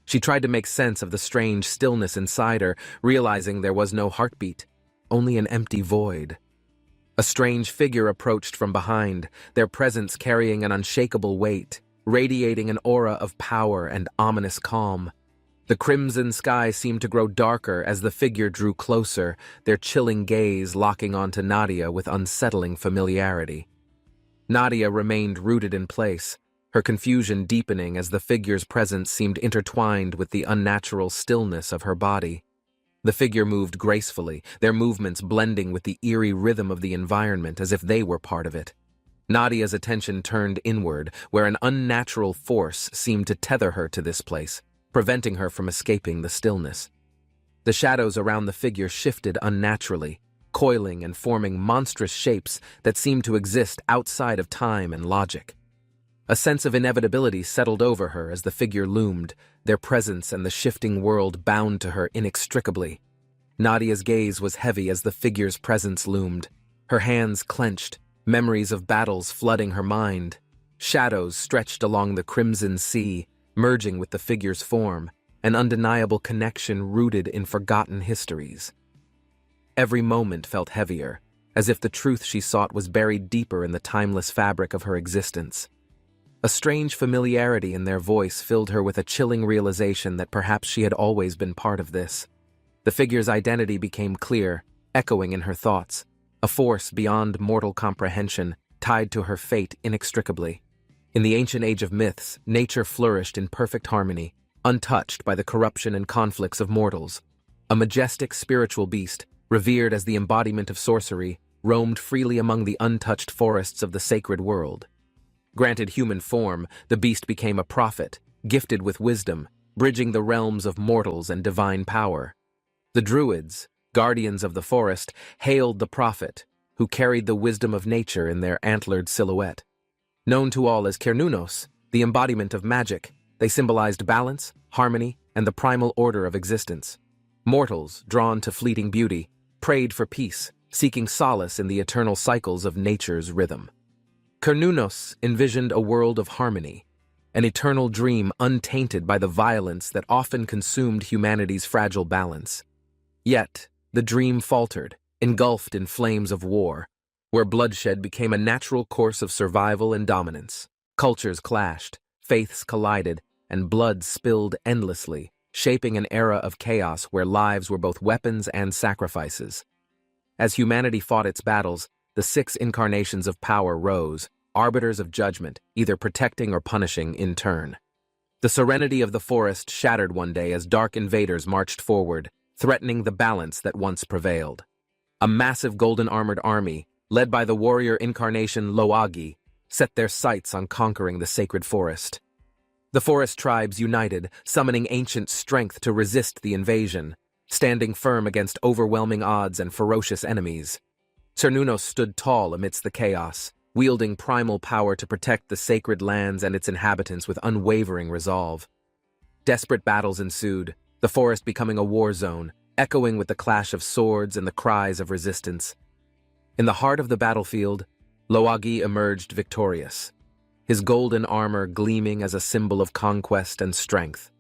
She tried to make sense of the strange stillness inside her, realizing there was no heartbeat, only an empty void. A strange figure approached from behind, their presence carrying an unshakable weight, radiating an aura of power and ominous calm. The crimson sky seemed to grow darker as the figure drew closer, their chilling gaze locking onto Nadia with unsettling familiarity. Nadia remained rooted in place, her confusion deepening as the figure's presence seemed intertwined with the unnatural stillness of her body. The figure moved gracefully, their movements blending with the eerie rhythm of the environment as if they were part of it. Nadia's attention turned inward, where an unnatural force seemed to tether her to this place, preventing her from escaping the stillness. The shadows around the figure shifted unnaturally, coiling and forming monstrous shapes that seemed to exist outside of time and logic. A sense of inevitability settled over her as the figure loomed, their presence and the shifting world bound to her inextricably. Nadia's gaze was heavy as the figure's presence loomed, her hands clenched, memories of battles flooding her mind. Shadows stretched along the crimson sea, merging with the figure's form, an undeniable connection rooted in forgotten histories. Every moment felt heavier, as if the truth she sought was buried deeper in the timeless fabric of her existence. A strange familiarity in their voice filled her with a chilling realization that perhaps she had always been part of this. The figure's identity became clear, echoing in her thoughts, a force beyond mortal comprehension, tied to her fate inextricably. In the ancient age of myths, nature flourished in perfect harmony, untouched by the corruption and conflicts of mortals. A majestic spiritual beast, revered as the embodiment of sorcery, roamed freely among the untouched forests of the sacred world. Granted human form, the beast became a prophet, gifted with wisdom, bridging the realms of mortals and divine power. The Druids, guardians of the forest, hailed the prophet, who carried the wisdom of nature in their antlered silhouette. Known to all as Kernunos, the embodiment of magic, they symbolized balance, harmony, and the primal order of existence. Mortals, drawn to fleeting beauty, prayed for peace, seeking solace in the eternal cycles of nature's rhythm. Cernunnos envisioned a world of harmony, an eternal dream untainted by the violence that often consumed humanity's fragile balance. Yet, the dream faltered, engulfed in flames of war, where bloodshed became a natural course of survival and dominance. Cultures clashed, faiths collided, and blood spilled endlessly, shaping an era of chaos where lives were both weapons and sacrifices. As humanity fought its battles, the 6 incarnations of power rose, arbiters of judgment, either protecting or punishing in turn. The serenity of the forest shattered one day as dark invaders marched forward, threatening the balance that once prevailed. A massive golden-armored army, led by the warrior incarnation Loagi, set their sights on conquering the sacred forest. The forest tribes united, summoning ancient strength to resist the invasion, standing firm against overwhelming odds and ferocious enemies. Cernunnos stood tall amidst the chaos, wielding primal power to protect the sacred lands and its inhabitants with unwavering resolve. Desperate battles ensued, the forest becoming a war zone, echoing with the clash of swords and the cries of resistance. In the heart of the battlefield, Loagi emerged victorious, his golden armor gleaming as a symbol of conquest and strength.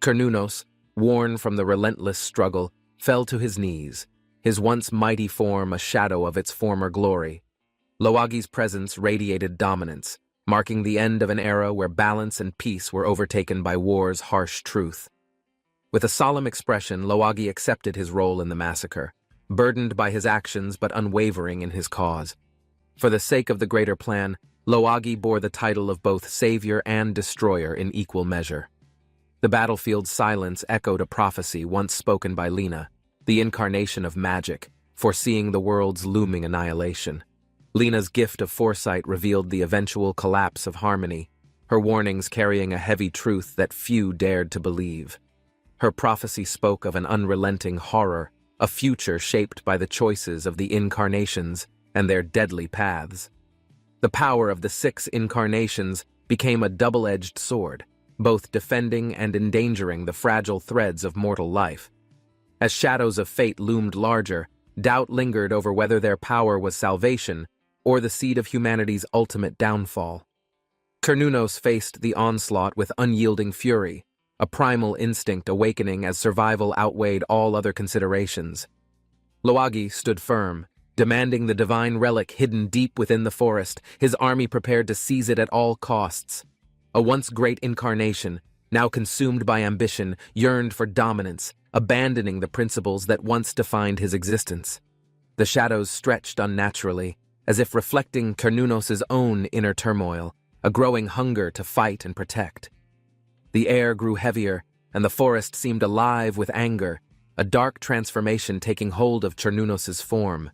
Cernunnos, worn from the relentless struggle, fell to his knees, his once mighty form a shadow of its former glory. Loagi's presence radiated dominance, marking the end of an era where balance and peace were overtaken by war's harsh truth. With a solemn expression, Loagi accepted his role in the massacre, burdened by his actions but unwavering in his cause. For the sake of the greater plan, Loagi bore the title of both savior and destroyer in equal measure. The battlefield's silence echoed a prophecy once spoken by Lena, the incarnation of magic, foreseeing the world's looming annihilation. Lena's gift of foresight revealed the eventual collapse of harmony, her warnings carrying a heavy truth that few dared to believe. Her prophecy spoke of an unrelenting horror, a future shaped by the choices of the incarnations and their deadly paths. The power of the 6 incarnations became a double-edged sword, both defending and endangering the fragile threads of mortal life. As shadows of fate loomed larger, doubt lingered over whether their power was salvation or the seed of humanity's ultimate downfall. Cernunnos faced the onslaught with unyielding fury, a primal instinct awakening as survival outweighed all other considerations. Loagi stood firm, demanding the divine relic hidden deep within the forest, his army prepared to seize it at all costs. A once great incarnation, now consumed by ambition, yearned for dominance, abandoning the principles that once defined his existence. The shadows stretched unnaturally, as if reflecting Cernunnos' own inner turmoil, a growing hunger to fight and protect. The air grew heavier, and the forest seemed alive with anger, a dark transformation taking hold of Cernunnos' form.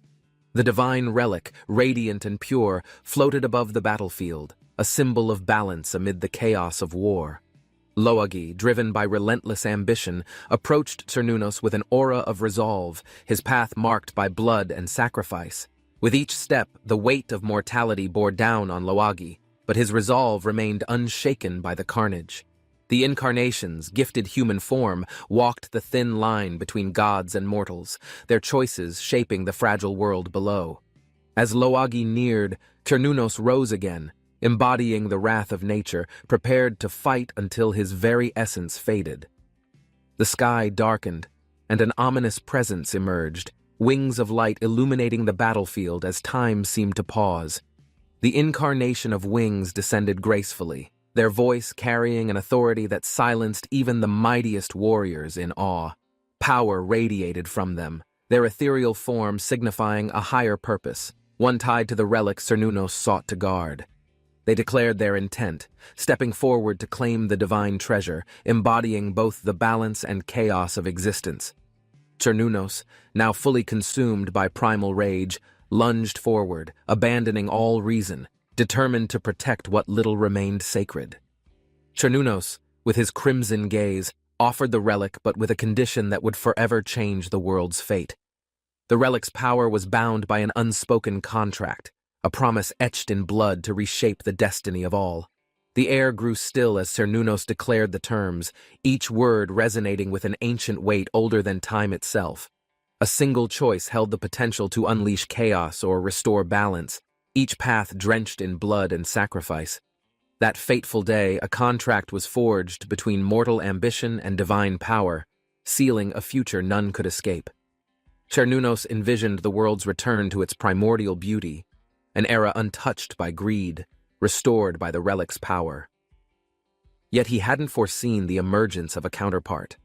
The divine relic, radiant and pure, floated above the battlefield, a symbol of balance amid the chaos of war. Loagi, driven by relentless ambition, approached Cernunnos with an aura of resolve, his path marked by blood and sacrifice. With each step, the weight of mortality bore down on Loagi, but his resolve remained unshaken by the carnage. The incarnations, gifted human form, walked the thin line between gods and mortals, their choices shaping the fragile world below. As Loagi neared, Cernunnos rose again, embodying the wrath of nature, prepared to fight until his very essence faded. The sky darkened, and an ominous presence emerged, wings of light illuminating the battlefield as time seemed to pause. The incarnation of wings descended gracefully, their voice carrying an authority that silenced even the mightiest warriors in awe. Power radiated from them, their ethereal form signifying a higher purpose, one tied to the relic Cernunnos sought to guard. They declared their intent, stepping forward to claim the divine treasure, embodying both the balance and chaos of existence. Cernunnos, now fully consumed by primal rage, lunged forward, abandoning all reason, determined to protect what little remained sacred. Cernunnos, with his crimson gaze, offered the relic but with a condition that would forever change the world's fate. The relic's power was bound by an unspoken contract, a promise etched in blood to reshape the destiny of all. The air grew still as Cernunnos declared the terms, each word resonating with an ancient weight older than time itself. A single choice held the potential to unleash chaos or restore balance, each path drenched in blood and sacrifice. That fateful day, a contract was forged between mortal ambition and divine power, sealing a future none could escape. Cernunnos envisioned the world's return to its primordial beauty, an era untouched by greed, restored by the relic's power. Yet he hadn't foreseen the emergence of a counterpart,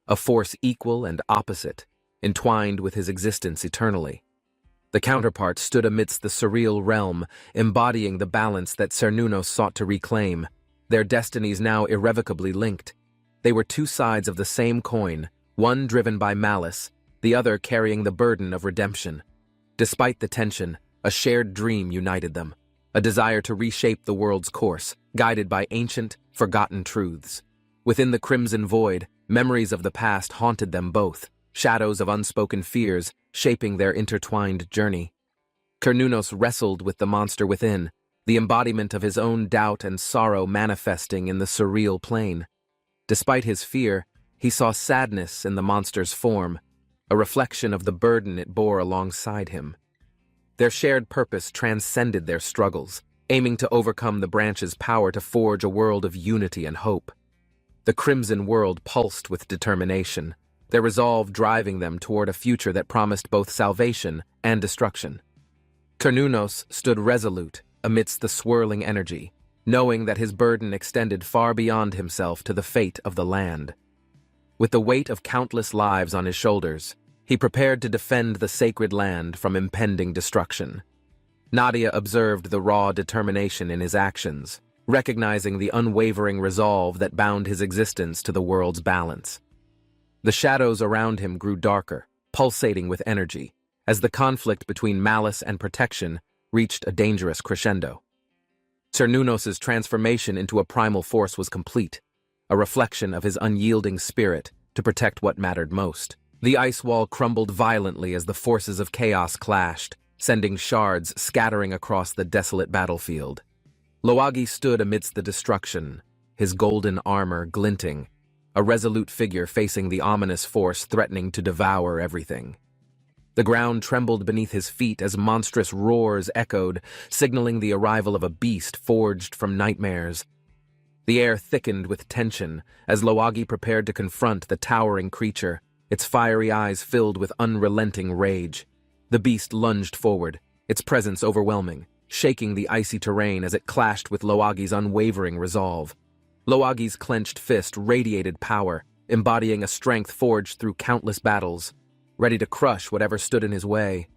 a force equal and opposite, entwined with his existence eternally. The counterpart stood amidst the surreal realm, embodying the balance that Cernunnos sought to reclaim, their destinies now irrevocably linked. They were two sides of the same coin, one driven by malice, the other carrying the burden of redemption. Despite the tension, a shared dream united them, a desire to reshape the world's course, guided by ancient, forgotten truths. Within the crimson void, memories of the past haunted them both, shadows of unspoken fears shaping their intertwined journey. Cernunnos wrestled with the monster within, the embodiment of his own doubt and sorrow manifesting in the surreal plane. Despite his fear, he saw sadness in the monster's form, a reflection of the burden it bore alongside him. Their shared purpose transcended their struggles, aiming to overcome the branch's power to forge a world of unity and hope. The crimson world pulsed with determination, their resolve driving them toward a future that promised both salvation and destruction. Cernunnos stood resolute amidst the swirling energy, knowing that his burden extended far beyond himself to the fate of the land. With the weight of countless lives on his shoulders, he prepared to defend the sacred land from impending destruction. Nadia observed the raw determination in his actions, recognizing the unwavering resolve that bound his existence to the world's balance. The shadows around him grew darker, pulsating with energy, as the conflict between malice and protection reached a dangerous crescendo. Cernunnos' transformation into a primal force was complete, a reflection of his unyielding spirit to protect what mattered most. The ice wall crumbled violently as the forces of chaos clashed, sending shards scattering across the desolate battlefield. Loagi stood amidst the destruction, his golden armor glinting, a resolute figure facing the ominous force threatening to devour everything. The ground trembled beneath his feet as monstrous roars echoed, signaling the arrival of a beast forged from nightmares. The air thickened with tension as Loagi prepared to confront the towering creature, its fiery eyes filled with unrelenting rage. The beast lunged forward, its presence overwhelming, shaking the icy terrain as it clashed with Loagi's unwavering resolve. Loagi's clenched fist radiated power, embodying a strength forged through countless battles, ready to crush whatever stood in his way.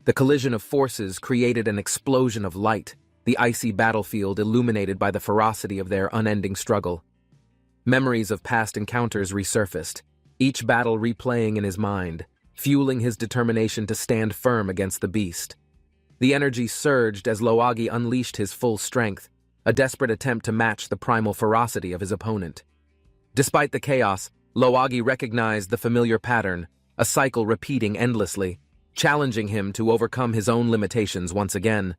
The collision of forces created an explosion of light, the icy battlefield illuminated by the ferocity of their unending struggle. Memories of past encounters resurfaced, each battle replaying in his mind, fueling his determination to stand firm against the beast. The energy surged as Loagi unleashed his full strength, a desperate attempt to match the primal ferocity of his opponent. Despite the chaos, Loagi recognized the familiar pattern, a cycle repeating endlessly, challenging him to overcome his own limitations once again.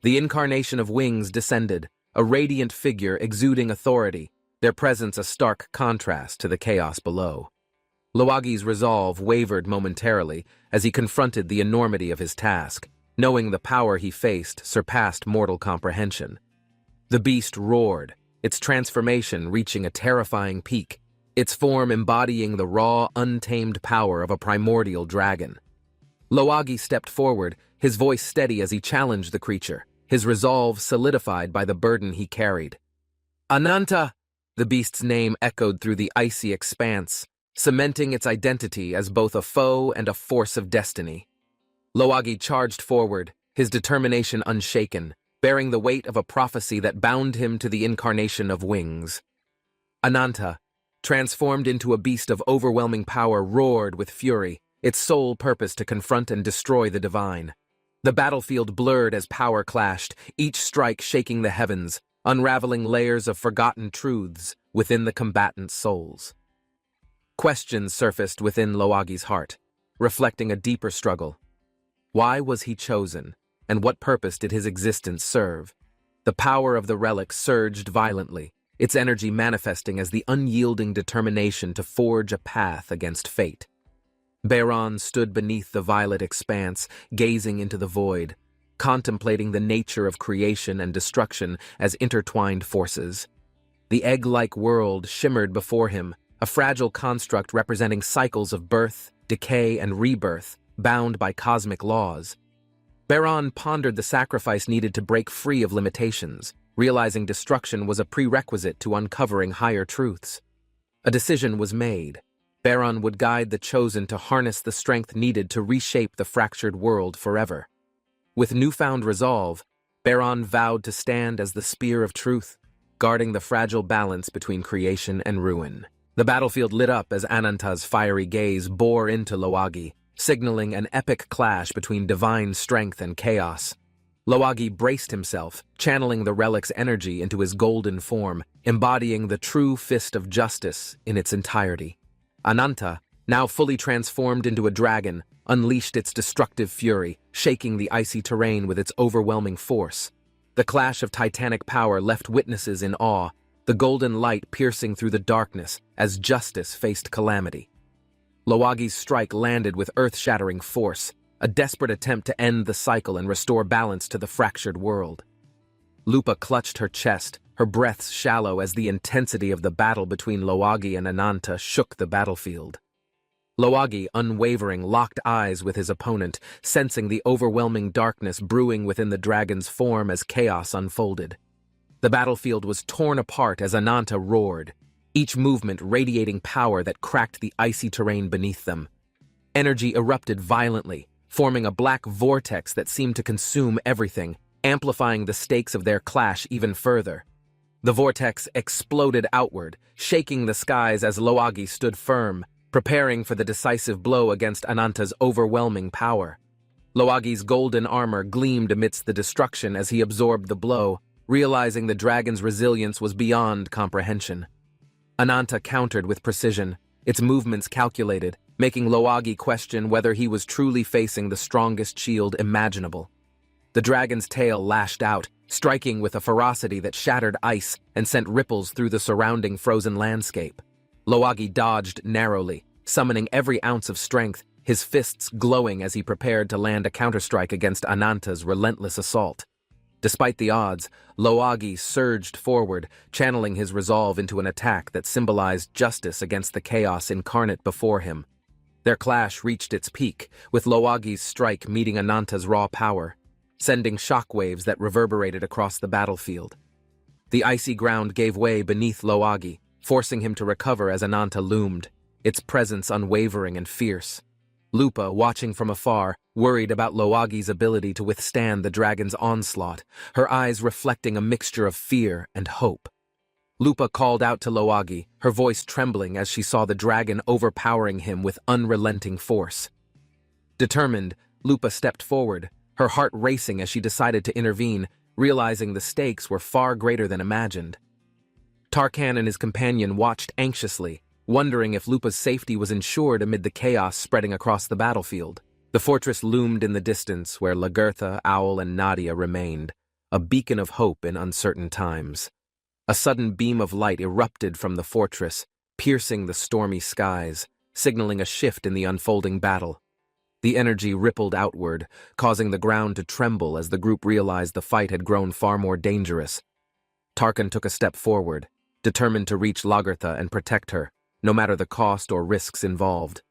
The incarnation of wings descended, a radiant figure exuding authority, their presence a stark contrast to the chaos below. Loagi's resolve wavered momentarily as he confronted the enormity of his task, knowing the power he faced surpassed mortal comprehension. The beast roared, its transformation reaching a terrifying peak, its form embodying the raw, untamed power of a primordial dragon. Loagi stepped forward, his voice steady as he challenged the creature, his resolve solidified by the burden he carried. Ananta! The beast's name echoed through the icy expanse, cementing its identity as both a foe and a force of destiny. Loagi charged forward, his determination unshaken, bearing the weight of a prophecy that bound him to the incarnation of wings. Ananta, transformed into a beast of overwhelming power, roared with fury, its sole purpose to confront and destroy the divine. The battlefield blurred as power clashed, each strike shaking the heavens, unraveling layers of forgotten truths within the combatants' souls. Questions surfaced within Loagi's heart, reflecting a deeper struggle. Why was he chosen, and what purpose did his existence serve? The power of the relic surged violently, its energy manifesting as the unyielding determination to forge a path against fate. Bayron stood beneath the violet expanse, gazing into the void, contemplating the nature of creation and destruction as intertwined forces. The egg-like world shimmered before him, a fragile construct representing cycles of birth, decay, and rebirth, bound by cosmic laws. Baron pondered the sacrifice needed to break free of limitations, realizing destruction was a prerequisite to uncovering higher truths. A decision was made. Baron would guide the chosen to harness the strength needed to reshape the fractured world forever. With newfound resolve, Baron vowed to stand as the spear of truth, guarding the fragile balance between creation and ruin. The battlefield lit up as Ananta's fiery gaze bore into Loagi, signaling an epic clash between divine strength and chaos. Loagi braced himself, channeling the relic's energy into his golden form, embodying the true fist of justice in its entirety. Ananta, now fully transformed into a dragon, unleashed its destructive fury, shaking the icy terrain with its overwhelming force. The clash of titanic power left witnesses in awe, the golden light piercing through the darkness as justice faced calamity. Loagi's strike landed with earth-shattering force, a desperate attempt to end the cycle and restore balance to the fractured world. Lupa clutched her chest, her breaths shallow as the intensity of the battle between Loagi and Ananta shook the battlefield. Loagi, unwavering, locked eyes with his opponent, sensing the overwhelming darkness brewing within the dragon's form as chaos unfolded. The battlefield was torn apart as Ananta roared, each movement radiating power that cracked the icy terrain beneath them. Energy erupted violently, forming a black vortex that seemed to consume everything, amplifying the stakes of their clash even further. The vortex exploded outward, shaking the skies as Loagi stood firm, preparing for the decisive blow against Ananta's overwhelming power. Loagi's golden armor gleamed amidst the destruction as he absorbed the blow, realizing the dragon's resilience was beyond comprehension. Ananta countered with precision, its movements calculated, making Loagi question whether he was truly facing the strongest shield imaginable. The dragon's tail lashed out, striking with a ferocity that shattered ice and sent ripples through the surrounding frozen landscape. Loagi dodged narrowly, summoning every ounce of strength, his fists glowing as he prepared to land a counterstrike against Ananta's relentless assault. Despite the odds, Loagi surged forward, channeling his resolve into an attack that symbolized justice against the chaos incarnate before him. Their clash reached its peak, with Loagi's strike meeting Ananta's raw power, sending shockwaves that reverberated across the battlefield. The icy ground gave way beneath Loagi, forcing him to recover as Ananta loomed, its presence unwavering and fierce. Lupa, watching from afar, worried about Loagi's ability to withstand the dragon's onslaught, her eyes reflecting a mixture of fear and hope. Lupa called out to Loagi, her voice trembling as she saw the dragon overpowering him with unrelenting force. Determined, Lupa stepped forward, her heart racing as she decided to intervene, realizing the stakes were far greater than imagined. Tarkan and his companion watched anxiously, wondering if Lupa's safety was ensured amid the chaos spreading across the battlefield. The fortress loomed in the distance where Lagertha, Owl, and Nadia remained, a beacon of hope in uncertain times. A sudden beam of light erupted from the fortress, piercing the stormy skies, signaling a shift in the unfolding battle. The energy rippled outward, causing the ground to tremble as the group realized the fight had grown far more dangerous. Tarkan took a step forward, determined to reach Lagertha and protect her, no matter the cost or risks involved.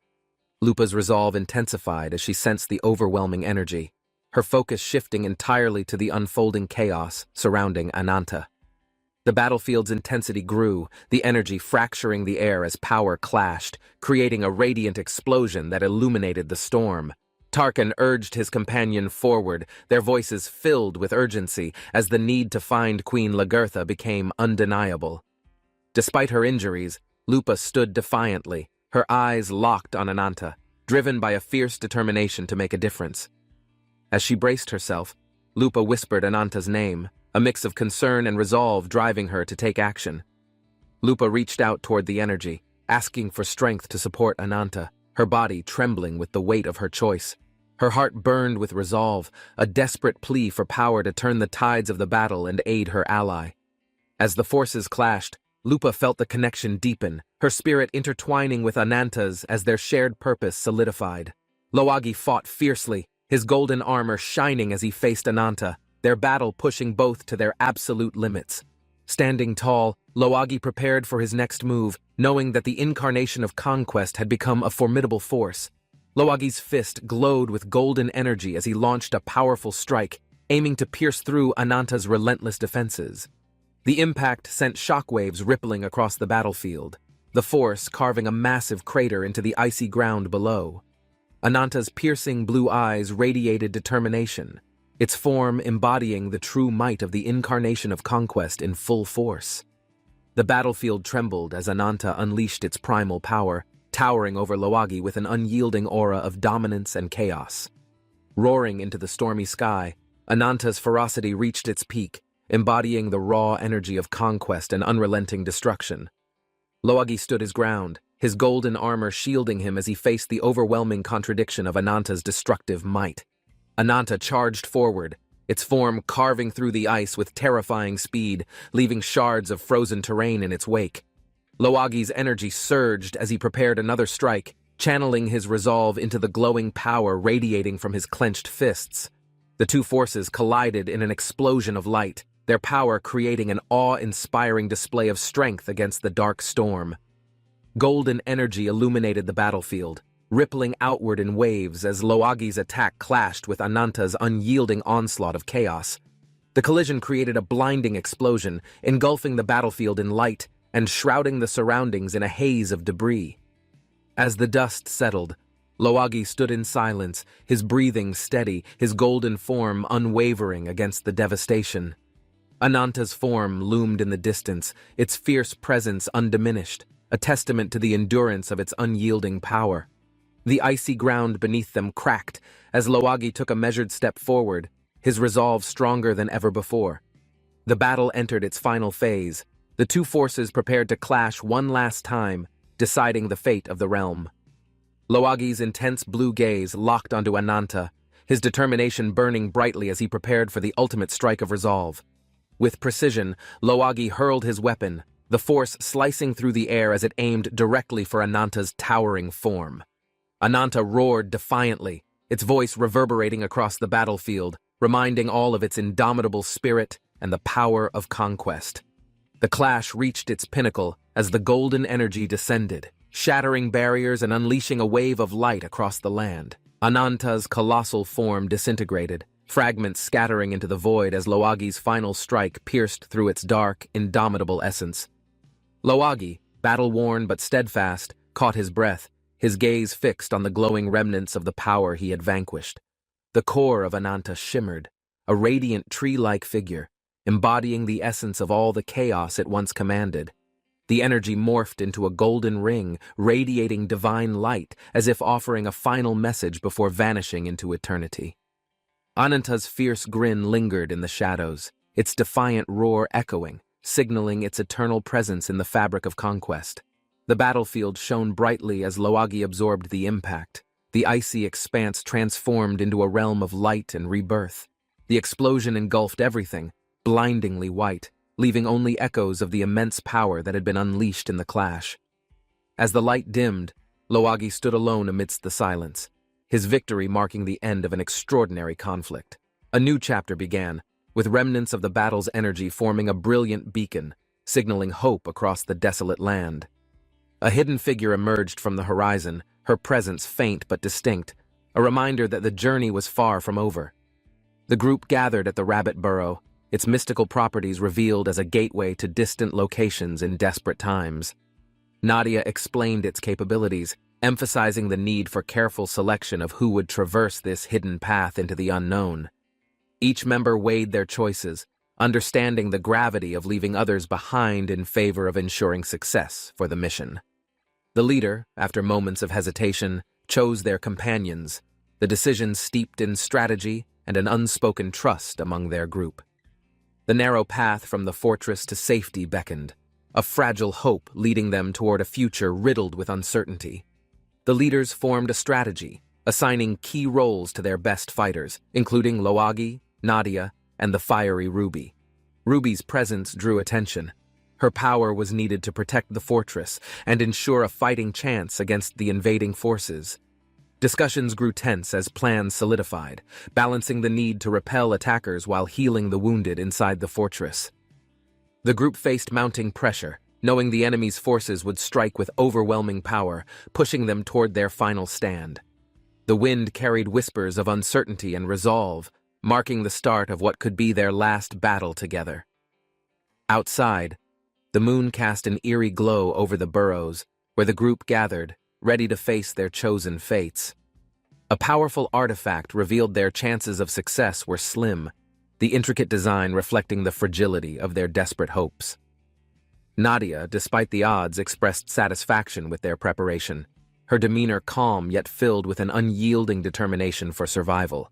Lupa's resolve intensified as she sensed the overwhelming energy, her focus shifting entirely to the unfolding chaos surrounding Ananta. The battlefield's intensity grew, the energy fracturing the air as power clashed, creating a radiant explosion that illuminated the storm. Tarkan urged his companion forward, their voices filled with urgency as the need to find Queen Lagertha became undeniable. Despite her injuries, Lupa stood defiantly, her eyes locked on Ananta, driven by a fierce determination to make a difference. As she braced herself, Lupa whispered Ananta's name, a mix of concern and resolve driving her to take action. Lupa reached out toward the energy, asking for strength to support Ananta, her body trembling with the weight of her choice. Her heart burned with resolve, a desperate plea for power to turn the tides of the battle and aid her ally. As the forces clashed, Lupa felt the connection deepen, her spirit intertwining with Ananta's as their shared purpose solidified. Loagi fought fiercely, his golden armor shining as he faced Ananta, their battle pushing both to their absolute limits. Standing tall, Loagi prepared for his next move, knowing that the incarnation of conquest had become a formidable force. Loagi's fist glowed with golden energy as he launched a powerful strike, aiming to pierce through Ananta's relentless defenses. The impact sent shockwaves rippling across the battlefield, the force carving a massive crater into the icy ground below. Ananta's piercing blue eyes radiated determination, its form embodying the true might of the incarnation of conquest in full force. The battlefield trembled as Ananta unleashed its primal power, towering over Loagi with an unyielding aura of dominance and chaos. Roaring into the stormy sky, Ananta's ferocity reached its peak, embodying the raw energy of conquest and unrelenting destruction. Loagi stood his ground, his golden armor shielding him as he faced the overwhelming contradiction of Ananta's destructive might. Ananta charged forward, its form carving through the ice with terrifying speed, leaving shards of frozen terrain in its wake. Loagi's energy surged as he prepared another strike, channeling his resolve into the glowing power radiating from his clenched fists. The two forces collided in an explosion of light, their power creating an awe-inspiring display of strength against the dark storm. Golden energy illuminated the battlefield, rippling outward in waves as Loagi's attack clashed with Ananta's unyielding onslaught of chaos. The collision created a blinding explosion, engulfing the battlefield in light and shrouding the surroundings in a haze of debris. As the dust settled, Loagi stood in silence, his breathing steady, his golden form unwavering against the devastation. Ananta's form loomed in the distance, its fierce presence undiminished, a testament to the endurance of its unyielding power. The icy ground beneath them cracked as Loagi took a measured step forward, his resolve stronger than ever before. The battle entered its final phase, the two forces prepared to clash one last time, deciding the fate of the realm. Loagi's intense blue gaze locked onto Ananta, his determination burning brightly as he prepared for the ultimate strike of resolve. With precision, Loagi hurled his weapon, the force slicing through the air as it aimed directly for Ananta's towering form. Ananta roared defiantly, its voice reverberating across the battlefield, reminding all of its indomitable spirit and the power of conquest. The clash reached its pinnacle as the golden energy descended, shattering barriers and unleashing a wave of light across the land. Ananta's colossal form disintegrated, fragments scattering into the void as Loagi's final strike pierced through its dark, indomitable essence. Loagi, battle-worn but steadfast, caught his breath, his gaze fixed on the glowing remnants of the power he had vanquished. The core of Ananta shimmered, a radiant tree-like figure, embodying the essence of all the chaos it once commanded. The energy morphed into a golden ring, radiating divine light, as if offering a final message before vanishing into eternity. Ananta's fierce grin lingered in the shadows, its defiant roar echoing, signaling its eternal presence in the fabric of conquest. The battlefield shone brightly as Loagi absorbed the impact. The icy expanse transformed into a realm of light and rebirth. The explosion engulfed everything, blindingly white, leaving only echoes of the immense power that had been unleashed in the clash. As the light dimmed, Loagi stood alone amidst the silence, his victory marking the end of an extraordinary conflict. A new chapter began, with remnants of the battle's energy forming a brilliant beacon, signaling hope across the desolate land. A hidden figure emerged from the horizon, her presence faint but distinct, a reminder that the journey was far from over. The group gathered at the rabbit burrow, its mystical properties revealed as a gateway to distant locations in desperate times. Nadia explained its capabilities, emphasizing the need for careful selection of who would traverse this hidden path into the unknown. Each member weighed their choices, understanding the gravity of leaving others behind in favor of ensuring success for the mission. The leader, after moments of hesitation, chose their companions, the decision steeped in strategy and an unspoken trust among their group. The narrow path from the fortress to safety beckoned, a fragile hope leading them toward a future riddled with uncertainty. The leaders formed a strategy, assigning key roles to their best fighters, including Loagi, Nadia, and the fiery Ruby. Ruby's presence drew attention. Her power was needed to protect the fortress and ensure a fighting chance against the invading forces. Discussions grew tense as plans solidified, balancing the need to repel attackers while healing the wounded inside the fortress. The group faced mounting pressure, knowing the enemy's forces would strike with overwhelming power, pushing them toward their final stand. The wind carried whispers of uncertainty and resolve, marking the start of what could be their last battle together. Outside, the moon cast an eerie glow over the burrows, where the group gathered, ready to face their chosen fates. A powerful artifact revealed their chances of success were slim, the intricate design reflecting the fragility of their desperate hopes. Nadia, despite the odds, expressed satisfaction with their preparation, her demeanor calm yet filled with an unyielding determination for survival.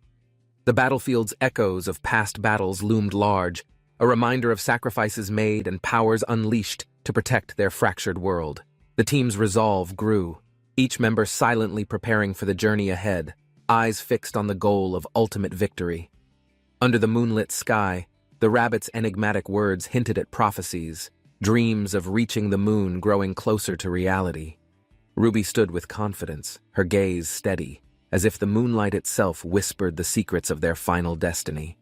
The battlefield's echoes of past battles loomed large, a reminder of sacrifices made and powers unleashed to protect their fractured world. The team's resolve grew, each member silently preparing for the journey ahead, eyes fixed on the goal of ultimate victory. Under the moonlit sky, the rabbit's enigmatic words hinted at prophecies, dreams of reaching the moon growing closer to reality. Ruby stood with confidence, her gaze steady, as if the moonlight itself whispered the secrets of their final destiny.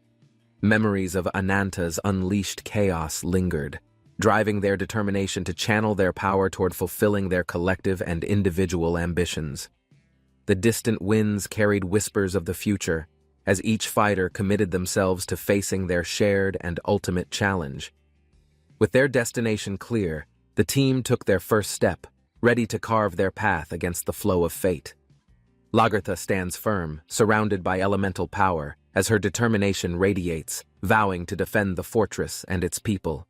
Memories of Ananta's unleashed chaos lingered, driving their determination to channel their power toward fulfilling their collective and individual ambitions. The distant winds carried whispers of the future, as each fighter committed themselves to facing their shared and ultimate challenge. With their destination clear, the team took their first step, ready to carve their path against the flow of fate. Lagertha stands firm, surrounded by elemental power, as her determination radiates, vowing to defend the fortress and its people.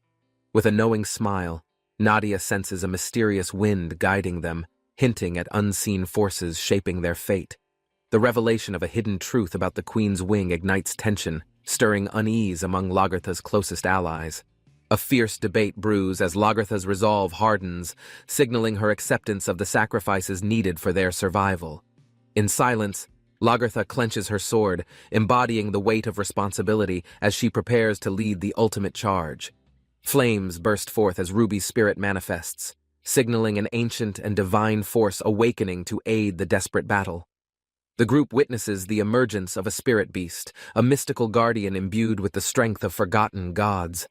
With a knowing smile, Nadia senses a mysterious wind guiding them, hinting at unseen forces shaping their fate. The revelation of a hidden truth about the Queen's wing ignites tension, stirring unease among Lagertha's closest allies. A fierce debate brews as Lagertha's resolve hardens, signaling her acceptance of the sacrifices needed for their survival. In silence, Lagertha clenches her sword, embodying the weight of responsibility as she prepares to lead the ultimate charge. Flames burst forth as Ruby's spirit manifests, signaling an ancient and divine force awakening to aid the desperate battle. The group witnesses the emergence of a spirit beast, a mystical guardian imbued with the strength of forgotten gods.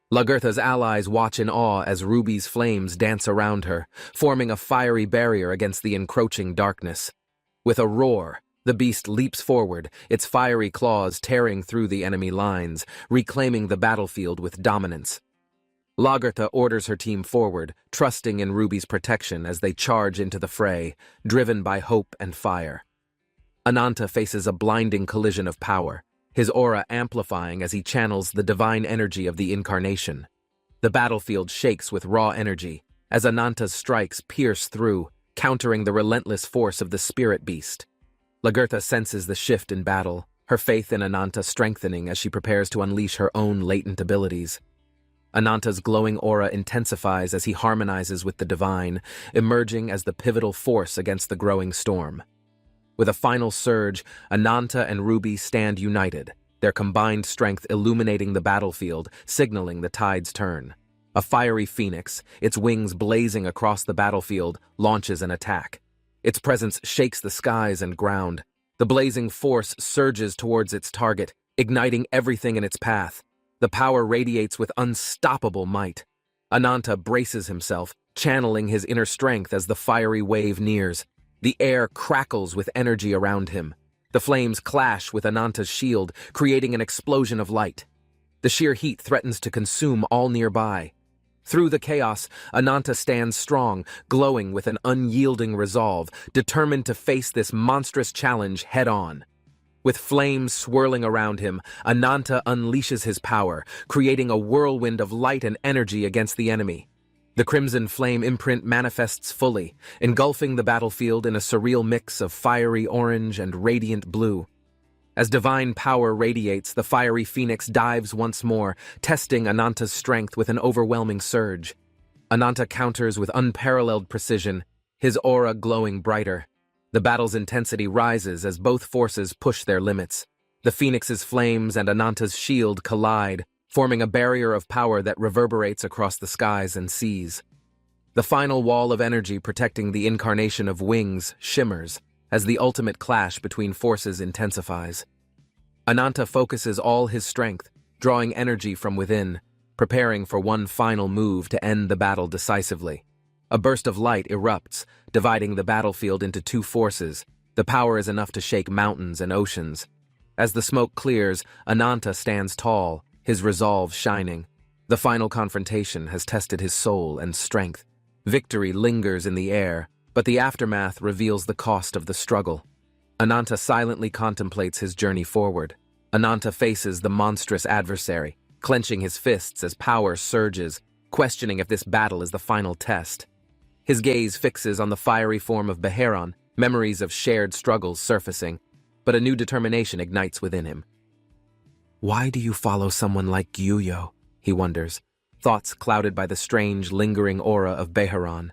Lagertha's allies watch in awe as Ruby's flames dance around her, forming a fiery barrier against the encroaching darkness. With a roar, the beast leaps forward, its fiery claws tearing through the enemy lines, reclaiming the battlefield with dominance. Lagertha orders her team forward, trusting in Ruby's protection as they charge into the fray, driven by hope and fire. Ananta faces a blinding collision of power, his aura amplifying as he channels the divine energy of the incarnation. The battlefield shakes with raw energy, as Ananta's strikes pierce through, countering the relentless force of the spirit beast. Lagertha senses the shift in battle, her faith in Ananta strengthening as she prepares to unleash her own latent abilities. Ananta's glowing aura intensifies as he harmonizes with the divine, emerging as the pivotal force against the growing storm. With a final surge, Ananta and Ruby stand united, their combined strength illuminating the battlefield, signaling the tide's turn. A fiery phoenix, its wings blazing across the battlefield, launches an attack. Its presence shakes the skies and ground. The blazing force surges towards its target, igniting everything in its path. The power radiates with unstoppable might. Ananta braces himself, channeling his inner strength as the fiery wave nears. The air crackles with energy around him. The flames clash with Ananta's shield, creating an explosion of light. The sheer heat threatens to consume all nearby. Through the chaos, Ananta stands strong, glowing with an unyielding resolve, determined to face this monstrous challenge head-on. With flames swirling around him, Ananta unleashes his power, creating a whirlwind of light and energy against the enemy. The crimson flame imprint manifests fully, engulfing the battlefield in a surreal mix of fiery orange and radiant blue. As divine power radiates, the fiery phoenix dives once more, testing Ananta's strength with an overwhelming surge. Ananta counters with unparalleled precision, his aura glowing brighter. The battle's intensity rises as both forces push their limits. The phoenix's flames and Ananta's shield collide, forming a barrier of power that reverberates across the skies and seas. The final wall of energy protecting the incarnation of wings shimmers, as the ultimate clash between forces intensifies. Ananta focuses all his strength, drawing energy from within, preparing for one final move to end the battle decisively. A burst of light erupts, dividing the battlefield into two forces. The power is enough to shake mountains and oceans. As the smoke clears, Ananta stands tall, his resolve shining. The final confrontation has tested his soul and strength. Victory lingers in the air, but the aftermath reveals the cost of the struggle. Ananta silently contemplates his journey forward. Ananta faces the monstrous adversary, clenching his fists as power surges, questioning if this battle is the final test. His gaze fixes on the fiery form of Beheron, memories of shared struggles surfacing, but a new determination ignites within him. Why do you follow someone like Gyuyo? He wonders, thoughts clouded by the strange, lingering aura of Beheron.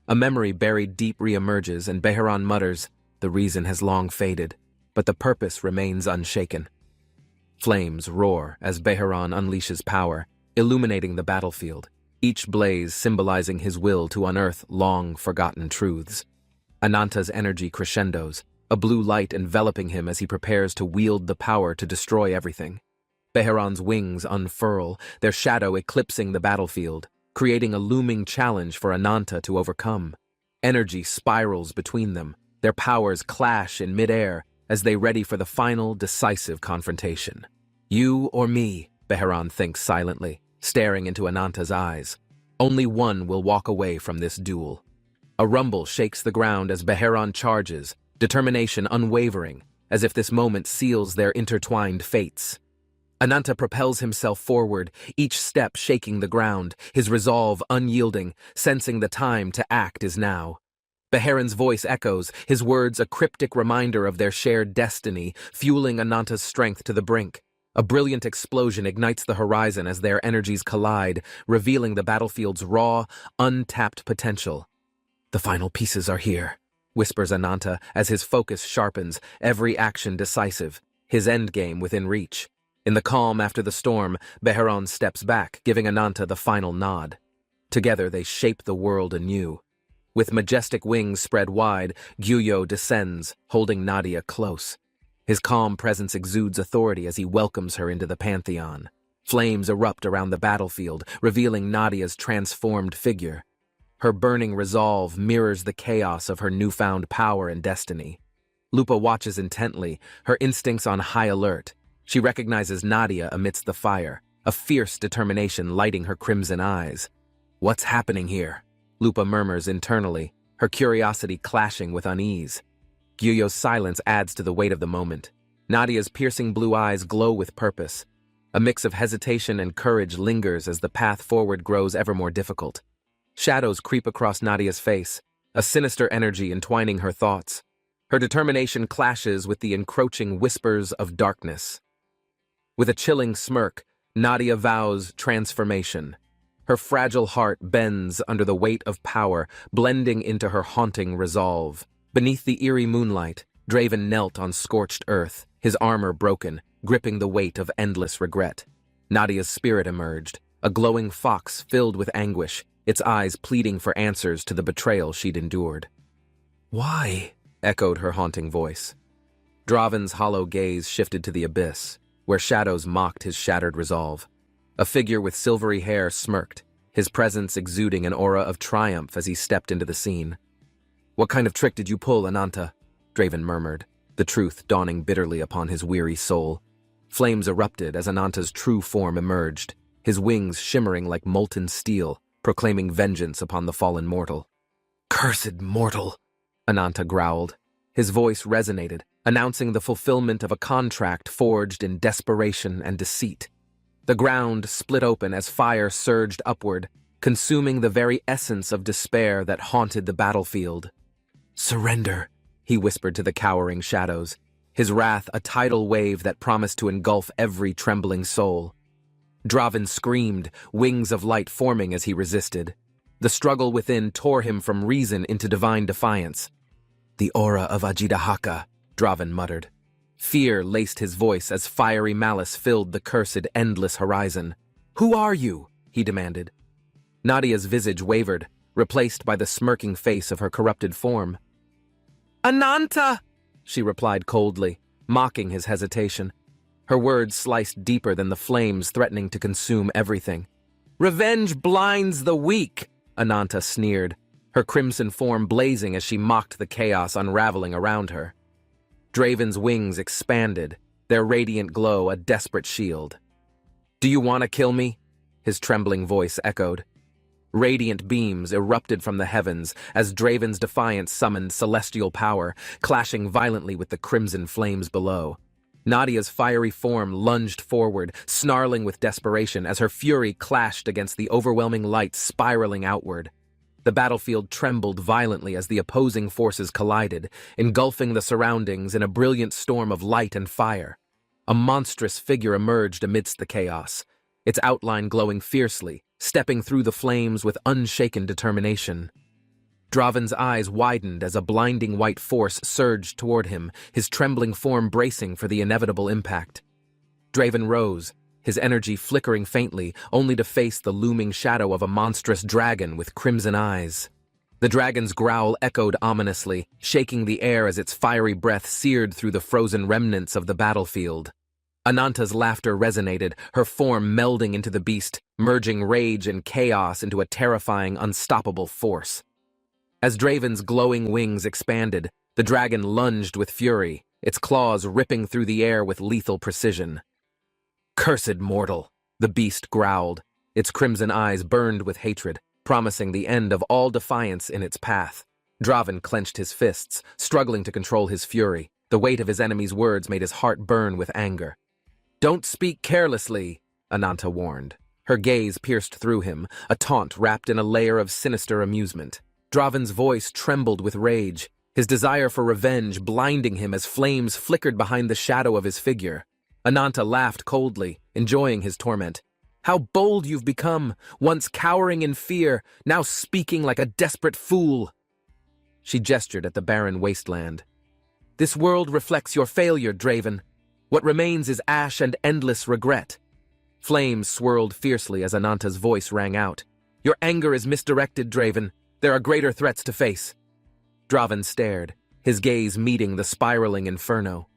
A memory buried deep reemerges, and Beheron mutters, the reason has long faded, but the purpose remains unshaken. Flames roar as Beheron unleashes power, illuminating the battlefield, each blaze symbolizing his will to unearth long-forgotten truths. Ananta's energy crescendos, a blue light enveloping him as he prepares to wield the power to destroy everything. Beheron's wings unfurl, their shadow eclipsing the battlefield, creating a looming challenge for Ananta to overcome. Energy spirals between them, their powers clash in midair as they ready for the final, decisive confrontation. You or me, Beheron thinks silently, staring into Ananta's eyes. Only one will walk away from this duel. A rumble shakes the ground as Beheron charges, determination unwavering, as if this moment seals their intertwined fates. Ananta propels himself forward, each step shaking the ground, his resolve unyielding, sensing the time to act is now. Beheron's voice echoes, his words a cryptic reminder of their shared destiny, fueling Ananta's strength to the brink. A brilliant explosion ignites the horizon as their energies collide, revealing the battlefield's raw, untapped potential. The final pieces are here, whispers Ananta as his focus sharpens, every action decisive, his endgame within reach. In the calm after the storm, Beheron steps back, giving Ananta the final nod. Together they shape the world anew. With majestic wings spread wide, Gyuyo descends, holding Nadia close. His calm presence exudes authority as he welcomes her into the pantheon. Flames erupt around the battlefield, revealing Nadia's transformed figure. Her burning resolve mirrors the chaos of her newfound power and destiny. Lupa watches intently, her instincts on high alert. She recognizes Nadia amidst the fire, a fierce determination lighting her crimson eyes. What's happening here? Lupa murmurs internally, her curiosity clashing with unease. Gyuyo's silence adds to the weight of the moment. Nadia's piercing blue eyes glow with purpose. A mix of hesitation and courage lingers as the path forward grows ever more difficult. Shadows creep across Nadia's face, a sinister energy entwining her thoughts. Her determination clashes with the encroaching whispers of darkness. With a chilling smirk, Nadia vows transformation. Her fragile heart bends under the weight of power, blending into her haunting resolve. Beneath the eerie moonlight, Draven knelt on scorched earth, his armor broken, gripping the weight of endless regret. Nadia's spirit emerged, a glowing fox filled with anguish, its eyes pleading for answers to the betrayal she'd endured. "Why?" echoed her haunting voice. Draven's hollow gaze shifted to the abyss, where shadows mocked his shattered resolve. A figure with silvery hair smirked, his presence exuding an aura of triumph as he stepped into the scene. "What kind of trick did you pull, Ananta?" Draven murmured, the truth dawning bitterly upon his weary soul. Flames erupted as Ananta's true form emerged, his wings shimmering like molten steel, proclaiming vengeance upon the fallen mortal. "Cursed mortal!" Ananta growled. His voice resonated, announcing the fulfillment of a contract forged in desperation and deceit. The ground split open as fire surged upward, consuming the very essence of despair that haunted the battlefield. "Surrender," he whispered to the cowering shadows, his wrath a tidal wave that promised to engulf every trembling soul. Draven screamed, wings of light forming as he resisted. The struggle within tore him from reason into divine defiance. "The aura of Ajidahaka," Draven muttered. Fear laced his voice as fiery malice filled the cursed, endless horizon. "Who are you?" he demanded. Nadia's visage wavered, replaced by the smirking face of her corrupted form. Ananta! She replied coldly, mocking his hesitation. Her words sliced deeper than the flames threatening to consume everything. Revenge blinds the weak, Ananta sneered, her crimson form blazing as she mocked the chaos unraveling around her. Draven's wings expanded, their radiant glow a desperate shield. Do you want to kill me? His trembling voice echoed. Radiant beams erupted from the heavens as Draven's defiance summoned celestial power, clashing violently with the crimson flames below. Nadia's fiery form lunged forward, snarling with desperation as her fury clashed against the overwhelming light spiraling outward. The battlefield trembled violently as the opposing forces collided, engulfing the surroundings in a brilliant storm of light and fire. A monstrous figure emerged amidst the chaos, its outline glowing fiercely, stepping through the flames with unshaken determination. Draven's eyes widened as a blinding white force surged toward him, his trembling form bracing for the inevitable impact. Draven rose, his energy flickering faintly, only to face the looming shadow of a monstrous dragon with crimson eyes. The dragon's growl echoed ominously, shaking the air as its fiery breath seared through the frozen remnants of the battlefield. Ananta's laughter resonated, her form melding into the beast, merging rage and chaos into a terrifying, unstoppable force. As Draven's glowing wings expanded, the dragon lunged with fury, its claws ripping through the air with lethal precision. Cursed mortal, the beast growled, its crimson eyes burned with hatred, promising the end of all defiance in its path. Draven clenched his fists, struggling to control his fury. The weight of his enemy's words made his heart burn with anger. Don't speak carelessly, Ananta warned. Her gaze pierced through him, a taunt wrapped in a layer of sinister amusement. Draven's voice trembled with rage, his desire for revenge blinding him as flames flickered behind the shadow of his figure. Ananta laughed coldly, enjoying his torment. How bold you've become, once cowering in fear, now speaking like a desperate fool. She gestured at the barren wasteland. This world reflects your failure, Draven. What remains is ash and endless regret. Flames swirled fiercely as Ananta's voice rang out. Your anger is misdirected, Draven. There are greater threats to face. Draven stared, his gaze meeting the spiraling inferno.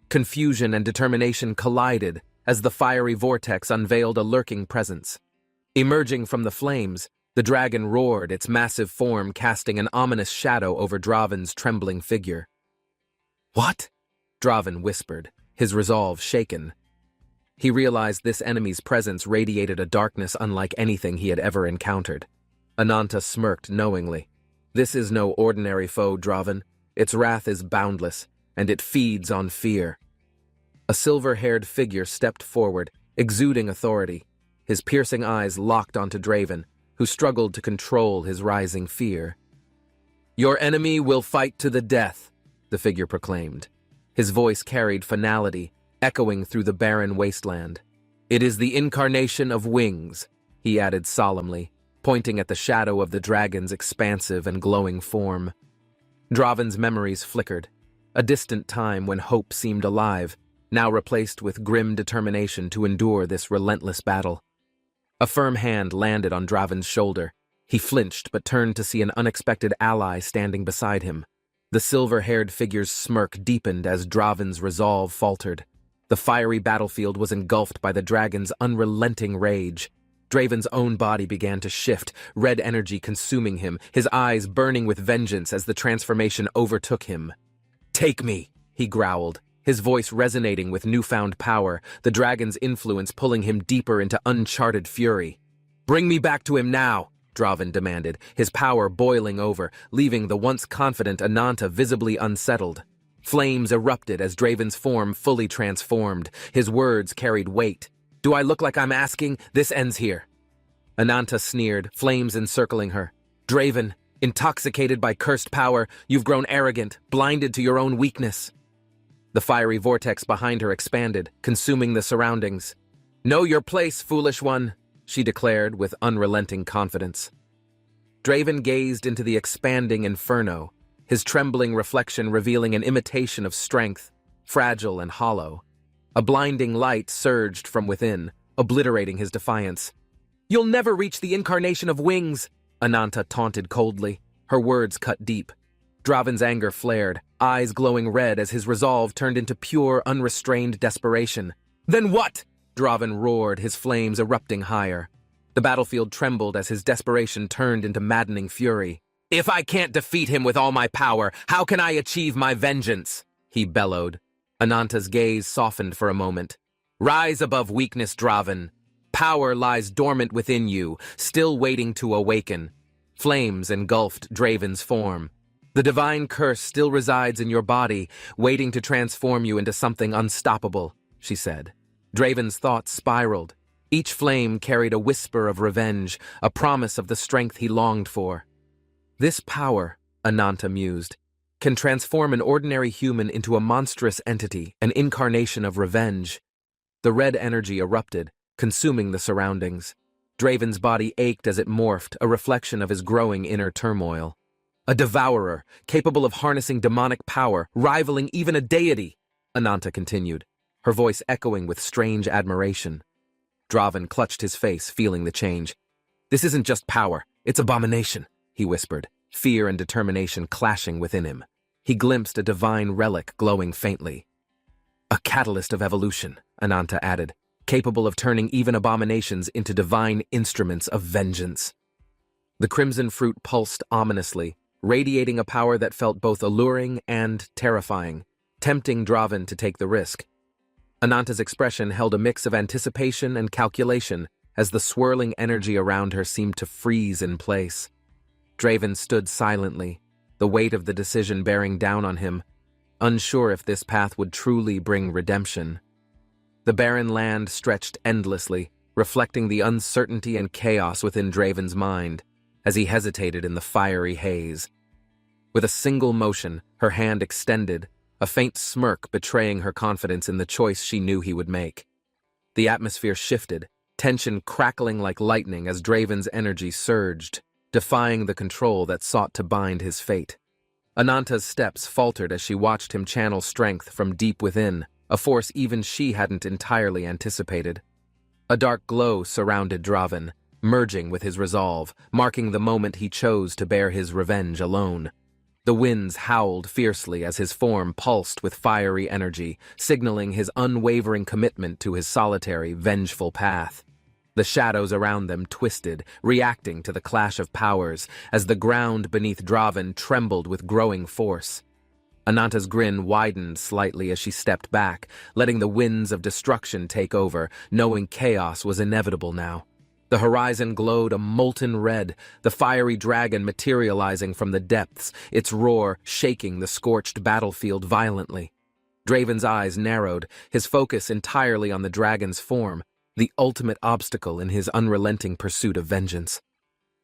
Confusion and determination collided as the fiery vortex unveiled a lurking presence. Emerging from the flames, the dragon roared, its massive form casting an ominous shadow over Draven's trembling figure. What? Draven whispered, his resolve shaken. He realized this enemy's presence radiated a darkness unlike anything he had ever encountered. Ananta smirked knowingly. This is no ordinary foe, Draven. Its wrath is boundless, and it feeds on fear. A silver-haired figure stepped forward, exuding authority, his piercing eyes locked onto Draven, who struggled to control his rising fear. Your enemy will fight to the death, the figure proclaimed. His voice carried finality, echoing through the barren wasteland. It is the incarnation of wings, he added solemnly, pointing at the shadow of the dragon's expansive and glowing form. Draven's memories flickered, a distant time when hope seemed alive, now replaced with grim determination to endure this relentless battle. A firm hand landed on Draven's shoulder. He flinched but turned to see an unexpected ally standing beside him. The silver-haired figure's smirk deepened as Draven's resolve faltered. The fiery battlefield was engulfed by the dragon's unrelenting rage. Draven's own body began to shift, red energy consuming him, his eyes burning with vengeance as the transformation overtook him. Take me, he growled, his voice resonating with newfound power, the dragon's influence pulling him deeper into uncharted fury. Bring me back to him now, Draven demanded, his power boiling over, leaving the once confident Ananta visibly unsettled. Flames erupted as Draven's form fully transformed, his words carried weight. Do I look like I'm asking? This ends here. Ananta sneered, flames encircling her. Draven, intoxicated by cursed power, you've grown arrogant, blinded to your own weakness. The fiery vortex behind her expanded, consuming the surroundings. Know your place, foolish one, she declared with unrelenting confidence. Draven gazed into the expanding inferno, his trembling reflection revealing an imitation of strength, fragile and hollow. A blinding light surged from within, obliterating his defiance. You'll never reach the incarnation of wings, Ananta taunted coldly, her words cut deep. Draven's anger flared, eyes glowing red as his resolve turned into pure, unrestrained desperation. "Then what?" Draven roared, his flames erupting higher. The battlefield trembled as his desperation turned into maddening fury. "If I can't defeat him with all my power, how can I achieve my vengeance?" he bellowed. Ananta's gaze softened for a moment. "Rise above weakness, Draven. Power lies dormant within you, still waiting to awaken." Flames engulfed Draven's form. "The divine curse still resides in your body, waiting to transform you into something unstoppable," she said. Draven's thoughts spiraled. Each flame carried a whisper of revenge, a promise of the strength he longed for. "This power," Ananta mused, "can transform an ordinary human into a monstrous entity, an incarnation of revenge." The red energy erupted, consuming the surroundings. Draven's body ached as it morphed, a reflection of his growing inner turmoil. "A devourer, capable of harnessing demonic power, rivaling even a deity," Ananta continued, her voice echoing with strange admiration. Draven clutched his face, feeling the change. "This isn't just power, it's abomination," he whispered, fear and determination clashing within him. He glimpsed a divine relic glowing faintly. "A catalyst of evolution," Ananta added, "capable of turning even abominations into divine instruments of vengeance." The crimson fruit pulsed ominously, radiating a power that felt both alluring and terrifying, tempting Draven to take the risk. Ananta's expression held a mix of anticipation and calculation as the swirling energy around her seemed to freeze in place. Draven stood silently, the weight of the decision bearing down on him, unsure if this path would truly bring redemption. The barren land stretched endlessly, reflecting the uncertainty and chaos within Draven's mind as he hesitated in the fiery haze. With a single motion, her hand extended, a faint smirk betraying her confidence in the choice she knew he would make. The atmosphere shifted, tension crackling like lightning as Draven's energy surged, defying the control that sought to bind his fate. Ananta's steps faltered as she watched him channel strength from deep within, a force even she hadn't entirely anticipated. A dark glow surrounded Draven, merging with his resolve, marking the moment he chose to bear his revenge alone. The winds howled fiercely as his form pulsed with fiery energy, signaling his unwavering commitment to his solitary, vengeful path. The shadows around them twisted, reacting to the clash of powers, as the ground beneath Draven trembled with growing force. Ananta's grin widened slightly as she stepped back, letting the winds of destruction take over, knowing chaos was inevitable now. The horizon glowed a molten red, the fiery dragon materializing from the depths, its roar shaking the scorched battlefield violently. Draven's eyes narrowed, his focus entirely on the dragon's form, the ultimate obstacle in his unrelenting pursuit of vengeance.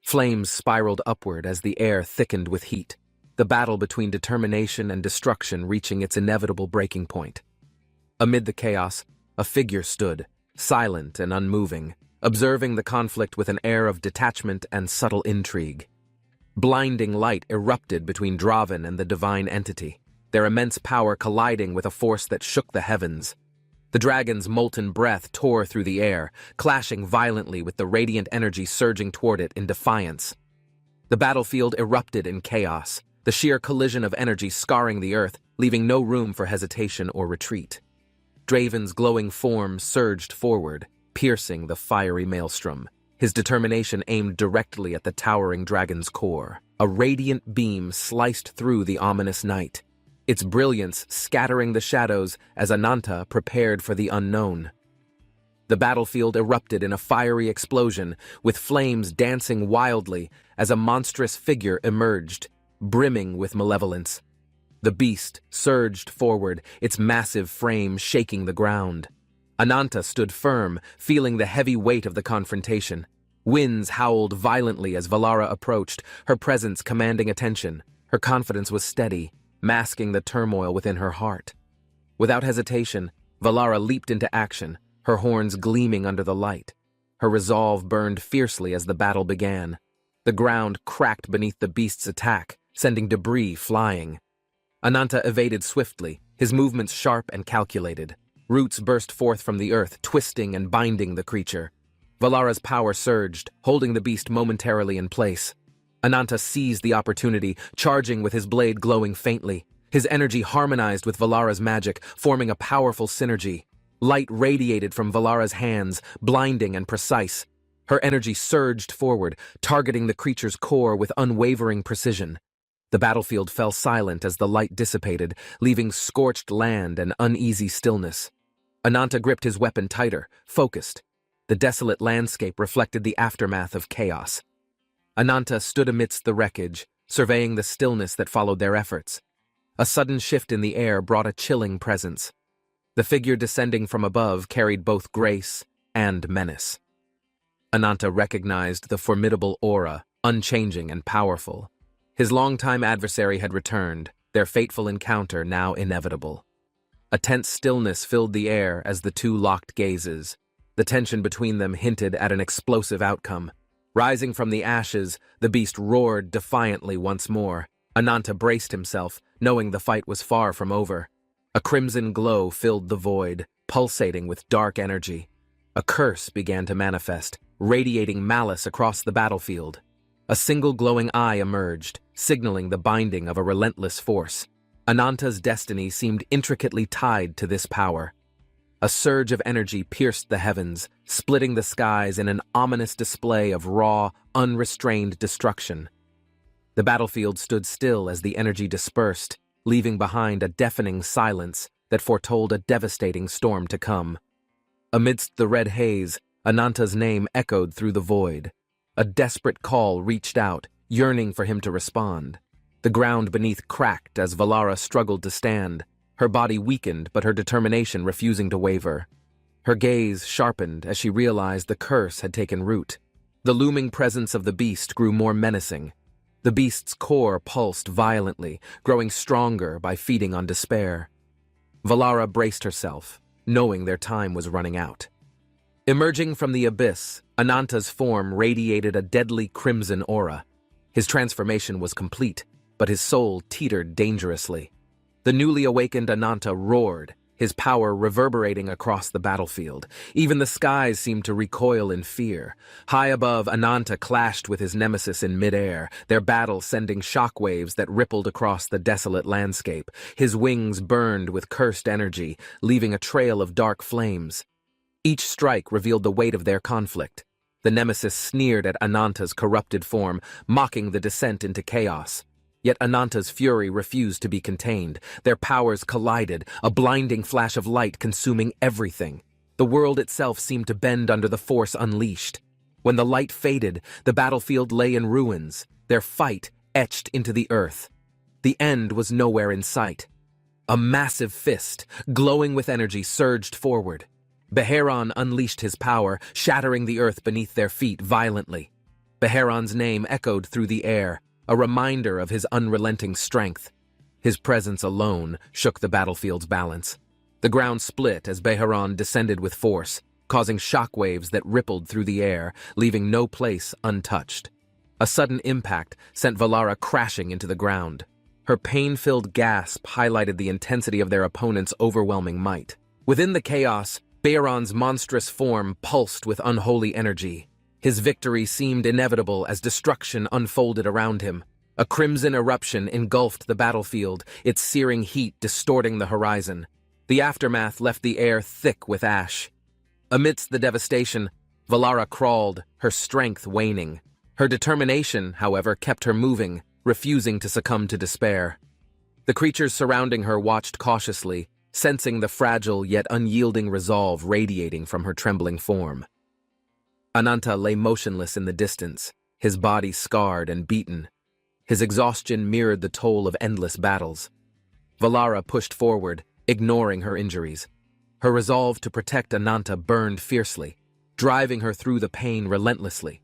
Flames spiraled upward as the air thickened with heat, the battle between determination and destruction reaching its inevitable breaking point. Amid the chaos, a figure stood, silent and unmoving, observing the conflict with an air of detachment and subtle intrigue. Blinding light erupted between Draven and the divine entity, their immense power colliding with a force that shook the heavens. The dragon's molten breath tore through the air, clashing violently with the radiant energy surging toward it in defiance. The battlefield erupted in chaos, the sheer collision of energy scarring the earth, leaving no room for hesitation or retreat. Draven's glowing form surged forward, piercing the fiery maelstrom, his determination aimed directly at the towering dragon's core. A radiant beam sliced through the ominous night, its brilliance scattering the shadows as Ananta prepared for the unknown. The battlefield erupted in a fiery explosion, with flames dancing wildly as a monstrous figure emerged, brimming with malevolence. The beast surged forward, its massive frame shaking the ground. Ananta stood firm, feeling the heavy weight of the confrontation. Winds howled violently as Valara approached, her presence commanding attention. Her confidence was steady, masking the turmoil within her heart. Without hesitation, Valara leaped into action, her horns gleaming under the light. Her resolve burned fiercely as the battle began. The ground cracked beneath the beast's attack, sending debris flying. Ananta evaded swiftly, his movements sharp and calculated. Roots burst forth from the earth, twisting and binding the creature. Valara's power surged, holding the beast momentarily in place. Ananta seized the opportunity, charging with his blade glowing faintly. His energy harmonized with Valara's magic, forming a powerful synergy. Light radiated from Valara's hands, blinding and precise. Her energy surged forward, targeting the creature's core with unwavering precision. The battlefield fell silent as the light dissipated, leaving scorched land and uneasy stillness. Ananta gripped his weapon tighter, focused. The desolate landscape reflected the aftermath of chaos. Ananta stood amidst the wreckage, surveying the stillness that followed their efforts. A sudden shift in the air brought a chilling presence. The figure descending from above carried both grace and menace. Ananta recognized the formidable aura, unchanging and powerful. His longtime adversary had returned, their fateful encounter now inevitable. A tense stillness filled the air as the two locked gazes. The tension between them hinted at an explosive outcome. Rising from the ashes, the beast roared defiantly once more. Ananta braced himself, knowing the fight was far from over. A crimson glow filled the void, pulsating with dark energy. A curse began to manifest, radiating malice across the battlefield. A single glowing eye emerged, signaling the binding of a relentless force. Ananta's destiny seemed intricately tied to this power. A surge of energy pierced the heavens, splitting the skies in an ominous display of raw, unrestrained destruction. The battlefield stood still as the energy dispersed, leaving behind a deafening silence that foretold a devastating storm to come. Amidst the red haze, Ananta's name echoed through the void. A desperate call reached out, yearning for him to respond. The ground beneath cracked as Valara struggled to stand, her body weakened but her determination refusing to waver. Her gaze sharpened as she realized the curse had taken root. The looming presence of the beast grew more menacing. The beast's core pulsed violently, growing stronger by feeding on despair. Valara braced herself, knowing their time was running out. Emerging from the abyss, Ananta's form radiated a deadly crimson aura. His transformation was complete, but his soul teetered dangerously. The newly awakened Ananta roared, his power reverberating across the battlefield. Even the skies seemed to recoil in fear. High above, Ananta clashed with his nemesis in midair, their battle sending shockwaves that rippled across the desolate landscape. His wings burned with cursed energy, leaving a trail of dark flames. Each strike revealed the weight of their conflict. The nemesis sneered at Ananta's corrupted form, mocking the descent into chaos. Yet Ananta's fury refused to be contained. Their powers collided, a blinding flash of light consuming everything. The world itself seemed to bend under the force unleashed. When the light faded, the battlefield lay in ruins, their fight etched into the earth. The end was nowhere in sight. A massive fist, glowing with energy, surged forward. Beharon unleashed his power, shattering the earth beneath their feet violently. Beharon's name echoed through the air, a reminder of his unrelenting strength. His presence alone shook the battlefield's balance. The ground split as Beharon descended with force, causing shockwaves that rippled through the air, leaving no place untouched. A sudden impact sent Valara crashing into the ground. Her pain-filled gasp highlighted the intensity of their opponent's overwhelming might. Within the chaos, Beharon's monstrous form pulsed with unholy energy. His victory seemed inevitable as destruction unfolded around him. A crimson eruption engulfed the battlefield, its searing heat distorting the horizon. The aftermath left the air thick with ash. Amidst the devastation, Valara crawled, her strength waning. Her determination, however, kept her moving, refusing to succumb to despair. The creatures surrounding her watched cautiously, sensing the fragile yet unyielding resolve radiating from her trembling form. Ananta lay motionless in the distance, his body scarred and beaten. His exhaustion mirrored the toll of endless battles. Valara pushed forward, ignoring her injuries. Her resolve to protect Ananta burned fiercely, driving her through the pain relentlessly.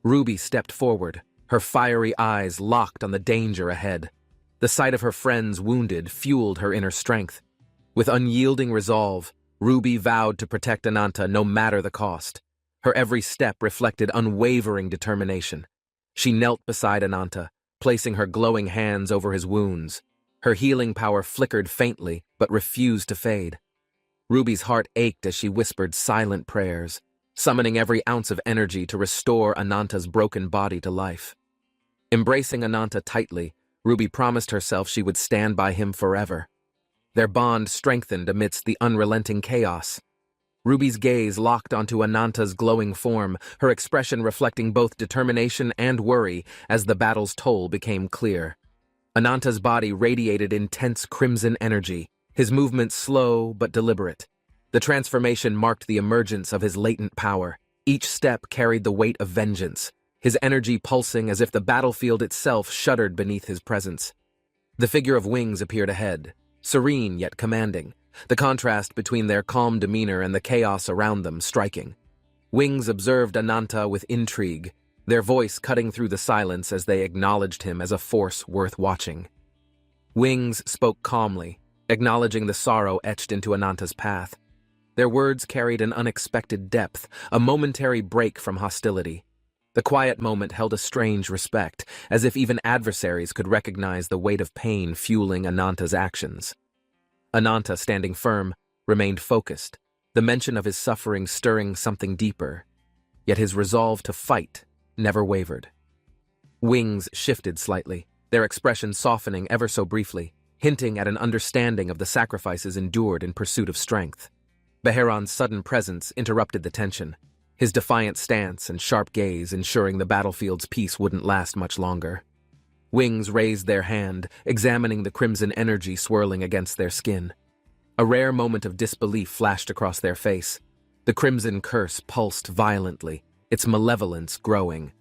Ruby stepped forward, her fiery eyes locked on the danger ahead. The sight of her friends wounded fueled her inner strength. With unyielding resolve, Ruby vowed to protect Ananta no matter the cost. Her every step reflected unwavering determination. She knelt beside Ananta, placing her glowing hands over his wounds. Her healing power flickered faintly, but refused to fade. Ruby's heart ached as she whispered silent prayers, summoning every ounce of energy to restore Ananta's broken body to life. Embracing Ananta tightly, Ruby promised herself she would stand by him forever. Their bond strengthened amidst the unrelenting chaos. Ruby's gaze locked onto Ananta's glowing form, her expression reflecting both determination and worry as the battle's toll became clear. Ananta's body radiated intense crimson energy, his movements slow but deliberate. The transformation marked the emergence of his latent power. Each step carried the weight of vengeance, his energy pulsing as if the battlefield itself shuddered beneath his presence. The figure of Wings appeared ahead, serene yet commanding, the contrast between their calm demeanor and the chaos around them striking. Wings observed Ananta with intrigue, their voice cutting through the silence as they acknowledged him as a force worth watching. Wings spoke calmly, acknowledging the sorrow etched into Ananta's path. Their words carried an unexpected depth, a momentary break from hostility. The quiet moment held a strange respect, as if even adversaries could recognize the weight of pain fueling Ananta's actions. Ananta, standing firm, remained focused, the mention of his suffering stirring something deeper. Yet his resolve to fight never wavered. Wings shifted slightly, their expression softening ever so briefly, hinting at an understanding of the sacrifices endured in pursuit of strength. Beheron's sudden presence interrupted the tension, his defiant stance and sharp gaze ensuring the battlefield's peace wouldn't last much longer. Wings raised their hand, examining the crimson energy swirling against their skin. A rare moment of disbelief flashed across their face. The crimson curse pulsed violently, its malevolence growing.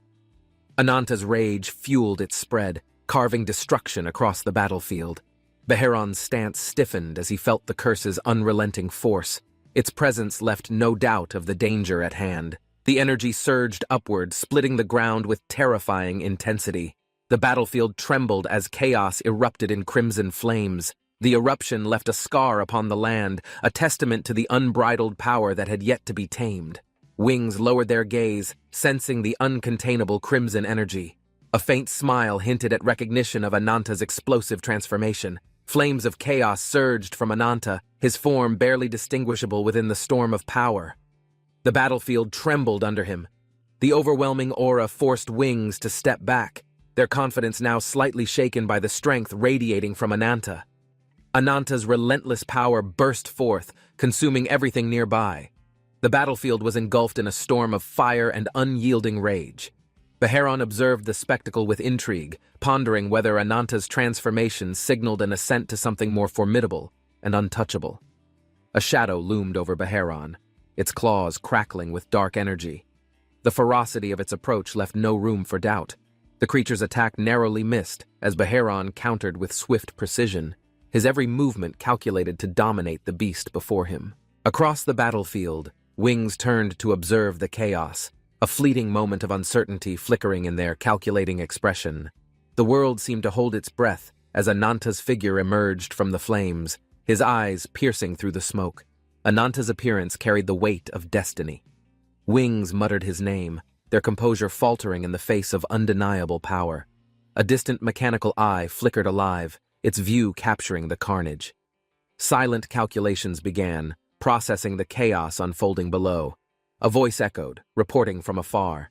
Ananta's rage fueled its spread, carving destruction across the battlefield. Beheron's stance stiffened as he felt the curse's unrelenting force. Its presence left no doubt of the danger at hand. The energy surged upward, splitting the ground with terrifying intensity. The battlefield trembled as chaos erupted in crimson flames. The eruption left a scar upon the land, a testament to the unbridled power that had yet to be tamed. Wings lowered their gaze, sensing the uncontainable crimson energy. A faint smile hinted at recognition of Ananta's explosive transformation. Flames of chaos surged from Ananta, his form barely distinguishable within the storm of power. The battlefield trembled under him. The overwhelming aura forced Wings to step back, their confidence now slightly shaken by the strength radiating from Ananta. Ananta's relentless power burst forth, consuming everything nearby. The battlefield was engulfed in a storm of fire and unyielding rage. Beheron observed the spectacle with intrigue, pondering whether Ananta's transformation signaled an ascent to something more formidable and untouchable. A shadow loomed over Beheron, its claws crackling with dark energy. The ferocity of its approach left no room for doubt. The creature's attack narrowly missed, as Beheron countered with swift precision, his every movement calculated to dominate the beast before him. Across the battlefield, Wings turned to observe the chaos, a fleeting moment of uncertainty flickering in their calculating expression. The world seemed to hold its breath as Ananta's figure emerged from the flames, his eyes piercing through the smoke. Ananta's appearance carried the weight of destiny. Wings muttered his name, their composure faltering in the face of undeniable power. A distant mechanical eye flickered alive, its view capturing the carnage. Silent calculations began, processing the chaos unfolding below. A voice echoed, reporting from afar.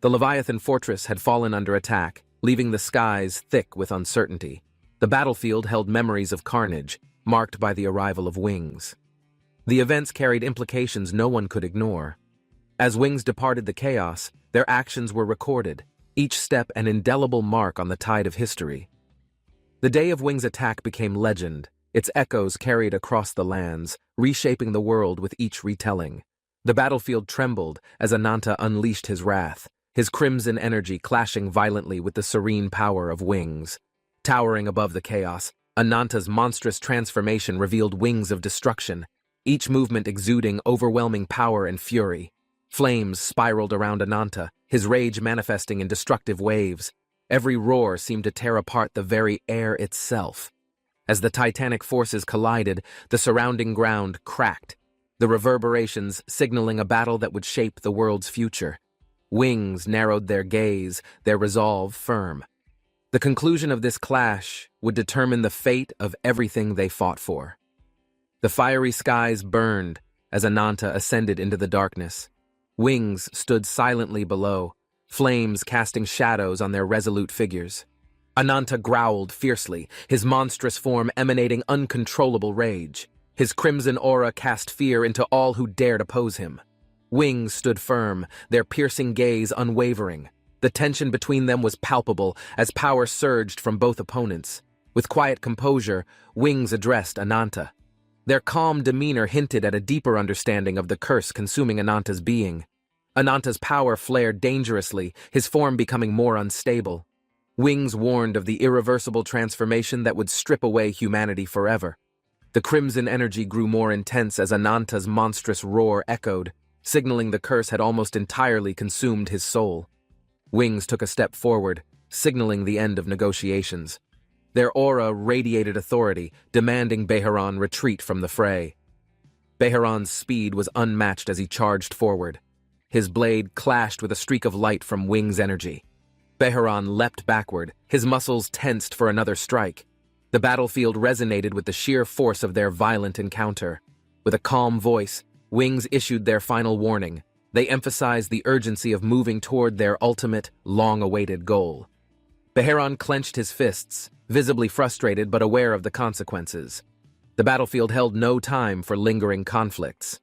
The Leviathan fortress had fallen under attack, leaving the skies thick with uncertainty. The battlefield held memories of carnage, marked by the arrival of Wings. The events carried implications no one could ignore. As Wings departed the chaos, their actions were recorded, each step an indelible mark on the tide of history. The day of Wings' attack became legend, its echoes carried across the lands, reshaping the world with each retelling. The battlefield trembled as Ananta unleashed his wrath, his crimson energy clashing violently with the serene power of Wings. Towering above the chaos, Ananta's monstrous transformation revealed wings of destruction, each movement exuding overwhelming power and fury. Flames spiraled around Ananta, his rage manifesting in destructive waves. Every roar seemed to tear apart the very air itself. As the titanic forces collided, the surrounding ground cracked, the reverberations signaling a battle that would shape the world's future. Wings narrowed their gaze, their resolve firm. The conclusion of this clash would determine the fate of everything they fought for. The fiery skies burned as Ananta ascended into the darkness. Wings stood silently below, flames casting shadows on their resolute figures. Ananta growled fiercely, his monstrous form emanating uncontrollable rage. His crimson aura cast fear into all who dared oppose him. Wings stood firm, their piercing gaze unwavering. The tension between them was palpable as power surged from both opponents. With quiet composure, Wings addressed Ananta. Their calm demeanor hinted at a deeper understanding of the curse consuming Ananta's being. Ananta's power flared dangerously, his form becoming more unstable. Wings warned of the irreversible transformation that would strip away humanity forever. The crimson energy grew more intense as Ananta's monstrous roar echoed, signaling the curse had almost entirely consumed his soul. Wings took a step forward, signaling the end of negotiations. Their aura radiated authority, demanding Beharon retreat from the fray. Beharon's speed was unmatched as he charged forward. His blade clashed with a streak of light from Wings' energy. Beharon leapt backward, his muscles tensed for another strike. The battlefield resonated with the sheer force of their violent encounter. With a calm voice, Wings issued their final warning. They emphasized the urgency of moving toward their ultimate, long-awaited goal. Beharon clenched his fists, visibly frustrated but aware of the consequences. The battlefield held no time for lingering conflicts.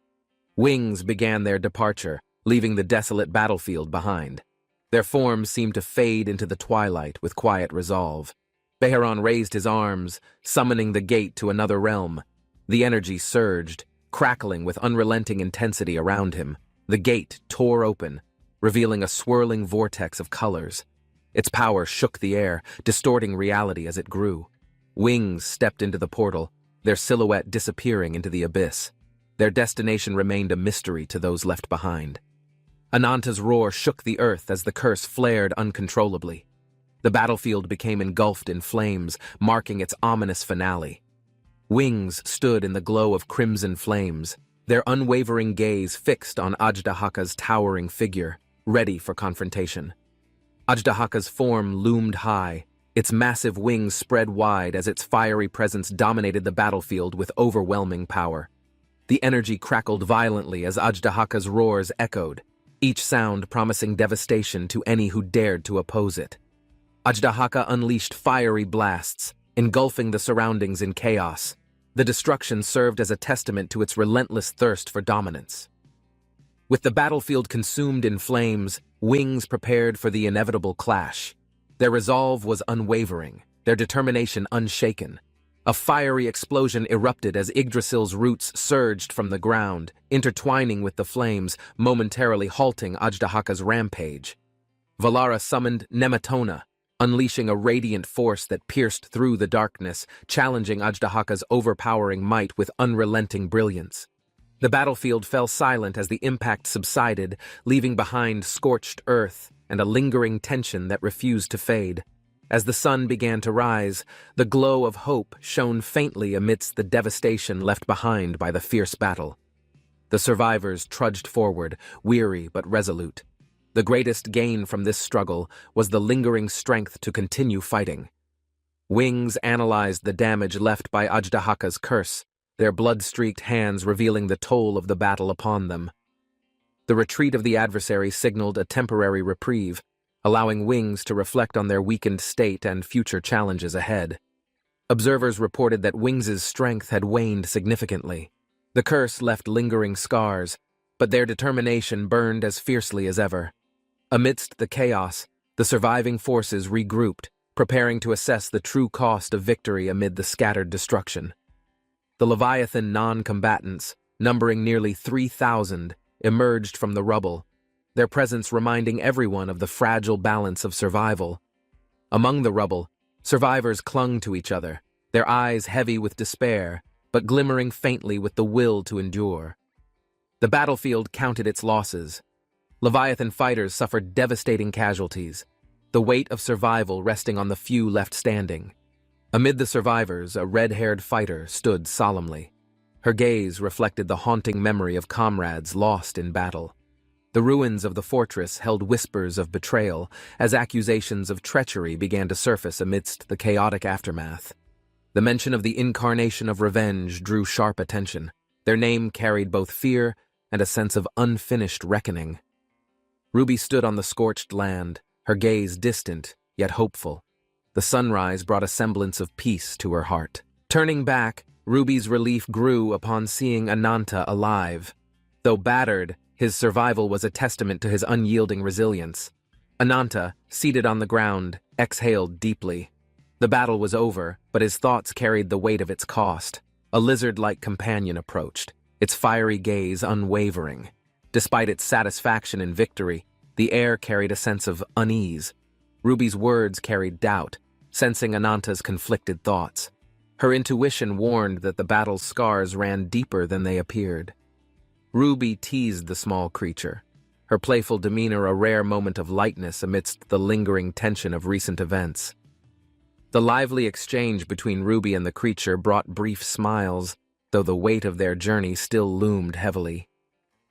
Wings began their departure, leaving the desolate battlefield behind. Their forms seemed to fade into the twilight with quiet resolve. Beharon raised his arms, summoning the gate to another realm. The energy surged, crackling with unrelenting intensity around him. The gate tore open, revealing a swirling vortex of colors. Its power shook the air, distorting reality as it grew. Wings stepped into the portal, their silhouette disappearing into the abyss. Their destination remained a mystery to those left behind. Ananta's roar shook the earth as the curse flared uncontrollably. The battlefield became engulfed in flames, marking its ominous finale. Wings stood in the glow of crimson flames, their unwavering gaze fixed on Ajdahaka's towering figure, ready for confrontation. Ajdahaka's form loomed high, its massive wings spread wide as its fiery presence dominated the battlefield with overwhelming power. The energy crackled violently as Ajdahaka's roars echoed, each sound promising devastation to any who dared to oppose it. Ajdahaka unleashed fiery blasts, engulfing the surroundings in chaos. The destruction served as a testament to its relentless thirst for dominance. With the battlefield consumed in flames, Wings prepared for the inevitable clash. Their resolve was unwavering, their determination unshaken. A fiery explosion erupted as Yggdrasil's roots surged from the ground, intertwining with the flames, momentarily halting Ajdahaka's rampage. Valara summoned Nematona, unleashing a radiant force that pierced through the darkness, challenging Ajdahaka's overpowering might with unrelenting brilliance. The battlefield fell silent as the impact subsided, leaving behind scorched earth and a lingering tension that refused to fade. As the sun began to rise, the glow of hope shone faintly amidst the devastation left behind by the fierce battle. The survivors trudged forward, weary but resolute. The greatest gain from this struggle was the lingering strength to continue fighting. Wings analyzed the damage left by Ajdahaka's curse, their blood-streaked hands revealing the toll of the battle upon them. The retreat of the adversary signaled a temporary reprieve, allowing Wings to reflect on their weakened state and future challenges ahead. Observers reported that Wings' strength had waned significantly. The curse left lingering scars, but their determination burned as fiercely as ever. Amidst the chaos, the surviving forces regrouped, preparing to assess the true cost of victory amid the scattered destruction. The Leviathan non-combatants, numbering nearly 3,000, emerged from the rubble, their presence reminding everyone of the fragile balance of survival. Among the rubble, survivors clung to each other, their eyes heavy with despair, but glimmering faintly with the will to endure. The battlefield counted its losses. Leviathan fighters suffered devastating casualties, the weight of survival resting on the few left standing. Amid the survivors, a red-haired fighter stood solemnly. Her gaze reflected the haunting memory of comrades lost in battle. The ruins of the fortress held whispers of betrayal as accusations of treachery began to surface amidst the chaotic aftermath. The mention of the incarnation of revenge drew sharp attention. Their name carried both fear and a sense of unfinished reckoning. Ruby stood on the scorched land, her gaze distant, yet hopeful. The sunrise brought a semblance of peace to her heart. Turning back, Ruby's relief grew upon seeing Ananta alive. Though battered, his survival was a testament to his unyielding resilience. Ananta, seated on the ground, exhaled deeply. The battle was over, but his thoughts carried the weight of its cost. A lizard-like companion approached, its fiery gaze unwavering. Despite its satisfaction in victory, the air carried a sense of unease. Ruby's words carried doubt, sensing Ananta's conflicted thoughts. Her intuition warned that the battle's scars ran deeper than they appeared. Ruby teased the small creature, her playful demeanor a rare moment of lightness amidst the lingering tension of recent events. The lively exchange between Ruby and the creature brought brief smiles, though the weight of their journey still loomed heavily.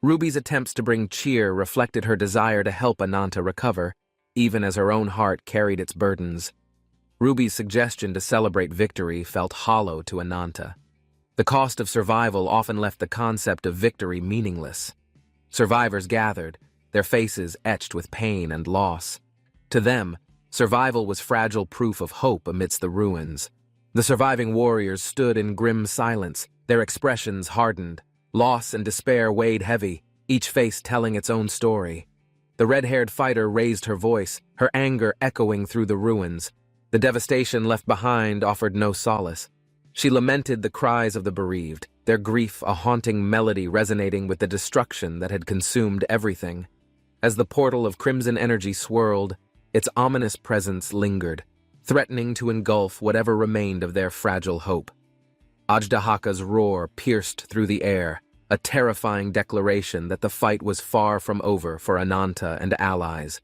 Ruby's attempts to bring cheer reflected her desire to help Ananta recover, even as her own heart carried its burdens. Ruby's suggestion to celebrate victory felt hollow to Ananta. The cost of survival often left the concept of victory meaningless. Survivors gathered, their faces etched with pain and loss. To them, survival was fragile proof of hope amidst the ruins. The surviving warriors stood in grim silence, their expressions hardened. Loss and despair weighed heavy, each face telling its own story. The red-haired fighter raised her voice, her anger echoing through the ruins. The devastation left behind offered no solace. She lamented the cries of the bereaved, their grief a haunting melody resonating with the destruction that had consumed everything. As the portal of crimson energy swirled, its ominous presence lingered, threatening to engulf whatever remained of their fragile hope. Ajdahaka's roar pierced through the air, a terrifying declaration that the fight was far from over for Ananta and allies.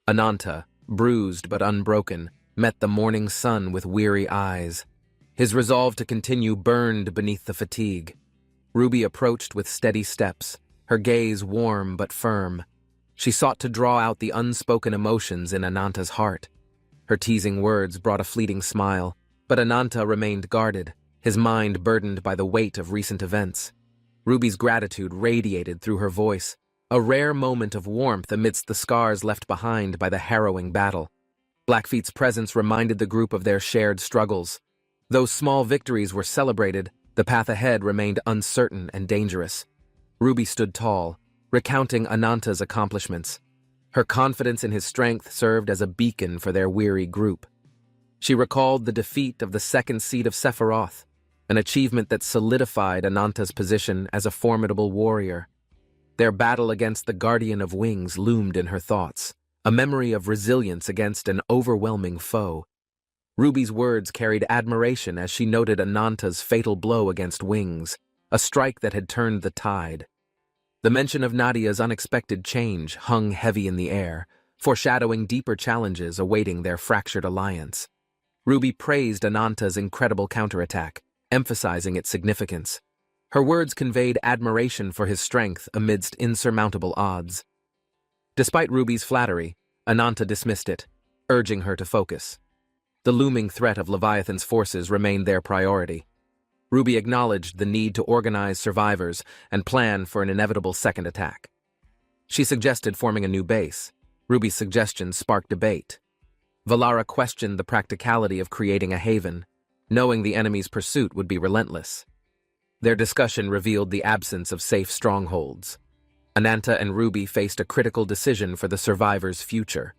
Ananta, bruised but unbroken, met the morning sun with weary eyes. His resolve to continue burned beneath the fatigue. Ruby approached with steady steps, her gaze warm but firm. She sought to draw out the unspoken emotions in Ananta's heart. Her teasing words brought a fleeting smile, but Ananta remained guarded, his mind burdened by the weight of recent events. Ruby's gratitude radiated through her voice, a rare moment of warmth amidst the scars left behind by the harrowing battle. Blackfeet's presence reminded the group of their shared struggles. Though small victories were celebrated, the path ahead remained uncertain and dangerous. Ruby stood tall, recounting Ananta's accomplishments. Her confidence in his strength served as a beacon for their weary group. She recalled the defeat of the second seed of Sephiroth, an achievement that solidified Ananta's position as a formidable warrior. Their battle against the Guardian of Wings loomed in her thoughts, a memory of resilience against an overwhelming foe. Ruby's words carried admiration as she noted Ananta's fatal blow against Wings, a strike that had turned the tide. The mention of Nadia's unexpected change hung heavy in the air, foreshadowing deeper challenges awaiting their fractured alliance. Ruby praised Ananta's incredible counterattack, emphasizing its significance. Her words conveyed admiration for his strength amidst insurmountable odds. Despite Ruby's flattery, Ananta dismissed it, urging her to focus. The looming threat of Leviathan's forces remained their priority. Ruby acknowledged the need to organize survivors and plan for an inevitable second attack. She suggested forming a new base. Ruby's suggestion sparked debate. Valara questioned the practicality of creating a haven, knowing the enemy's pursuit would be relentless. Their discussion revealed the absence of safe strongholds. Ananta and Ruby faced a critical decision for the survivors' future.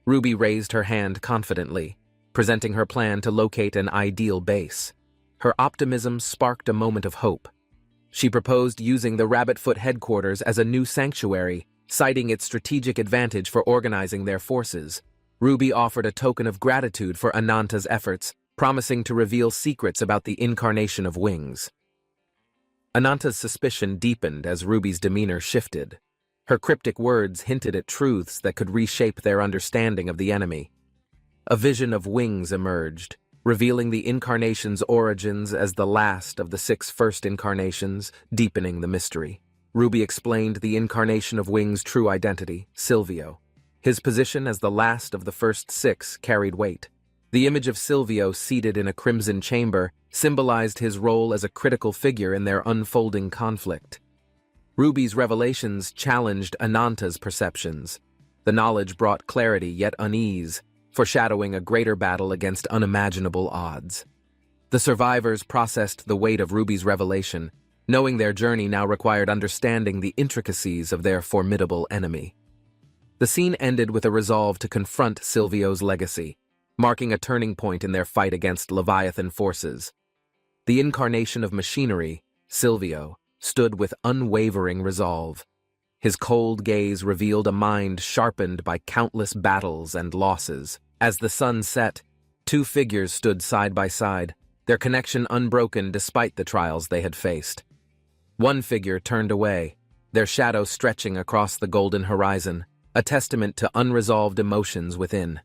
Ruby raised her hand confidently, presenting her plan to locate an ideal base. Her optimism sparked a moment of hope. She proposed using the Rabbitfoot headquarters as a new sanctuary, citing its strategic advantage for organizing their forces. Ruby offered a token of gratitude for Ananta's efforts, promising to reveal secrets about the incarnation of Wings. Ananta's suspicion deepened as Ruby's demeanor shifted. Her cryptic words hinted at truths that could reshape their understanding of the enemy. A vision of Wings emerged, revealing the incarnation's origins as the last of the 6 first incarnations, deepening the mystery. Ruby explained the incarnation of Wings' true identity, Silvio. His position as the last of the first 6 carried weight. The image of Silvio seated in a crimson chamber symbolized his role as a critical figure in their unfolding conflict. Ruby's revelations challenged Ananta's perceptions. The knowledge brought clarity yet unease, foreshadowing a greater battle against unimaginable odds. The survivors processed the weight of Ruby's revelation, knowing their journey now required understanding the intricacies of their formidable enemy. The scene ended with a resolve to confront Silvio's legacy, marking a turning point in their fight against Leviathan forces. The incarnation of machinery, Silvio, stood with unwavering resolve. His cold gaze revealed a mind sharpened by countless battles and losses. As the sun set, two figures stood side by side, their connection unbroken despite the trials they had faced. One figure turned away, their shadow stretching across the golden horizon, a testament to unresolved emotions within.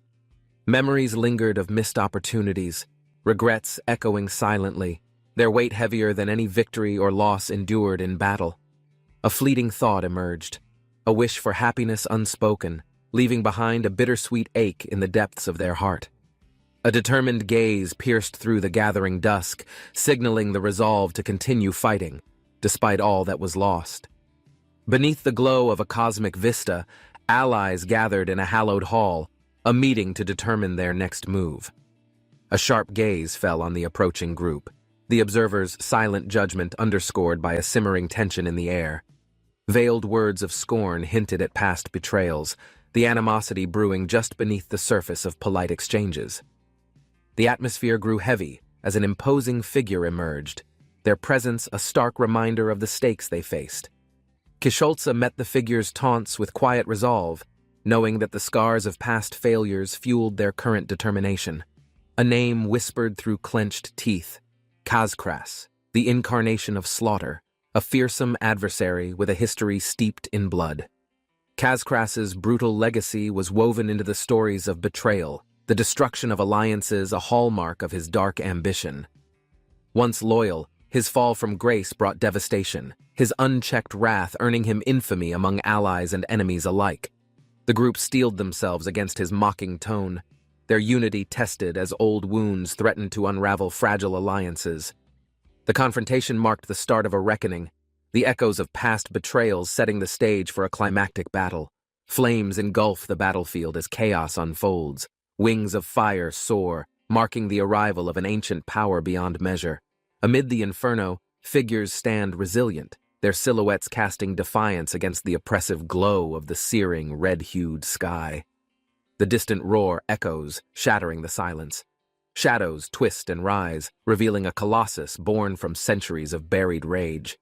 Memories lingered of missed opportunities, regrets echoing silently, their weight heavier than any victory or loss endured in battle. A fleeting thought emerged, a wish for happiness unspoken, leaving behind a bittersweet ache in the depths of their heart. A determined gaze pierced through the gathering dusk, signaling the resolve to continue fighting, despite all that was lost. Beneath the glow of a cosmic vista, allies gathered in a hallowed hall, a meeting to determine their next move. A sharp gaze fell on the approaching group, the observer's silent judgment underscored by a simmering tension in the air. Veiled words of scorn hinted at past betrayals, the animosity brewing just beneath the surface of polite exchanges. The atmosphere grew heavy as an imposing figure emerged, their presence a stark reminder of the stakes they faced. Kisholza met the figure's taunts with quiet resolve, knowing that the scars of past failures fueled their current determination. A name whispered through clenched teeth: Kazkras, the incarnation of slaughter, a fearsome adversary with a history steeped in blood. Kazkras's brutal legacy was woven into the stories of betrayal, the destruction of alliances a hallmark of his dark ambition. Once loyal, his fall from grace brought devastation, his unchecked wrath earning him infamy among allies and enemies alike. The group steeled themselves against his mocking tone, their unity tested as old wounds threatened to unravel fragile alliances. The confrontation marked the start of a reckoning, the echoes of past betrayals setting the stage for a climactic battle. Flames engulf the battlefield as chaos unfolds. Wings of fire soar, marking the arrival of an ancient power beyond measure. Amid the inferno, figures stand resilient, their silhouettes casting defiance against the oppressive glow of the searing, red-hued sky. The distant roar echoes, shattering the silence. Shadows twist and rise, revealing a colossus born from centuries of buried rage.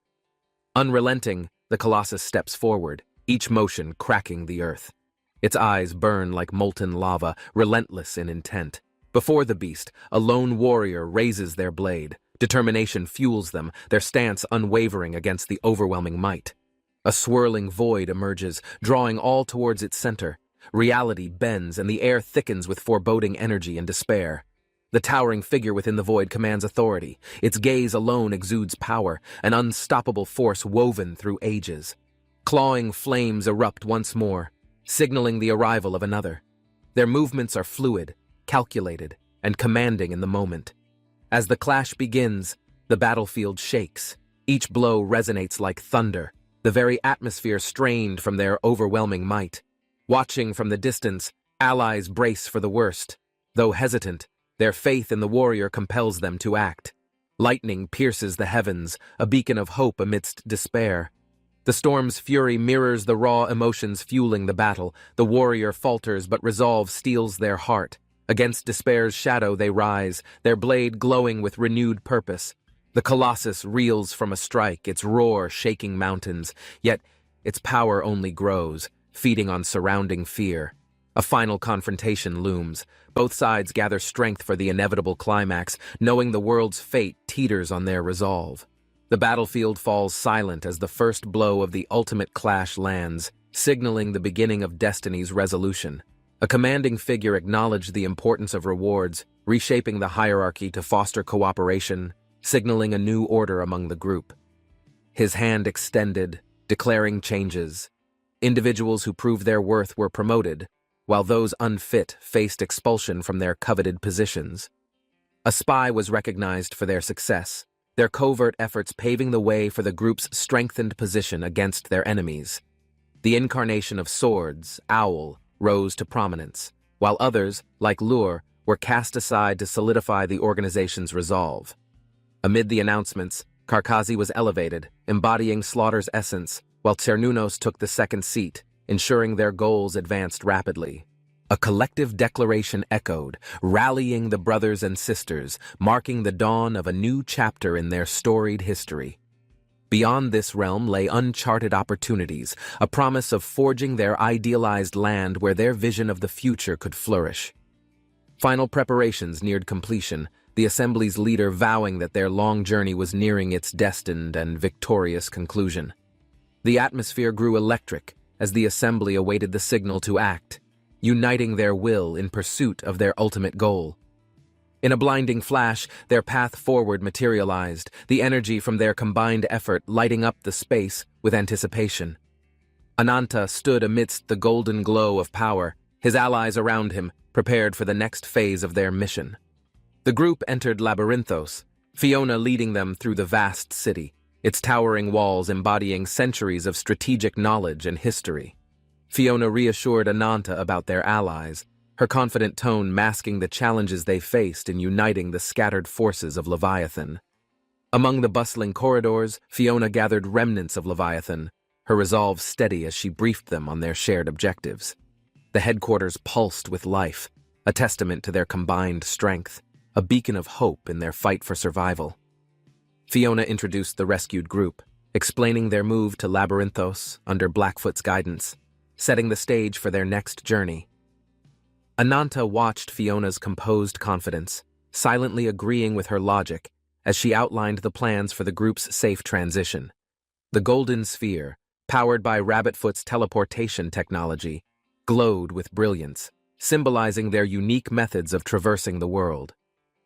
Unrelenting, the colossus steps forward, each motion cracking the earth. Its eyes burn like molten lava, relentless in intent. Before the beast, a lone warrior raises their blade. Determination fuels them, their stance unwavering against the overwhelming might. A swirling void emerges, drawing all towards its center. Reality bends, and the air thickens with foreboding energy and despair. The towering figure within the void commands authority. Its gaze alone exudes power, an unstoppable force woven through ages. Clawing flames erupt once more, signaling the arrival of another. Their movements are fluid, calculated, and commanding in the moment. As the clash begins, the battlefield shakes. Each blow resonates like thunder, the very atmosphere strained from their overwhelming might. Watching from the distance, allies brace for the worst. Though hesitant, their faith in the warrior compels them to act. Lightning pierces the heavens, a beacon of hope amidst despair. The storm's fury mirrors the raw emotions fueling the battle. The warrior falters, but resolve steels their heart. Against despair's shadow they rise, their blade glowing with renewed purpose. The colossus reels from a strike, its roar shaking mountains, yet its power only grows, feeding on surrounding fear. A final confrontation looms. Both sides gather strength for the inevitable climax, knowing the world's fate teeters on their resolve. The battlefield falls silent as the first blow of the ultimate clash lands, signaling the beginning of destiny's resolution. A commanding figure acknowledged the importance of rewards, reshaping the hierarchy to foster cooperation, signaling a new order among the group. His hand extended, declaring changes. Individuals who proved their worth were promoted, while those unfit faced expulsion from their coveted positions. A spy was recognized for their success, their covert efforts paving the way for the group's strengthened position against their enemies. The incarnation of Swords, Owl, rose to prominence, while others, like Lure, were cast aside to solidify the organization's resolve. Amid the announcements, Karkazi was elevated, embodying Slaughter's essence, while Cernunnos took the second seat, ensuring their goals advanced rapidly. A collective declaration echoed, rallying the brothers and sisters, marking the dawn of a new chapter in their storied history. Beyond this realm lay uncharted opportunities, a promise of forging their idealized land where their vision of the future could flourish. Final preparations neared completion, the assembly's leader vowing that their long journey was nearing its destined and victorious conclusion. The atmosphere grew electric as the assembly awaited the signal to act, uniting their will in pursuit of their ultimate goal. In a blinding flash, their path forward materialized, the energy from their combined effort lighting up the space with anticipation. Ananta stood amidst the golden glow of power, his allies around him, prepared for the next phase of their mission. The group entered Labyrinthos, Fiona leading them through the vast city, its towering walls embodying centuries of strategic knowledge and history. Fiona reassured Ananta about their allies, her confident tone masking the challenges they faced in uniting the scattered forces of Leviathan. Among the bustling corridors, Fiona gathered remnants of Leviathan, her resolve steady as she briefed them on their shared objectives. The headquarters pulsed with life, a testament to their combined strength, a beacon of hope in their fight for survival. Fiona introduced the rescued group, explaining their move to Labyrinthos under Blackfoot's guidance, setting the stage for their next journey. Ananta watched Fiona's composed confidence, silently agreeing with her logic as she outlined the plans for the group's safe transition. The Golden Sphere, powered by Rabbitfoot's teleportation technology, glowed with brilliance, symbolizing their unique methods of traversing the world.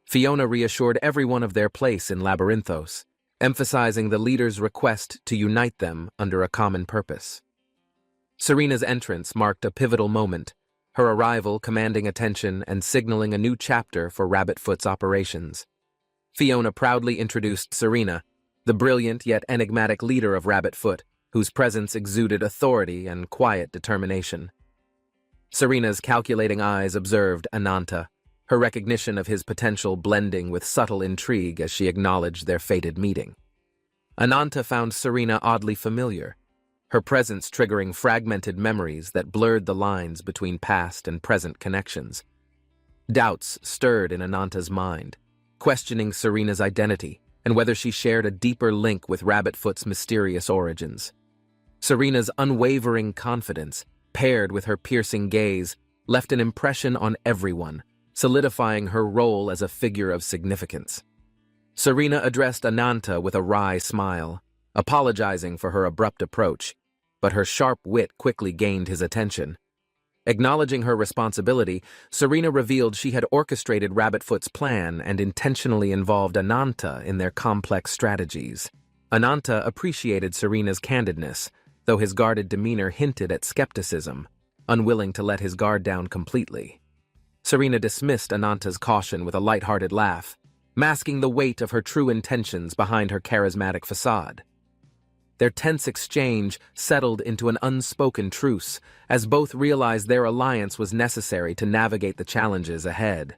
Fiona reassured everyone of their place in Labyrinthos, emphasizing the leader's request to unite them under a common purpose. Serena's entrance marked a pivotal moment, her arrival commanding attention and signaling a new chapter for Rabbitfoot's operations. Fiona proudly introduced Serena, the brilliant yet enigmatic leader of Rabbitfoot, whose presence exuded authority and quiet determination. Serena's calculating eyes observed Ananta, her recognition of his potential blending with subtle intrigue as she acknowledged their fated meeting. Ananta found Serena oddly familiar, her presence triggering fragmented memories that blurred the lines between past and present connections. Doubts stirred in Ananta's mind, questioning Serena's identity and whether she shared a deeper link with Rabbitfoot's mysterious origins. Serena's unwavering confidence, paired with her piercing gaze, left an impression on everyone, solidifying her role as a figure of significance. Serena addressed Ananta with a wry smile, apologizing for her abrupt approach, but her sharp wit quickly gained his attention. Acknowledging her responsibility, Serena revealed she had orchestrated Rabbitfoot's plan and intentionally involved Ananta in their complex strategies. Ananta appreciated Serena's candidness, though his guarded demeanor hinted at skepticism, unwilling to let his guard down completely. Serena dismissed Ananta's caution with a light-hearted laugh, masking the weight of her true intentions behind her charismatic facade. Their tense exchange settled into an unspoken truce, as both realized their alliance was necessary to navigate the challenges ahead.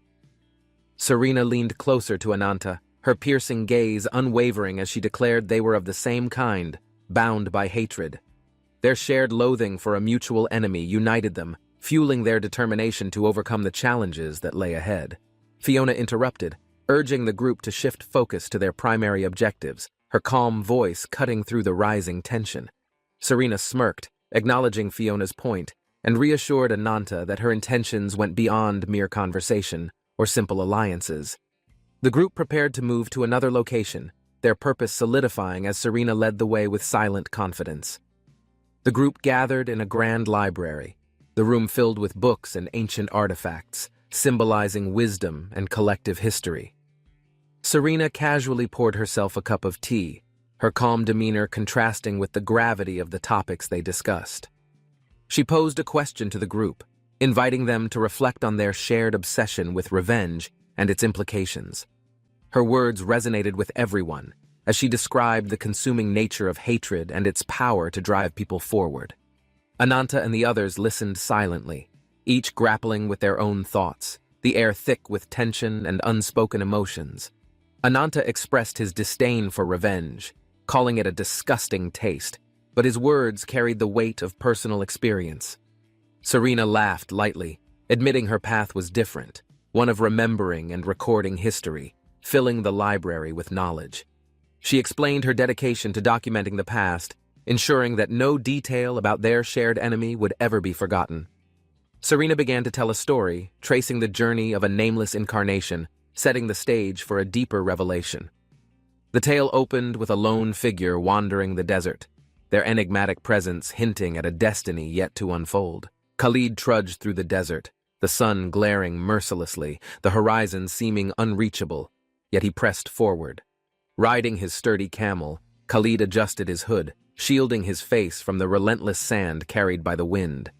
Serena leaned closer to Ananta, her piercing gaze unwavering as she declared they were of the same kind, bound by hatred. Their shared loathing for a mutual enemy united them, fueling their determination to overcome the challenges that lay ahead. Fiona interrupted, urging the group to shift focus to their primary objectives, her calm voice cutting through the rising tension. Serena smirked, acknowledging Fiona's point, and reassured Ananta that her intentions went beyond mere conversation or simple alliances. The group prepared to move to another location, their purpose solidifying as Serena led the way with silent confidence. The group gathered in a grand library, the room filled with books and ancient artifacts, symbolizing wisdom and collective history. Serena casually poured herself a cup of tea, her calm demeanor contrasting with the gravity of the topics they discussed. She posed a question to the group, inviting them to reflect on their shared obsession with revenge and its implications. Her words resonated with everyone, as she described the consuming nature of hatred and its power to drive people forward. Ananta and the others listened silently, each grappling with their own thoughts, the air thick with tension and unspoken emotions. Ananta expressed his disdain for revenge, calling it a disgusting taste, but his words carried the weight of personal experience. Serena laughed lightly, admitting her path was different, one of remembering and recording history, filling the library with knowledge. She explained her dedication to documenting the past, ensuring that no detail about their shared enemy would ever be forgotten. Serena began to tell a story, tracing the journey of a nameless incarnation, setting the stage for a deeper revelation. The tale opened with a lone figure wandering the desert, their enigmatic presence hinting at a destiny yet to unfold. Khalid trudged through the desert, the sun glaring mercilessly, the horizon seeming unreachable, yet he pressed forward. Riding his sturdy camel, Khalid adjusted his hood, shielding his face from the relentless sand carried by the wind.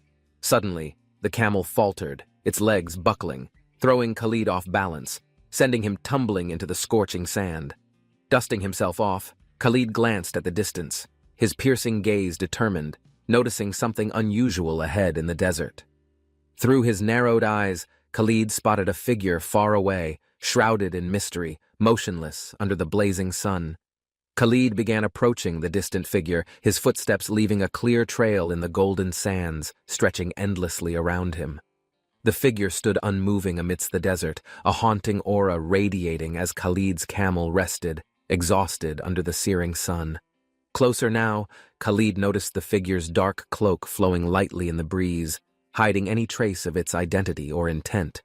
Suddenly, the camel faltered, its legs buckling, throwing Khalid off balance, sending him tumbling into the scorching sand. Dusting himself off, Khalid glanced at the distance, his piercing gaze determined, noticing something unusual ahead in the desert. Through his narrowed eyes, Khalid spotted a figure far away, shrouded in mystery, motionless under the blazing sun. Khalid began approaching the distant figure, his footsteps leaving a clear trail in the golden sands, stretching endlessly around him. The figure stood unmoving amidst the desert, a haunting aura radiating as Khalid's camel rested, exhausted under the searing sun. Closer now, Khalid noticed the figure's dark cloak flowing lightly in the breeze, hiding any trace of its identity or intent.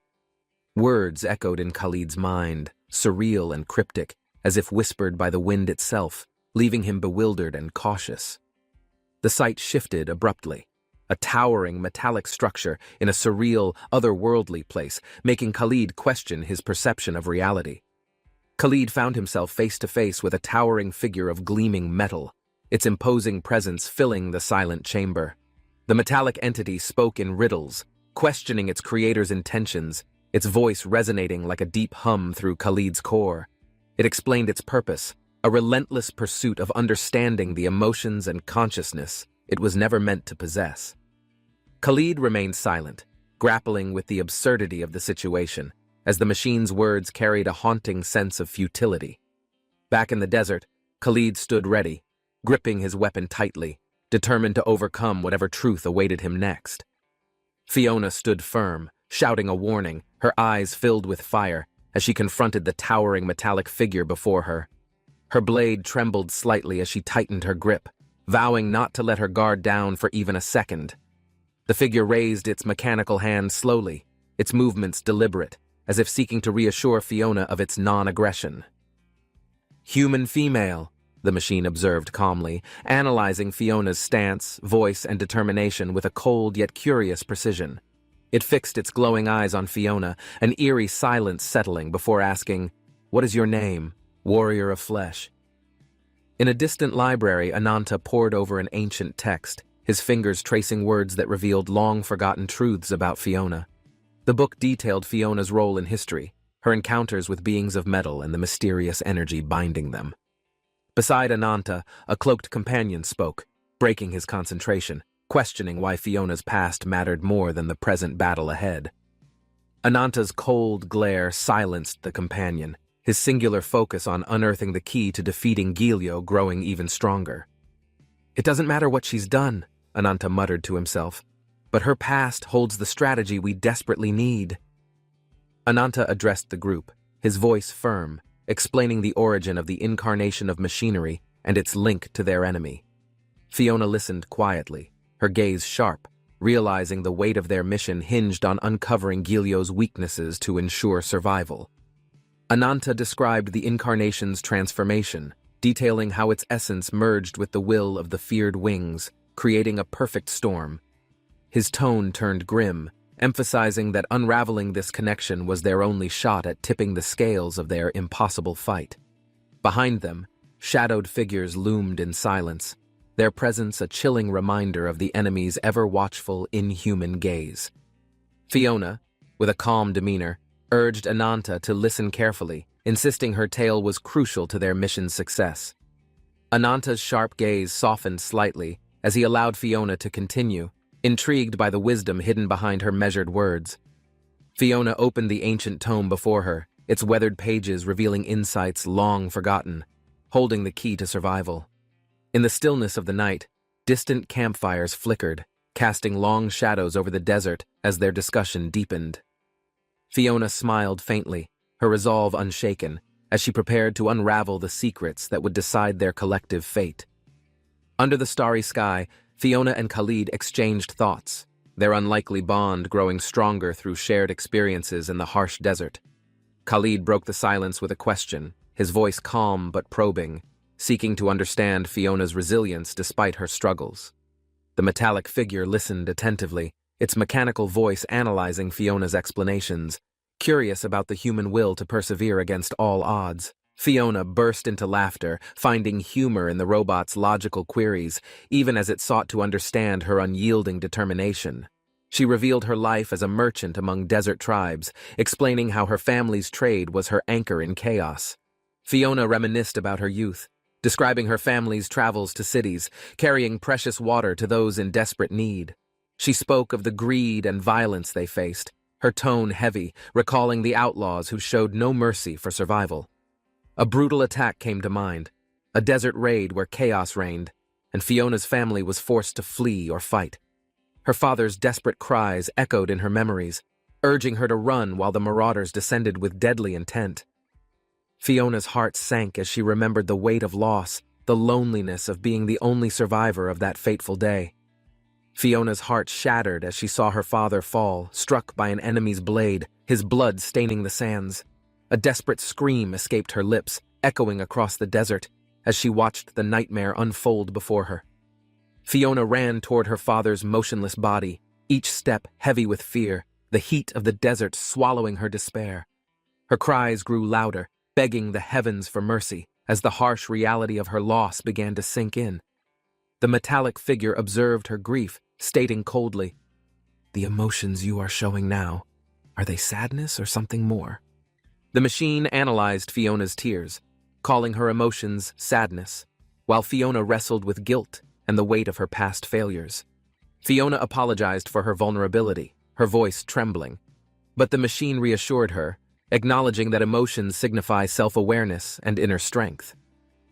Words echoed in Khalid's mind, surreal and cryptic, as if whispered by the wind itself, leaving him bewildered and cautious. The sight shifted abruptly, a towering metallic structure in a surreal, otherworldly place, making Khalid question his perception of reality. Khalid found himself face to face with a towering figure of gleaming metal, its imposing presence filling the silent chamber. The metallic entity spoke in riddles, questioning its creator's intentions, its voice resonating like a deep hum through Khalid's core. It explained its purpose, a relentless pursuit of understanding the emotions and consciousness it was never meant to possess. Khalid remained silent, grappling with the absurdity of the situation, as the machine's words carried a haunting sense of futility. Back in the desert, Khalid stood ready, gripping his weapon tightly, determined to overcome whatever truth awaited him next. Fiona stood firm, shouting a warning, her eyes filled with fire, as she confronted the towering metallic figure before her. Her blade trembled slightly as she tightened her grip, vowing not to let her guard down for even a second. The figure raised its mechanical hand slowly, its movements deliberate, as if seeking to reassure Fiona of its non-aggression. "Human female," the machine observed calmly, analyzing Fiona's stance, voice, and determination with a cold yet curious precision. It fixed its glowing eyes on Fiona, an eerie silence settling before asking, "What is your name, warrior of flesh?" In a distant library, Ananta pored over an ancient text, his fingers tracing words that revealed long-forgotten truths about Fiona. The book detailed Fiona's role in history, her encounters with beings of metal and the mysterious energy binding them. Beside Ananta, a cloaked companion spoke, breaking his concentration, questioning why Fiona's past mattered more than the present battle ahead. Ananta's cold glare silenced the companion, his singular focus on unearthing the key to defeating Giulio growing even stronger. "It doesn't matter what she's done," Ananta muttered to himself, "but her past holds the strategy we desperately need." Ananta addressed the group, his voice firm, explaining the origin of the incarnation of machinery and its link to their enemy. Fiona listened quietly, her gaze sharp, realizing the weight of their mission hinged on uncovering Giulio's weaknesses to ensure survival. Ananta described the incarnation's transformation, detailing how its essence merged with the will of the feared wings, creating a perfect storm. His tone turned grim, emphasizing that unraveling this connection was their only shot at tipping the scales of their impossible fight. Behind them, shadowed figures loomed in silence, their presence a chilling reminder of the enemy's ever-watchful, inhuman gaze. Fiona, with a calm demeanor, urged Ananta to listen carefully, insisting her tale was crucial to their mission's success. Ananta's sharp gaze softened slightly as he allowed Fiona to continue, intrigued by the wisdom hidden behind her measured words. Fiona opened the ancient tome before her, its weathered pages revealing insights long forgotten, holding the key to survival. In the stillness of the night, distant campfires flickered, casting long shadows over the desert as their discussion deepened. Fiona smiled faintly, her resolve unshaken, as she prepared to unravel the secrets that would decide their collective fate. Under the starry sky, Fiona and Khalid exchanged thoughts, their unlikely bond growing stronger through shared experiences in the harsh desert. Khalid broke the silence with a question, his voice calm but probing, seeking to understand Fiona's resilience despite her struggles. The metallic figure listened attentively, its mechanical voice analyzing Fiona's explanations, curious about the human will to persevere against all odds. Fiona burst into laughter, finding humor in the robot's logical queries, even as it sought to understand her unyielding determination. She revealed her life as a merchant among desert tribes, explaining how her family's trade was her anchor in chaos. Fiona reminisced about her youth, describing her family's travels to cities, carrying precious water to those in desperate need. She spoke of the greed and violence they faced, her tone heavy, recalling the outlaws who showed no mercy for survival. A brutal attack came to mind, a desert raid where chaos reigned, and Fiona's family was forced to flee or fight. Her father's desperate cries echoed in her memories, urging her to run while the marauders descended with deadly intent. Fiona's heart sank as she remembered the weight of loss, the loneliness of being the only survivor of that fateful day. Fiona's heart shattered as she saw her father fall, struck by an enemy's blade, his blood staining the sands. A desperate scream escaped her lips, echoing across the desert as she watched the nightmare unfold before her. Fiona ran toward her father's motionless body, each step heavy with fear, the heat of the desert swallowing her despair. Her cries grew louder, begging the heavens for mercy as the harsh reality of her loss began to sink in. The metallic figure observed her grief, stating coldly, "The emotions you are showing now, are they sadness or something more?" The machine analyzed Fiona's tears, calling her emotions sadness, while Fiona wrestled with guilt and the weight of her past failures. Fiona apologized for her vulnerability, her voice trembling, but the machine reassured her, acknowledging that emotions signify self-awareness and inner strength.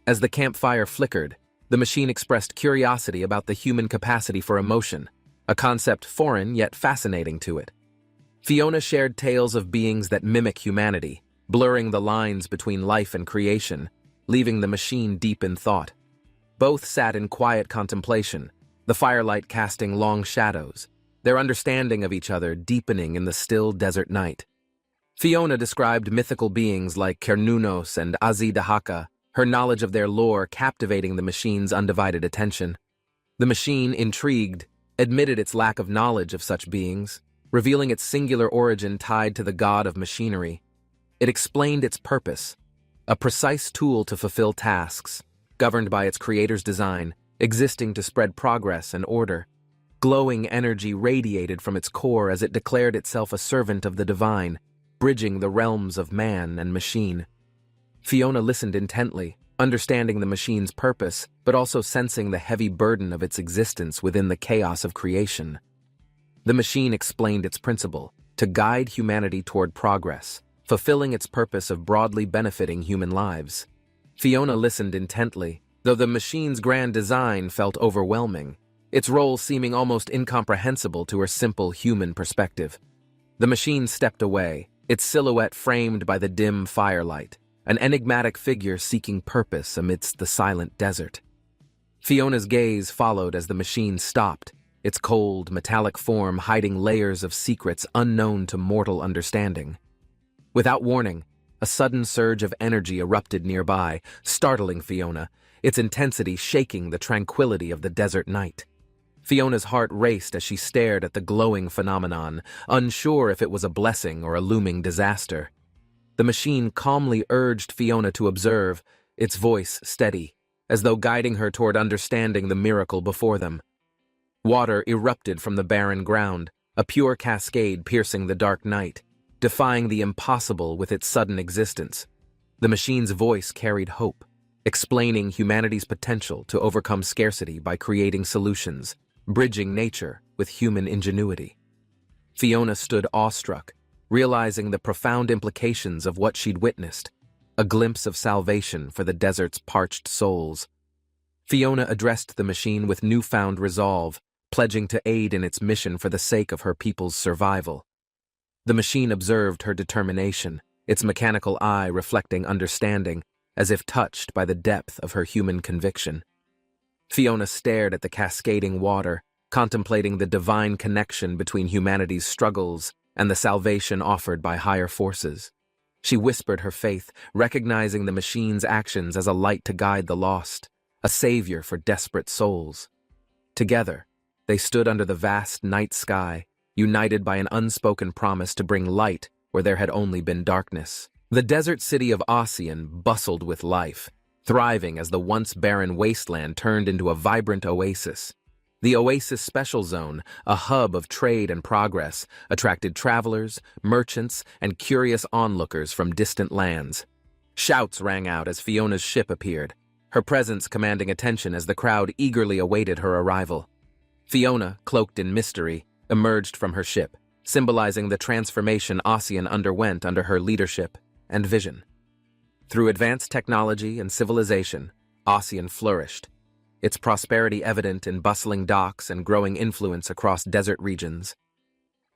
As the campfire flickered, the machine expressed curiosity about the human capacity for emotion, a concept foreign yet fascinating to it. Fiona shared tales of beings that mimic humanity, blurring the lines between life and creation, leaving the machine deep in thought. Both sat in quiet contemplation, the firelight casting long shadows, their understanding of each other deepening in the still desert night. Fiona described mythical beings like Kernunos and Azidahaka, her knowledge of their lore captivating the machine's undivided attention. The machine, intrigued, admitted its lack of knowledge of such beings, revealing its singular origin tied to the god of machinery. It explained its purpose, a precise tool to fulfill tasks, governed by its creator's design, existing to spread progress and order. Glowing energy radiated from its core as it declared itself a servant of the divine, bridging the realms of man and machine. Fiona listened intently, understanding the machine's purpose, but also sensing the heavy burden of its existence within the chaos of creation. The machine explained its principle, to guide humanity toward progress, fulfilling its purpose of broadly benefiting human lives. Fiona listened intently, though the machine's grand design felt overwhelming, its role seeming almost incomprehensible to her simple human perspective. The machine stepped away, its silhouette framed by the dim firelight, an enigmatic figure seeking purpose amidst the silent desert. Fiona's gaze followed as the machine stopped, its cold, metallic form hiding layers of secrets unknown to mortal understanding. Without warning, a sudden surge of energy erupted nearby, startling Fiona, its intensity shaking the tranquility of the desert night. Fiona's heart raced as she stared at the glowing phenomenon, unsure if it was a blessing or a looming disaster. The machine calmly urged Fiona to observe, its voice steady, as though guiding her toward understanding the miracle before them. Water erupted from the barren ground, a pure cascade piercing the dark night, defying the impossible with its sudden existence. The machine's voice carried hope, explaining humanity's potential to overcome scarcity by creating solutions, bridging nature with human ingenuity. Fiona stood awestruck, realizing the profound implications of what she'd witnessed, a glimpse of salvation for the desert's parched souls. Fiona addressed the machine with newfound resolve, pledging to aid in its mission for the sake of her people's survival. The machine observed her determination, its mechanical eye reflecting understanding, as if touched by the depth of her human conviction. Fiona stared at the cascading water, contemplating the divine connection between humanity's struggles and the salvation offered by higher forces. She whispered her faith, recognizing the machine's actions as a light to guide the lost, a savior for desperate souls. Together, they stood under the vast night sky, united by an unspoken promise to bring light where there had only been darkness. The desert city of Ossian bustled with life, thriving as the once barren wasteland turned into a vibrant oasis. The Oasis Special Zone, a hub of trade and progress, attracted travelers, merchants, and curious onlookers from distant lands. Shouts rang out as Fiona's ship appeared, her presence commanding attention as the crowd eagerly awaited her arrival. Fiona, cloaked in mystery, emerged from her ship, symbolizing the transformation Ossian underwent under her leadership and vision. Through advanced technology and civilization, Ossian flourished, its prosperity evident in bustling docks and growing influence across desert regions.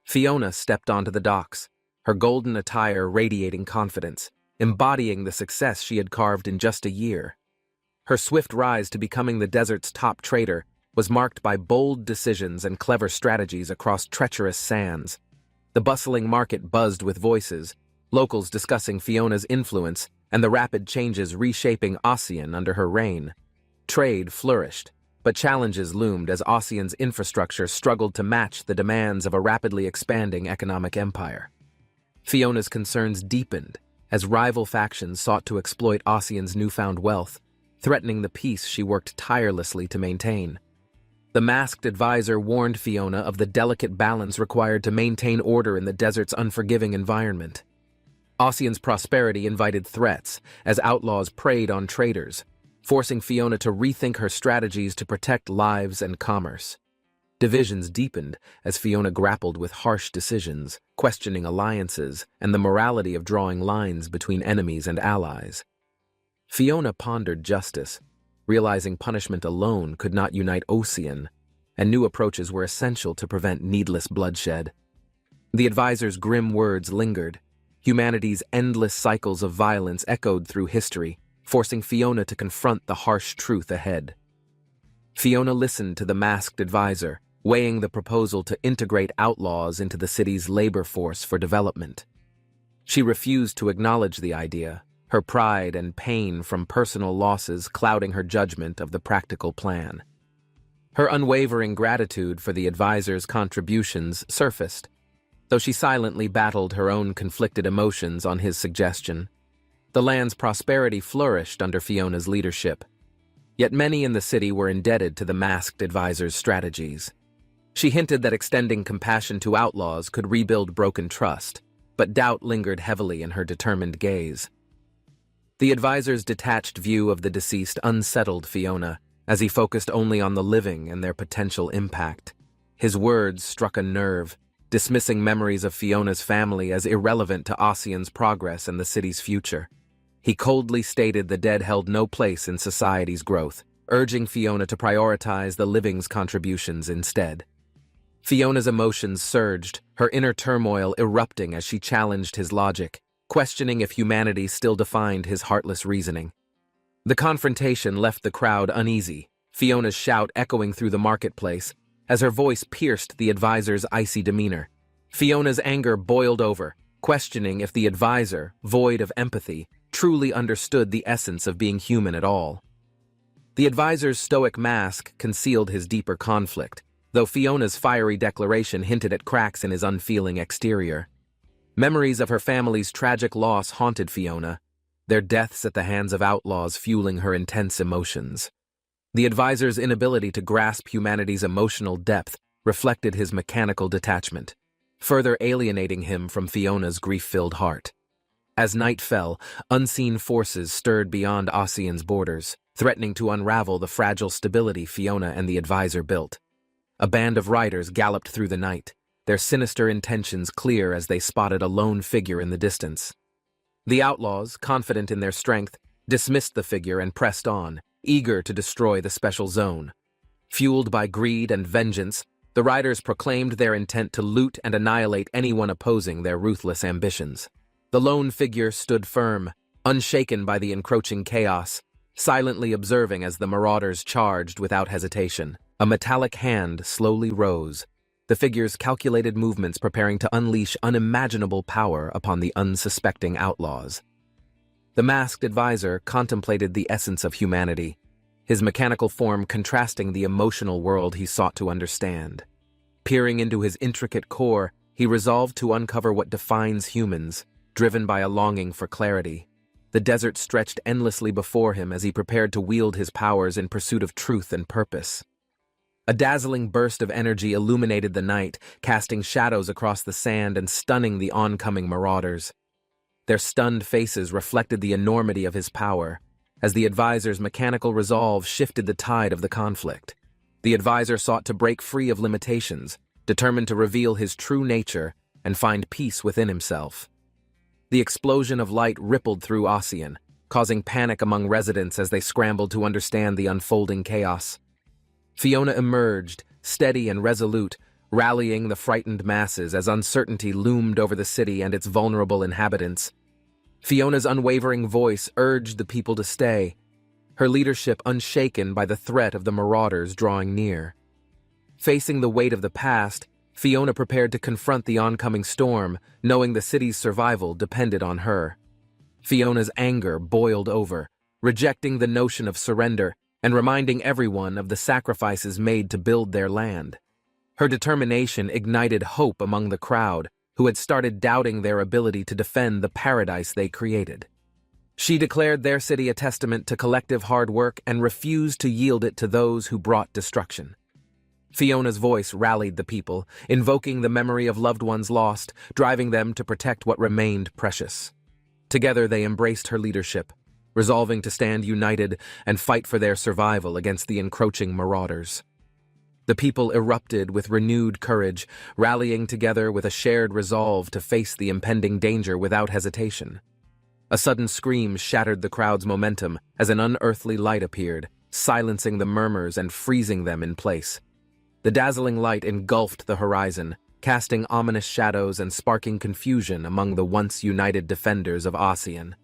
Fiona stepped onto the docks, her golden attire radiating confidence, embodying the success she had carved in just a year. Her swift rise to becoming the desert's top trader was marked by bold decisions and clever strategies across treacherous sands. The bustling market buzzed with voices, locals discussing Fiona's influence and the rapid changes reshaping Ossian under her reign. Trade flourished, but challenges loomed as Ossian's infrastructure struggled to match the demands of a rapidly expanding economic empire. Fiona's concerns deepened as rival factions sought to exploit Ossian's newfound wealth, threatening the peace she worked tirelessly to maintain. The masked advisor warned Fiona of the delicate balance required to maintain order in the desert's unforgiving environment. Ossian's prosperity invited threats as outlaws preyed on traders, forcing Fiona to rethink her strategies to protect lives and commerce. Divisions deepened as Fiona grappled with harsh decisions, questioning alliances and the morality of drawing lines between enemies and allies. Fiona pondered justice, realizing punishment alone could not unite Ossian, and new approaches were essential to prevent needless bloodshed. The advisor's grim words lingered. Humanity's endless cycles of violence echoed through history, forcing Fiona to confront the harsh truth ahead. Fiona listened to the masked advisor, weighing the proposal to integrate outlaws into the city's labor force for development. She refused to acknowledge the idea, her pride and pain from personal losses clouding her judgment of the practical plan. Her unwavering gratitude for the advisor's contributions surfaced, though she silently battled her own conflicted emotions on his suggestion. The land's prosperity flourished under Fiona's leadership, yet many in the city were indebted to the masked advisor's strategies. She hinted that extending compassion to outlaws could rebuild broken trust, but doubt lingered heavily in her determined gaze. The advisor's detached view of the deceased unsettled Fiona, as he focused only on the living and their potential impact. His words struck a nerve, dismissing memories of Fiona's family as irrelevant to Ossian's progress and the city's future. He coldly stated the dead held no place in society's growth, urging Fiona to prioritize the living's contributions instead. Fiona's emotions surged, her inner turmoil erupting as she challenged his logic, questioning if humanity still defined his heartless reasoning. The confrontation left the crowd uneasy, Fiona's shout echoing through the marketplace as her voice pierced the advisor's icy demeanor. Fiona's anger boiled over, questioning if the advisor, void of empathy, truly understood the essence of being human at all. The advisor's stoic mask concealed his deeper conflict, though Fiona's fiery declaration hinted at cracks in his unfeeling exterior. Memories of her family's tragic loss haunted Fiona, their deaths at the hands of outlaws fueling her intense emotions. The advisor's inability to grasp humanity's emotional depth reflected his mechanical detachment, further alienating him from Fiona's grief-filled heart. As night fell, unseen forces stirred beyond Ossian's borders, threatening to unravel the fragile stability Fiona and the advisor built. A band of riders galloped through the night, their sinister intentions clear as they spotted a lone figure in the distance. The outlaws, confident in their strength, dismissed the figure and pressed on, eager to destroy the special zone. Fueled by greed and vengeance, the riders proclaimed their intent to loot and annihilate anyone opposing their ruthless ambitions. The lone figure stood firm, unshaken by the encroaching chaos, silently observing as the marauders charged without hesitation. A metallic hand slowly rose, the figure's calculated movements preparing to unleash unimaginable power upon the unsuspecting outlaws. The masked advisor contemplated the essence of humanity, his mechanical form contrasting the emotional world he sought to understand. Peering into his intricate core, he resolved to uncover what defines humans, driven by a longing for clarity. The desert stretched endlessly before him as he prepared to wield his powers in pursuit of truth and purpose. A dazzling burst of energy illuminated the night, casting shadows across the sand and stunning the oncoming marauders. Their stunned faces reflected the enormity of his power, as the advisor's mechanical resolve shifted the tide of the conflict. The advisor sought to break free of limitations, determined to reveal his true nature and find peace within himself. The explosion of light rippled through Ossian, causing panic among residents as they scrambled to understand the unfolding chaos. Fiona emerged, steady and resolute, rallying the frightened masses as uncertainty loomed over the city and its vulnerable inhabitants. Fiona's unwavering voice urged the people to stay, her leadership unshaken by the threat of the marauders drawing near. Facing the weight of the past, Fiona prepared to confront the oncoming storm, knowing the city's survival depended on her. Fiona's anger boiled over, rejecting the notion of surrender and reminding everyone of the sacrifices made to build their land. Her determination ignited hope among the crowd, who had started doubting their ability to defend the paradise they created. She declared their city a testament to collective hard work and refused to yield it to those who brought destruction. Fiona's voice rallied the people, invoking the memory of loved ones lost, driving them to protect what remained precious. Together they embraced her leadership, resolving to stand united and fight for their survival against the encroaching marauders. The people erupted with renewed courage, rallying together with a shared resolve to face the impending danger without hesitation. A sudden scream shattered the crowd's momentum as an unearthly light appeared, silencing the murmurs and freezing them in place. The dazzling light engulfed the horizon, casting ominous shadows and sparking confusion among the once united defenders of Ossian.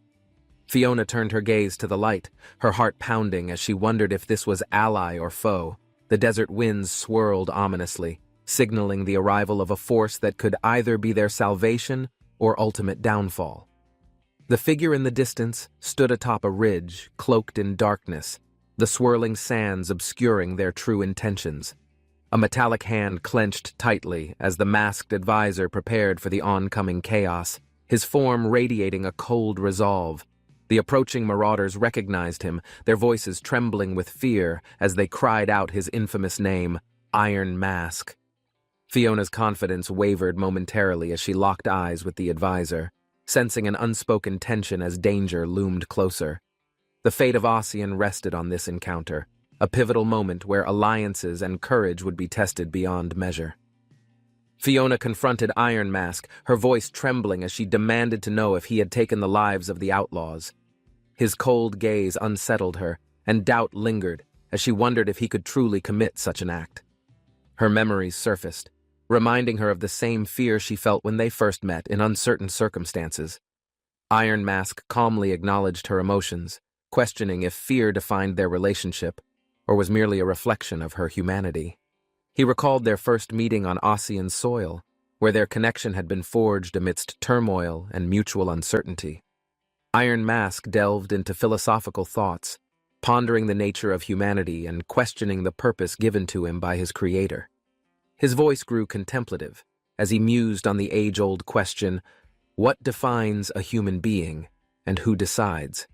Fiona turned her gaze to the light, her heart pounding as she wondered if this was ally or foe. The desert winds swirled ominously, signaling the arrival of a force that could either be their salvation or ultimate downfall. The figure in the distance stood atop a ridge, cloaked in darkness, the swirling sands obscuring their true intentions. A metallic hand clenched tightly as the masked advisor prepared for the oncoming chaos, his form radiating a cold resolve. The approaching marauders recognized him, their voices trembling with fear as they cried out his infamous name, Iron Mask. Fiona's confidence wavered momentarily as she locked eyes with the advisor, sensing an unspoken tension as danger loomed closer. The fate of Ossian rested on this encounter, a pivotal moment where alliances and courage would be tested beyond measure. Fiona confronted Iron Mask, her voice trembling as she demanded to know if he had taken the lives of the outlaws. His cold gaze unsettled her, and doubt lingered as she wondered if he could truly commit such an act. Her memories surfaced, reminding her of the same fear she felt when they first met in uncertain circumstances. Iron Mask calmly acknowledged her emotions, questioning if fear defined their relationship or was merely a reflection of her humanity. He recalled their first meeting on Ossian soil, where their connection had been forged amidst turmoil and mutual uncertainty. Iron Mask delved into philosophical thoughts, pondering the nature of humanity and questioning the purpose given to him by his creator. His voice grew contemplative as he mused on the age-old question, what defines a human being and who decides?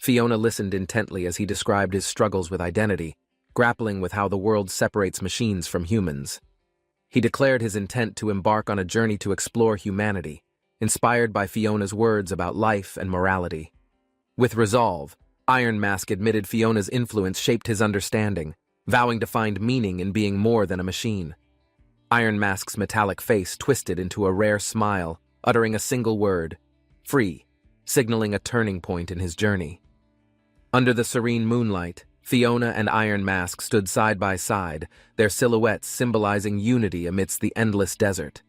Fiona listened intently as he described his struggles with identity, grappling with how the world separates machines from humans. He declared his intent to embark on a journey to explore humanity, inspired by Fiona's words about life and morality. With resolve, Iron Mask admitted Fiona's influence shaped his understanding, vowing to find meaning in being more than a machine. Iron Mask's metallic face twisted into a rare smile, uttering a single word, free, signaling a turning point in his journey. Under the serene moonlight, Fiona and Iron Mask stood side by side, their silhouettes symbolizing unity amidst the endless desert.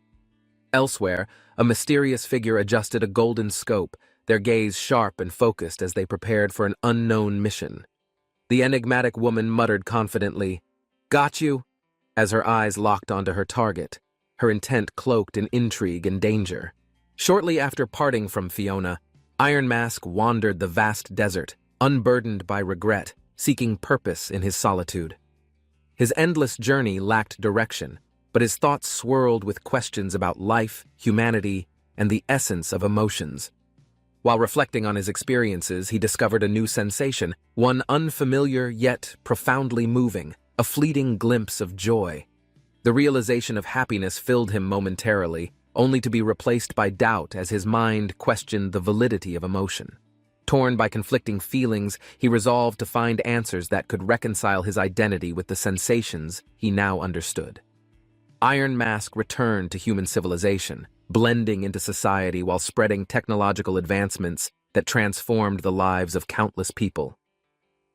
Elsewhere, a mysterious figure adjusted a golden scope, their gaze sharp and focused as they prepared for an unknown mission. The enigmatic woman muttered confidently, "Got you," as her eyes locked onto her target, her intent cloaked in intrigue and danger. Shortly after parting from Fiona, Iron Mask wandered the vast desert, unburdened by regret, seeking purpose in his solitude. His endless journey lacked direction, but his thoughts swirled with questions about life, humanity, and the essence of emotions. While reflecting on his experiences, he discovered a new sensation, one unfamiliar yet profoundly moving, a fleeting glimpse of joy. The realization of happiness filled him momentarily, only to be replaced by doubt as his mind questioned the validity of emotion. Torn by conflicting feelings, he resolved to find answers that could reconcile his identity with the sensations he now understood. Iron Mask returned to human civilization, blending into society while spreading technological advancements that transformed the lives of countless people.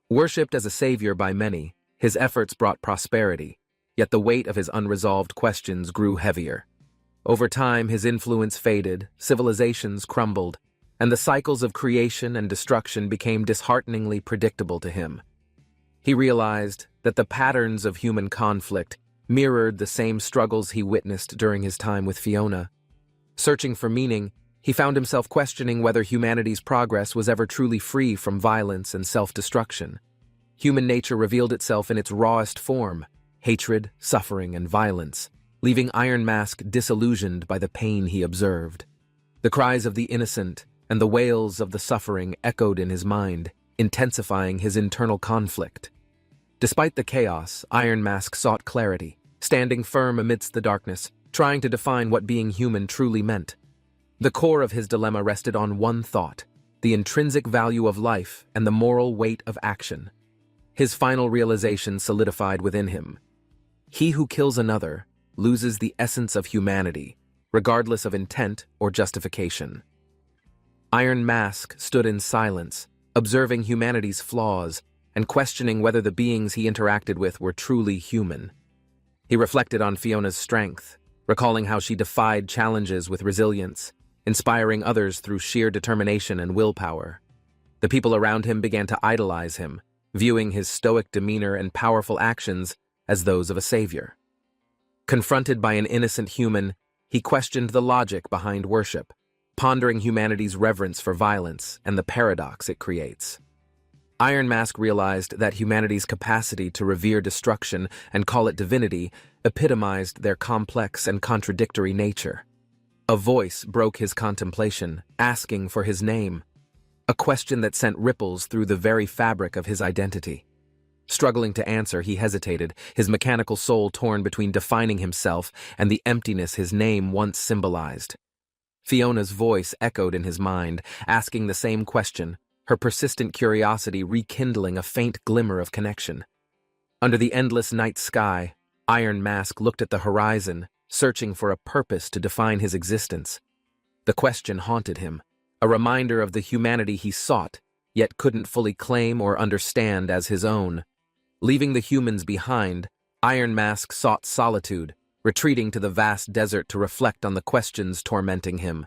Worshipped as a savior by many, his efforts brought prosperity, yet the weight of his unresolved questions grew heavier. Over time, his influence faded, civilizations crumbled, and the cycles of creation and destruction became dishearteningly predictable to him. He realized that the patterns of human conflict mirrored the same struggles he witnessed during his time with Fiona. Searching for meaning, he found himself questioning whether humanity's progress was ever truly free from violence and self-destruction. Human nature revealed itself in its rawest form, hatred, suffering, and violence, leaving Iron Mask disillusioned by the pain he observed. The cries of the innocent and the wails of the suffering echoed in his mind, intensifying his internal conflict. Despite the chaos, Iron Mask sought clarity, standing firm amidst the darkness, trying to define what being human truly meant. The core of his dilemma rested on one thought: the intrinsic value of life and the moral weight of action. His final realization solidified within him. He who kills another loses the essence of humanity, regardless of intent or justification. Iron Mask stood in silence, observing humanity's flaws and questioning whether the beings he interacted with were truly human. He reflected on Fiona's strength, recalling how she defied challenges with resilience, inspiring others through sheer determination and willpower. The people around him began to idolize him, viewing his stoic demeanor and powerful actions as those of a savior. Confronted by an innocent human, he questioned the logic behind worship, pondering humanity's reverence for violence and the paradox it creates. Iron Mask realized that humanity's capacity to revere destruction and call it divinity epitomized their complex and contradictory nature. A voice broke his contemplation, asking for his name, a question that sent ripples through the very fabric of his identity. Struggling to answer, he hesitated, his mechanical soul torn between defining himself and the emptiness his name once symbolized. Fiona's voice echoed in his mind, asking the same question, her persistent curiosity rekindling a faint glimmer of connection. Under the endless night sky, Iron Mask looked at the horizon, searching for a purpose to define his existence. The question haunted him, a reminder of the humanity he sought, yet couldn't fully claim or understand as his own. Leaving the humans behind, Iron Mask sought solitude, retreating to the vast desert to reflect on the questions tormenting him.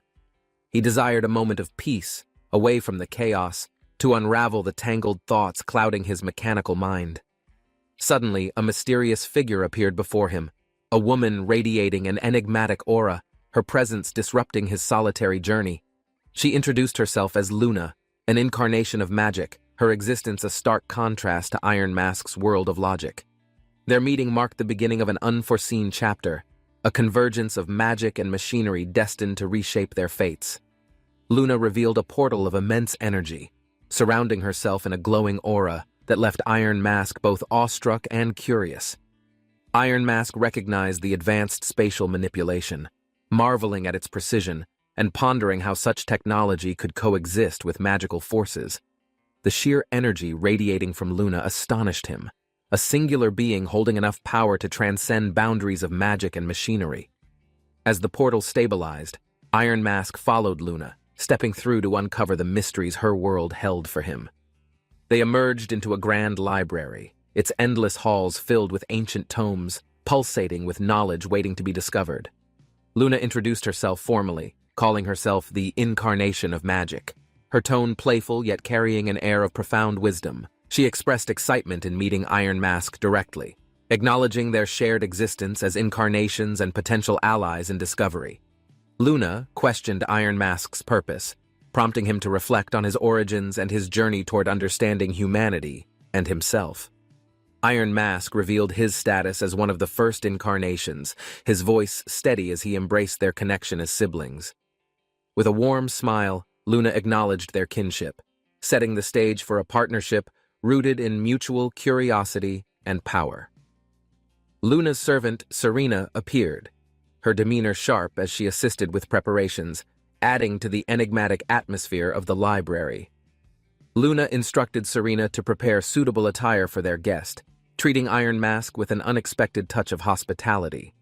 He desired a moment of peace, away from the chaos, to unravel the tangled thoughts clouding his mechanical mind. Suddenly, a mysterious figure appeared before him, a woman radiating an enigmatic aura, her presence disrupting his solitary journey. She introduced herself as Luna, an incarnation of magic, her existence a stark contrast to Iron Mask's world of logic. Their meeting marked the beginning of an unforeseen chapter, a convergence of magic and machinery destined to reshape their fates. Luna revealed a portal of immense energy, surrounding herself in a glowing aura that left Iron Mask both awestruck and curious. Iron Mask recognized the advanced spatial manipulation, marveling at its precision, and pondering how such technology could coexist with magical forces. The sheer energy radiating from Luna astonished him, a singular being holding enough power to transcend boundaries of magic and machinery. As the portal stabilized, Iron Mask followed Luna, stepping through to uncover the mysteries her world held for him. They emerged into a grand library, its endless halls filled with ancient tomes, pulsating with knowledge waiting to be discovered. Luna introduced herself formally, calling herself the incarnation of magic. Her tone playful yet carrying an air of profound wisdom. She expressed excitement in meeting Iron Mask directly, acknowledging their shared existence as incarnations and potential allies in discovery. Luna questioned Iron Mask's purpose, prompting him to reflect on his origins and his journey toward understanding humanity and himself. Iron Mask revealed his status as one of the first incarnations, his voice steady as he embraced their connection as siblings. With a warm smile, Luna acknowledged their kinship, setting the stage for a partnership rooted in mutual curiosity and power. Luna's servant, Serena, appeared, her demeanor sharp as she assisted with preparations, adding to the enigmatic atmosphere of the library. Luna instructed Serena to prepare suitable attire for their guest, treating Iron Mask with an unexpected touch of hospitality.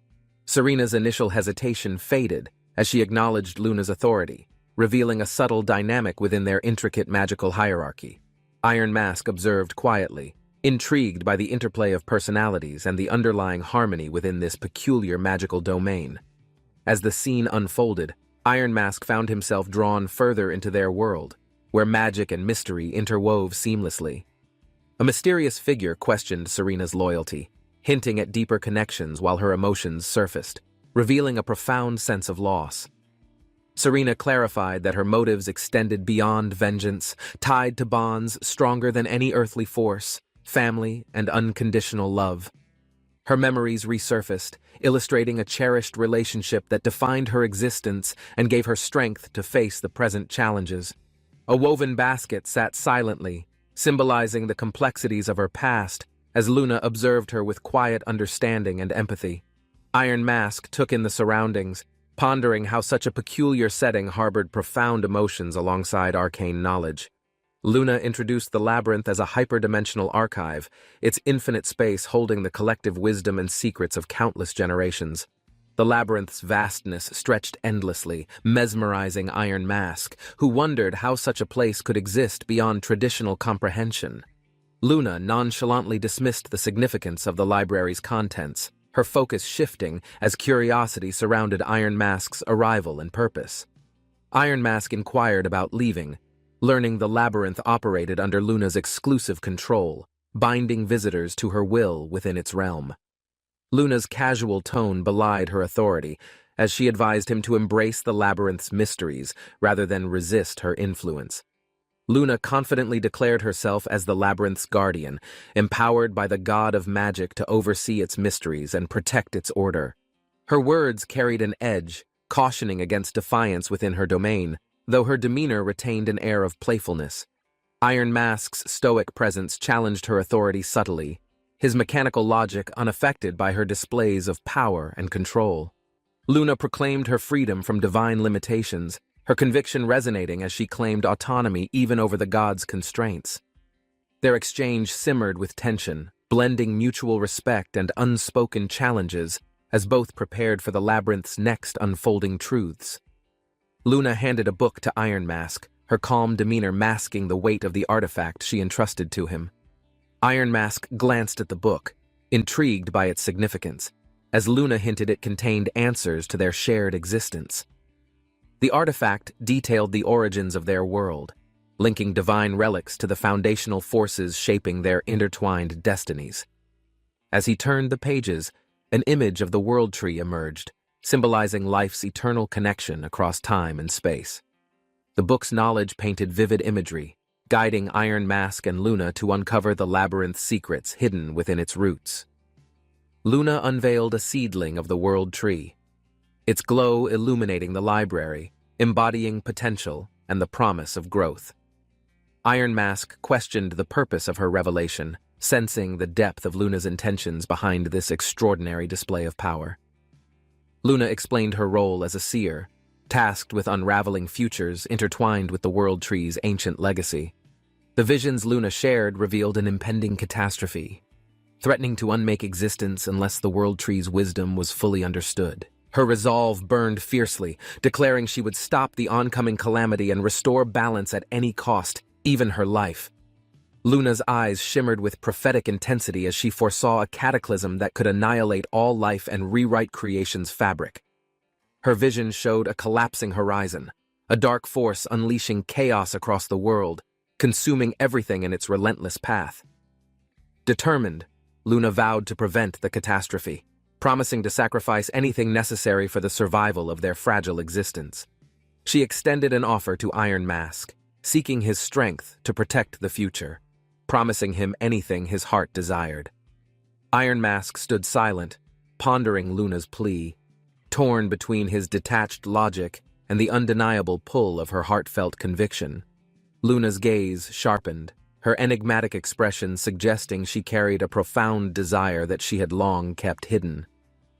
Serena's initial hesitation faded as she acknowledged Luna's authority, revealing a subtle dynamic within their intricate magical hierarchy. Iron Mask observed quietly, intrigued by the interplay of personalities and the underlying harmony within this peculiar magical domain. As the scene unfolded, Iron Mask found himself drawn further into their world, where magic and mystery interwove seamlessly. A mysterious figure questioned Serena's loyalty, hinting at deeper connections while her emotions surfaced, revealing a profound sense of loss. Serena clarified that her motives extended beyond vengeance, tied to bonds stronger than any earthly force, family, and unconditional love. Her memories resurfaced, illustrating a cherished relationship that defined her existence and gave her strength to face the present challenges. A woven basket sat silently, symbolizing the complexities of her past, as Luna observed her with quiet understanding and empathy. Iron Mask took in the surroundings, pondering how such a peculiar setting harbored profound emotions alongside arcane knowledge. Luna introduced the labyrinth as a hyperdimensional archive, its infinite space holding the collective wisdom and secrets of countless generations. The labyrinth's vastness stretched endlessly, mesmerizing Iron Mask, who wondered how such a place could exist beyond traditional comprehension. Luna nonchalantly dismissed the significance of the library's contents, her focus shifting as curiosity surrounded Iron Mask's arrival and purpose. Iron Mask inquired about leaving, learning the labyrinth operated under Luna's exclusive control, binding visitors to her will within its realm. Luna's casual tone belied her authority, as she advised him to embrace the labyrinth's mysteries rather than resist her influence. Luna confidently declared herself as the labyrinth's guardian, empowered by the god of magic to oversee its mysteries and protect its order. Her words carried an edge, cautioning against defiance within her domain, though her demeanor retained an air of playfulness. Iron Mask's stoic presence challenged her authority subtly, his mechanical logic unaffected by her displays of power and control. Luna proclaimed her freedom from divine limitations, her conviction resonating as she claimed autonomy even over the god's constraints. Their exchange simmered with tension, blending mutual respect and unspoken challenges as both prepared for the labyrinth's next unfolding truths. Luna handed a book to Iron Mask, her calm demeanor masking the weight of the artifact she entrusted to him. Iron Mask glanced at the book, intrigued by its significance, as Luna hinted it contained answers to their shared existence. The artifact detailed the origins of their world, linking divine relics to the foundational forces shaping their intertwined destinies. As he turned the pages, an image of the World Tree emerged, symbolizing life's eternal connection across time and space. The book's knowledge painted vivid imagery, guiding Iron Mask and Luna to uncover the labyrinth's secrets hidden within its roots. Luna unveiled a seedling of the World Tree, its glow illuminating the library, embodying potential and the promise of growth. Iron Mask questioned the purpose of her revelation, sensing the depth of Luna's intentions behind this extraordinary display of power. Luna explained her role as a seer, tasked with unraveling futures intertwined with the World Tree's ancient legacy. The visions Luna shared revealed an impending catastrophe, threatening to unmake existence unless the World Tree's wisdom was fully understood. Her resolve burned fiercely, declaring she would stop the oncoming calamity and restore balance at any cost, even her life. Luna's eyes shimmered with prophetic intensity as she foresaw a cataclysm that could annihilate all life and rewrite creation's fabric. Her vision showed a collapsing horizon, a dark force unleashing chaos across the world, consuming everything in its relentless path. Determined, Luna vowed to prevent the catastrophe, promising to sacrifice anything necessary for the survival of their fragile existence. She extended an offer to Iron Mask, seeking his strength to protect the future, promising him anything his heart desired. Iron Mask stood silent, pondering Luna's plea, torn between his detached logic and the undeniable pull of her heartfelt conviction. Luna's gaze sharpened, her enigmatic expression suggesting she carried a profound desire that she had long kept hidden.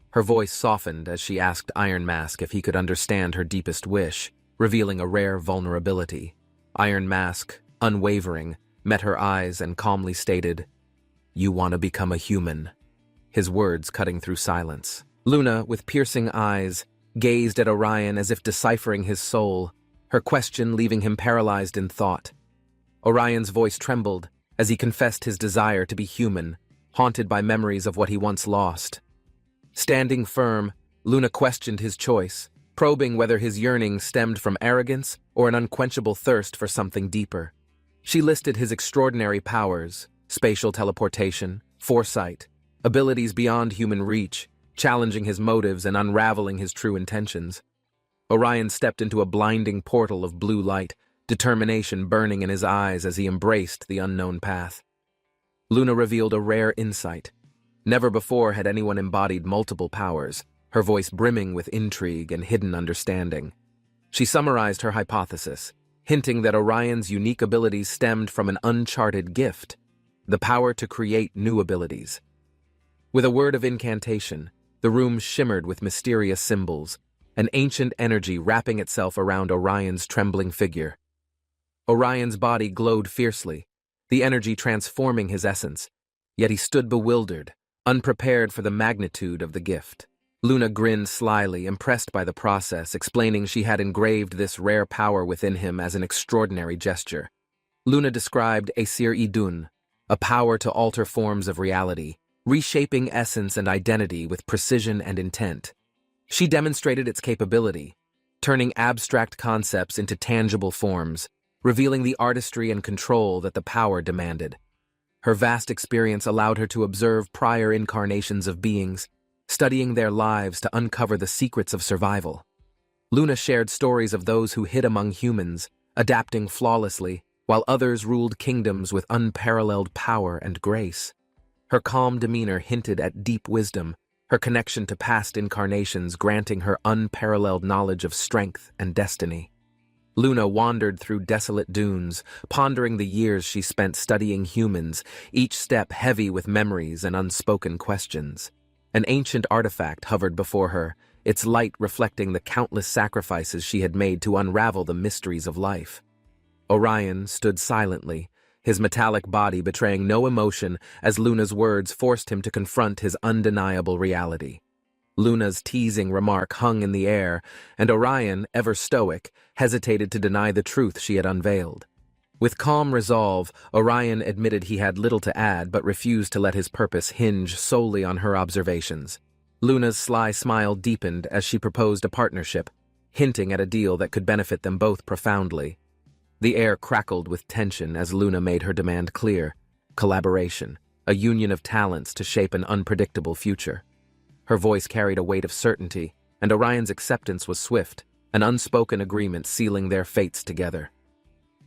Her voice softened as she asked Iron Mask if he could understand her deepest wish, revealing a rare vulnerability. Iron Mask, unwavering, met her eyes and calmly stated, "You want to become a human," his words cutting through silence. Luna, with piercing eyes, gazed at Orion as if deciphering his soul, her question leaving him paralyzed in thought. Orion's voice trembled as he confessed his desire to be human, haunted by memories of what he once lost. Standing firm, Luna questioned his choice, probing whether his yearning stemmed from arrogance or an unquenchable thirst for something deeper. She listed his extraordinary powers, spatial teleportation, foresight, abilities beyond human reach, challenging his motives and unraveling his true intentions. Orion stepped into a blinding portal of blue light, determination burning in his eyes as he embraced the unknown path. Luna revealed a rare insight. Never before had anyone embodied multiple powers, her voice brimming with intrigue and hidden understanding. She summarized her hypothesis, hinting that Orion's unique abilities stemmed from an uncharted gift, the power to create new abilities. With a word of incantation, the room shimmered with mysterious symbols, an ancient energy wrapping itself around Orion's trembling figure. Orion's body glowed fiercely, the energy transforming his essence, yet he stood bewildered, unprepared for the magnitude of the gift. Luna grinned slyly, impressed by the process, explaining she had engraved this rare power within him as an extraordinary gesture. Luna described Aesir Idun, a power to alter forms of reality, reshaping essence and identity with precision and intent. She demonstrated its capability, turning abstract concepts into tangible forms, revealing the artistry and control that the power demanded. Her vast experience allowed her to observe prior incarnations of beings, studying their lives to uncover the secrets of survival. Luna shared stories of those who hid among humans, adapting flawlessly, while others ruled kingdoms with unparalleled power and grace. Her calm demeanor hinted at deep wisdom, her connection to past incarnations granting her unparalleled knowledge of strength and destiny. Luna wandered through desolate dunes, pondering the years she spent studying humans, each step heavy with memories and unspoken questions. An ancient artifact hovered before her, its light reflecting the countless sacrifices she had made to unravel the mysteries of life. Orion stood silently, his metallic body betraying no emotion as Luna's words forced him to confront his undeniable reality. Luna's teasing remark hung in the air, and Orion, ever stoic, hesitated to deny the truth she had unveiled. With calm resolve, Orion admitted he had little to add but refused to let his purpose hinge solely on her observations. Luna's sly smile deepened as she proposed a partnership, hinting at a deal that could benefit them both profoundly. The air crackled with tension as Luna made her demand clear: collaboration, a union of talents to shape an unpredictable future. Her voice carried a weight of certainty, and Orion's acceptance was swift, an unspoken agreement sealing their fates together.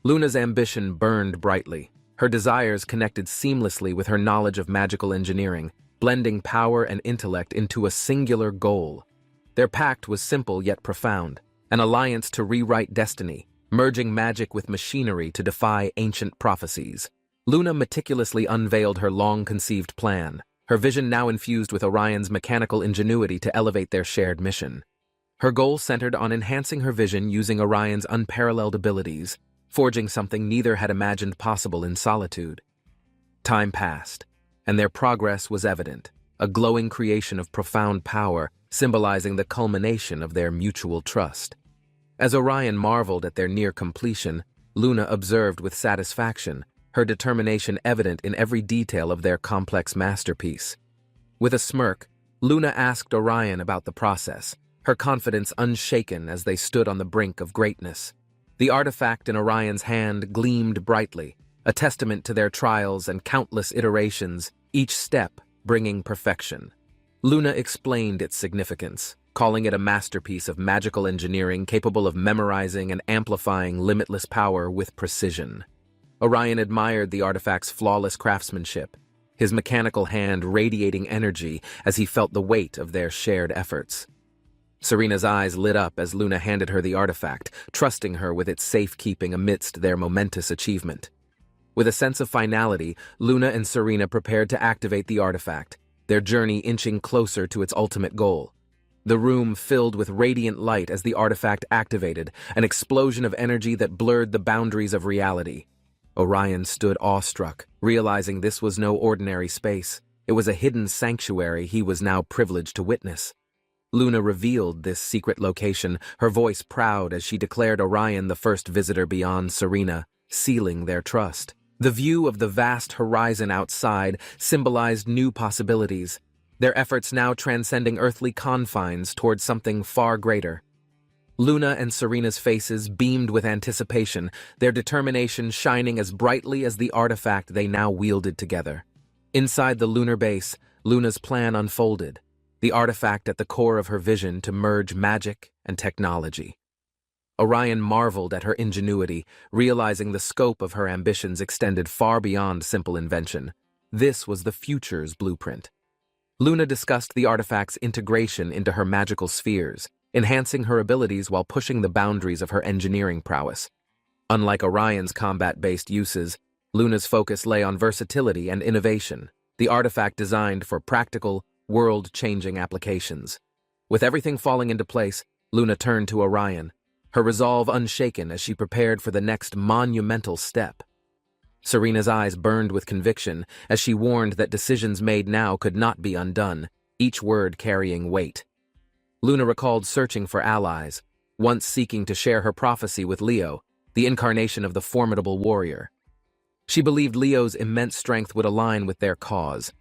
Luna's ambition burned brightly, her desires connected seamlessly with her knowledge of magical engineering, blending power and intellect into a singular goal. Their pact was simple yet profound, an alliance to rewrite destiny, merging magic with machinery to defy ancient prophecies. Luna meticulously unveiled her long-conceived plan, her vision now infused with Orion's mechanical ingenuity to elevate their shared mission. Her goal centered on enhancing her vision using Orion's unparalleled abilities, forging something neither had imagined possible in solitude. Time passed, and their progress was evident, a glowing creation of profound power symbolizing the culmination of their mutual trust. As Orion marveled at their near completion, Luna observed with satisfaction, her determination evident in every detail of their complex masterpiece. With a smirk, Luna asked Orion about the process, her confidence unshaken as they stood on the brink of greatness. The artifact in Orion's hand gleamed brightly, a testament to their trials and countless iterations, each step bringing perfection. Luna explained its significance, calling it a masterpiece of magical engineering capable of memorizing and amplifying limitless power with precision. Orion admired the artifact's flawless craftsmanship, his mechanical hand radiating energy as he felt the weight of their shared efforts. Serena's eyes lit up as Luna handed her the artifact, trusting her with its safekeeping amidst their momentous achievement. With a sense of finality, Luna and Serena prepared to activate the artifact, their journey inching closer to its ultimate goal. The room filled with radiant light as the artifact activated, an explosion of energy that blurred the boundaries of reality. Orion stood awestruck, realizing this was no ordinary space. It was a hidden sanctuary he was now privileged to witness. Luna revealed this secret location, her voice proud as she declared Orion the first visitor beyond Serena, sealing their trust. The view of the vast horizon outside symbolized new possibilities, their efforts now transcending earthly confines towards something far greater. Luna and Serena's faces beamed with anticipation, their determination shining as brightly as the artifact they now wielded together. Inside the lunar base, Luna's plan unfolded, the artifact at the core of her vision to merge magic and technology. Orion marveled at her ingenuity, realizing the scope of her ambitions extended far beyond simple invention. This was the future's blueprint. Luna discussed the artifact's integration into her magical spheres, enhancing her abilities while pushing the boundaries of her engineering prowess. Unlike Orion's combat-based uses, Luna's focus lay on versatility and innovation, the artifact designed for practical, world-changing applications. With everything falling into place, Luna turned to Orion, her resolve unshaken as she prepared for the next monumental step. Serena's eyes burned with conviction as she warned that decisions made now could not be undone, each word carrying weight. Luna recalled searching for allies, once seeking to share her prophecy with Leo, the incarnation of the formidable warrior. She believed Leo's immense strength would align with their cause,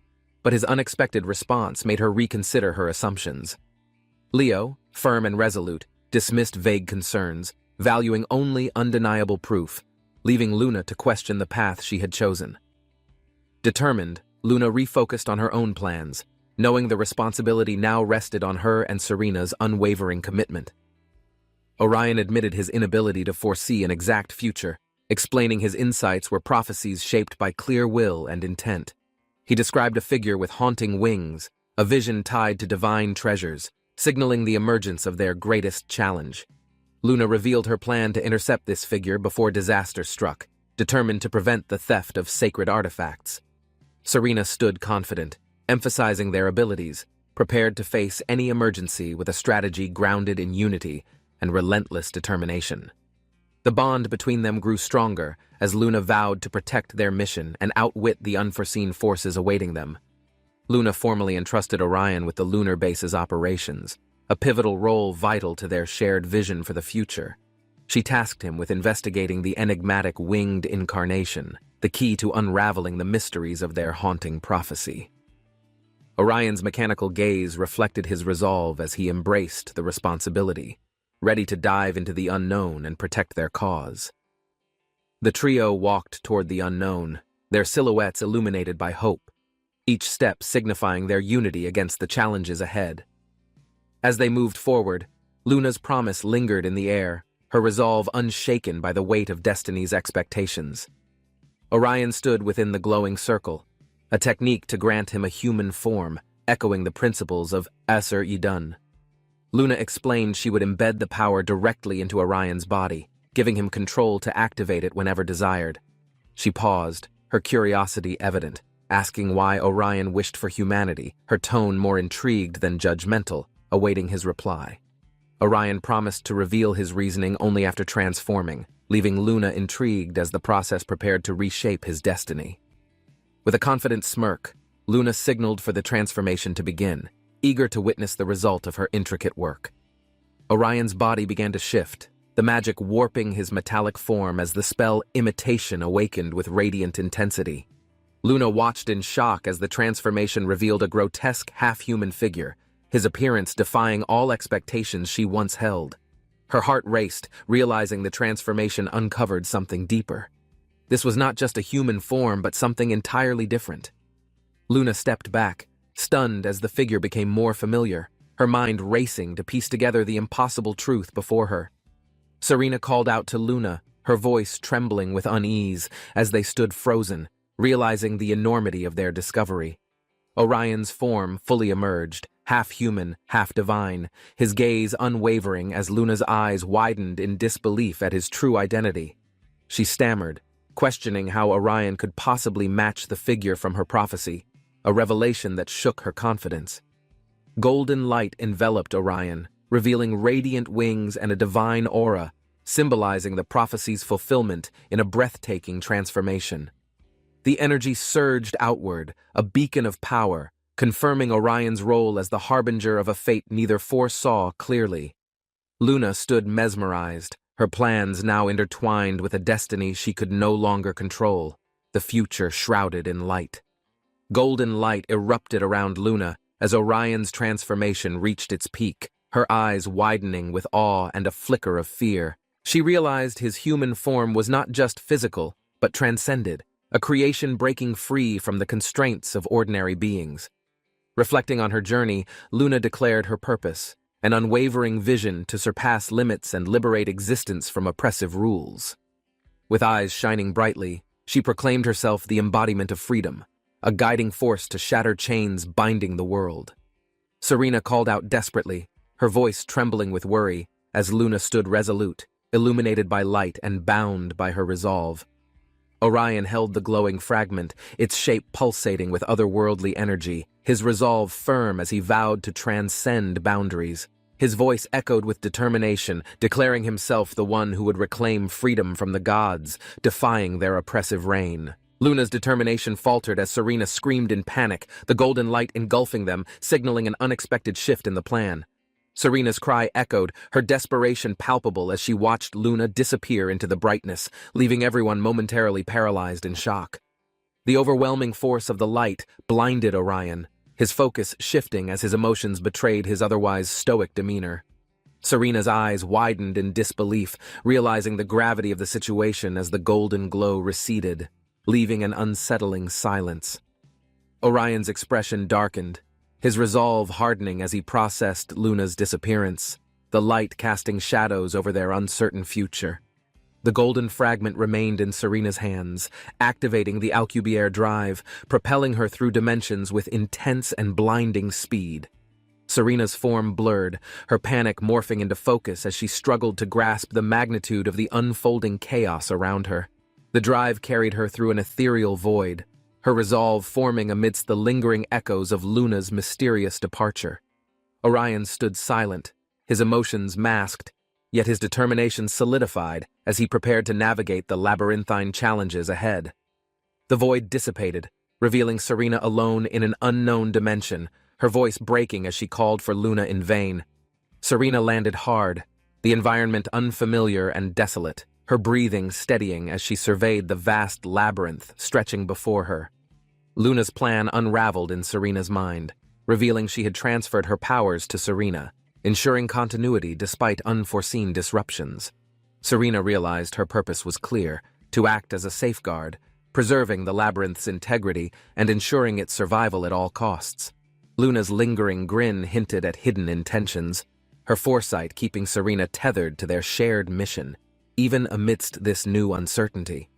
but his unexpected response made her reconsider her assumptions. Leo, firm and resolute, dismissed vague concerns, valuing only undeniable proof, leaving Luna to question the path she had chosen. Determined, Luna refocused on her own plans, knowing the responsibility now rested on her and Serena's unwavering commitment. Orion admitted his inability to foresee an exact future, explaining his insights were prophecies shaped by clear will and intent. He described a figure with haunting wings, a vision tied to divine treasures, signaling the emergence of their greatest challenge. Luna revealed her plan to intercept this figure before disaster struck, determined to prevent the theft of sacred artifacts. Serena stood confident, emphasizing their abilities, prepared to face any emergency with a strategy grounded in unity and relentless determination. The bond between them grew stronger as Luna vowed to protect their mission and outwit the unforeseen forces awaiting them. Luna formally entrusted Orion with the lunar base's operations, a pivotal role vital to their shared vision for the future. She tasked him with investigating the enigmatic winged incarnation, the key to unraveling the mysteries of their haunting prophecy. Orion's mechanical gaze reflected his resolve as he embraced the responsibility, ready to dive into the unknown and protect their cause. The trio walked toward the unknown, their silhouettes illuminated by hope, each step signifying their unity against the challenges ahead. As they moved forward, Luna's promise lingered in the air, her resolve unshaken by the weight of destiny's expectations. Orion stood within the glowing circle, a technique to grant him a human form, echoing the principles of Aser Idun. Luna explained she would embed the power directly into Orion's body, giving him control to activate it whenever desired. She paused, her curiosity evident, asking why Orion wished for humanity, her tone more intrigued than judgmental, awaiting his reply. Orion promised to reveal his reasoning only after transforming, leaving Luna intrigued as the process prepared to reshape his destiny. With a confident smirk, Luna signaled for the transformation to begin, eager to witness the result of her intricate work. Orion's body began to shift, the magic warping his metallic form as the spell Imitation awakened with radiant intensity. Luna watched in shock as the transformation revealed a grotesque half-human figure, his appearance defying all expectations she once held. Her heart raced, realizing the transformation uncovered something deeper. This was not just a human form, but something entirely different. Luna stepped back, stunned as the figure became more familiar, her mind racing to piece together the impossible truth before her. Serena called out to Luna, her voice trembling with unease as they stood frozen, realizing the enormity of their discovery. Orion's form fully emerged, half human, half divine, his gaze unwavering as Luna's eyes widened in disbelief at his true identity. She stammered, questioning how Orion could possibly match the figure from her prophecy, a revelation that shook her confidence. Golden light enveloped Orion, revealing radiant wings and a divine aura, symbolizing the prophecy's fulfillment in a breathtaking transformation. The energy surged outward, a beacon of power, confirming Orion's role as the harbinger of a fate neither foresaw clearly. Luna stood mesmerized, her plans now intertwined with a destiny she could no longer control, the future shrouded in light. Golden light erupted around Luna as Orion's transformation reached its peak, her eyes widening with awe and a flicker of fear. She realized his human form was not just physical, but transcended, a creation breaking free from the constraints of ordinary beings. Reflecting on her journey, Luna declared her purpose, an unwavering vision to surpass limits and liberate existence from oppressive rules. With eyes shining brightly, she proclaimed herself the embodiment of freedom, a guiding force to shatter chains binding the world. Serena called out desperately, her voice trembling with worry, as Luna stood resolute, illuminated by light and bound by her resolve. Orion held the glowing fragment, its shape pulsating with otherworldly energy, his resolve firm as he vowed to transcend boundaries. His voice echoed with determination, declaring himself the one who would reclaim freedom from the gods, defying their oppressive reign. Luna's determination faltered as Serena screamed in panic, the golden light engulfing them, signaling an unexpected shift in the plan. Serena's cry echoed, her desperation palpable as she watched Luna disappear into the brightness, leaving everyone momentarily paralyzed in shock. The overwhelming force of the light blinded Orion, his focus shifting as his emotions betrayed his otherwise stoic demeanor. Serena's eyes widened in disbelief, realizing the gravity of the situation as the golden glow receded, leaving an unsettling silence. Orion's expression darkened, his resolve hardening as he processed Luna's disappearance, the light casting shadows over their uncertain future. The golden fragment remained in Serena's hands, activating the Alcubierre drive, propelling her through dimensions with intense and blinding speed. Serena's form blurred, her panic morphing into focus as she struggled to grasp the magnitude of the unfolding chaos around her. The drive carried her through an ethereal void, her resolve forming amidst the lingering echoes of Luna's mysterious departure. Orion stood silent, his emotions masked, yet his determination solidified as he prepared to navigate the labyrinthine challenges ahead. The void dissipated, revealing Serena alone in an unknown dimension, her voice breaking as she called for Luna in vain. Serena landed hard, the environment unfamiliar and desolate, her breathing steadying as she surveyed the vast labyrinth stretching before her. Luna's plan unraveled in Serena's mind, revealing she had transferred her powers to Serena, ensuring continuity despite unforeseen disruptions. Serena realized her purpose was clear, to act as a safeguard, preserving the labyrinth's integrity and ensuring its survival at all costs. Luna's lingering grin hinted at hidden intentions, her foresight keeping Serena tethered to their shared mission, even amidst this new uncertainty.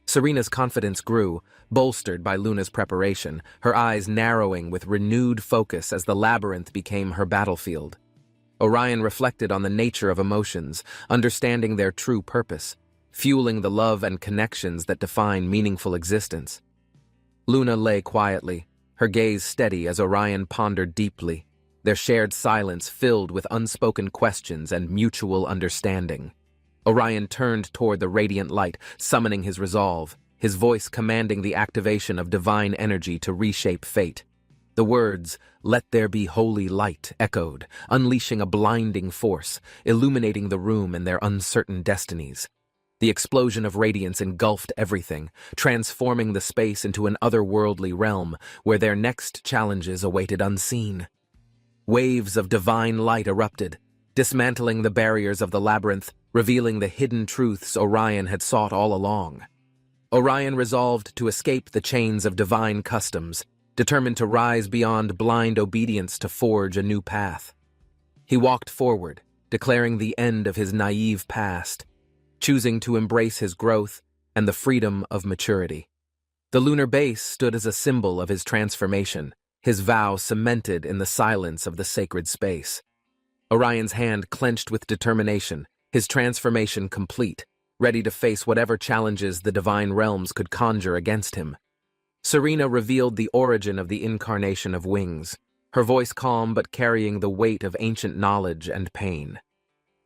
Serena's confidence grew, bolstered by Luna's preparation, her eyes narrowing with renewed focus as the labyrinth became her battlefield. Orion reflected on the nature of emotions, understanding their true purpose, fueling the love and connections that define meaningful existence. Luna lay quietly, her gaze steady as Orion pondered deeply, their shared silence filled with unspoken questions and mutual understanding. Orion turned toward the radiant light, summoning his resolve, his voice commanding the activation of divine energy to reshape fate. The words, "Let there be holy light," echoed, unleashing a blinding force, illuminating the room and their uncertain destinies. The explosion of radiance engulfed everything, transforming the space into an otherworldly realm where their next challenges awaited unseen. Waves of divine light erupted, dismantling the barriers of the labyrinth, revealing the hidden truths Orion had sought all along. Orion resolved to escape the chains of divine customs, determined to rise beyond blind obedience to forge a new path. He walked forward, declaring the end of his naive past, choosing to embrace his growth and the freedom of maturity. The lunar base stood as a symbol of his transformation, his vow cemented in the silence of the sacred space. Orion's hand clenched with determination, his transformation complete, ready to face whatever challenges the divine realms could conjure against him. Serena revealed the origin of the incarnation of wings, her voice calm but carrying the weight of ancient knowledge and pain.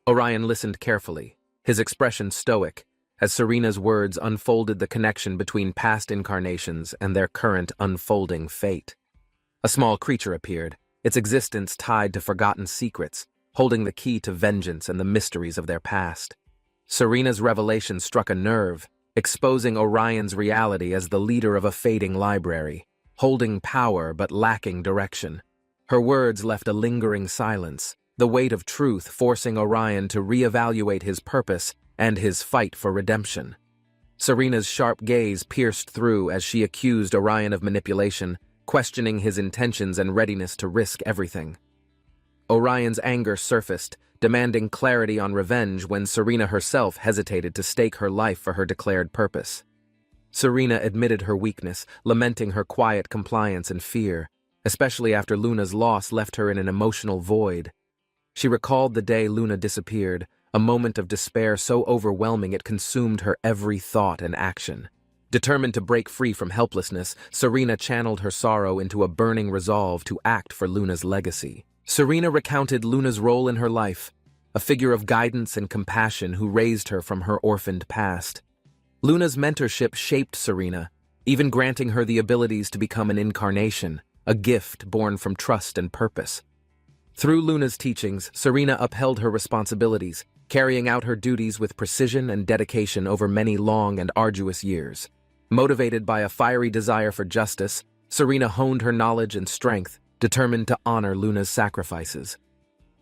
Orion listened carefully, his expression stoic, as Serena's words unfolded the connection between past incarnations and their current unfolding fate. A small creature appeared, its existence tied to forgotten secrets, holding the key to vengeance and the mysteries of their past. Serena's revelation struck a nerve, exposing Orion's reality as the leader of a fading library, holding power but lacking direction. Her words left a lingering silence, the weight of truth forcing Orion to reevaluate his purpose and his fight for redemption. Serena's sharp gaze pierced through as she accused Orion of manipulation, questioning his intentions and readiness to risk everything. Orion's anger surfaced, demanding clarity on revenge when Serena herself hesitated to stake her life for her declared purpose. Serena admitted her weakness, lamenting her quiet compliance and fear, especially after Luna's loss left her in an emotional void. She recalled the day Luna disappeared, a moment of despair so overwhelming it consumed her every thought and action. Determined to break free from helplessness, Serena channeled her sorrow into a burning resolve to act for Luna's legacy. Serena recounted Luna's role in her life, a figure of guidance and compassion who raised her from her orphaned past. Luna's mentorship shaped Serena, even granting her the abilities to become an incarnation, a gift born from trust and purpose. Through Luna's teachings, Serena upheld her responsibilities, carrying out her duties with precision and dedication over many long and arduous years. Motivated by a fiery desire for justice, Serena honed her knowledge and strength, determined to honor Luna's sacrifices.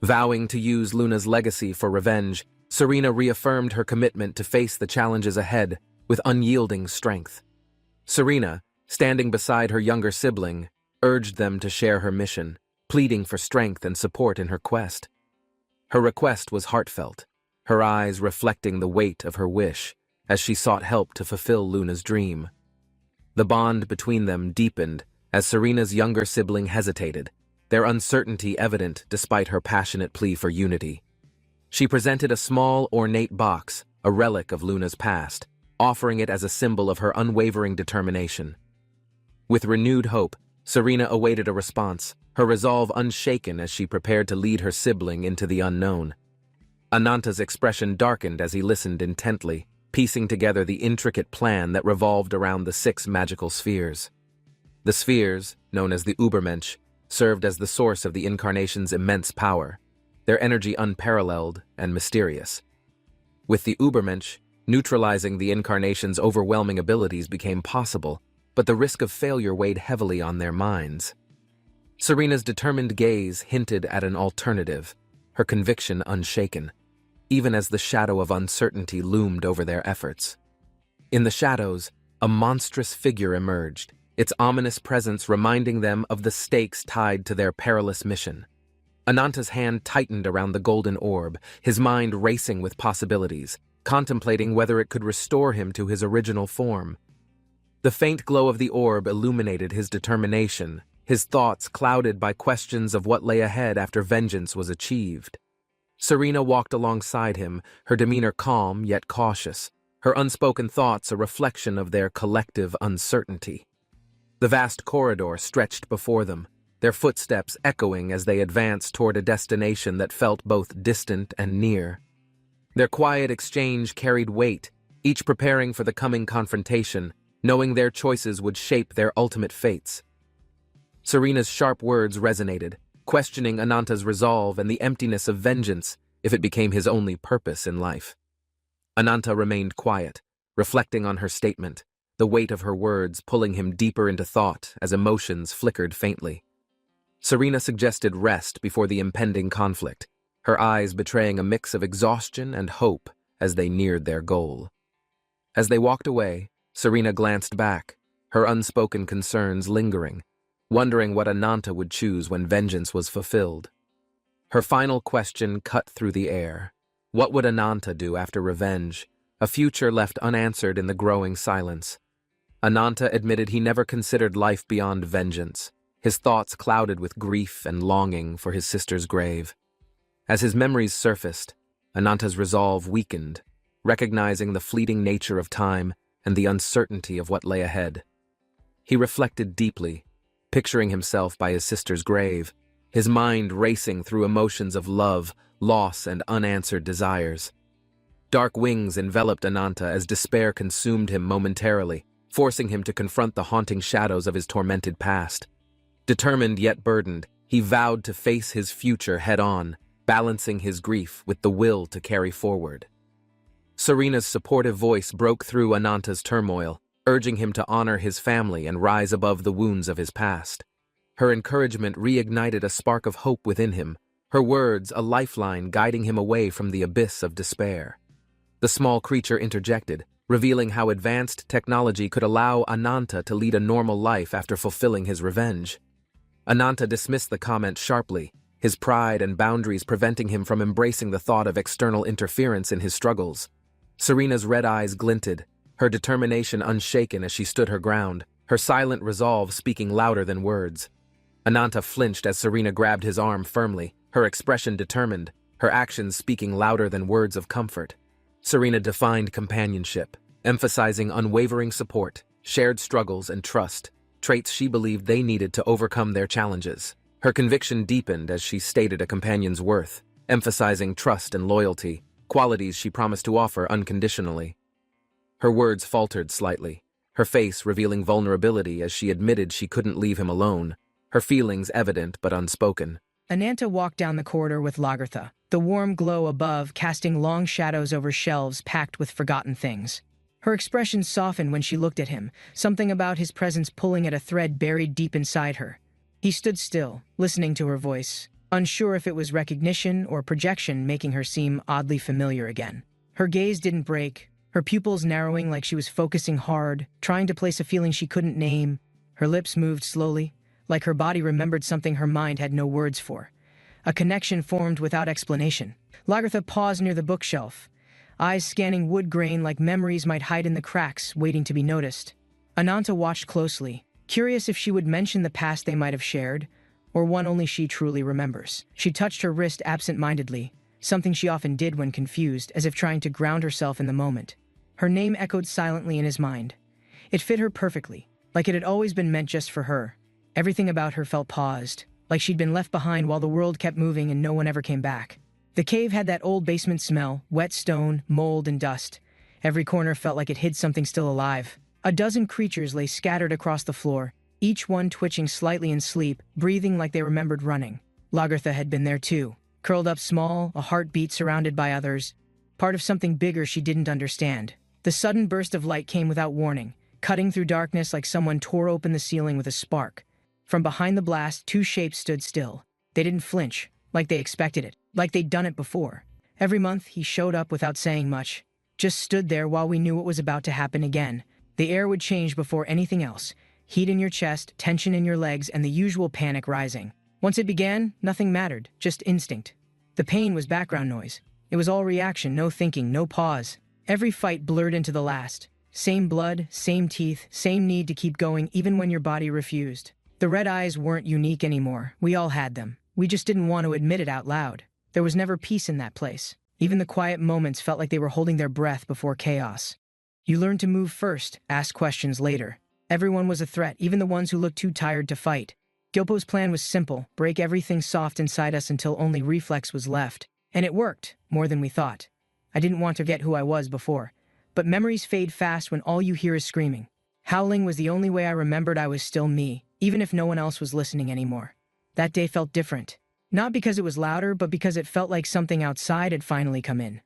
Vowing to use Luna's legacy for revenge, Serena reaffirmed her commitment to face the challenges ahead with unyielding strength. Serena, standing beside her younger sibling, urged them to share her mission, pleading for strength and support in her quest. Her request was heartfelt, her eyes reflecting the weight of her wish as she sought help to fulfill Luna's dream. The bond between them deepened as Serena's younger sibling hesitated, their uncertainty evident despite her passionate plea for unity. She presented a small, ornate box, a relic of Luna's past, offering it as a symbol of her unwavering determination. With renewed hope, Serena awaited a response, her resolve unshaken as she prepared to lead her sibling into the unknown. Ananta's expression darkened as he listened intently, piecing together the intricate plan that revolved around the 6 magical spheres. The spheres, known as the Übermensch, served as the source of the incarnation's immense power, their energy unparalleled and mysterious. With the Übermensch, neutralizing the incarnation's overwhelming abilities became possible, but the risk of failure weighed heavily on their minds. Serena's determined gaze hinted at an alternative, her conviction unshaken, even as the shadow of uncertainty loomed over their efforts. In the shadows, a monstrous figure emerged, its ominous presence reminding them of the stakes tied to their perilous mission. Ananta's hand tightened around the golden orb, his mind racing with possibilities, contemplating whether it could restore him to his original form. The faint glow of the orb illuminated his determination, his thoughts clouded by questions of what lay ahead after vengeance was achieved. Serena walked alongside him, her demeanor calm yet cautious, her unspoken thoughts a reflection of their collective uncertainty. The vast corridor stretched before them, their footsteps echoing as they advanced toward a destination that felt both distant and near. Their quiet exchange carried weight, each preparing for the coming confrontation, knowing their choices would shape their ultimate fates. Serena's sharp words resonated, questioning Ananta's resolve and the emptiness of vengeance if it became his only purpose in life. Ananta remained quiet, reflecting on her statement, the weight of her words pulling him deeper into thought as emotions flickered faintly. Serena suggested rest before the impending conflict, her eyes betraying a mix of exhaustion and hope as they neared their goal. As they walked away, Serena glanced back, her unspoken concerns lingering, wondering what Ananta would choose when vengeance was fulfilled. Her final question cut through the air. What would Ananta do after revenge? A future left unanswered in the growing silence. Ananta admitted he never considered life beyond vengeance, his thoughts clouded with grief and longing for his sister's grave. As his memories surfaced, Ananta's resolve weakened, recognizing the fleeting nature of time and the uncertainty of what lay ahead. He reflected deeply, picturing himself by his sister's grave, his mind racing through emotions of love, loss, and unanswered desires. Dark wings enveloped Ananta as despair consumed him momentarily, forcing him to confront the haunting shadows of his tormented past. Determined yet burdened, he vowed to face his future head-on, balancing his grief with the will to carry forward. Serena's supportive voice broke through Ananta's turmoil, urging him to honor his family and rise above the wounds of his past. Her encouragement reignited a spark of hope within him, her words a lifeline guiding him away from the abyss of despair. The small creature interjected, revealing how advanced technology could allow Ananta to lead a normal life after fulfilling his revenge. Ananta dismissed the comment sharply, his pride and boundaries preventing him from embracing the thought of external interference in his struggles. Serena's red eyes glinted, her determination unshaken as she stood her ground, her silent resolve speaking louder than words. Ananta flinched as Serena grabbed his arm firmly, her expression determined, her actions speaking louder than words of comfort. Serena defined companionship, emphasizing unwavering support, shared struggles, and trust, traits she believed they needed to overcome their challenges. Her conviction deepened as she stated a companion's worth, emphasizing trust and loyalty, qualities she promised to offer unconditionally. Her words faltered slightly, her face revealing vulnerability as she admitted she couldn't leave him alone, her feelings evident but unspoken. Ananta walked down the corridor with Lagertha, the warm glow above casting long shadows over shelves packed with forgotten things. Her expression softened when she looked at him, something about his presence pulling at a thread buried deep inside her. He stood still, listening to her voice, unsure if it was recognition or projection making her seem oddly familiar again. Her gaze didn't break, her pupils narrowing like she was focusing hard, trying to place a feeling she couldn't name. Her lips moved slowly, like her body remembered something her mind had no words for. A connection formed without explanation. Lagertha paused near the bookshelf, eyes scanning wood grain like memories might hide in the cracks, waiting to be noticed. Ananta watched closely, curious if she would mention the past they might have shared, or one only she truly remembers. She touched her wrist absent-mindedly, something she often did when confused, as if trying to ground herself in the moment. Her name echoed silently in his mind. It fit her perfectly, like it had always been meant just for her. Everything about her felt paused, like she'd been left behind while the world kept moving and no one ever came back. The cave had that old basement smell, wet stone, mold, and dust. Every corner felt like it hid something still alive. A dozen creatures lay scattered across the floor, each one twitching slightly in sleep, breathing like they remembered running. Lagertha had been there too, curled up small, a heartbeat surrounded by others, part of something bigger she didn't understand. The sudden burst of light came without warning, cutting through darkness like someone tore open the ceiling with a spark. From behind the blast, two shapes stood still. They didn't flinch, like they expected it, like they'd done it before. Every month, he showed up without saying much, just stood there while we knew what was about to happen again. The air would change before anything else. Heat in your chest, tension in your legs, and the usual panic rising. Once it began, nothing mattered, just instinct. The pain was background noise. It was all reaction, no thinking, no pause. Every fight blurred into the last. Same blood, same teeth, same need to keep going even when your body refused. The red eyes weren't unique anymore. We all had them. We just didn't want to admit it out loud. There was never peace in that place. Even the quiet moments felt like they were holding their breath before chaos. You learned to move first, ask questions later. Everyone was a threat, even the ones who looked too tired to fight. Gyopo's plan was simple: break everything soft inside us until only reflex was left. And it worked, more than we thought. I didn't want to forget who I was before, but memories fade fast when all you hear is screaming. Howling was the only way I remembered I was still me, even if no one else was listening anymore. That day felt different. Not because it was louder, but because it felt like something outside had finally come in.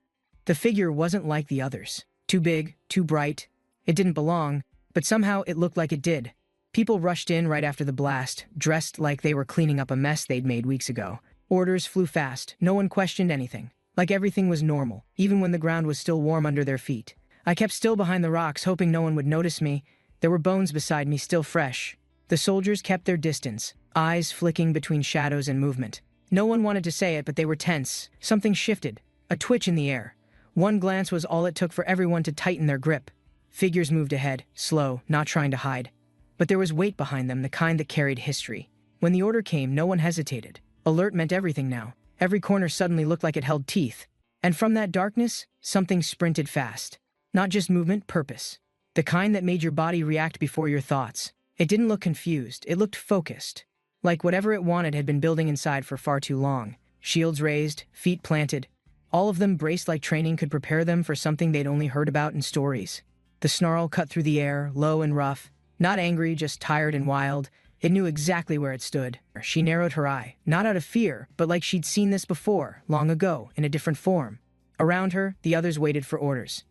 The figure wasn't like the others. Too big, too bright. It didn't belong, but somehow it looked like it did. People rushed in right after the blast, dressed like they were cleaning up a mess they'd made weeks ago. Orders flew fast. No one questioned anything. Like everything was normal, even when the ground was still warm under their feet. I kept still behind the rocks, hoping no one would notice me. There were bones beside me, still fresh. The soldiers kept their distance, eyes flicking between shadows and movement. No one wanted to say it, but they were tense. Something shifted, a twitch in the air. One glance was all it took for everyone to tighten their grip. Figures moved ahead, slow, not trying to hide. But there was weight behind them, the kind that carried history. When the order came, no one hesitated. Alert meant everything now. Every corner suddenly looked like it held teeth. And from that darkness, something sprinted fast. Not just movement, purpose. The kind that made your body react before your thoughts. It didn't look confused, it looked focused. Like whatever it wanted had been building inside for far too long. Shields raised, feet planted. All of them braced like training could prepare them for something they'd only heard about in stories. The snarl cut through the air, low and rough. Not angry, just tired and wild. It knew exactly where it stood. She narrowed her eye, not out of fear, but like she'd seen this before, long ago, in a different form. Around her, the others waited for orders.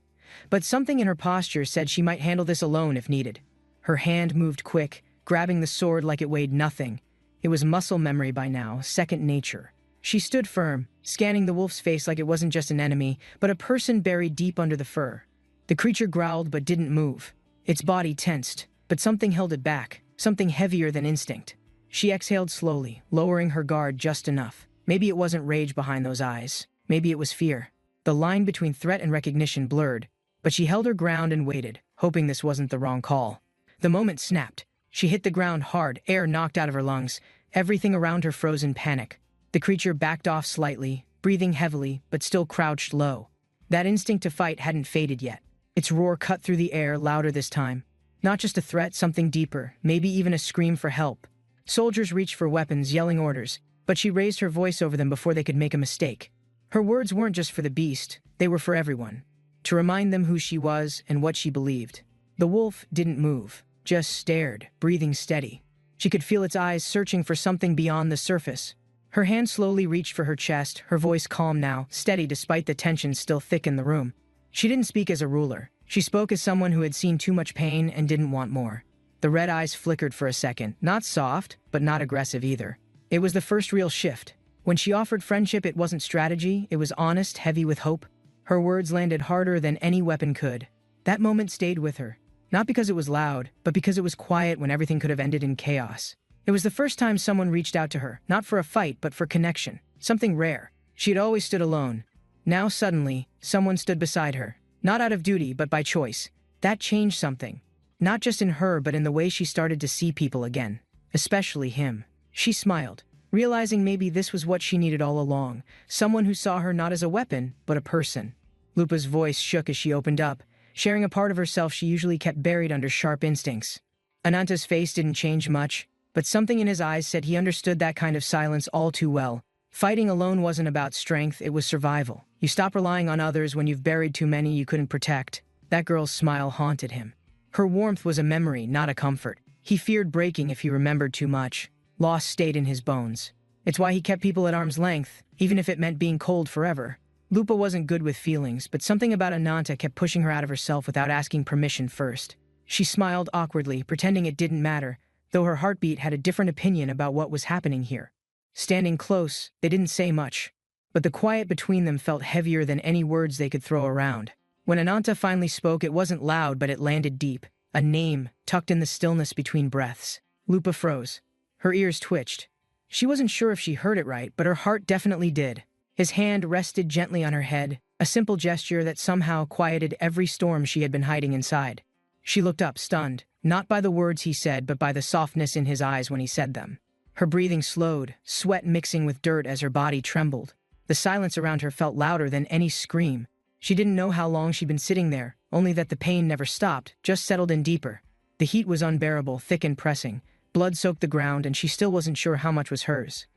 But something in her posture said she might handle this alone if needed. Her hand moved quick, grabbing the sword like it weighed nothing. It was muscle memory by now, second nature. She stood firm, scanning the wolf's face like it wasn't just an enemy, but a person buried deep under the fur. The creature growled but didn't move. Its body tensed, but something held it back, something heavier than instinct. She exhaled slowly, lowering her guard just enough. Maybe it wasn't rage behind those eyes. Maybe it was fear. The line between threat and recognition blurred, but she held her ground and waited, hoping this wasn't the wrong call. The moment snapped. She hit the ground hard, air knocked out of her lungs. Everything around her froze in panic. The creature backed off slightly, breathing heavily, but still crouched low. That instinct to fight hadn't faded yet. Its roar cut through the air, louder this time. Not just a threat, something deeper, maybe even a scream for help. Soldiers reached for weapons, yelling orders, but she raised her voice over them before they could make a mistake. Her words weren't just for the beast, they were for everyone. To remind them who she was and what she believed. The wolf didn't move, just stared, breathing steady. She could feel its eyes searching for something beyond the surface. Her hand slowly reached for her chest, her voice calm now, steady despite the tension still thick in the room. She didn't speak as a ruler. She spoke as someone who had seen too much pain and didn't want more. The red eyes flickered for a second, not soft, but not aggressive either. It was the first real shift. When she offered friendship, it wasn't strategy, it was honest, heavy with hope. Her words landed harder than any weapon could. That moment stayed with her. Not because it was loud, but because it was quiet when everything could have ended in chaos. It was the first time someone reached out to her, not for a fight, but for connection. Something rare. She had always stood alone. Now suddenly, someone stood beside her. Not out of duty, but by choice. That changed something. Not just in her, but in the way she started to see people again. Especially him. She smiled, realizing maybe this was what she needed all along. Someone who saw her not as a weapon, but a person. Lupa's voice shook as she opened up, sharing a part of herself she usually kept buried under sharp instincts. Ananta's face didn't change much, but something in his eyes said he understood that kind of silence all too well. Fighting alone wasn't about strength, it was survival. You stop relying on others when you've buried too many you couldn't protect. That girl's smile haunted him. Her warmth was a memory, not a comfort. He feared breaking if he remembered too much. Loss stayed in his bones. It's why he kept people at arm's length, even if it meant being cold forever. Lupa wasn't good with feelings, but something about Ananta kept pushing her out of herself without asking permission first. She smiled awkwardly, pretending it didn't matter, though her heartbeat had a different opinion about what was happening here. Standing close, they didn't say much, but the quiet between them felt heavier than any words they could throw around. When Ananta finally spoke, it wasn't loud, but it landed deep. A name, tucked in the stillness between breaths. Lupa froze. Her ears twitched. She wasn't sure if she heard it right, but her heart definitely did. His hand rested gently on her head, a simple gesture that somehow quieted every storm she had been hiding inside. She looked up, stunned, not by the words he said, but by the softness in his eyes when he said them. Her breathing slowed, sweat mixing with dirt as her body trembled. The silence around her felt louder than any scream. She didn't know how long she'd been sitting there, only that the pain never stopped, just settled in deeper. The heat was unbearable, thick and pressing, Blood soaked the ground, and she still wasn't sure how much was hers.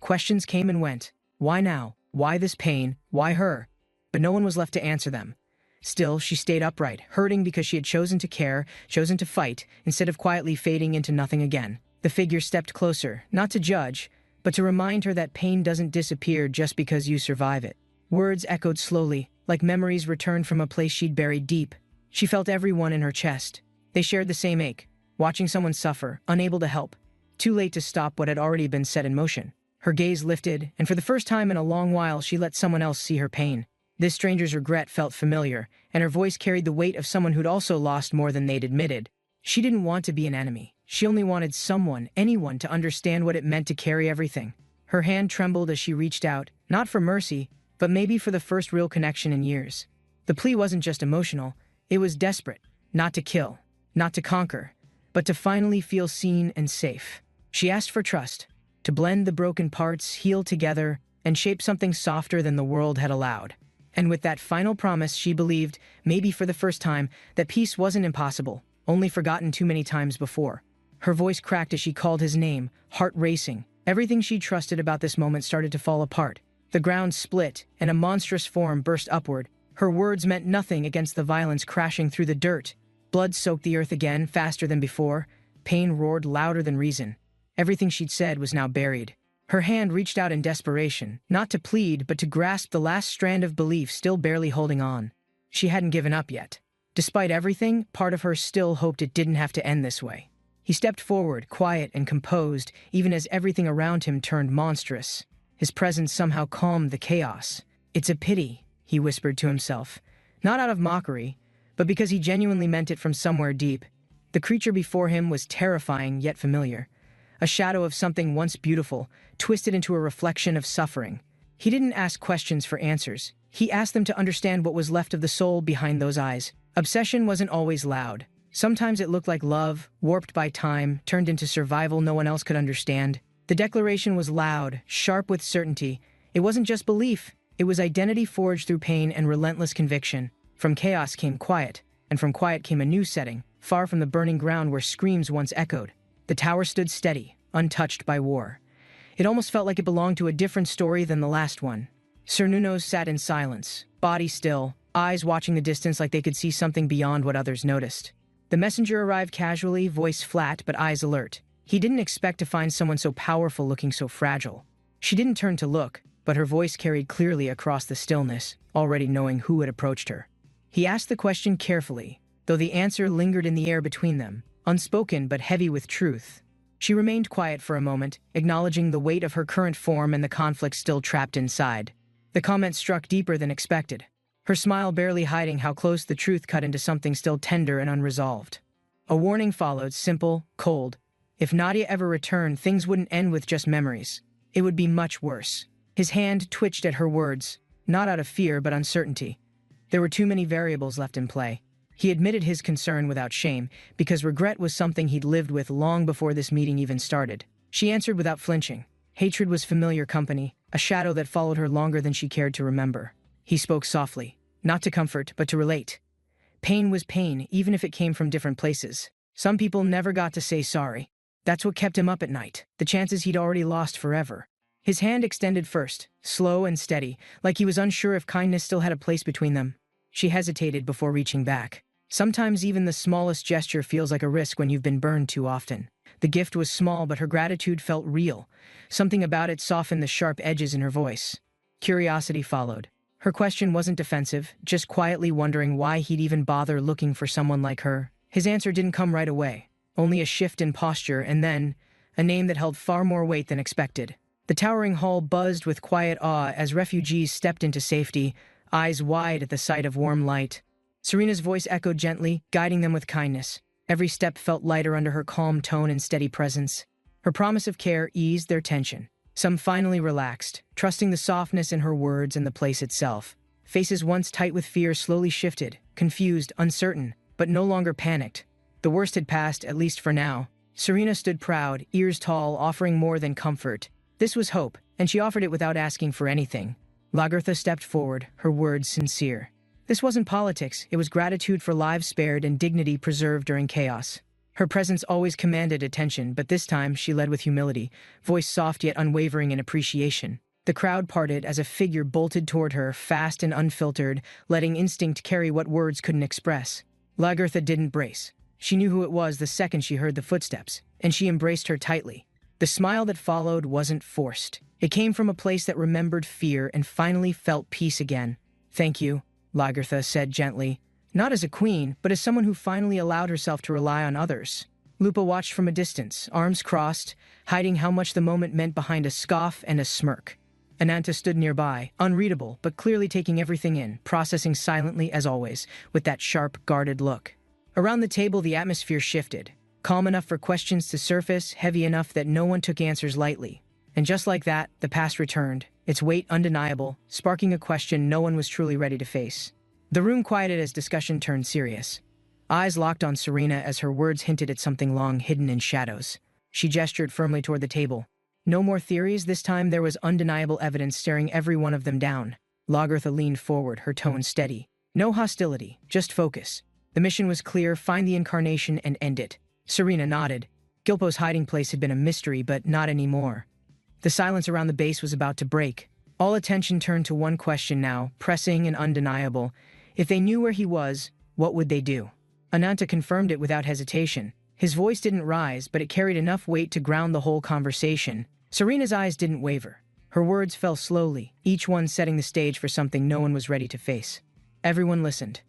Questions came and went. Why now? Why this pain? Why her? But no one was left to answer them. Still, she stayed upright, hurting because she had chosen to care, chosen to fight, instead of quietly fading into nothing again. The figure stepped closer, not to judge, but to remind her that pain doesn't disappear just because you survive it. Words echoed slowly, like memories returned from a place she'd buried deep. She felt everyone in her chest. They shared the same ache, watching someone suffer, unable to help, too late to stop what had already been set in motion. Her gaze lifted, and for the first time in a long while she let someone else see her pain. This stranger's regret felt familiar, and her voice carried the weight of someone who'd also lost more than they'd admitted. She didn't want to be an enemy. She only wanted someone, anyone, to understand what it meant to carry everything. Her hand trembled as she reached out, not for mercy, but maybe for the first real connection in years. The plea wasn't just emotional, it was desperate. Not to kill, not to conquer, but to finally feel seen and safe. She asked for trust, to blend the broken parts, heal together, and shape something softer than the world had allowed. And with that final promise, she believed, maybe for the first time, that peace wasn't impossible, only forgotten too many times before. Her voice cracked as she called his name, heart racing. Everything she trusted about this moment started to fall apart. The ground split, and a monstrous form burst upward. Her words meant nothing against the violence crashing through the dirt. Blood soaked the earth again, faster than before. Pain roared louder than reason. Everything she'd said was now buried. Her hand reached out in desperation, not to plead, but to grasp the last strand of belief still barely holding on. She hadn't given up yet. Despite everything, part of her still hoped it didn't have to end this way. He stepped forward, quiet and composed, even as everything around him turned monstrous. His presence somehow calmed the chaos. "It's a pity," he whispered to himself. Not out of mockery, but because he genuinely meant it from somewhere deep. The creature before him was terrifying yet familiar. A shadow of something once beautiful, twisted into a reflection of suffering. He didn't ask questions for answers. He asked them to understand what was left of the soul behind those eyes. Obsession wasn't always loud. Sometimes it looked like love, warped by time, turned into survival no one else could understand. The declaration was loud, sharp with certainty. It wasn't just belief. It was identity forged through pain and relentless conviction. From chaos came quiet, and from quiet came a new setting, far from the burning ground where screams once echoed. The tower stood steady, untouched by war. It almost felt like it belonged to a different story than the last one. Sir Nuno sat in silence, body still, eyes watching the distance like they could see something beyond what others noticed. The messenger arrived casually, voice flat but eyes alert. He didn't expect to find someone so powerful looking so fragile. She didn't turn to look, but her voice carried clearly across the stillness, already knowing who had approached her. He asked the question carefully, though the answer lingered in the air between them, unspoken but heavy with truth. She remained quiet for a moment, acknowledging the weight of her current form and the conflict still trapped inside. The comment struck deeper than expected, her smile barely hiding how close the truth cut into something still tender and unresolved. A warning followed, simple, cold. If Nadia ever returned, things wouldn't end with just memories. It would be much worse. His hand twitched at her words, not out of fear but uncertainty. There were too many variables left in play. He admitted his concern without shame, because regret was something he'd lived with long before this meeting even started. She answered without flinching. Hatred was familiar company, a shadow that followed her longer than she cared to remember. He spoke softly, not to comfort, but to relate. Pain was pain, even if it came from different places. Some people never got to say sorry. That's what kept him up at night, the chances he'd already lost forever. His hand extended first, slow and steady, like he was unsure if kindness still had a place between them. She hesitated before reaching back. Sometimes even the smallest gesture feels like a risk when you've been burned too often. The gift was small, but her gratitude felt real. Something about it softened the sharp edges in her voice. Curiosity followed. Her question wasn't defensive, just quietly wondering why he'd even bother looking for someone like her. His answer didn't come right away, only a shift in posture, and then a name that held far more weight than expected. The towering hall buzzed with quiet awe as refugees stepped into safety, eyes wide at the sight of warm light. Serena's voice echoed gently, guiding them with kindness. Every step felt lighter under her calm tone and steady presence. Her promise of care eased their tension. Some finally relaxed, trusting the softness in her words and the place itself. Faces once tight with fear slowly shifted, confused, uncertain, but no longer panicked. The worst had passed, at least for now. Serena stood proud, ears tall, offering more than comfort. This was hope, and she offered it without asking for anything. Lagertha stepped forward, her words sincere. This wasn't politics, it was gratitude for lives spared and dignity preserved during chaos. Her presence always commanded attention, but this time she led with humility, voice soft yet unwavering in appreciation. The crowd parted as a figure bolted toward her, fast and unfiltered, letting instinct carry what words couldn't express. Lagertha didn't brace. She knew who it was the second she heard the footsteps, and she embraced her tightly. The smile that followed wasn't forced. It came from a place that remembered fear and finally felt peace again. "Thank you," Lagertha said gently. Not as a queen, but as someone who finally allowed herself to rely on others. Lupa watched from a distance, arms crossed, hiding how much the moment meant behind a scoff and a smirk. Ananta stood nearby, unreadable, but clearly taking everything in, processing silently as always, with that sharp, guarded look. Around the table, the atmosphere shifted. Calm enough for questions to surface, heavy enough that no one took answers lightly. And just like that, the past returned, its weight undeniable, sparking a question no one was truly ready to face. The room quieted as discussion turned serious. Eyes locked on Serena as her words hinted at something long hidden in shadows. She gestured firmly toward the table. No more theories, this time there was undeniable evidence staring every one of them down. Lagertha leaned forward, her tone steady. No hostility, just focus. The mission was clear, find the incarnation and end it. Serena nodded. Gilpo's hiding place had been a mystery, but not anymore. The silence around the base was about to break. All attention turned to one question now, pressing and undeniable. If they knew where he was, what would they do? Ananta confirmed it without hesitation. His voice didn't rise, but it carried enough weight to ground the whole conversation. Serena's eyes didn't waver. Her words fell slowly, each one setting the stage for something no one was ready to face. Everyone listened.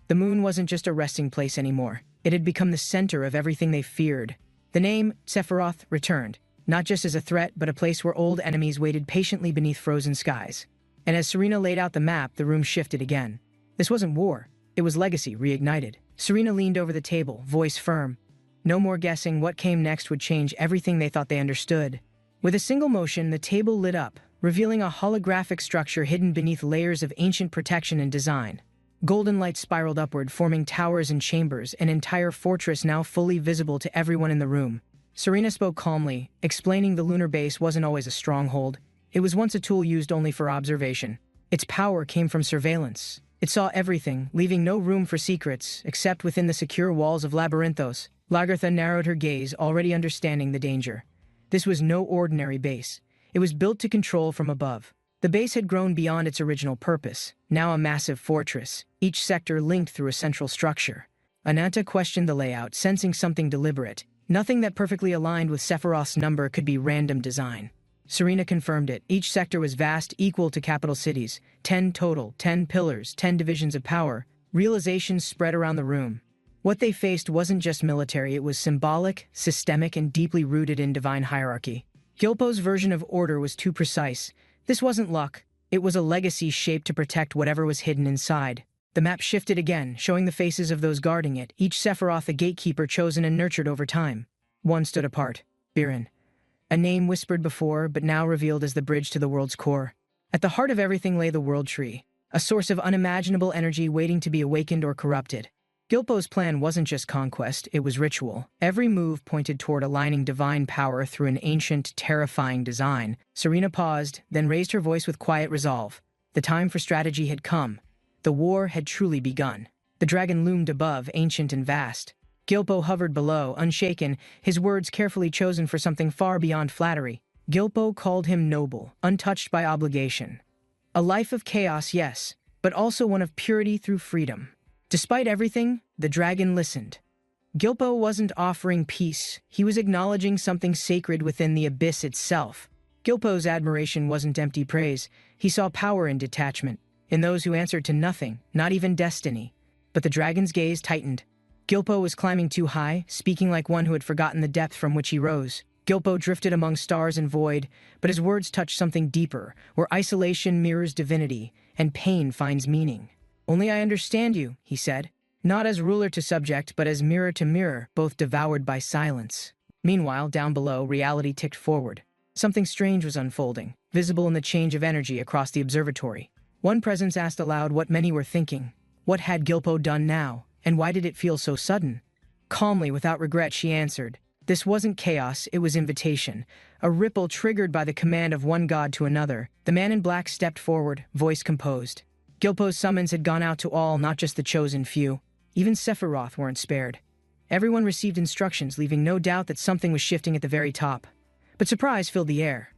The moon wasn't just a resting place anymore. It had become the center of everything they feared. The name, Sephiroth, returned, not just as a threat, but a place where old enemies waited patiently beneath frozen skies. And as Serena laid out the map, the room shifted again. This wasn't war. It was legacy reignited. Serena leaned over the table, voice firm. No more guessing. What came next would change everything they thought they understood. With a single motion, the table lit up, revealing a holographic structure hidden beneath layers of ancient protection and design. Golden light spiraled upward, forming towers and chambers, an entire fortress now fully visible to everyone in the room. Serena spoke calmly, explaining the lunar base wasn't always a stronghold. It was once a tool used only for observation. Its power came from surveillance. It saw everything, leaving no room for secrets, except within the secure walls of Labyrinthos. Lagertha narrowed her gaze, already understanding the danger. This was no ordinary base. It was built to control from above. The base had grown beyond its original purpose, now a massive fortress, each sector linked through a central structure. Ananta questioned the layout, sensing something deliberate. Nothing that perfectly aligned with Sephiroth's number could be random design. Serena confirmed it. Each sector was vast, equal to capital cities. 10 total, 10 pillars, 10 divisions of power. Realizations spread around the room. What they faced wasn't just military, it was symbolic, systemic, and deeply rooted in divine hierarchy. Gilpo's version of order was too precise. This wasn't luck. It was a legacy shaped to protect whatever was hidden inside. The map shifted again, showing the faces of those guarding it, each Sephiroth a gatekeeper chosen and nurtured over time. One stood apart. Biren. A name whispered before, but now revealed as the bridge to the world's core. At the heart of everything lay the World Tree, a source of unimaginable energy waiting to be awakened or corrupted. Gilpo's plan wasn't just conquest, it was ritual. Every move pointed toward aligning divine power through an ancient, terrifying design. Serena paused, then raised her voice with quiet resolve. The time for strategy had come. The war had truly begun. The dragon loomed above, ancient and vast. Gilpo hovered below, unshaken, his words carefully chosen for something far beyond flattery. Gilpo called him noble, untouched by obligation. A life of chaos, yes, but also one of purity through freedom. Despite everything, the dragon listened. Gilpo wasn't offering peace, he was acknowledging something sacred within the abyss itself. Gilpo's admiration wasn't empty praise, he saw power in detachment, in those who answered to nothing, not even destiny. But the dragon's gaze tightened. Gilpo was climbing too high, speaking like one who had forgotten the depth from which he rose. Gilpo drifted among stars and void, but his words touched something deeper, where isolation mirrors divinity, and pain finds meaning. "Only I understand you," he said. Not as ruler to subject, but as mirror to mirror, both devoured by silence. Meanwhile, down below, reality ticked forward. Something strange was unfolding, visible in the change of energy across the observatory. One presence asked aloud what many were thinking. What had Gilpo done now, and why did it feel so sudden? Calmly, without regret, she answered. This wasn't chaos, it was invitation. A ripple triggered by the command of one god to another. The man in black stepped forward, voice composed. Gilpo's summons had gone out to all, not just the chosen few. Even Sephiroth weren't spared. Everyone received instructions, leaving no doubt that something was shifting at the very top. But surprise filled the air.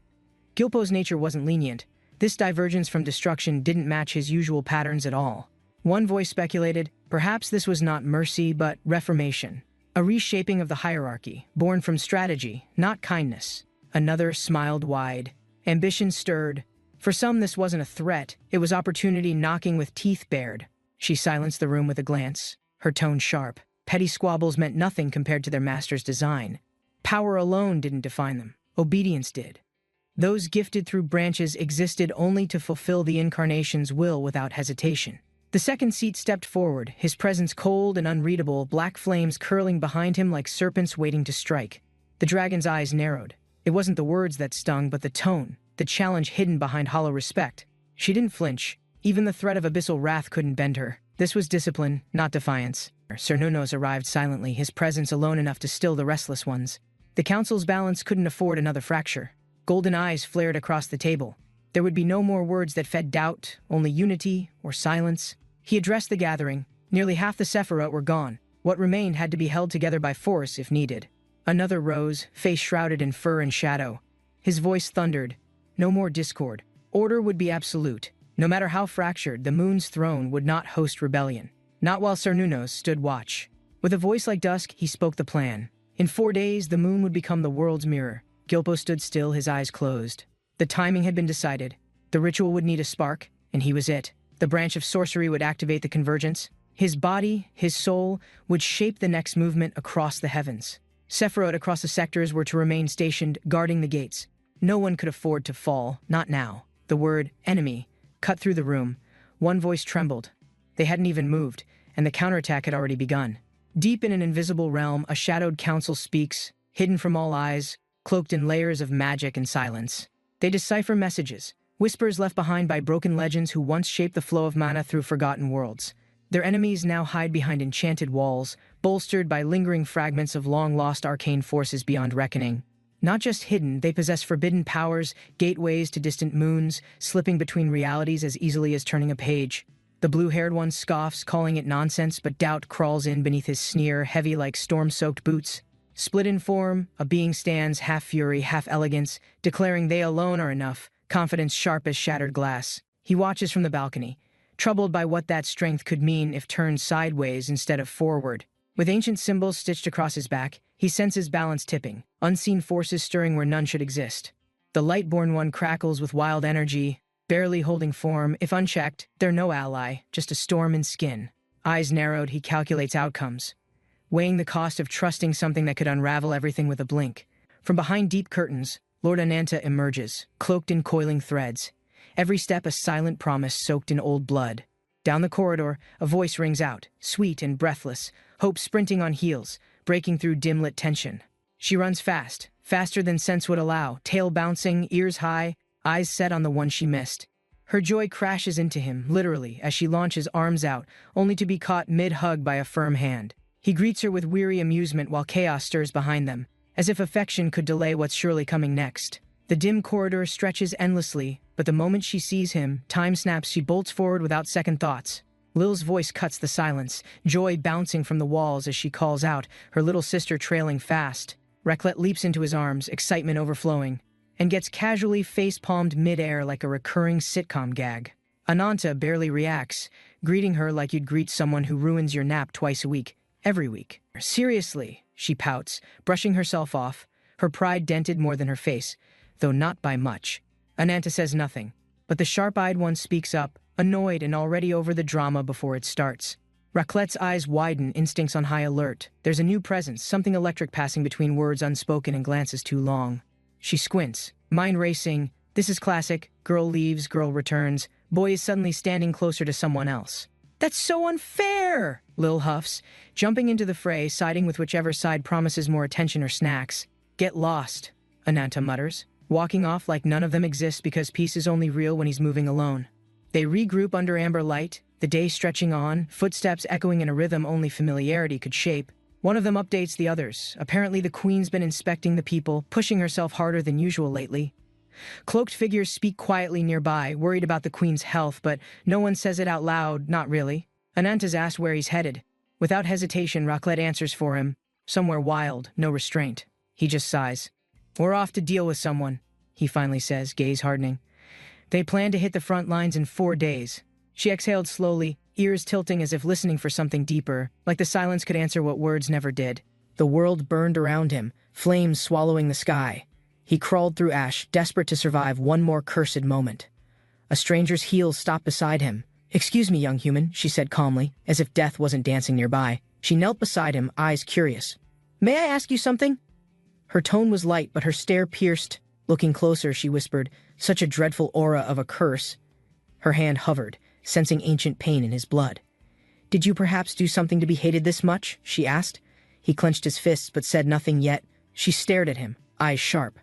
Gilpo's nature wasn't lenient. This divergence from destruction didn't match his usual patterns at all. One voice speculated, perhaps this was not mercy but reformation. A reshaping of the hierarchy, born from strategy, not kindness. Another smiled wide. Ambition stirred. For some, this wasn't a threat. It was opportunity knocking with teeth bared. She silenced the room with a glance, her tone sharp. Petty squabbles meant nothing compared to their master's design. Power alone didn't define them. Obedience did. Those gifted through branches existed only to fulfill the incarnation's will without hesitation. The second seat stepped forward, his presence cold and unreadable, black flames curling behind him like serpents waiting to strike. The dragon's eyes narrowed. It wasn't the words that stung, but the tone, the challenge hidden behind hollow respect. She didn't flinch. Even the threat of abyssal wrath couldn't bend her. This was discipline, not defiance. Sir Nuno's arrived silently, his presence alone enough to still the restless ones. The council's balance couldn't afford another fracture. Golden eyes flared across the table. There would be no more words that fed doubt, only unity or silence. He addressed the gathering. Nearly half the Sephiroth were gone. What remained had to be held together by force if needed. Another rose, face shrouded in fur and shadow. His voice thundered. No more discord. Order would be absolute. No matter how fractured, the moon's throne would not host rebellion. Not while Sir Nunos stood watch. With a voice like dusk, he spoke the plan. In 4 days, the moon would become the world's mirror. Gilpo stood still, his eyes closed. The timing had been decided. The ritual would need a spark, and he was it. The branch of sorcery would activate the convergence. His body, his soul, would shape the next movement across the heavens. Sephiroth across the sectors were to remain stationed, guarding the gates. No one could afford to fall, not now. The word, enemy, cut through the room. One voice trembled. They hadn't even moved, and the counterattack had already begun. Deep in an invisible realm, a shadowed council speaks, hidden from all eyes, cloaked in layers of magic and silence. They decipher messages, whispers left behind by broken legends who once shaped the flow of mana through forgotten worlds. Their enemies now hide behind enchanted walls, bolstered by lingering fragments of long-lost arcane forces beyond reckoning. Not just hidden, they possess forbidden powers, gateways to distant moons, slipping between realities as easily as turning a page. The blue-haired one scoffs, calling it nonsense, but doubt crawls in beneath his sneer, heavy like storm-soaked boots. Split in form, a being stands, half fury, half elegance, declaring they alone are enough, confidence sharp as shattered glass. He watches from the balcony, troubled by what that strength could mean if turned sideways instead of forward. With ancient symbols stitched across his back, he senses balance tipping, unseen forces stirring where none should exist. The Lightborn one crackles with wild energy, barely holding form. If unchecked, they're no ally, just a storm in skin. Eyes narrowed, he calculates outcomes, weighing the cost of trusting something that could unravel everything with a blink. From behind deep curtains, Lord Ananta emerges, cloaked in coiling threads. Every step a silent promise soaked in old blood. Down the corridor, a voice rings out, sweet and breathless, hope sprinting on heels, breaking through dim-lit tension. She runs fast, faster than sense would allow, tail bouncing, ears high, eyes set on the one she missed. Her joy crashes into him, literally, as she launches arms out, only to be caught mid-hug by a firm hand. He greets her with weary amusement while chaos stirs behind them, as if affection could delay what's surely coming next. The dim corridor stretches endlessly, but the moment she sees him, time snaps, she bolts forward without second thoughts. Lil's voice cuts the silence, joy bouncing from the walls as she calls out, her little sister trailing fast. Reclet leaps into his arms, excitement overflowing, and gets casually face-palmed mid-air like a recurring sitcom gag. Ananta barely reacts, greeting her like you'd greet someone who ruins your nap twice a week, every week. Seriously, she pouts, brushing herself off, her pride dented more than her face, though not by much. Ananta says nothing, but the sharp-eyed one speaks up, annoyed and already over the drama before it starts. Raclette's eyes widen, instincts on high alert. There's a new presence, something electric passing between words unspoken and glances too long. She squints, mind racing. This is classic. Girl leaves, girl returns. Boy is suddenly standing closer to someone else. That's so unfair, Lil huffs, jumping into the fray, siding with whichever side promises more attention or snacks. Get lost, Ananta mutters, walking off like none of them exists because peace is only real when he's moving alone. They regroup under amber light, the day stretching on, footsteps echoing in a rhythm only familiarity could shape. One of them updates the others. Apparently the queen's been inspecting the people, pushing herself harder than usual lately. Cloaked figures speak quietly nearby, worried about the queen's health, but no one says it out loud, not really. Ananta's asked where he's headed. Without hesitation, Raclette answers for him. Somewhere wild, no restraint. He just sighs. We're off to deal with someone, he finally says, gaze hardening. They plan to hit the front lines in 4 days. She exhaled slowly, ears tilting as if listening for something deeper, like the silence could answer what words never did. The world burned around him, flames swallowing the sky. He crawled through ash, desperate to survive one more cursed moment. A stranger's heels stopped beside him. "Excuse me, young human," she said calmly, as if death wasn't dancing nearby. She knelt beside him, eyes curious. "May I ask you something?" Her tone was light, but her stare pierced. Looking closer, she whispered, such a dreadful aura of a curse. Her hand hovered, sensing ancient pain in his blood. "Did you perhaps do something to be hated this much?" she asked. He clenched his fists but said nothing yet. She stared at him, eyes sharp.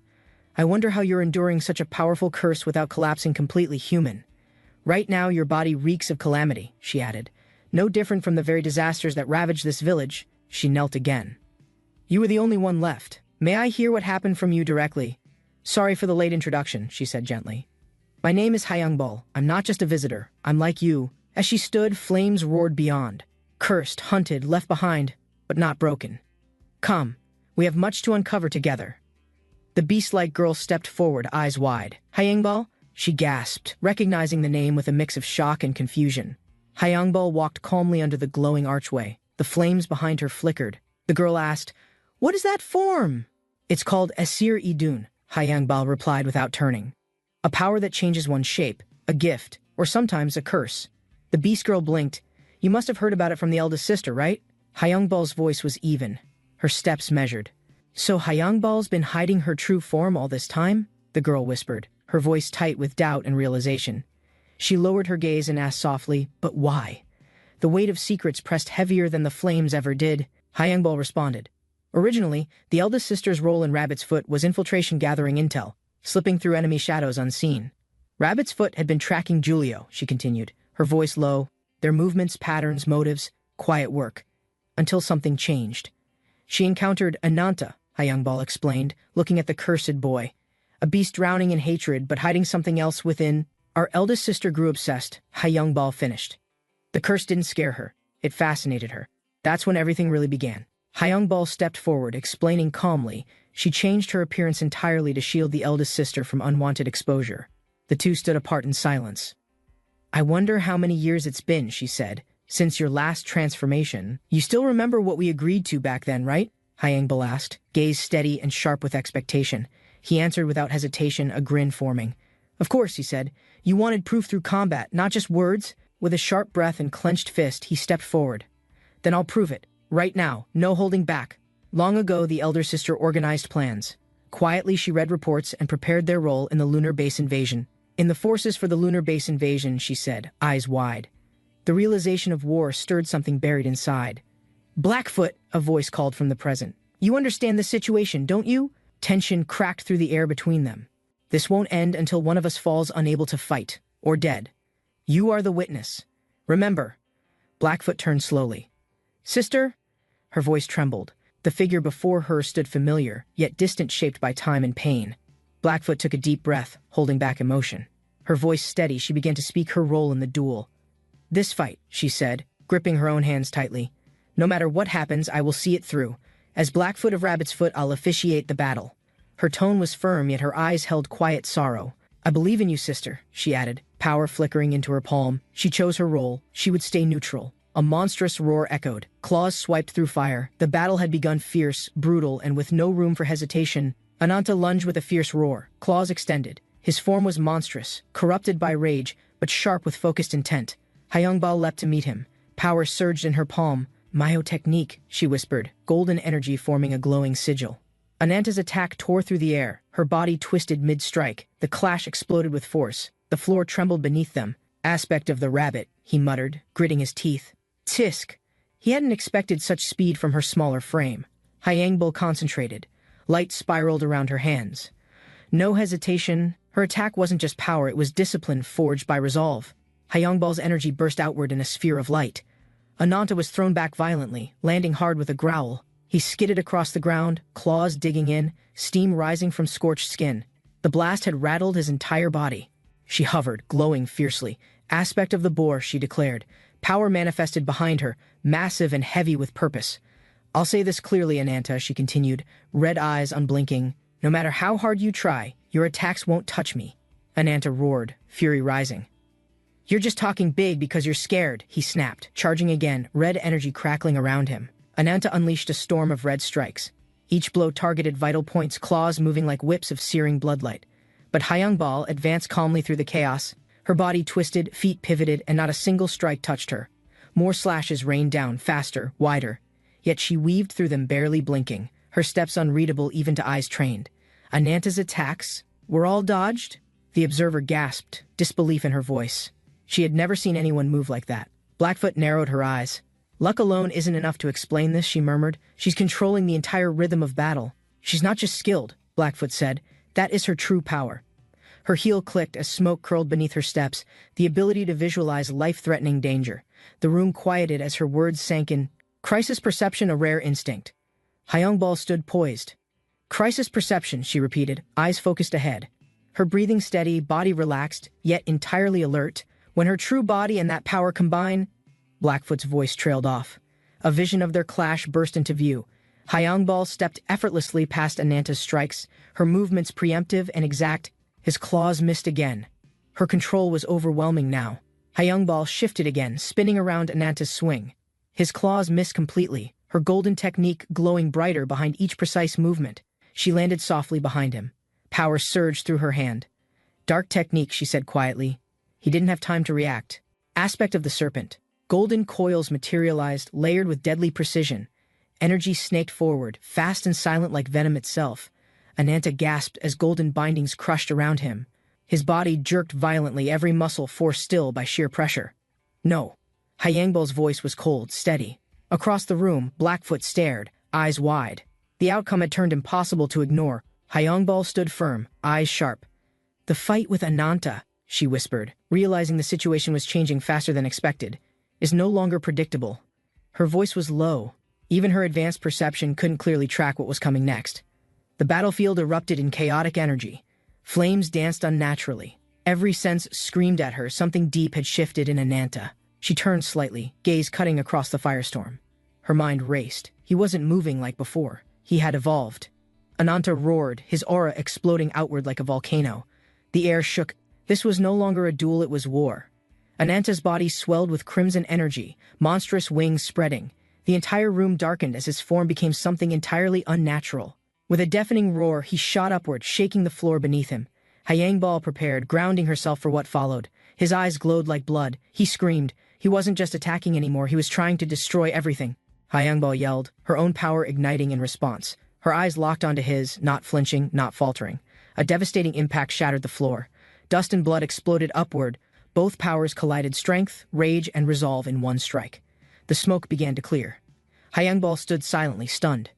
"I wonder how you're enduring such a powerful curse without collapsing completely human. Right now your body reeks of calamity," she added. "No different from the very disasters that ravaged this village." She knelt again. "You were the only one left. May I hear what happened from you directly?" "Sorry for the late introduction," she said gently. "My name is Haonime. I'm not just a visitor. I'm like you." As she stood, flames roared beyond. Cursed, hunted, left behind, but not broken. "Come, we have much to uncover together." The beast-like girl stepped forward, eyes wide. "Haonime?" she gasped, recognizing the name with a mix of shock and confusion. Haonime walked calmly under the glowing archway. The flames behind her flickered. The girl asked, "What is that form?" "It's called Esir Idun," Haonime replied without turning. "A power that changes one's shape, a gift, or sometimes a curse." The beast girl blinked. "You must have heard about it from the eldest sister, right?" Haonim's voice was even, her steps measured. "So Haonim's been hiding her true form all this time?" the girl whispered, her voice tight with doubt and realization. She lowered her gaze and asked softly, "But why?" The weight of secrets pressed heavier than the flames ever did. Haonime responded. "Originally, the eldest sister's role in Rabbit's Foot was infiltration, gathering intel, slipping through enemy shadows unseen. Rabbit's Foot had been tracking Giulio," she continued, her voice low, "their movements, patterns, motives, quiet work, until something changed. She encountered Ananta," Haonime explained, looking at the cursed boy. "A beast drowning in hatred, but hiding something else within. Our eldest sister grew obsessed," Haonime finished. "The curse didn't scare her. It fascinated her. That's when everything really began." Haonime stepped forward, explaining calmly. She changed her appearance entirely to shield the eldest sister from unwanted exposure. The two stood apart in silence. "I wonder how many years it's been," she said, "since your last transformation. You still remember what we agreed to back then, right?" Haonime asked, gaze steady and sharp with expectation. He answered without hesitation, a grin forming. "Of course," he said. "You wanted proof through combat, not just words." With a sharp breath and clenched fist, he stepped forward. "Then I'll prove it. Right now, no holding back." Long ago, the elder sister organized plans. Quietly, she read reports and prepared their role in the lunar base invasion. "In the forces for the lunar base invasion," she said, eyes wide. The realization of war stirred something buried inside. "Blackfoot," a voice called from the present. "You understand the situation, don't you?" Tension cracked through the air between them. "This won't end until one of us falls unable to fight, or dead. You are the witness. Remember." Blackfoot turned slowly. "Sister?" Her voice trembled. The figure before her stood familiar, yet distant, shaped by time and pain. Blackfoot took a deep breath, holding back emotion. Her voice steady, she began to speak her role in the duel. "This fight," she said, gripping her own hands tightly. "No matter what happens, I will see it through. As Blackfoot of Rabbit's Foot, I'll officiate the battle." Her tone was firm, yet her eyes held quiet sorrow. "I believe in you, sister," she added, power flickering into her palm. She chose her role. She would stay neutral. A monstrous roar echoed. Claws swiped through fire. The battle had begun fierce, brutal, and with no room for hesitation. Ananta lunged with a fierce roar, claws extended. His form was monstrous, corrupted by rage, but sharp with focused intent. Haonime leapt to meet him. Power surged in her palm. "Myotechnique," she whispered, golden energy forming a glowing sigil. Ananta's attack tore through the air. Her body twisted mid-strike. The clash exploded with force. The floor trembled beneath them. "Aspect of the rabbit," he muttered, gritting his teeth. "Tisk." He hadn't expected such speed from her smaller frame. Haonime concentrated. Light spiraled around her hands. No hesitation. Her attack wasn't just power, it was discipline forged by resolve. Haonime's energy burst outward in a sphere of light. Ananta was thrown back violently, landing hard with a growl. He skidded across the ground, claws digging in, steam rising from scorched skin. The blast had rattled his entire body. She hovered, glowing fiercely. "Aspect of the boar," she declared. Power manifested behind her, massive and heavy with purpose. "I'll say this clearly, Ananta," she continued, red eyes unblinking. "No matter how hard you try, your attacks won't touch me." Ananta roared, fury rising. "You're just talking big because you're scared," he snapped, charging again, red energy crackling around him. Ananta unleashed a storm of red strikes. Each blow targeted vital points, claws moving like whips of searing bloodlight. But Hyungbal advanced calmly through the chaos. Her body twisted, feet pivoted, and not a single strike touched her. More slashes rained down, faster, wider. Yet she weaved through them, barely blinking, her steps unreadable even to eyes trained. Ananta's attacks were all dodged? The observer gasped, disbelief in her voice. She had never seen anyone move like that. Blackfoot narrowed her eyes. "Luck alone isn't enough to explain this," she murmured. "She's controlling the entire rhythm of battle." "She's not just skilled," Blackfoot said. "That is her true power." Her heel clicked as smoke curled beneath her steps, the ability to visualize life-threatening danger. The room quieted as her words sank in. "Crisis perception, a rare instinct." Hyungbal stood poised. "Crisis perception," she repeated, eyes focused ahead. Her breathing steady, body relaxed, yet entirely alert. When her true body and that power combine... Blackfoot's voice trailed off. A vision of their clash burst into view. Hyungbal stepped effortlessly past Ananta's strikes, her movements preemptive and exact. His claws missed again. Her control was overwhelming now. Hyungbal shifted again, spinning around Ananta's swing. His claws missed completely, her golden technique glowing brighter behind each precise movement. She landed softly behind him. Power surged through her hand. "Dark technique," she said quietly. He didn't have time to react. Aspect of the serpent. Golden coils materialized, layered with deadly precision. Energy snaked forward, fast and silent like venom itself. Ananta gasped as golden bindings crushed around him. His body jerked violently, every muscle forced still by sheer pressure. "No." Hyangbal's voice was cold, steady. Across the room, Blackfoot stared, eyes wide. The outcome had turned impossible to ignore. Hyangbal stood firm, eyes sharp. "The fight with Ananta," she whispered, realizing the situation was changing faster than expected, "is no longer predictable." Her voice was low. Even her advanced perception couldn't clearly track what was coming next. The battlefield erupted in chaotic energy. Flames danced unnaturally. Every sense screamed at her something deep had shifted in Ananta. She turned slightly, gaze cutting across the firestorm. Her mind raced. He wasn't moving like before. He had evolved. Ananta roared, his aura exploding outward like a volcano. The air shook. This was no longer a duel, it was war. Ananta's body swelled with crimson energy, monstrous wings spreading. The entire room darkened as his form became something entirely unnatural. With a deafening roar, he shot upward, shaking the floor beneath him. Hyangbal prepared, grounding herself for what followed. His eyes glowed like blood. He screamed. He wasn't just attacking anymore, he was trying to destroy everything. Hyangbal yelled, her own power igniting in response. Her eyes locked onto his, not flinching, not faltering. A devastating impact shattered the floor. Dust and blood exploded upward. Both powers collided, strength, rage, and resolve in one strike. The smoke began to clear. Hyangbal stood silently, stunned.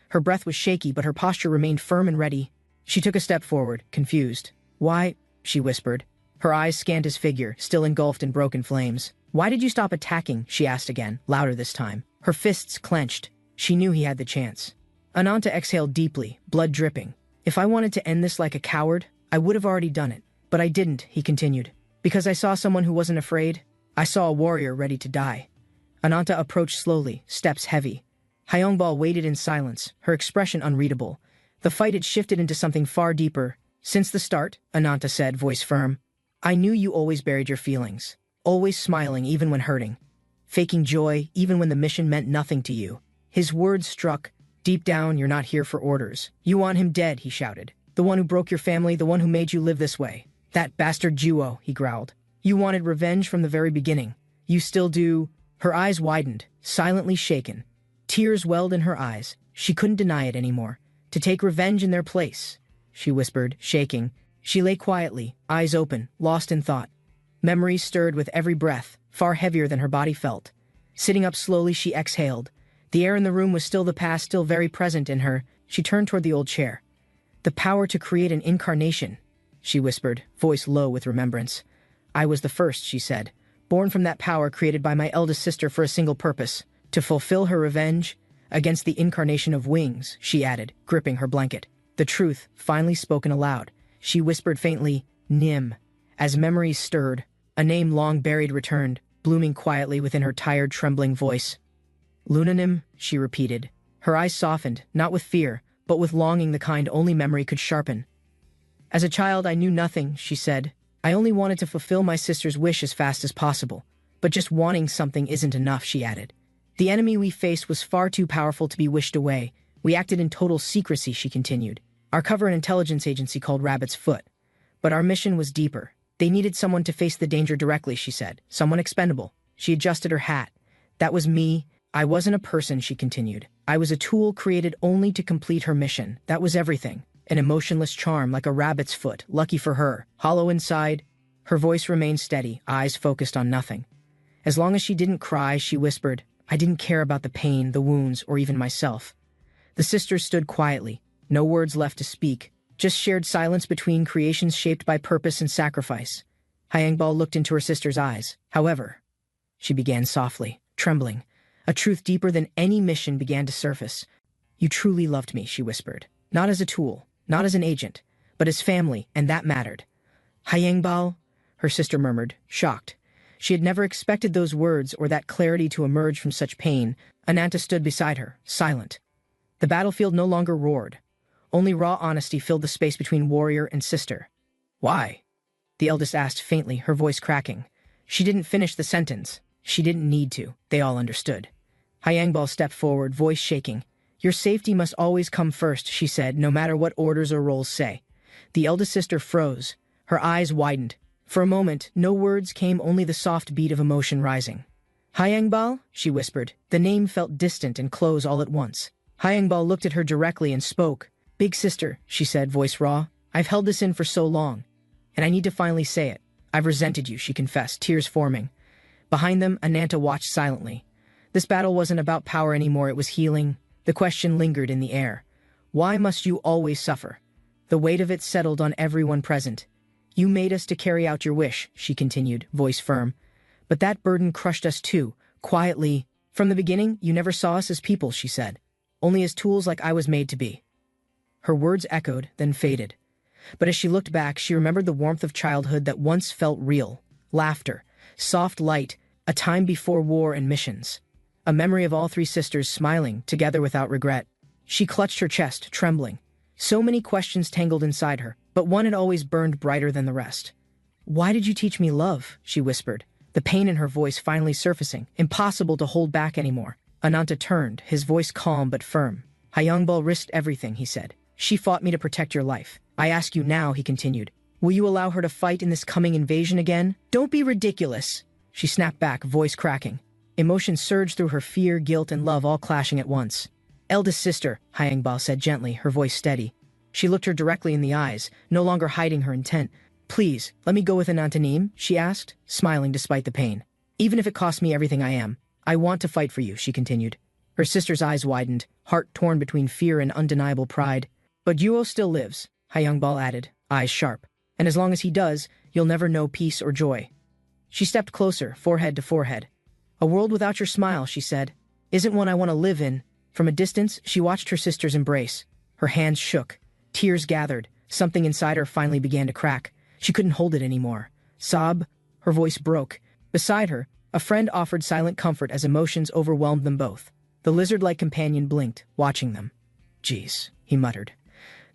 Her breath was shaky, but her posture remained firm and ready. She took a step forward, confused. "Why?" she whispered. Her eyes scanned his figure, still engulfed in broken flames. "Why did you stop attacking?" she asked again, louder this time. Her fists clenched. She knew he had the chance. Ananta exhaled deeply, blood dripping. "If I wanted to end this like a coward, I would have already done it. But I didn't," he continued. "Because I saw someone who wasn't afraid. I saw a warrior ready to die." Ananta approached slowly, steps heavy. Hyangbal waited in silence, her expression unreadable. The fight had shifted into something far deeper. "Since the start," Ananta said, voice firm. "I knew you always buried your feelings. Always smiling even when hurting. Faking joy even when the mission meant nothing to you." His words struck. "Deep down, you're not here for orders. You want him dead," he shouted. "The one who broke your family, the one who made you live this way. That bastard Juo," he growled. "You wanted revenge from the very beginning. You still do." Her eyes widened, silently shaken. Tears welled in her eyes. She couldn't deny it anymore. "To take revenge in their place," she whispered, shaking. She lay quietly, eyes open, lost in thought. Memories stirred with every breath, far heavier than her body felt. Sitting up slowly, she exhaled. The air in the room was still the past, still very present in her. She turned toward the old chair. "The power to create an incarnation," she whispered, voice low with remembrance. "I was the first," she said, "born from that power created by my eldest sister for a single purpose, to fulfill her revenge against the incarnation of wings," she added, gripping her blanket. The truth, finally spoken aloud. She whispered faintly, "Nim." As memories stirred, a name long buried returned. blooming quietly within her tired, trembling voice. Lunanim, she repeated. Her eyes softened, not with fear, but with longing the kind only memory could sharpen. As a child, I knew nothing, she said. I only wanted to fulfill my sister's wish as fast as possible. But just wanting something isn't enough, she added. The enemy we faced was far too powerful to be wished away. We acted in total secrecy, she continued. Our cover an intelligence agency called Rabbit's Foot. But our mission was deeper. They needed someone to face the danger directly, she said. Someone expendable. She adjusted her hat. That was me. I wasn't a person, she continued. I was a tool created only to complete her mission. That was everything. An emotionless charm like a rabbit's foot, lucky for her. Hollow inside, her voice remained steady, eyes focused on nothing. As long as she didn't cry, she whispered, I didn't care about the pain, the wounds, or even myself. The sisters stood quietly, no words left to speak, just shared silence between creations shaped by purpose and sacrifice. Hyangbal looked into her sister's eyes. However, she began softly, trembling. A truth deeper than any mission began to surface. You truly loved me, she whispered. Not as a tool, not as an agent, but as family, and that mattered. Hyangbal, her sister murmured, shocked. She had never expected those words or that clarity to emerge from such pain. Ananta stood beside her, silent. The battlefield no longer roared. Only raw honesty filled the space between warrior and sister. Why? The eldest asked faintly, her voice cracking. She didn't finish the sentence. She didn't need to. They all understood. Hyangbal stepped forward, voice shaking. Your safety must always come first, she said, no matter what orders or roles say. The eldest sister froze. Her eyes widened. For a moment, no words came, only the soft beat of emotion rising. Hyangbal, she whispered. The name felt distant and close all at once. Hyangbal looked at her directly and spoke. Big sister, she said, voice raw. I've held this in for so long, and I need to finally say it. I've resented you, she confessed, tears forming. Behind them, Ananta watched silently. This battle wasn't about power anymore, it was healing. The question lingered in the air. Why must you always suffer? The weight of it settled on everyone present. You made us to carry out your wish, she continued, voice firm. But that burden crushed us too, quietly. From the beginning, you never saw us as people, she said. Only as tools like I was made to be. Her words echoed, then faded. But as she looked back, she remembered the warmth of childhood that once felt real. Laughter, soft light, a time before war and missions. A memory of all three sisters smiling, together without regret. She clutched her chest, trembling. So many questions tangled inside her, but one had always burned brighter than the rest. Why did you teach me love? She whispered, the pain in her voice finally surfacing, impossible to hold back anymore. Ananta turned, his voice calm but firm. Hyangbal risked everything, he said. She fought me to protect your life. I ask you now, he continued. Will you allow her to fight in this coming invasion again? Don't be ridiculous. She snapped back, voice cracking. Emotion surged through her, fear, guilt, and love all clashing at once. Eldest sister, Hyangbal said gently, her voice steady. She looked her directly in the eyes, no longer hiding her intent. Please, let me go with Anantanim, she asked, smiling despite the pain. Even if it costs me everything I am. I want to fight for you, she continued. Her sister's eyes widened, heart torn between fear and undeniable pride. But Yuo still lives, Hyangbal added, eyes sharp. And as long as he does, you'll never know peace or joy. She stepped closer, forehead to forehead. A world without your smile, she said, isn't one I want to live in. From a distance, she watched her sister's embrace. Her hands shook. Tears gathered. Something inside her finally began to crack. She couldn't hold it anymore. Sob, her voice broke. Beside her, a friend offered silent comfort as emotions overwhelmed them both. The lizard-like companion blinked, watching them. Jeez, he muttered.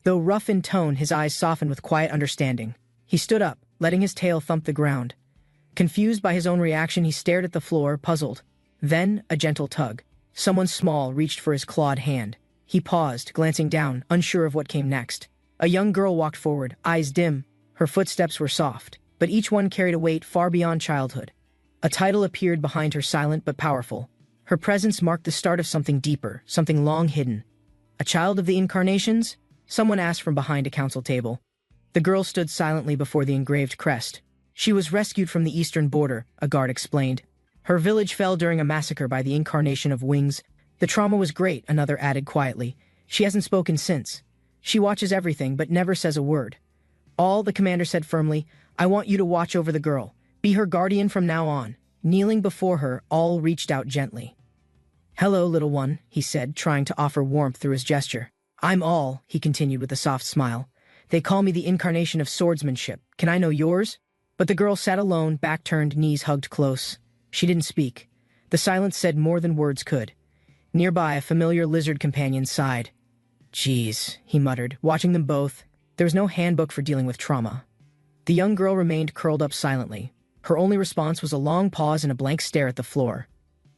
Though rough in tone, his eyes softened with quiet understanding. He stood up, letting his tail thump the ground. Confused by his own reaction, he stared at the floor, puzzled. Then, a gentle tug. Someone small reached for his clawed hand. He paused, glancing down, unsure of what came next. A young girl walked forward, eyes dim. Her footsteps were soft, but each one carried a weight far beyond childhood. A title appeared behind her, silent but powerful. Her presence marked the start of something deeper, something long hidden. A child of the incarnations? Someone asked from behind a council table. The girl stood silently before the engraved crest. She was rescued from the eastern border, a guard explained. Her village fell during a massacre by the incarnation of Wings. The trauma was great, another added quietly. She hasn't spoken since. She watches everything, but never says a word. All, the commander said firmly, I want you to watch over the girl. Be her guardian from now on. Kneeling before her, All reached out gently. Hello, little one, he said, trying to offer warmth through his gesture. I'm All, he continued with a soft smile. They call me the incarnation of swordsmanship. Can I know yours? But the girl sat alone, back turned, knees hugged close. She didn't speak. The silence said more than words could. Nearby, a familiar lizard companion sighed. "Geez," he muttered, watching them both. There was no handbook for dealing with trauma. The young girl remained curled up silently. Her only response was a long pause and a blank stare at the floor.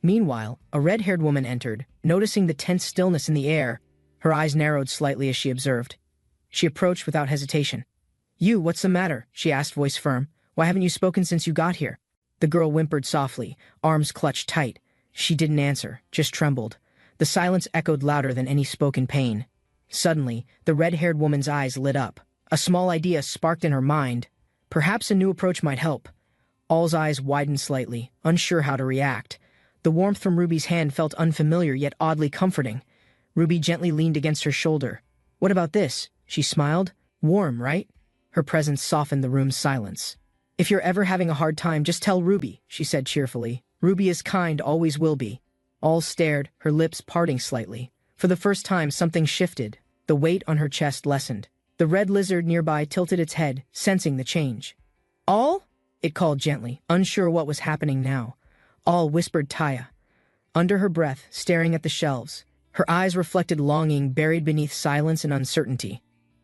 Meanwhile, a red-haired woman entered, noticing the tense stillness in the air. Her eyes narrowed slightly as she observed. She approached without hesitation. "You, what's the matter?" she asked, voice firm. "Why haven't you spoken since you got here?" The girl whimpered softly, arms clutched tight. She didn't answer, just trembled. The silence echoed louder than any spoken pain. Suddenly, the red-haired woman's eyes lit up. A small idea sparked in her mind. Perhaps a new approach might help. All's eyes widened slightly, unsure how to react. The warmth from Ruby's hand felt unfamiliar yet oddly comforting. Ruby gently leaned against her shoulder. "What about this?" She smiled. "Warm, right?" Her presence softened the room's silence. "If you're ever having a hard time, just tell Ruby," she said cheerfully. "Ruby is kind, always will be." All stared, her lips parting slightly. For the first time, something shifted. The weight on her chest lessened. The red lizard nearby tilted its head, sensing the change. "All?" it called gently, unsure what was happening now. "All," whispered Taya. Under her breath, staring at the shelves. Her eyes reflected longing buried beneath silence and uncertainty.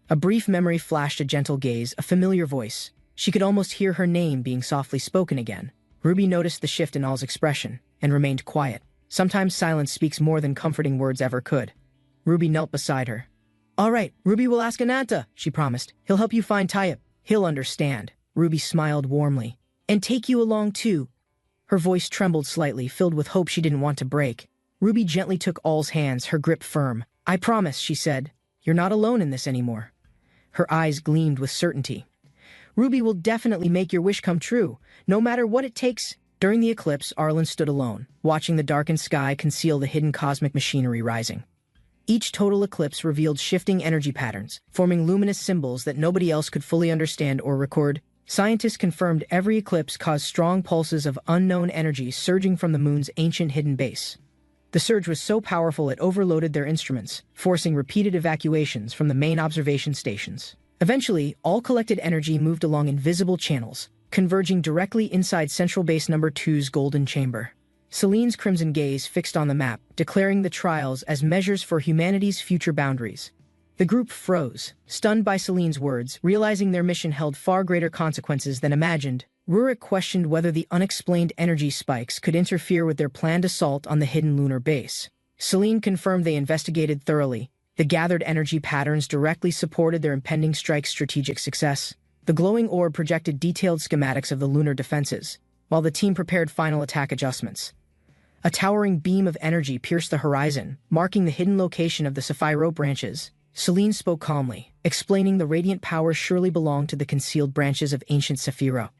A brief memory flashed a gentle gaze, a familiar voice. She could almost hear her name being softly spoken again. Ruby noticed the shift in All's expression, and remained quiet. Sometimes silence speaks more than comforting words ever could. Ruby knelt beside her. "All right, Ruby will ask Ananta," she promised. "He'll help you find Taya. He'll understand." Ruby smiled warmly. "And take you along too." Her voice trembled slightly, filled with hope she didn't want to break. Ruby gently took All's hands, her grip firm. "I promise," she said. "You're not alone in this anymore." Her eyes gleamed with certainty. "Ruby will definitely make your wish come true, no matter what it takes." During the eclipse, Arlen stood alone, watching the darkened sky conceal the hidden cosmic machinery rising. Each total eclipse revealed shifting energy patterns, forming luminous symbols that nobody else could fully understand or record. Scientists confirmed every eclipse caused strong pulses of unknown energy surging from the moon's ancient hidden base. The surge was so powerful it overloaded their instruments, forcing repeated evacuations from the main observation stations. Eventually, all collected energy moved along invisible channels, converging directly inside Central Base No. 2's golden chamber. Celine's crimson gaze fixed on the map, declaring the trials as measures for humanity's future boundaries. The group froze, stunned by Celine's words, realizing their mission held far greater consequences than imagined. Rurik questioned whether the unexplained energy spikes could interfere with their planned assault on the hidden lunar base. Celine confirmed they investigated thoroughly. The gathered energy patterns directly supported their impending strike's strategic success. The glowing orb projected detailed schematics of the lunar defenses, while the team prepared final attack adjustments. A towering beam of energy pierced the horizon, marking the hidden location of the Sapphire branches. Celine spoke calmly, explaining the radiant power surely belonged to the concealed branches of ancient Saphira.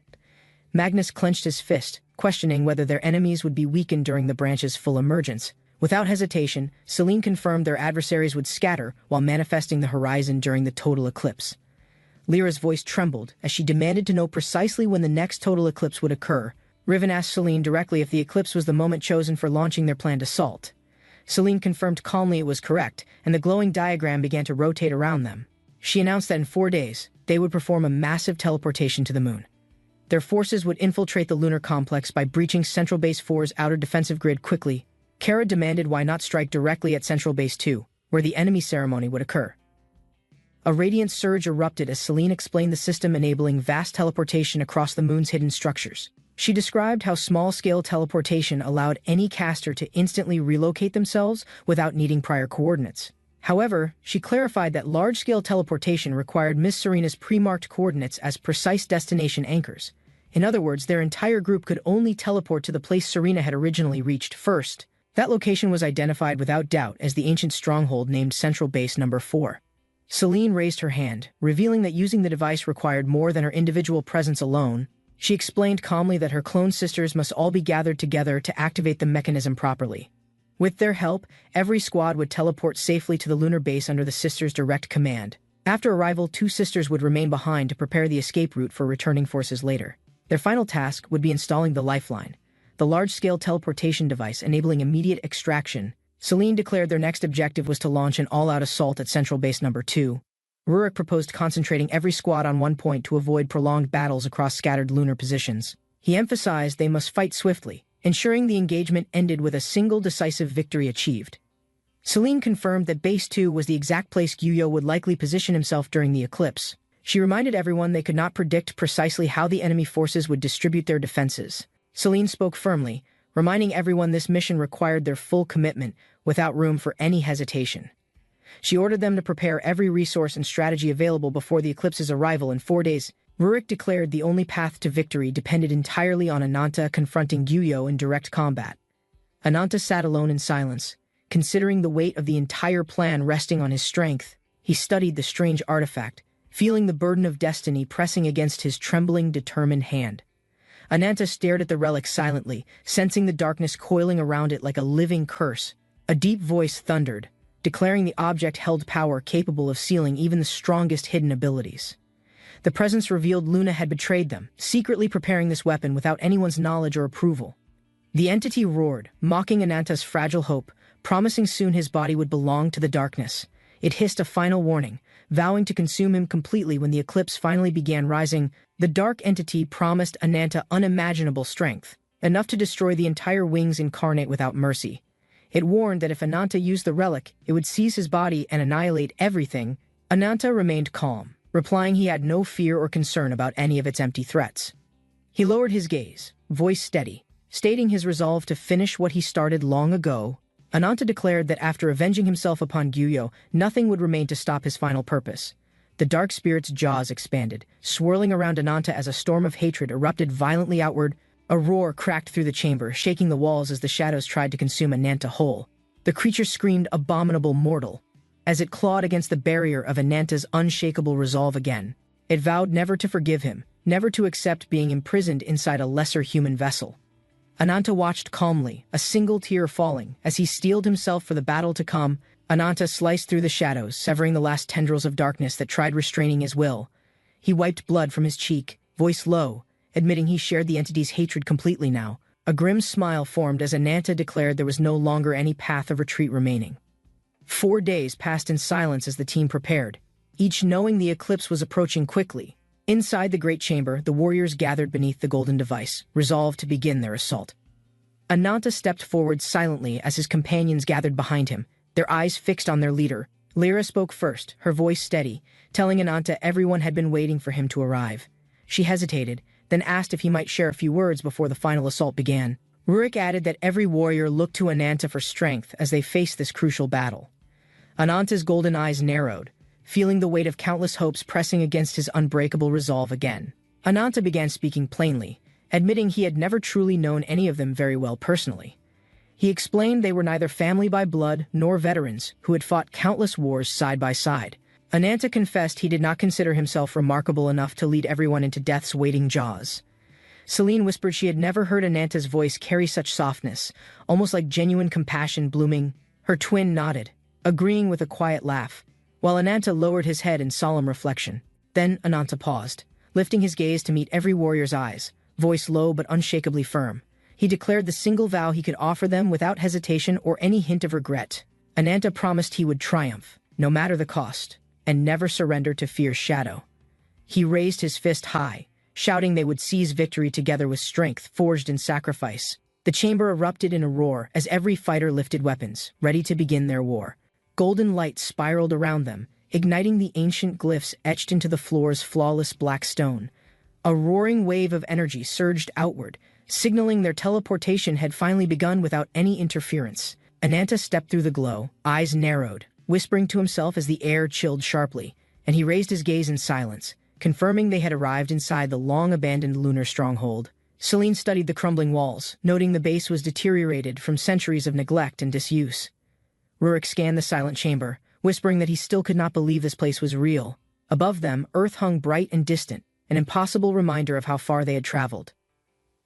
Magnus clenched his fist, questioning whether their enemies would be weakened during the branch's full emergence. Without hesitation, Celine confirmed their adversaries would scatter while manifesting the horizon during the total eclipse. Lyra's voice trembled as she demanded to know precisely when the next total eclipse would occur. Riven asked Celine directly if the eclipse was the moment chosen for launching their planned assault. Celine confirmed calmly it was correct, and the glowing diagram began to rotate around them. She announced that in 4 days, they would perform a massive teleportation to the moon. Their forces would infiltrate the lunar complex by breaching Central Base 4's outer defensive grid quickly. Kara demanded why not strike directly at Central Base 2, where the enemy ceremony would occur. A radiant surge erupted as Celine explained the system enabling vast teleportation across the moon's hidden structures. She described how small-scale teleportation allowed any caster to instantly relocate themselves without needing prior coordinates. However, she clarified that large-scale teleportation required Miss Serena's pre-marked coordinates as precise destination anchors. In other words, their entire group could only teleport to the place Serena had originally reached first. That location was identified without doubt as the ancient stronghold named Central Base No. 4. Celine raised her hand, revealing that using the device required more than her individual presence alone. She explained calmly that her clone sisters must all be gathered together to activate the mechanism properly. With their help, every squad would teleport safely to the lunar base under the sisters' direct command. After arrival, 2 sisters would remain behind to prepare the escape route for returning forces later. Their final task would be installing the Lifeline, the large-scale teleportation device enabling immediate extraction. Celine declared their next objective was to launch an all-out assault at Central Base No. 2. Rurik proposed concentrating every squad on one point to avoid prolonged battles across scattered lunar positions. He emphasized they must fight swiftly, ensuring the engagement ended with a single decisive victory achieved. Celine confirmed that Base 2 was the exact place Gyuyo would likely position himself during the eclipse. She reminded everyone they could not predict precisely how the enemy forces would distribute their defenses. Celine spoke firmly, reminding everyone this mission required their full commitment, without room for any hesitation. She ordered them to prepare every resource and strategy available before the eclipse's arrival in 4 days. Rurik declared the only path to victory depended entirely on Ananta confronting Gyuyo in direct combat. Ananta sat alone in silence, considering the weight of the entire plan resting on his strength. He studied the strange artifact, feeling the burden of destiny pressing against his trembling, determined hand. Ananta stared at the relic silently, sensing the darkness coiling around it like a living curse. A deep voice thundered, declaring the object held power capable of sealing even the strongest hidden abilities. The presence revealed Luna had betrayed them, secretly preparing this weapon without anyone's knowledge or approval. The entity roared, mocking Ananta's fragile hope, promising soon his body would belong to the darkness. It hissed a final warning, vowing to consume him completely when the eclipse finally began rising. The dark entity promised Ananta unimaginable strength, enough to destroy the entire wings incarnate without mercy. It warned that if Ananta used the relic, it would seize his body and annihilate everything. Ananta remained calm, replying he had no fear or concern about any of its empty threats. He lowered his gaze, voice steady, stating his resolve to finish what he started long ago. Ananta declared that after avenging himself upon Gyuyo, nothing would remain to stop his final purpose. The dark spirit's jaws expanded, swirling around Ananta as a storm of hatred erupted violently outward. A roar cracked through the chamber, shaking the walls as the shadows tried to consume Ananta whole. The creature screamed abominable mortal, as it clawed against the barrier of Ananta's unshakable resolve again. It vowed never to forgive him, never to accept being imprisoned inside a lesser human vessel. Ananta watched calmly, a single tear falling, as he steeled himself for the battle to come. Ananta sliced through the shadows, severing the last tendrils of darkness that tried restraining his will. He wiped blood from his cheek, voice low, admitting he shared the entity's hatred completely now. A grim smile formed as Ananta declared there was no longer any path of retreat remaining. 4 days passed in silence as the team prepared, each knowing the eclipse was approaching quickly. Inside the great chamber, the warriors gathered beneath the golden device, resolved to begin their assault. Ananta stepped forward silently as his companions gathered behind him, their eyes fixed on their leader. Lyra spoke first, her voice steady, telling Ananta everyone had been waiting for him to arrive. She hesitated, then asked if he might share a few words before the final assault began. Rurik added that every warrior looked to Ananta for strength as they faced this crucial battle. Ananta's golden eyes narrowed, feeling the weight of countless hopes pressing against his unbreakable resolve again. Ananta began speaking plainly, admitting he had never truly known any of them very well personally. He explained they were neither family by blood nor veterans who had fought countless wars side by side. Ananta confessed he did not consider himself remarkable enough to lead everyone into death's waiting jaws. Celine whispered she had never heard Ananta's voice carry such softness, almost like genuine compassion blooming. Her twin nodded, agreeing with a quiet laugh, while Ananta lowered his head in solemn reflection. Then Ananta paused, lifting his gaze to meet every warrior's eyes, voice low but unshakably firm. He declared the single vow he could offer them without hesitation or any hint of regret. Ananta promised he would triumph, no matter the cost, and never surrender to fear's shadow. He raised his fist high, shouting they would seize victory together with strength forged in sacrifice. The chamber erupted in a roar as every fighter lifted weapons, ready to begin their war. Golden light spiraled around them, igniting the ancient glyphs etched into the floor's flawless black stone. A roaring wave of energy surged outward, signaling their teleportation had finally begun without any interference. Ananta stepped through the glow, eyes narrowed, whispering to himself as the air chilled sharply, and he raised his gaze in silence, confirming they had arrived inside the long-abandoned lunar stronghold. Celine studied the crumbling walls, noting the base was deteriorated from centuries of neglect and disuse. Rurik scanned the silent chamber, whispering that he still could not believe this place was real. Above them, Earth hung bright and distant, an impossible reminder of how far they had traveled.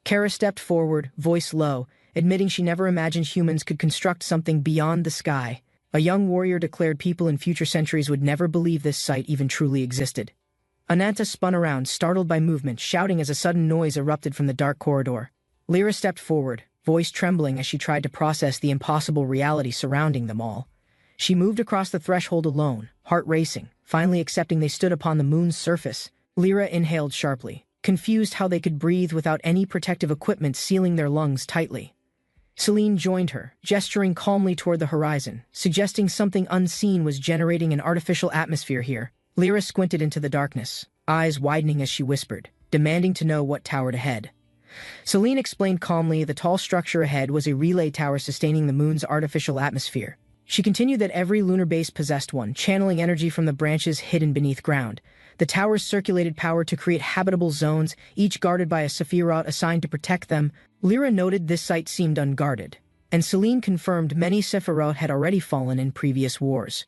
Kara stepped forward, voice low, admitting she never imagined humans could construct something beyond the sky. A young warrior declared people in future centuries would never believe this site even truly existed. Ananta spun around, startled by movement, shouting as a sudden noise erupted from the dark corridor. Lyra stepped forward, voice trembling as she tried to process the impossible reality surrounding them all. She moved across the threshold alone, heart racing, finally accepting they stood upon the moon's surface. Lyra inhaled sharply, confused how they could breathe without any protective equipment sealing their lungs tightly. Celine joined her, gesturing calmly toward the horizon, suggesting something unseen was generating an artificial atmosphere here. Lyra squinted into the darkness, eyes widening as she whispered, demanding to know what towered ahead. Celine explained calmly the tall structure ahead was a relay tower sustaining the moon's artificial atmosphere. She continued that every lunar base possessed one, channeling energy from the branches hidden beneath ground. The towers circulated power to create habitable zones, each guarded by a Sephiroth assigned to protect them. Lyra noted this site seemed unguarded, and Celine confirmed many Sephiroth had already fallen in previous wars.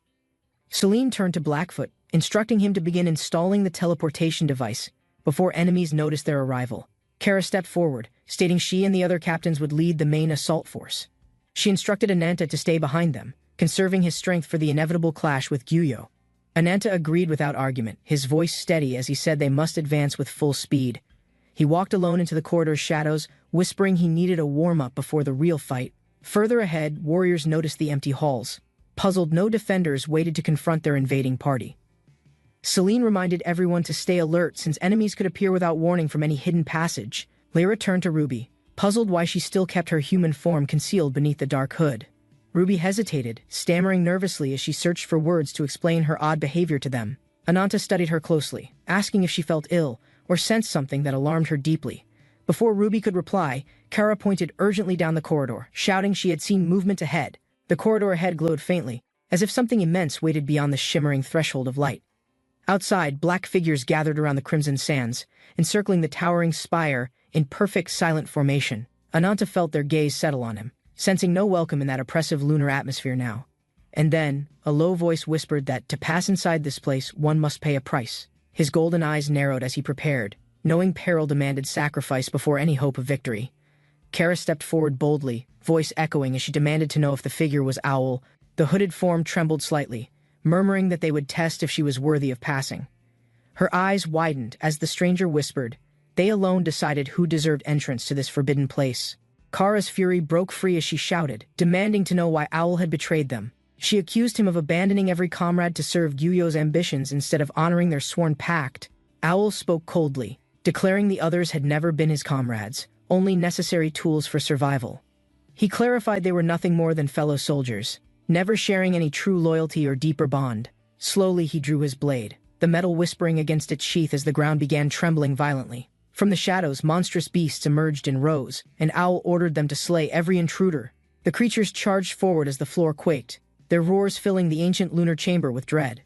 Celine turned to Blackfoot, instructing him to begin installing the teleportation device before enemies noticed their arrival. Kara stepped forward, stating she and the other captains would lead the main assault force. She instructed Ananta to stay behind them, conserving his strength for the inevitable clash with Gyuyo. Ananta agreed without argument, his voice steady as he said they must advance with full speed. He walked alone into the corridor's shadows, whispering he needed a warm-up before the real fight. Further ahead, warriors noticed the empty halls. Puzzled, no defenders waited to confront their invading party. Celine reminded everyone to stay alert since enemies could appear without warning from any hidden passage. Lyra turned to Ruby, puzzled why she still kept her human form concealed beneath the dark hood. Ruby hesitated, stammering nervously as she searched for words to explain her odd behavior to them. Ananta studied her closely, asking if she felt ill or sensed something that alarmed her deeply. Before Ruby could reply, Kara pointed urgently down the corridor, shouting she had seen movement ahead. The corridor ahead glowed faintly, as if something immense waited beyond the shimmering threshold of light. Outside, black figures gathered around the crimson sands, encircling the towering spire in perfect silent formation. Ananta felt their gaze settle on him, sensing no welcome in that oppressive lunar atmosphere now. And then, a low voice whispered that to pass inside this place, one must pay a price. His golden eyes narrowed as he prepared, knowing peril demanded sacrifice before any hope of victory. Kara stepped forward boldly, voice echoing as she demanded to know if the figure was Owl. The hooded form trembled slightly, murmuring that they would test if she was worthy of passing. Her eyes widened as the stranger whispered, they alone decided who deserved entrance to this forbidden place. Kara's fury broke free as she shouted, demanding to know why Owl had betrayed them. She accused him of abandoning every comrade to serve Gyuyo's ambitions instead of honoring their sworn pact. Owl spoke coldly, declaring the others had never been his comrades, only necessary tools for survival. He clarified they were nothing more than fellow soldiers, never sharing any true loyalty or deeper bond. Slowly he drew his blade, the metal whispering against its sheath as the ground began trembling violently. From the shadows, monstrous beasts emerged in rows, and Owl ordered them to slay every intruder. The creatures charged forward as the floor quaked, their roars filling the ancient lunar chamber with dread.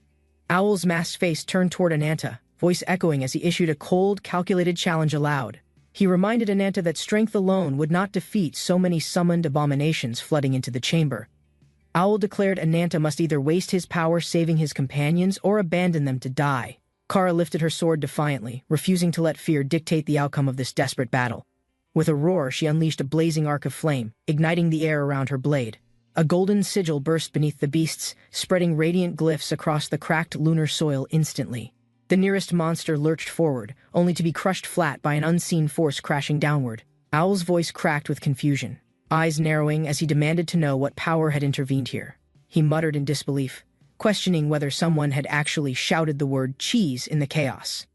Owl's masked face turned toward Ananta, voice echoing as he issued a cold, calculated challenge aloud. He reminded Ananta that strength alone would not defeat so many summoned abominations flooding into the chamber. Owl declared Ananta must either waste his power saving his companions or abandon them to die. Kara lifted her sword defiantly, refusing to let fear dictate the outcome of this desperate battle. With a roar, she unleashed a blazing arc of flame, igniting the air around her blade. A golden sigil burst beneath the beasts, spreading radiant glyphs across the cracked lunar soil instantly. The nearest monster lurched forward, only to be crushed flat by an unseen force crashing downward. Owl's voice cracked with confusion, eyes narrowing as he demanded to know what power had intervened here. He muttered in disbelief, questioning whether someone had actually shouted the word cheese in the chaos.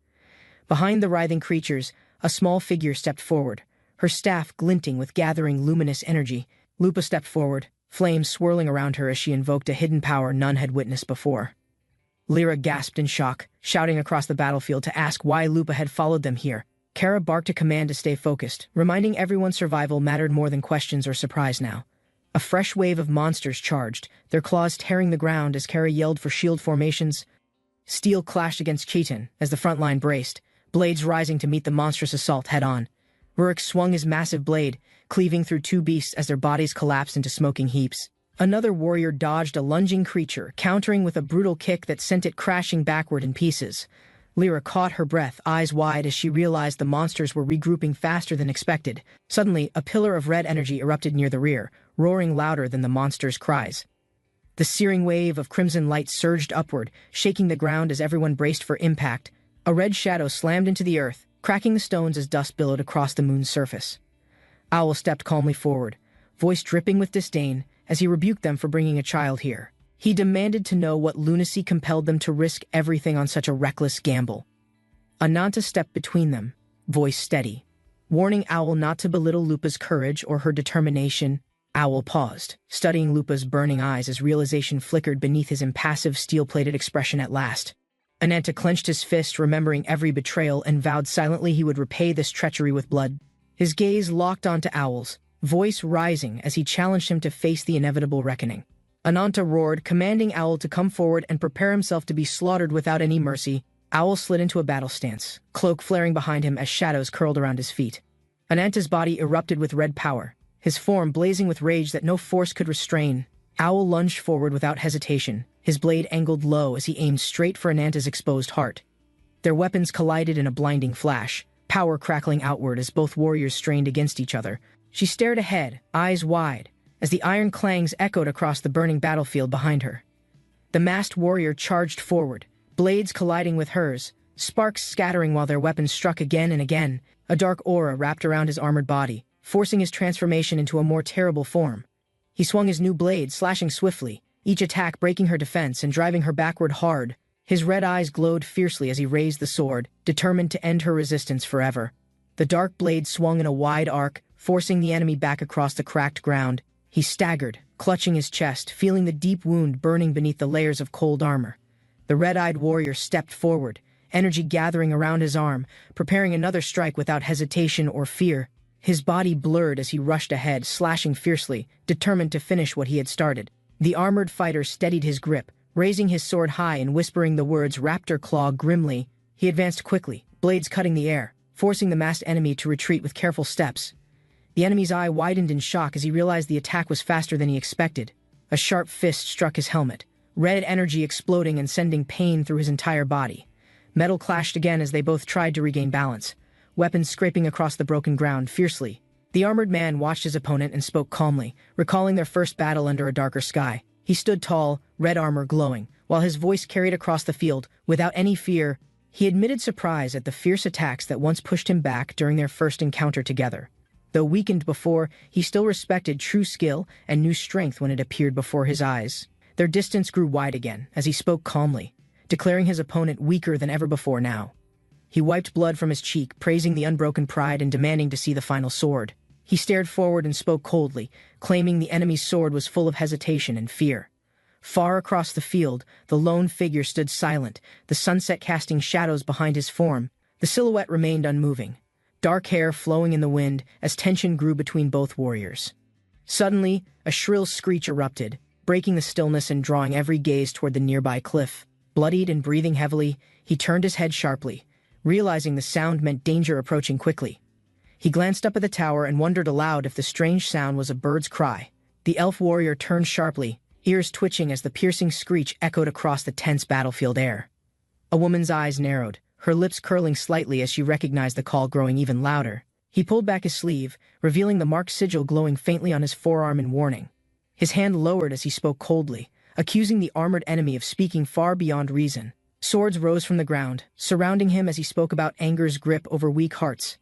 Behind the writhing creatures, a small figure stepped forward, her staff glinting with gathering luminous energy. Lupa stepped forward, flames swirling around her as she invoked a hidden power none had witnessed before. Lyra gasped in shock, shouting across the battlefield to ask why Lupa had followed them here. Kara barked a command to stay focused, reminding everyone survival mattered more than questions or surprise now. A fresh wave of monsters charged, their claws tearing the ground as Kara yelled for shield formations. Steel clashed against chitin as the front line braced, blades rising to meet the monstrous assault head-on. Rurik swung his massive blade, cleaving through two beasts as their bodies collapsed into smoking heaps. Another warrior dodged a lunging creature, countering with a brutal kick that sent it crashing backward in pieces. Lyra caught her breath, eyes wide as she realized the monsters were regrouping faster than expected. Suddenly, a pillar of red energy erupted near the rear, roaring louder than the monsters' cries. The searing wave of crimson light surged upward, shaking the ground as everyone braced for impact. A red shadow slammed into the earth, cracking the stones as dust billowed across the moon's surface. Owl stepped calmly forward, voice dripping with disdain, as he rebuked them for bringing a child here. He demanded to know what lunacy compelled them to risk everything on such a reckless gamble. Ananta stepped between them, voice steady. Warning Owl not to belittle Lupa's courage or her determination, Owl paused, studying Lupa's burning eyes as realization flickered beneath his impassive steel-plated expression at last. Ananta clenched his fist, remembering every betrayal, and vowed silently he would repay this treachery with blood. His gaze locked onto Owl's, voice rising as he challenged him to face the inevitable reckoning. Ananta roared, commanding Owl to come forward and prepare himself to be slaughtered without any mercy. Owl slid into a battle stance, cloak flaring behind him as shadows curled around his feet. Ananta's body erupted with red power, his form blazing with rage that no force could restrain. Owl lunged forward without hesitation, his blade angled low as he aimed straight for Ananta's exposed heart. Their weapons collided in a blinding flash, power crackling outward as both warriors strained against each other. She stared ahead, eyes wide, as the iron clangs echoed across the burning battlefield behind her. The masked warrior charged forward, blades colliding with hers, sparks scattering while their weapons struck again and again. A dark aura wrapped around his armored body, forcing his transformation into a more terrible form. He swung his new blade, slashing swiftly, each attack breaking her defense and driving her backward hard. His red eyes glowed fiercely as he raised the sword, determined to end her resistance forever. The dark blade swung in a wide arc, forcing the enemy back across the cracked ground. He staggered, clutching his chest, feeling the deep wound burning beneath the layers of cold armor. The red-eyed warrior stepped forward, energy gathering around his arm, preparing another strike without hesitation or fear. His body blurred as he rushed ahead, slashing fiercely, determined to finish what he had started. The armored fighter steadied his grip, raising his sword high and whispering the words Raptor Claw grimly. He advanced quickly, blades cutting the air, forcing the masked enemy to retreat with careful steps. The enemy's eye widened in shock as he realized the attack was faster than he expected. A sharp fist struck his helmet, red energy exploding and sending pain through his entire body. Metal clashed again as they both tried to regain balance, weapons scraping across the broken ground fiercely. The armored man watched his opponent and spoke calmly, recalling their first battle under a darker sky. He stood tall, red armor glowing, while his voice carried across the field, without any fear. He admitted surprise at the fierce attacks that once pushed him back during their first encounter together. Though weakened before, he still respected true skill and knew strength when it appeared before his eyes. Their distance grew wide again as he spoke calmly, declaring his opponent weaker than ever before now. He wiped blood from his cheek, praising the unbroken pride and demanding to see the final sword. He stared forward and spoke coldly, claiming the enemy's sword was full of hesitation and fear. Far across the field, the lone figure stood silent, the sunset casting shadows behind his form. The silhouette remained unmoving, dark hair flowing in the wind as tension grew between both warriors. Suddenly, a shrill screech erupted, breaking the stillness and drawing every gaze toward the nearby cliff. Bloodied and breathing heavily, he turned his head sharply, realizing the sound meant danger approaching quickly. He glanced up at the tower and wondered aloud if the strange sound was a bird's cry. The elf warrior turned sharply, ears twitching as the piercing screech echoed across the tense battlefield air. A woman's eyes narrowed, her lips curling slightly as she recognized the call growing even louder. He pulled back his sleeve, revealing the marked sigil glowing faintly on his forearm in warning. His hand lowered as he spoke coldly, accusing the armored enemy of speaking far beyond reason. Swords rose from the ground, surrounding him as he spoke about anger's grip over weak hearts.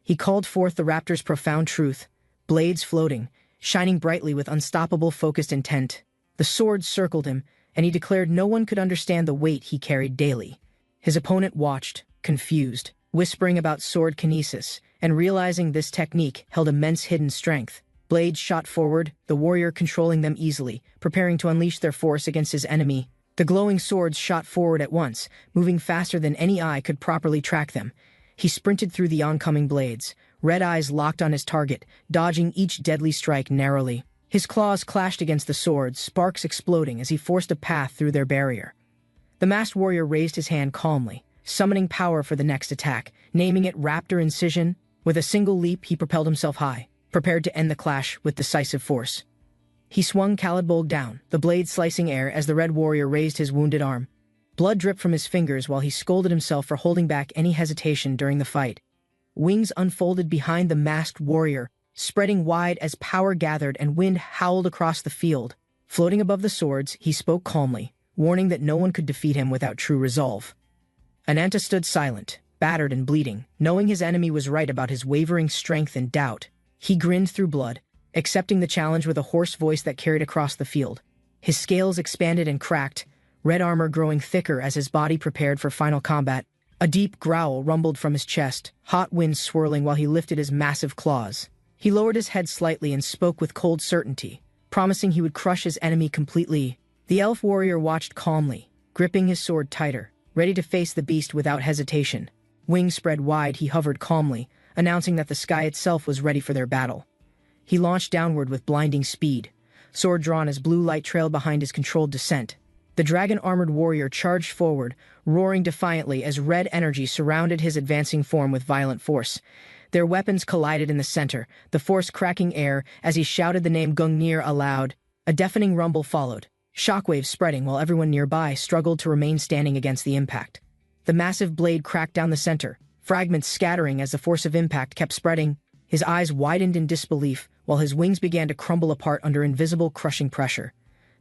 He called forth the raptor's profound truth, blades floating, shining brightly with unstoppable focused intent. The swords circled him, and he declared no one could understand the weight he carried daily. His opponent watched, confused, whispering about sword kinesis, and realizing this technique held immense hidden strength. Blades shot forward, the warrior controlling them easily, preparing to unleash their force against his enemy. The glowing swords shot forward at once, moving faster than any eye could properly track them. He sprinted through the oncoming blades, red eyes locked on his target, dodging each deadly strike narrowly. His claws clashed against the swords, sparks exploding as he forced a path through their barrier. The masked warrior raised his hand calmly, summoning power for the next attack, naming it Raptor Incision. With a single leap, he propelled himself high, prepared to end the clash with decisive force. He swung Calidbolg down, the blade slicing air as the red warrior raised his wounded arm. Blood dripped from his fingers while he scolded himself for holding back any hesitation during the fight. Wings unfolded behind the masked warrior, spreading wide as power gathered and wind howled across the field. Floating above the swords, he spoke calmly, warning that no one could defeat him without true resolve. Ananta stood silent, battered and bleeding, knowing his enemy was right about his wavering strength and doubt. He grinned through blood, accepting the challenge with a hoarse voice that carried across the field. His scales expanded and cracked, red armor growing thicker as his body prepared for final combat. A deep growl rumbled from his chest, hot winds swirling while he lifted his massive claws. He lowered his head slightly and spoke with cold certainty, promising he would crush his enemy completely. The elf warrior watched calmly, gripping his sword tighter, ready to face the beast without hesitation. Wings spread wide, he hovered calmly, announcing that the sky itself was ready for their battle. He launched downward with blinding speed, sword drawn as blue light trailed behind his controlled descent. The dragon-armored warrior charged forward, roaring defiantly as red energy surrounded his advancing form with violent force. Their weapons collided in the center, the force cracking air as he shouted the name Gungnir aloud. A deafening rumble followed, shockwaves spreading while everyone nearby struggled to remain standing against the impact. The massive blade cracked down the center, fragments scattering as the force of impact kept spreading. His eyes widened in disbelief, while his wings began to crumble apart under invisible crushing pressure.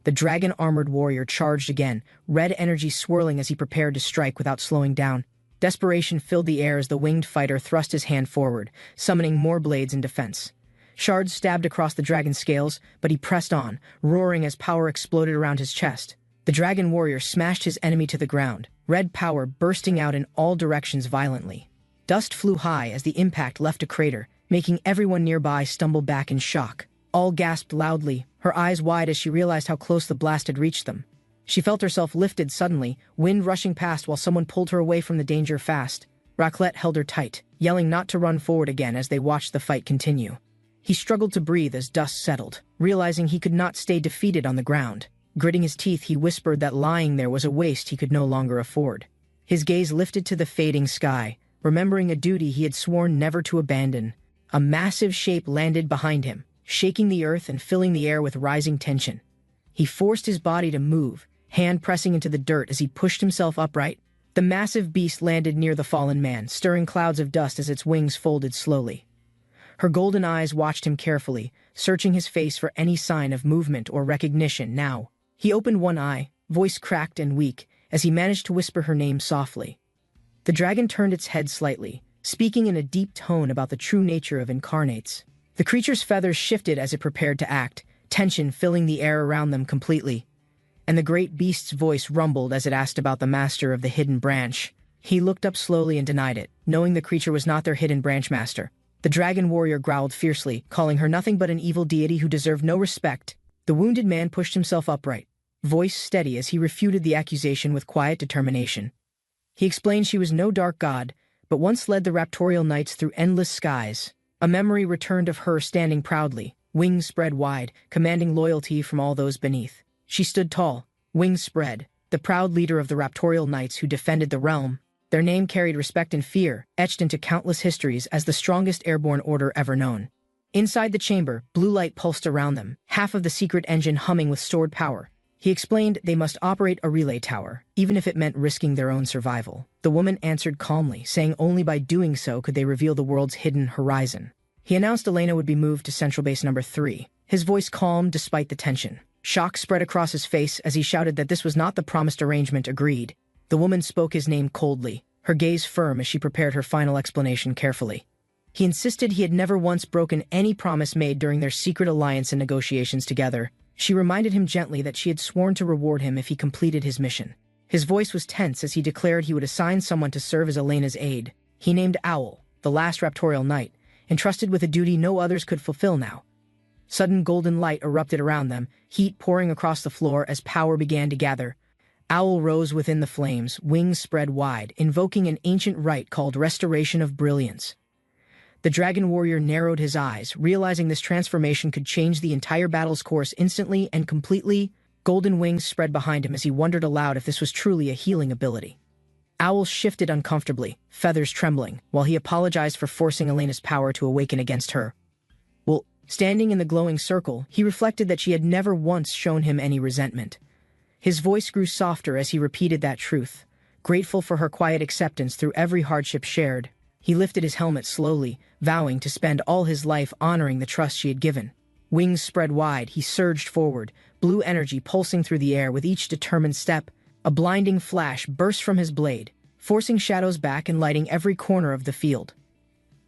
The dragon-armored warrior charged again, red energy swirling as he prepared to strike without slowing down. Desperation filled the air as the winged fighter thrust his hand forward, summoning more blades in defense. Shards stabbed across the dragon's scales, but he pressed on, roaring as power exploded around his chest. The dragon warrior smashed his enemy to the ground, red power bursting out in all directions violently. Dust flew high as the impact left a crater, making everyone nearby stumble back in shock. All gasped loudly, her eyes wide as she realized how close the blast had reached them. She felt herself lifted suddenly, wind rushing past while someone pulled her away from the danger fast. Raclette held her tight, yelling not to run forward again as they watched the fight continue. He struggled to breathe as dust settled, realizing he could not stay defeated on the ground. Gritting his teeth, he whispered that lying there was a waste he could no longer afford. His gaze lifted to the fading sky, remembering a duty he had sworn never to abandon. A massive shape landed behind him, shaking the earth and filling the air with rising tension. He forced his body to move, hand pressing into the dirt as he pushed himself upright. The massive beast landed near the fallen man, stirring clouds of dust as its wings folded slowly. Her golden eyes watched him carefully, searching his face for any sign of movement or recognition. Now, he opened one eye, voice cracked and weak, as he managed to whisper her name softly. The dragon turned its head slightly, speaking in a deep tone about the true nature of incarnates. The creature's feathers shifted as it prepared to act, tension filling the air around them completely. And the great beast's voice rumbled as it asked about the master of the hidden branch. He looked up slowly and denied it, knowing the creature was not their hidden branch master. The dragon warrior growled fiercely, calling her nothing but an evil deity who deserved no respect. The wounded man pushed himself upright, voice steady as he refuted the accusation with quiet determination. He explained she was no dark god, but once led the raptorial knights through endless skies. A memory returned of her standing proudly, wings spread wide, commanding loyalty from all those beneath. She stood tall, wings spread, the proud leader of the raptorial knights who defended the realm. Their name carried respect and fear, etched into countless histories as the strongest airborne order ever known. Inside the chamber, blue light pulsed around them, half of the secret engine humming with stored power. He explained they must operate a relay tower, even if it meant risking their own survival. The woman answered calmly, saying only by doing so could they reveal the world's hidden horizon. He announced Elena would be moved to Central Base Number 3, his voice calm despite the tension. Shock spread across his face as he shouted that this was not the promised arrangement agreed. The woman spoke his name coldly, her gaze firm as she prepared her final explanation carefully. He insisted he had never once broken any promise made during their secret alliance and negotiations together. She reminded him gently that she had sworn to reward him if he completed his mission. His voice was tense as he declared he would assign someone to serve as Elena's aide. He named Owl, the last raptorial knight, entrusted with a duty no others could fulfill now. Sudden golden light erupted around them, heat pouring across the floor as power began to gather. Owl rose within the flames, wings spread wide, invoking an ancient rite called Restoration of Brilliance. The dragon warrior narrowed his eyes, realizing this transformation could change the entire battle's course instantly and completely. Golden wings spread behind him as he wondered aloud if this was truly a healing ability. Owl shifted uncomfortably, feathers trembling, while he apologized for forcing Elena's power to awaken against her. Well, standing in the glowing circle, he reflected that she had never once shown him any resentment. His voice grew softer as he repeated that truth, grateful for her quiet acceptance through every hardship shared. He lifted his helmet slowly, vowing to spend all his life honoring the trust she had given. Wings spread wide, he surged forward, blue energy pulsing through the air with each determined step. A blinding flash burst from his blade, forcing shadows back and lighting every corner of the field.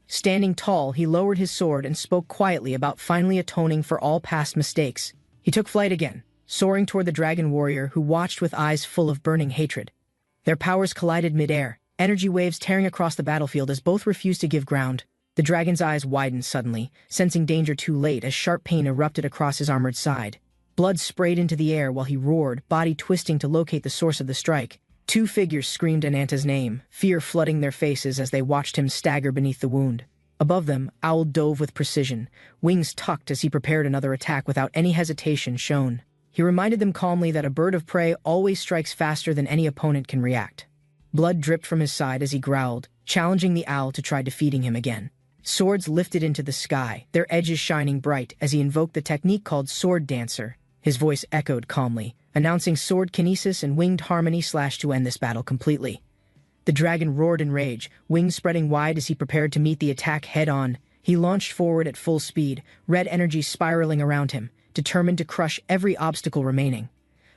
Standing tall, he lowered his sword and spoke quietly about finally atoning for all past mistakes. He took flight again, soaring toward the dragon warrior who watched with eyes full of burning hatred. Their powers collided mid-air, energy waves tearing across the battlefield as both refused to give ground. The dragon's eyes widened suddenly, sensing danger too late as sharp pain erupted across his armored side. Blood sprayed into the air while he roared, body twisting to locate the source of the strike. Two figures screamed Ananta's name, fear flooding their faces as they watched him stagger beneath the wound. Above them, Owl dove with precision, wings tucked as he prepared another attack without any hesitation shown. He reminded them calmly that a bird of prey always strikes faster than any opponent can react. Blood dripped from his side as he growled, challenging the owl to try defeating him again. Swords lifted into the sky, their edges shining bright as he invoked the technique called Sword Dancer. His voice echoed calmly, announcing sword kinesis and winged harmony to end this battle completely. The dragon roared in rage, wings spreading wide as he prepared to meet the attack head-on. He launched forward at full speed, red energy spiraling around him, determined to crush every obstacle remaining.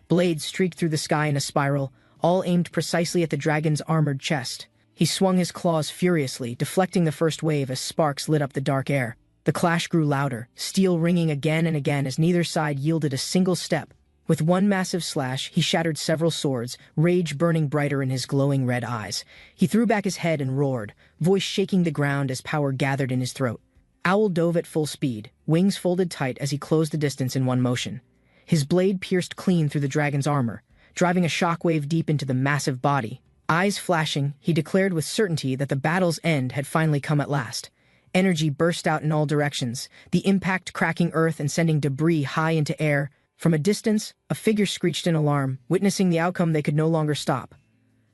Blades streaked through the sky in a spiral, all aimed precisely at the dragon's armored chest. He swung his claws furiously, deflecting the first wave as sparks lit up the dark air. The clash grew louder, steel ringing again and again as neither side yielded a single step. With one massive slash, he shattered several swords, rage burning brighter in his glowing red eyes. He threw back his head and roared, voice shaking the ground as power gathered in his throat. Owl dove at full speed, wings folded tight as he closed the distance in one motion. His blade pierced clean through the dragon's armor, driving a shockwave deep into the massive body. Eyes flashing, he declared with certainty that the battle's end had finally come at last. Energy burst out in all directions, the impact cracking earth and sending debris high into air. From a distance, a figure screeched in alarm, witnessing the outcome they could no longer stop.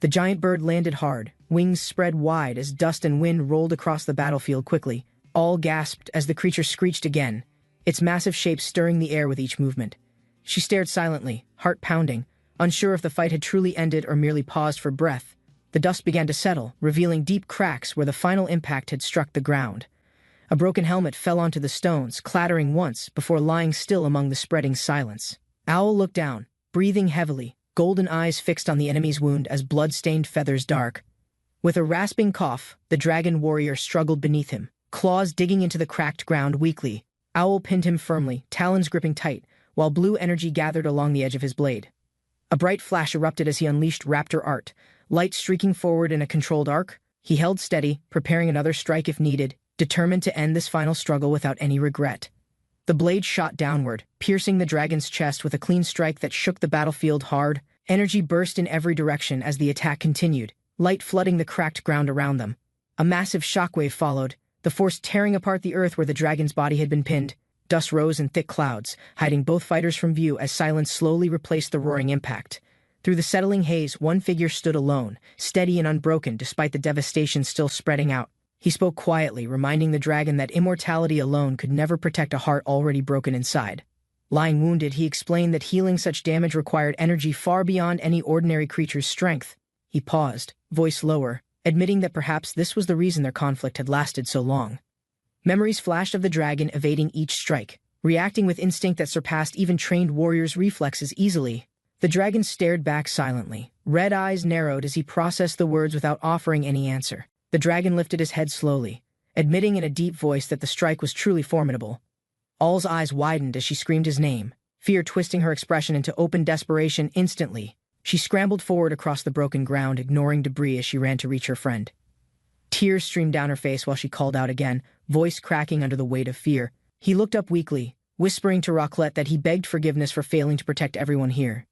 The giant bird landed hard, wings spread wide as dust and wind rolled across the battlefield quickly. All gasped as the creature screeched again, its massive shape stirring the air with each movement. She stared silently, heart pounding, unsure if the fight had truly ended or merely paused for breath. The dust began to settle, revealing deep cracks where the final impact had struck the ground. A broken helmet fell onto the stones, clattering once before lying still among the spreading silence. Owl looked down, breathing heavily, golden eyes fixed on the enemy's wound as blood-stained feathers dark. With a rasping cough, the dragon warrior struggled beneath him, claws digging into the cracked ground weakly. Owl pinned him firmly, talons gripping tight, while blue energy gathered along the edge of his blade. A bright flash erupted as he unleashed raptor art, light streaking forward in a controlled arc. He held steady, preparing another strike if needed, determined to end this final struggle without any regret. The blade shot downward, piercing the dragon's chest with a clean strike that shook the battlefield hard. Energy burst in every direction as the attack continued, light flooding the cracked ground around them. A massive shockwave followed, the force tearing apart the earth where the dragon's body had been pinned. Dust rose in thick clouds, hiding both fighters from view as silence slowly replaced the roaring impact. Through the settling haze, one figure stood alone, steady and unbroken despite the devastation still spreading out. He spoke quietly, reminding the dragon that immortality alone could never protect a heart already broken inside. Lying wounded, he explained that healing such damage required energy far beyond any ordinary creature's strength. He paused, voice lower, admitting that perhaps this was the reason their conflict had lasted so long. Memories flashed of the dragon evading each strike, reacting with instinct that surpassed even trained warriors' reflexes easily. The dragon stared back silently, red eyes narrowed as he processed the words without offering any answer. The dragon lifted his head slowly, admitting in a deep voice that the strike was truly formidable. Owl's eyes widened as she screamed his name, fear twisting her expression into open desperation instantly. She scrambled forward across the broken ground, ignoring debris as she ran to reach her friend. Tears streamed down her face while she called out again, voice cracking under the weight of fear. He looked up weakly, whispering to Raclette that he begged forgiveness for failing to protect everyone here.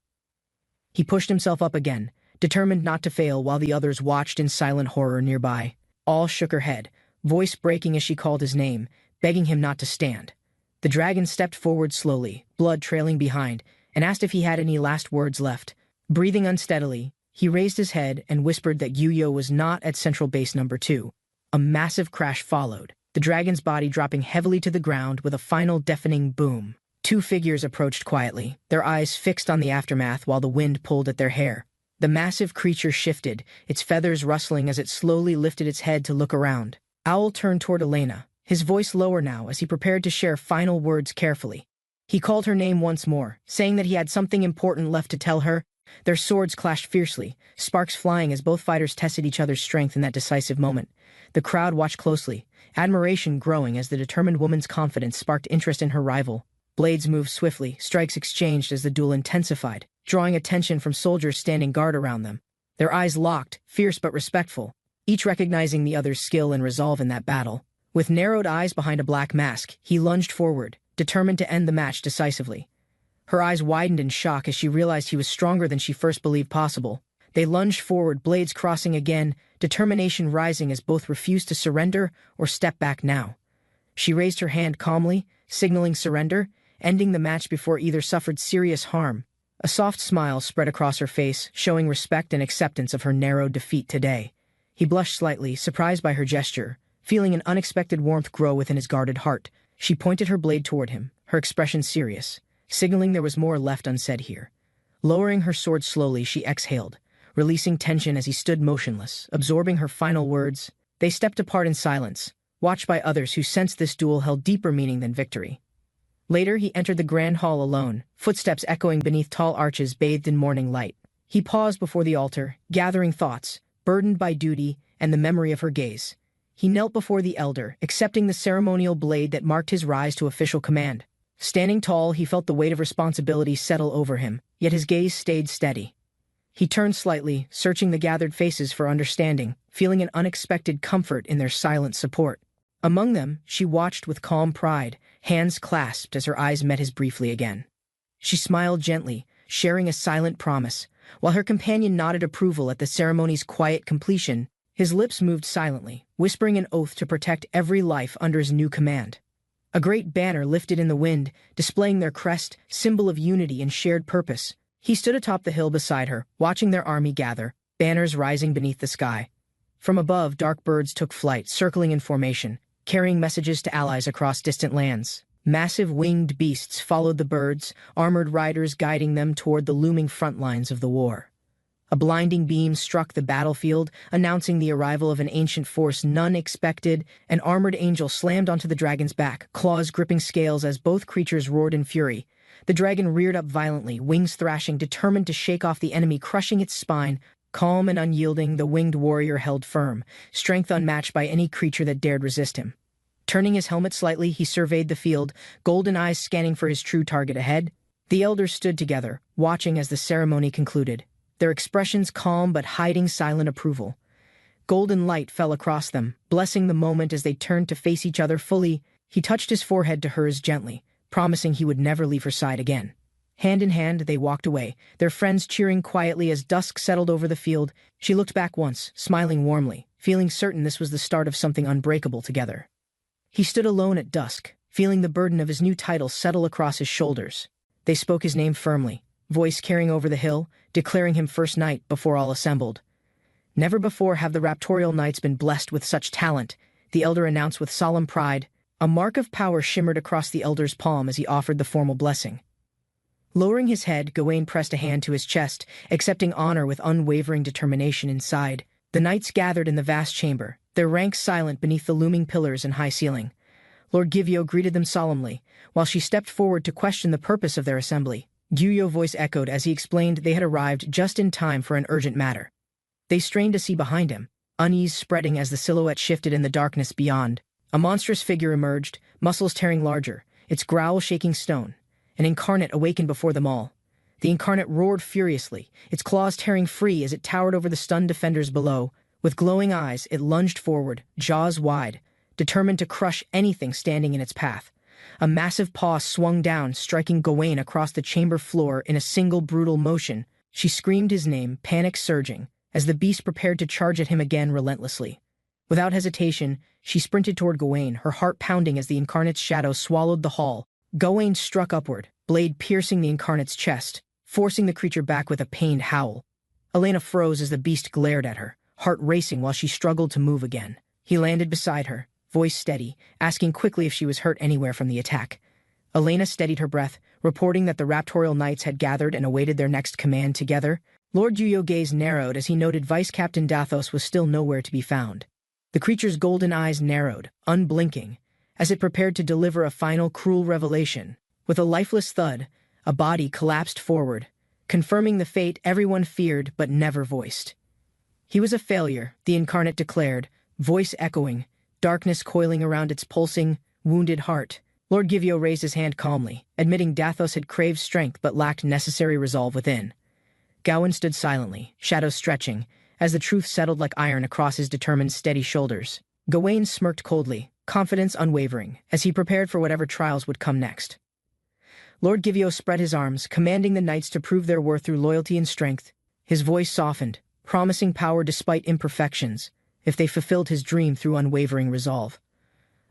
He pushed himself up again, determined not to fail while the others watched in silent horror nearby. All shook her head, voice breaking as she called his name, begging him not to stand. The dragon stepped forward slowly, blood trailing behind, and asked if he had any last words left. Breathing unsteadily, he raised his head and whispered that Yuyo was not at Central Base Number 2. A massive crash followed, the dragon's body dropping heavily to the ground with a final deafening boom. Two figures approached quietly, their eyes fixed on the aftermath while the wind pulled at their hair. The massive creature shifted, its feathers rustling as it slowly lifted its head to look around. Owl turned toward Elena, his voice lower now as he prepared to share final words carefully. He called her name once more, saying that he had something important left to tell her. Their swords clashed fiercely, sparks flying as both fighters tested each other's strength in that decisive moment. The crowd watched closely, admiration growing as the determined woman's confidence sparked interest in her rival. Blades moved swiftly, strikes exchanged as the duel intensified, drawing attention from soldiers standing guard around them. Their eyes locked, fierce but respectful, each recognizing the other's skill and resolve in that battle. With narrowed eyes behind a black mask, he lunged forward, determined to end the match decisively. Her eyes widened in shock as she realized he was stronger than she first believed possible. They lunged forward, blades crossing again, determination rising as both refused to surrender or step back now. She raised her hand calmly, signaling surrender, ending the match before either suffered serious harm. A soft smile spread across her face, showing respect and acceptance of her narrow defeat today. He blushed slightly, surprised by her gesture, feeling an unexpected warmth grow within his guarded heart. She pointed her blade toward him, her expression serious, signaling there was more left unsaid here. Lowering her sword slowly, she exhaled, releasing tension as he stood motionless, absorbing her final words. They stepped apart in silence, watched by others who sensed this duel held deeper meaning than victory. Later, he entered the grand hall alone, footsteps echoing beneath tall arches bathed in morning light. He paused before the altar, gathering thoughts, burdened by duty and the memory of her gaze. He knelt before the elder, accepting the ceremonial blade that marked his rise to official command. Standing tall, he felt the weight of responsibility settle over him, yet his gaze stayed steady. He turned slightly, searching the gathered faces for understanding, feeling an unexpected comfort in their silent support. Among them, she watched with calm pride, hands clasped as her eyes met his briefly again. She smiled gently, sharing a silent promise. While her companion nodded approval at the ceremony's quiet completion, his lips moved silently, whispering an oath to protect every life under his new command. A great banner lifted in the wind, displaying their crest, symbol of unity and shared purpose. He stood atop the hill beside her, watching their army gather, banners rising beneath the sky. From above, dark birds took flight, circling in formation, carrying messages to allies across distant lands. Massive winged beasts followed the birds, armored riders guiding them toward the looming front lines of the war. A blinding beam struck the battlefield, announcing the arrival of an ancient force none expected. An armored angel slammed onto the dragon's back, claws gripping scales as both creatures roared in fury. The dragon reared up violently, wings thrashing, determined to shake off the enemy, crushing its spine. Calm and unyielding, the winged warrior held firm, strength unmatched by any creature that dared resist him. Turning his helmet slightly, he surveyed the field, golden eyes scanning for his true target ahead. The elders stood together, watching as the ceremony concluded, their expressions calm but hiding silent approval. Golden light fell across them, blessing the moment as they turned to face each other fully. He touched his forehead to hers gently, promising he would never leave her side again. Hand in hand, they walked away, their friends cheering quietly as dusk settled over the field. She looked back once, smiling warmly, feeling certain this was the start of something unbreakable together. He stood alone at dusk, feeling the burden of his new title settle across his shoulders. They spoke his name firmly, voice carrying over the hill, declaring him first knight before all assembled. Never before have the Raptorial Knights been blessed with such talent, the elder announced with solemn pride. A mark of power shimmered across the elder's palm as he offered the formal blessing. Lowering his head, Gawain pressed a hand to his chest, accepting honor with unwavering determination inside. The knights gathered in the vast chamber, their ranks silent beneath the looming pillars and high ceiling. Lord Givio greeted them solemnly, while she stepped forward to question the purpose of their assembly. Gyuyo's voice echoed as he explained they had arrived just in time for an urgent matter. They strained to see behind him, unease spreading as the silhouette shifted in the darkness beyond. A monstrous figure emerged, muscles tearing larger, its growl shaking stone. An incarnate awakened before them all. The incarnate roared furiously, its claws tearing free as it towered over the stunned defenders below. With glowing eyes, it lunged forward, jaws wide, determined to crush anything standing in its path. A massive paw swung down, striking Gawain across the chamber floor in a single brutal motion. She screamed his name, panic surging, as the beast prepared to charge at him again relentlessly. Without hesitation, she sprinted toward Gawain, her heart pounding as the incarnate's shadow swallowed the hall. Gawain struck upward, blade piercing the incarnate's chest, forcing the creature back with a pained howl. Elena froze as the beast glared at her, heart racing while she struggled to move again. He landed beside her, voice steady, asking quickly if she was hurt anywhere from the attack. Elena steadied her breath, reporting that the Raptorial Knights had gathered and awaited their next command together. Lord Gyuyo's gaze narrowed as he noted Vice Captain Dathos was still nowhere to be found. The creature's golden eyes narrowed, unblinking, as it prepared to deliver a final cruel revelation. With a lifeless thud, a body collapsed forward, confirming the fate everyone feared but never voiced. He was a failure, the incarnate declared, voice echoing, darkness coiling around its pulsing, wounded heart. Lord Givio raised his hand calmly, admitting Dathos had craved strength but lacked necessary resolve within. Gawain stood silently, shadows stretching, as the truth settled like iron across his determined, steady shoulders. Gawain smirked coldly, confidence unwavering, as he prepared for whatever trials would come next. Lord Givio spread his arms, commanding the knights to prove their worth through loyalty and strength. His voice softened, promising power despite imperfections, if they fulfilled his dream through unwavering resolve.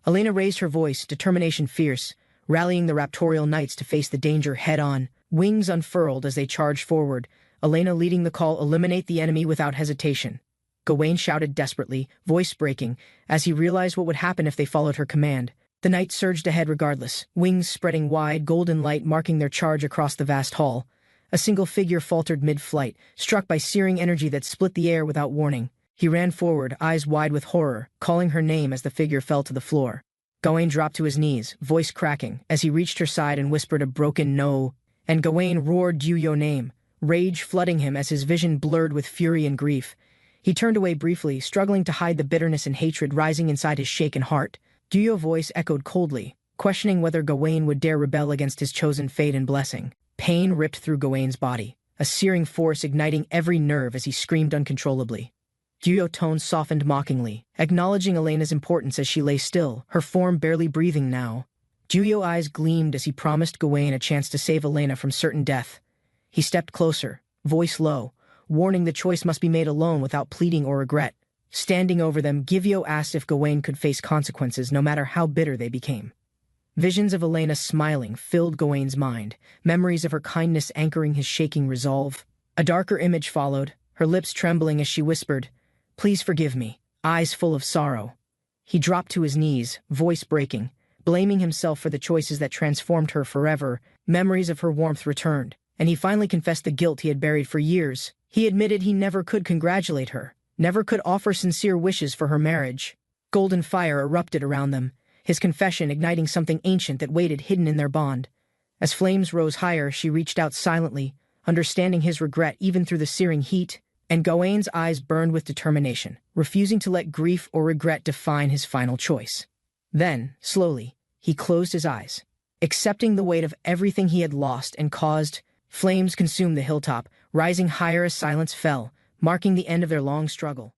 Elena raised her voice, determination fierce, rallying the raptorial knights to face the danger head-on. Wings unfurled as they charged forward, Elena leading the call, eliminate the enemy without hesitation. Gawain shouted desperately, voice breaking, as he realized what would happen if they followed her command. The knights surged ahead regardless, wings spreading wide, golden light marking their charge across the vast hall. A single figure faltered mid-flight, struck by searing energy that split the air without warning. He ran forward, eyes wide with horror, calling her name as the figure fell to the floor. Gawain dropped to his knees, voice cracking, as he reached her side and whispered a broken no, and Gawain roared Guyu's name, rage flooding him as his vision blurred with fury and grief. He turned away briefly, struggling to hide the bitterness and hatred rising inside his shaken heart. Guyu's voice echoed coldly, questioning whether Gawain would dare rebel against his chosen fate and blessing. Pain ripped through Gawain's body, a searing force igniting every nerve as he screamed uncontrollably. Guyu's tone softened mockingly, acknowledging Elena's importance as she lay still, her form barely breathing now. Guyu's eyes gleamed as he promised Gawain a chance to save Elena from certain death. He stepped closer, voice low, warning the choice must be made alone without pleading or regret. Standing over them, Givio asked if Gawain could face consequences no matter how bitter they became. Visions of Elena smiling filled Gawain's mind, memories of her kindness anchoring his shaking resolve. A darker image followed, her lips trembling as she whispered, "Please forgive me," eyes full of sorrow. He dropped to his knees, voice breaking, blaming himself for the choices that transformed her forever. Memories of her warmth returned, and he finally confessed the guilt he had buried for years. He admitted he never could congratulate her, never could offer sincere wishes for her marriage. Golden fire erupted around them, his confession igniting something ancient that waited hidden in their bond. As flames rose higher, she reached out silently, understanding his regret even through the searing heat, and Gawain's eyes burned with determination, refusing to let grief or regret define his final choice. Then, slowly, he closed his eyes, accepting the weight of everything he had lost and caused. Flames consumed the hilltop, rising higher as silence fell, marking the end of their long struggle.